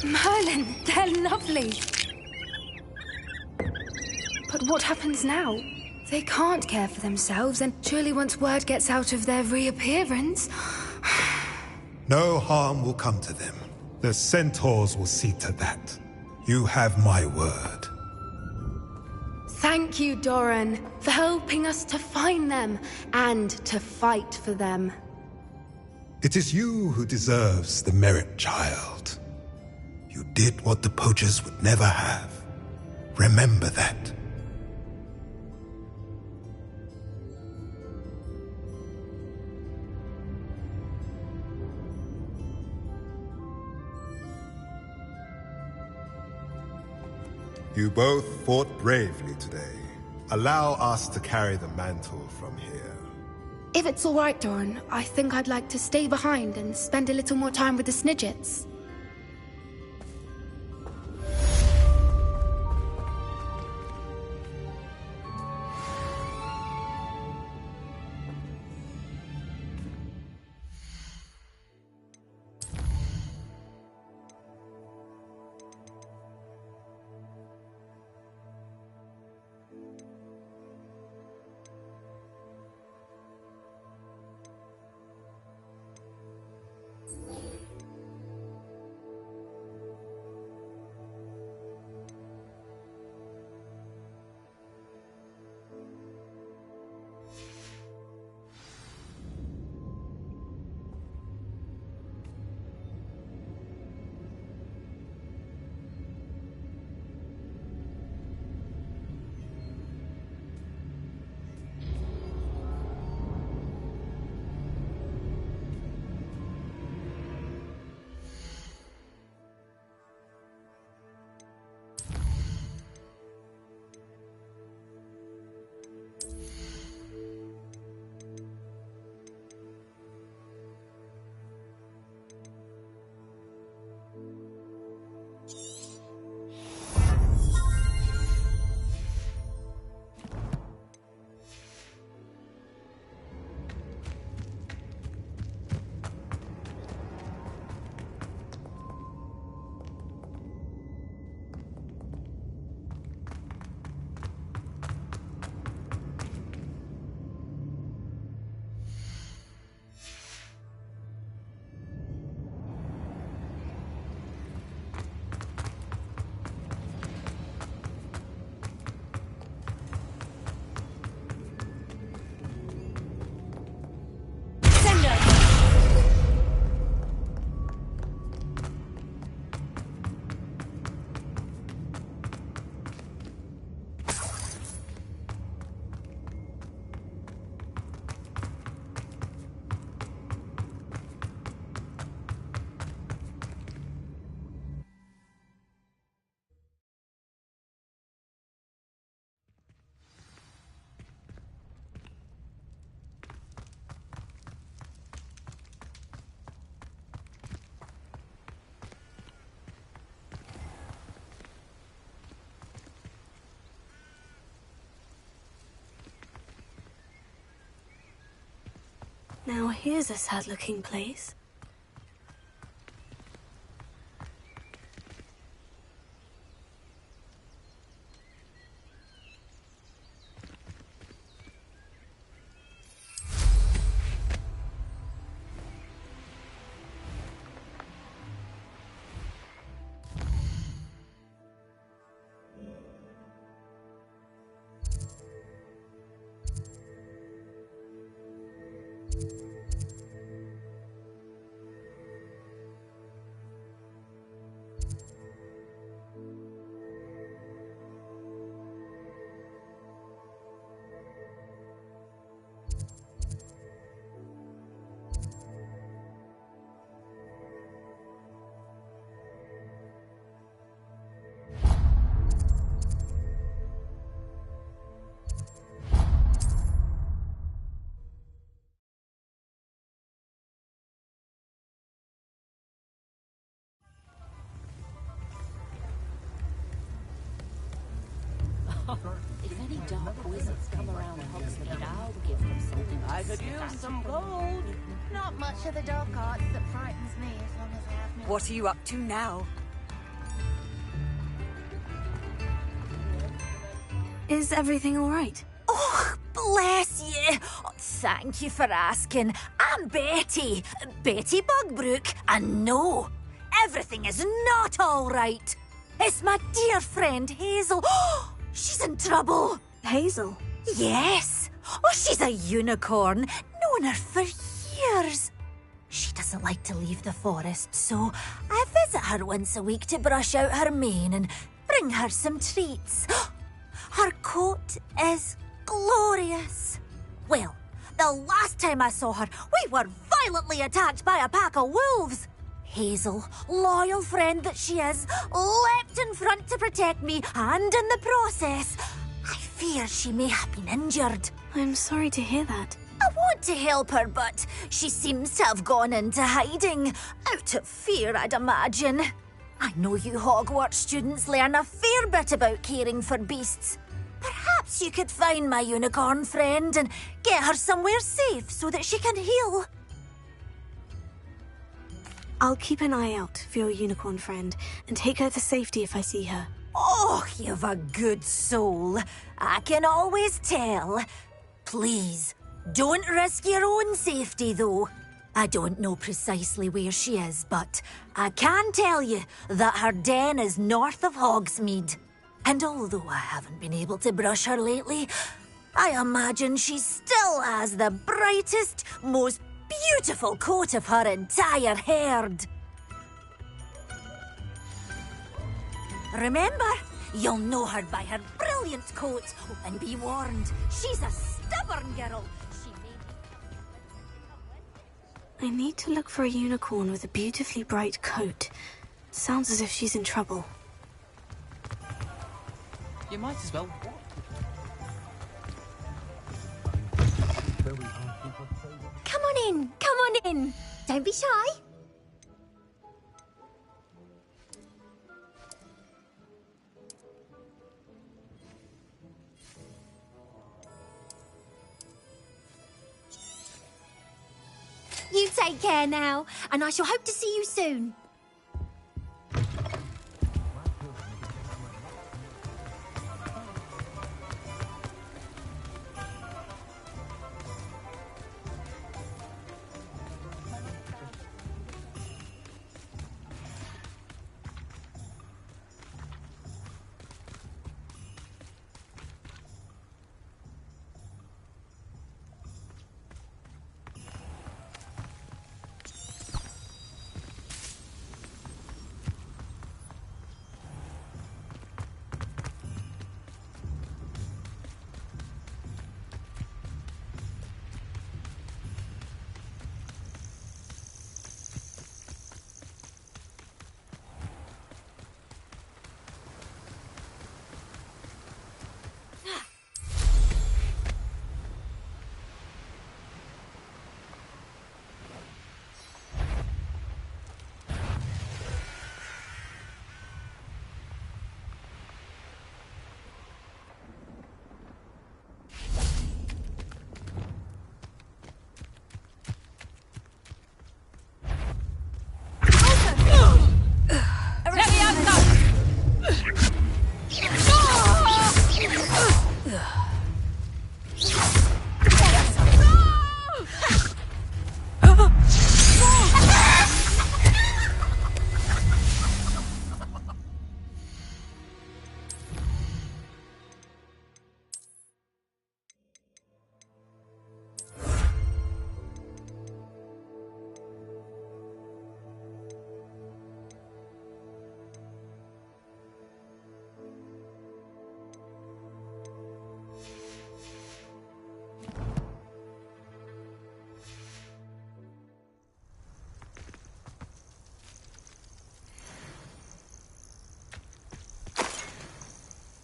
Merlin, they're lovely. But what happens now? They can't care for themselves, and surely once word gets out of their reappearance... No harm will come to them. The centaurs will see to that. You have my word. Thank you, Doran, for helping us to find them and to fight for them. It is you who deserves the merit, child. You did what the poachers would never have. Remember that. You both fought bravely today. Allow us to carry the mantle from here. If it's all right, Doran, I think I'd like to stay behind and spend a little more time with the Snidgets. Now here's a sad-looking place. If any dark wizards come around Hogsmeade, I'll give them something. I could use some gold. Not much of the dark arts that frightens me as long as I have me. What are you up to now? Is everything all right? Oh, bless you. Thank you for asking. I'm Betty. Betty Bugbrook. And no, everything is not all right. It's my dear friend Hazel. She's in trouble. Hazel? Yes. Oh, she's a unicorn. Known her for years. She doesn't like to leave the forest, so I visit her once a week to brush out her mane and bring her some treats. Her coat is glorious. Well, the last time I saw her, we were violently attacked by a pack of wolves. Hazel, loyal friend that she is, leapt in front to protect me, and in the process, I fear she may have been injured. I'm sorry to hear that. I want to help her, but she seems to have gone into hiding. Out of fear, I'd imagine. I know you Hogwarts students learn a fair bit about caring for beasts. Perhaps you could find my unicorn friend and get her somewhere safe so that she can heal. I'll keep an eye out for your unicorn friend and take her to safety if I see her. Oh, you've a good soul. I can always tell. Please, don't risk your own safety, though. I don't know precisely where she is, but I can tell you that her den is north of Hogsmeade. And although I haven't been able to brush her lately, I imagine she still has the brightest, most beautiful coat of her entire herd. Remember, you'll know her by her brilliant coat. And be warned, she's a stubborn girl. I need to look for a unicorn with a beautifully bright coat. Sounds as if she's in trouble. You might as well. Come on in, come on in. Don't be shy. You take care now, and I shall hope to see you soon.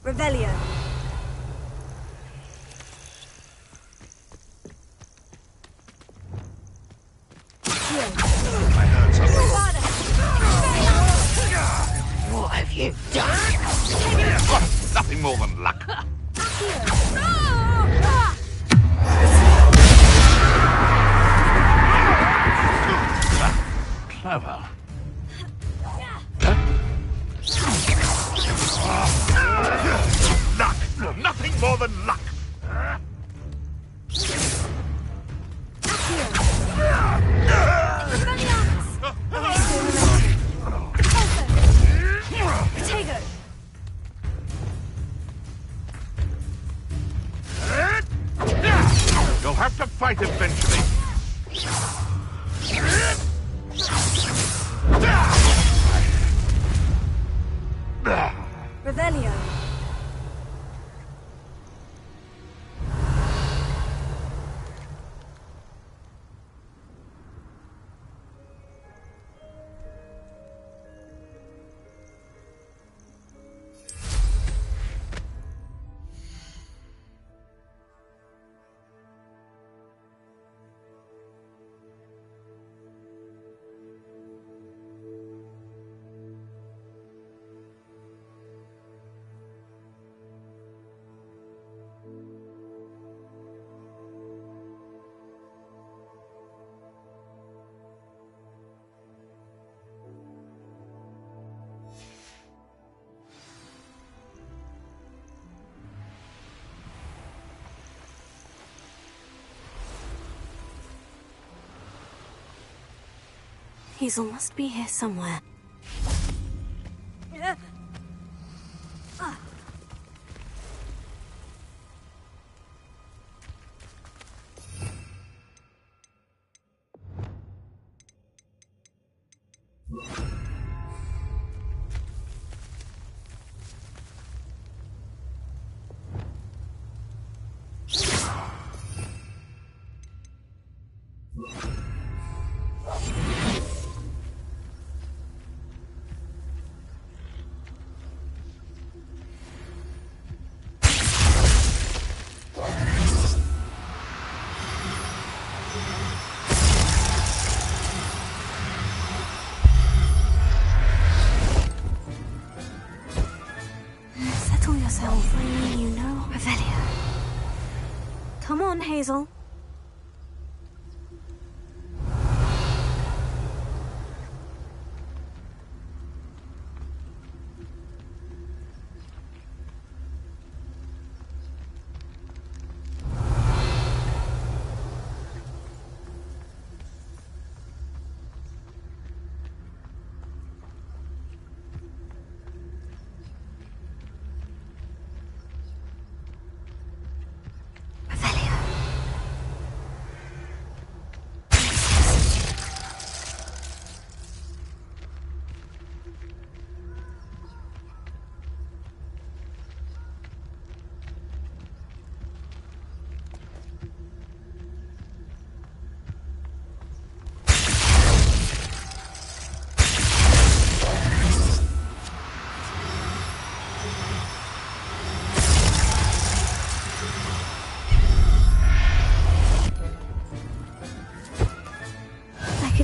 Revelio. What have you done? Nothing more than luck. Clever. Luck. Nothing more than luck! You'll have to fight eventually. Revelio. Hazel must be here somewhere. Settle yourself. I mean, you know, Revelio. Come on, Hazel.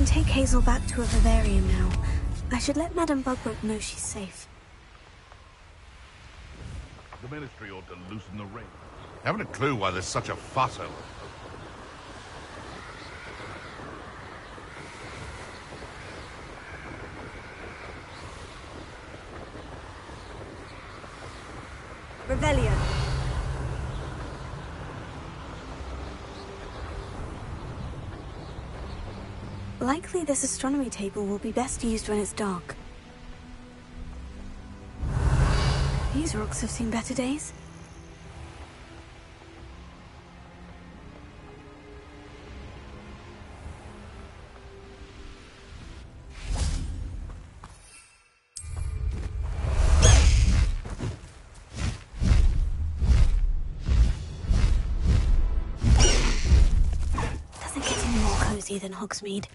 Take Hazel back to a vivarium now. I should let Madame Bugbrook know she's safe. The Ministry ought to loosen the reins. Haven't a clue why there's such a fuss over it. Revelio. Likely this astronomy table will be best used when it's dark. These rocks have seen better days. Doesn't get any more cozy than Hogsmeade.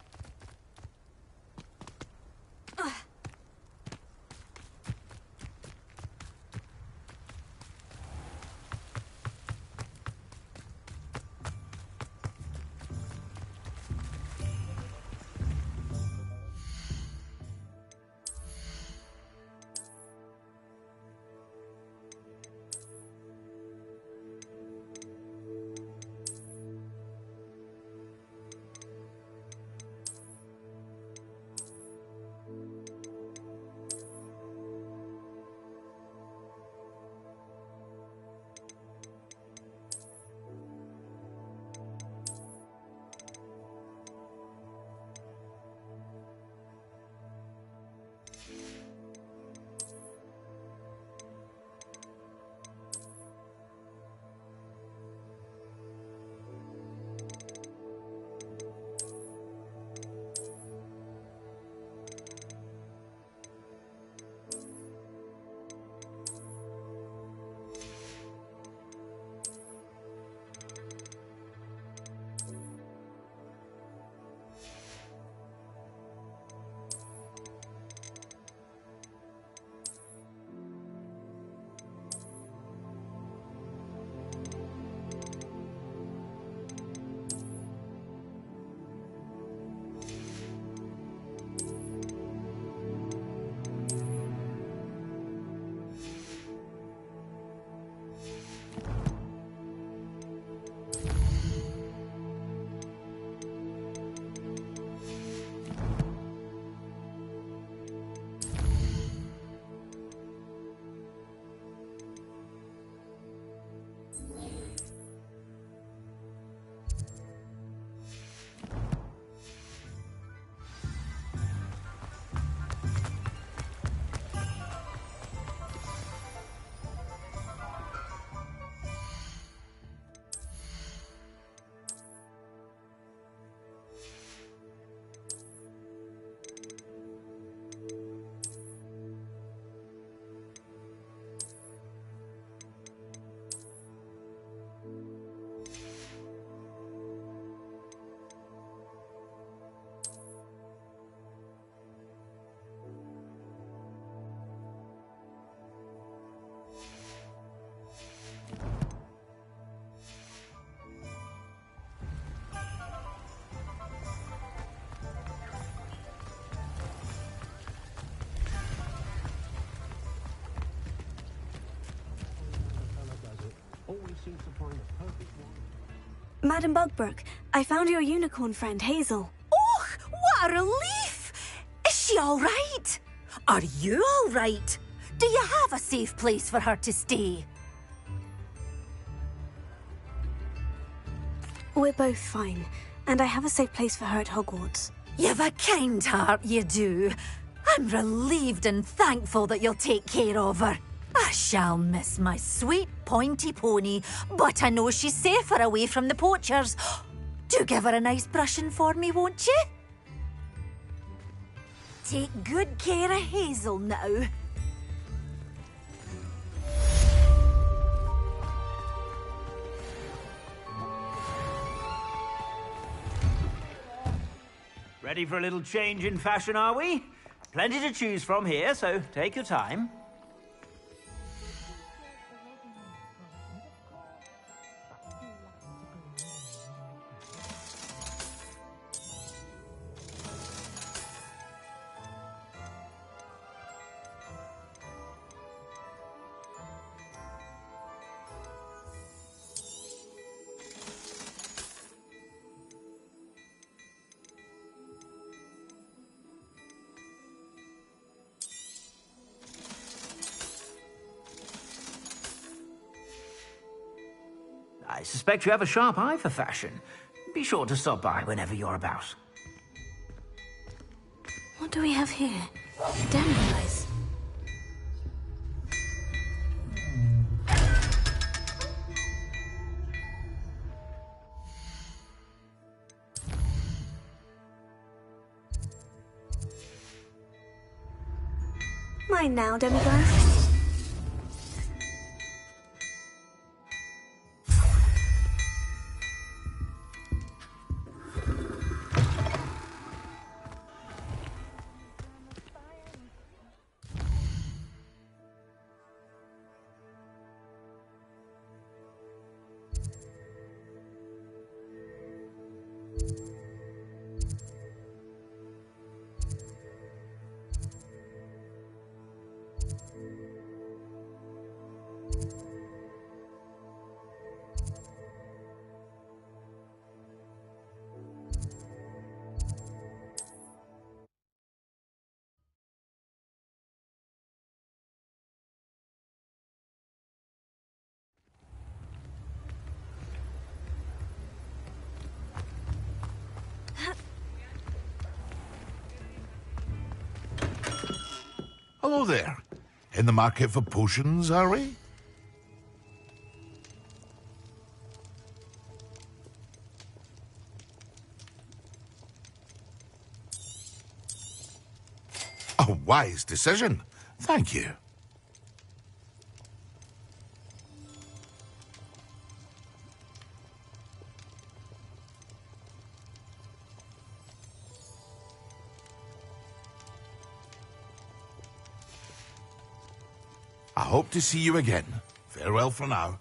Madam Bugbrook, I found your unicorn friend, Hazel. Oh, what a relief! Is she all right? Are you all right? Do you have a safe place for her to stay? We're both fine, and I have a safe place for her at Hogwarts. You've a kind heart, you do. I'm relieved and thankful that you'll take care of her. I shall miss my sweet pointy pony, but I know she's safer away from the poachers. Do give her a nice brushing for me, won't you? Take good care of Hazel now. Ready for a little change in fashion, are we? Plenty to choose from here, so take your time. I suspect you have a sharp eye for fashion. Be sure to stop by whenever you're about. What do we have here? Damn guys. Mine now, demiglass. Hello there. In the market for potions, are we? A wise decision. Thank you. I hope to see you again. Farewell for now.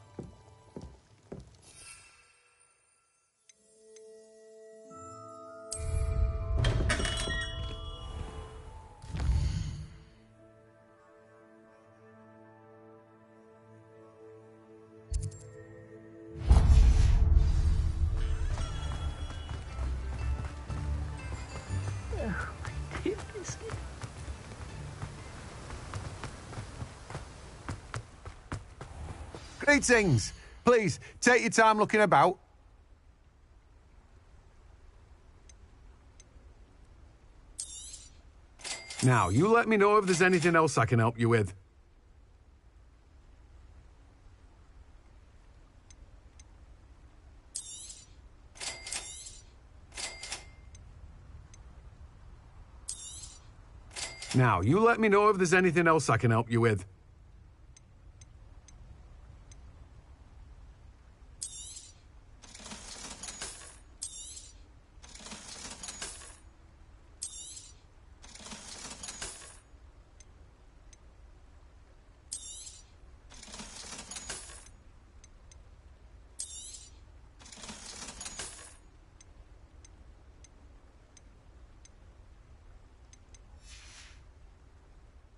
Greetings. Please, take your time looking about. Now, you let me know if there's anything else I can help you with. Now, you let me know if there's anything else I can help you with.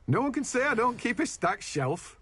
No one can say I don't keep a stacked shelf.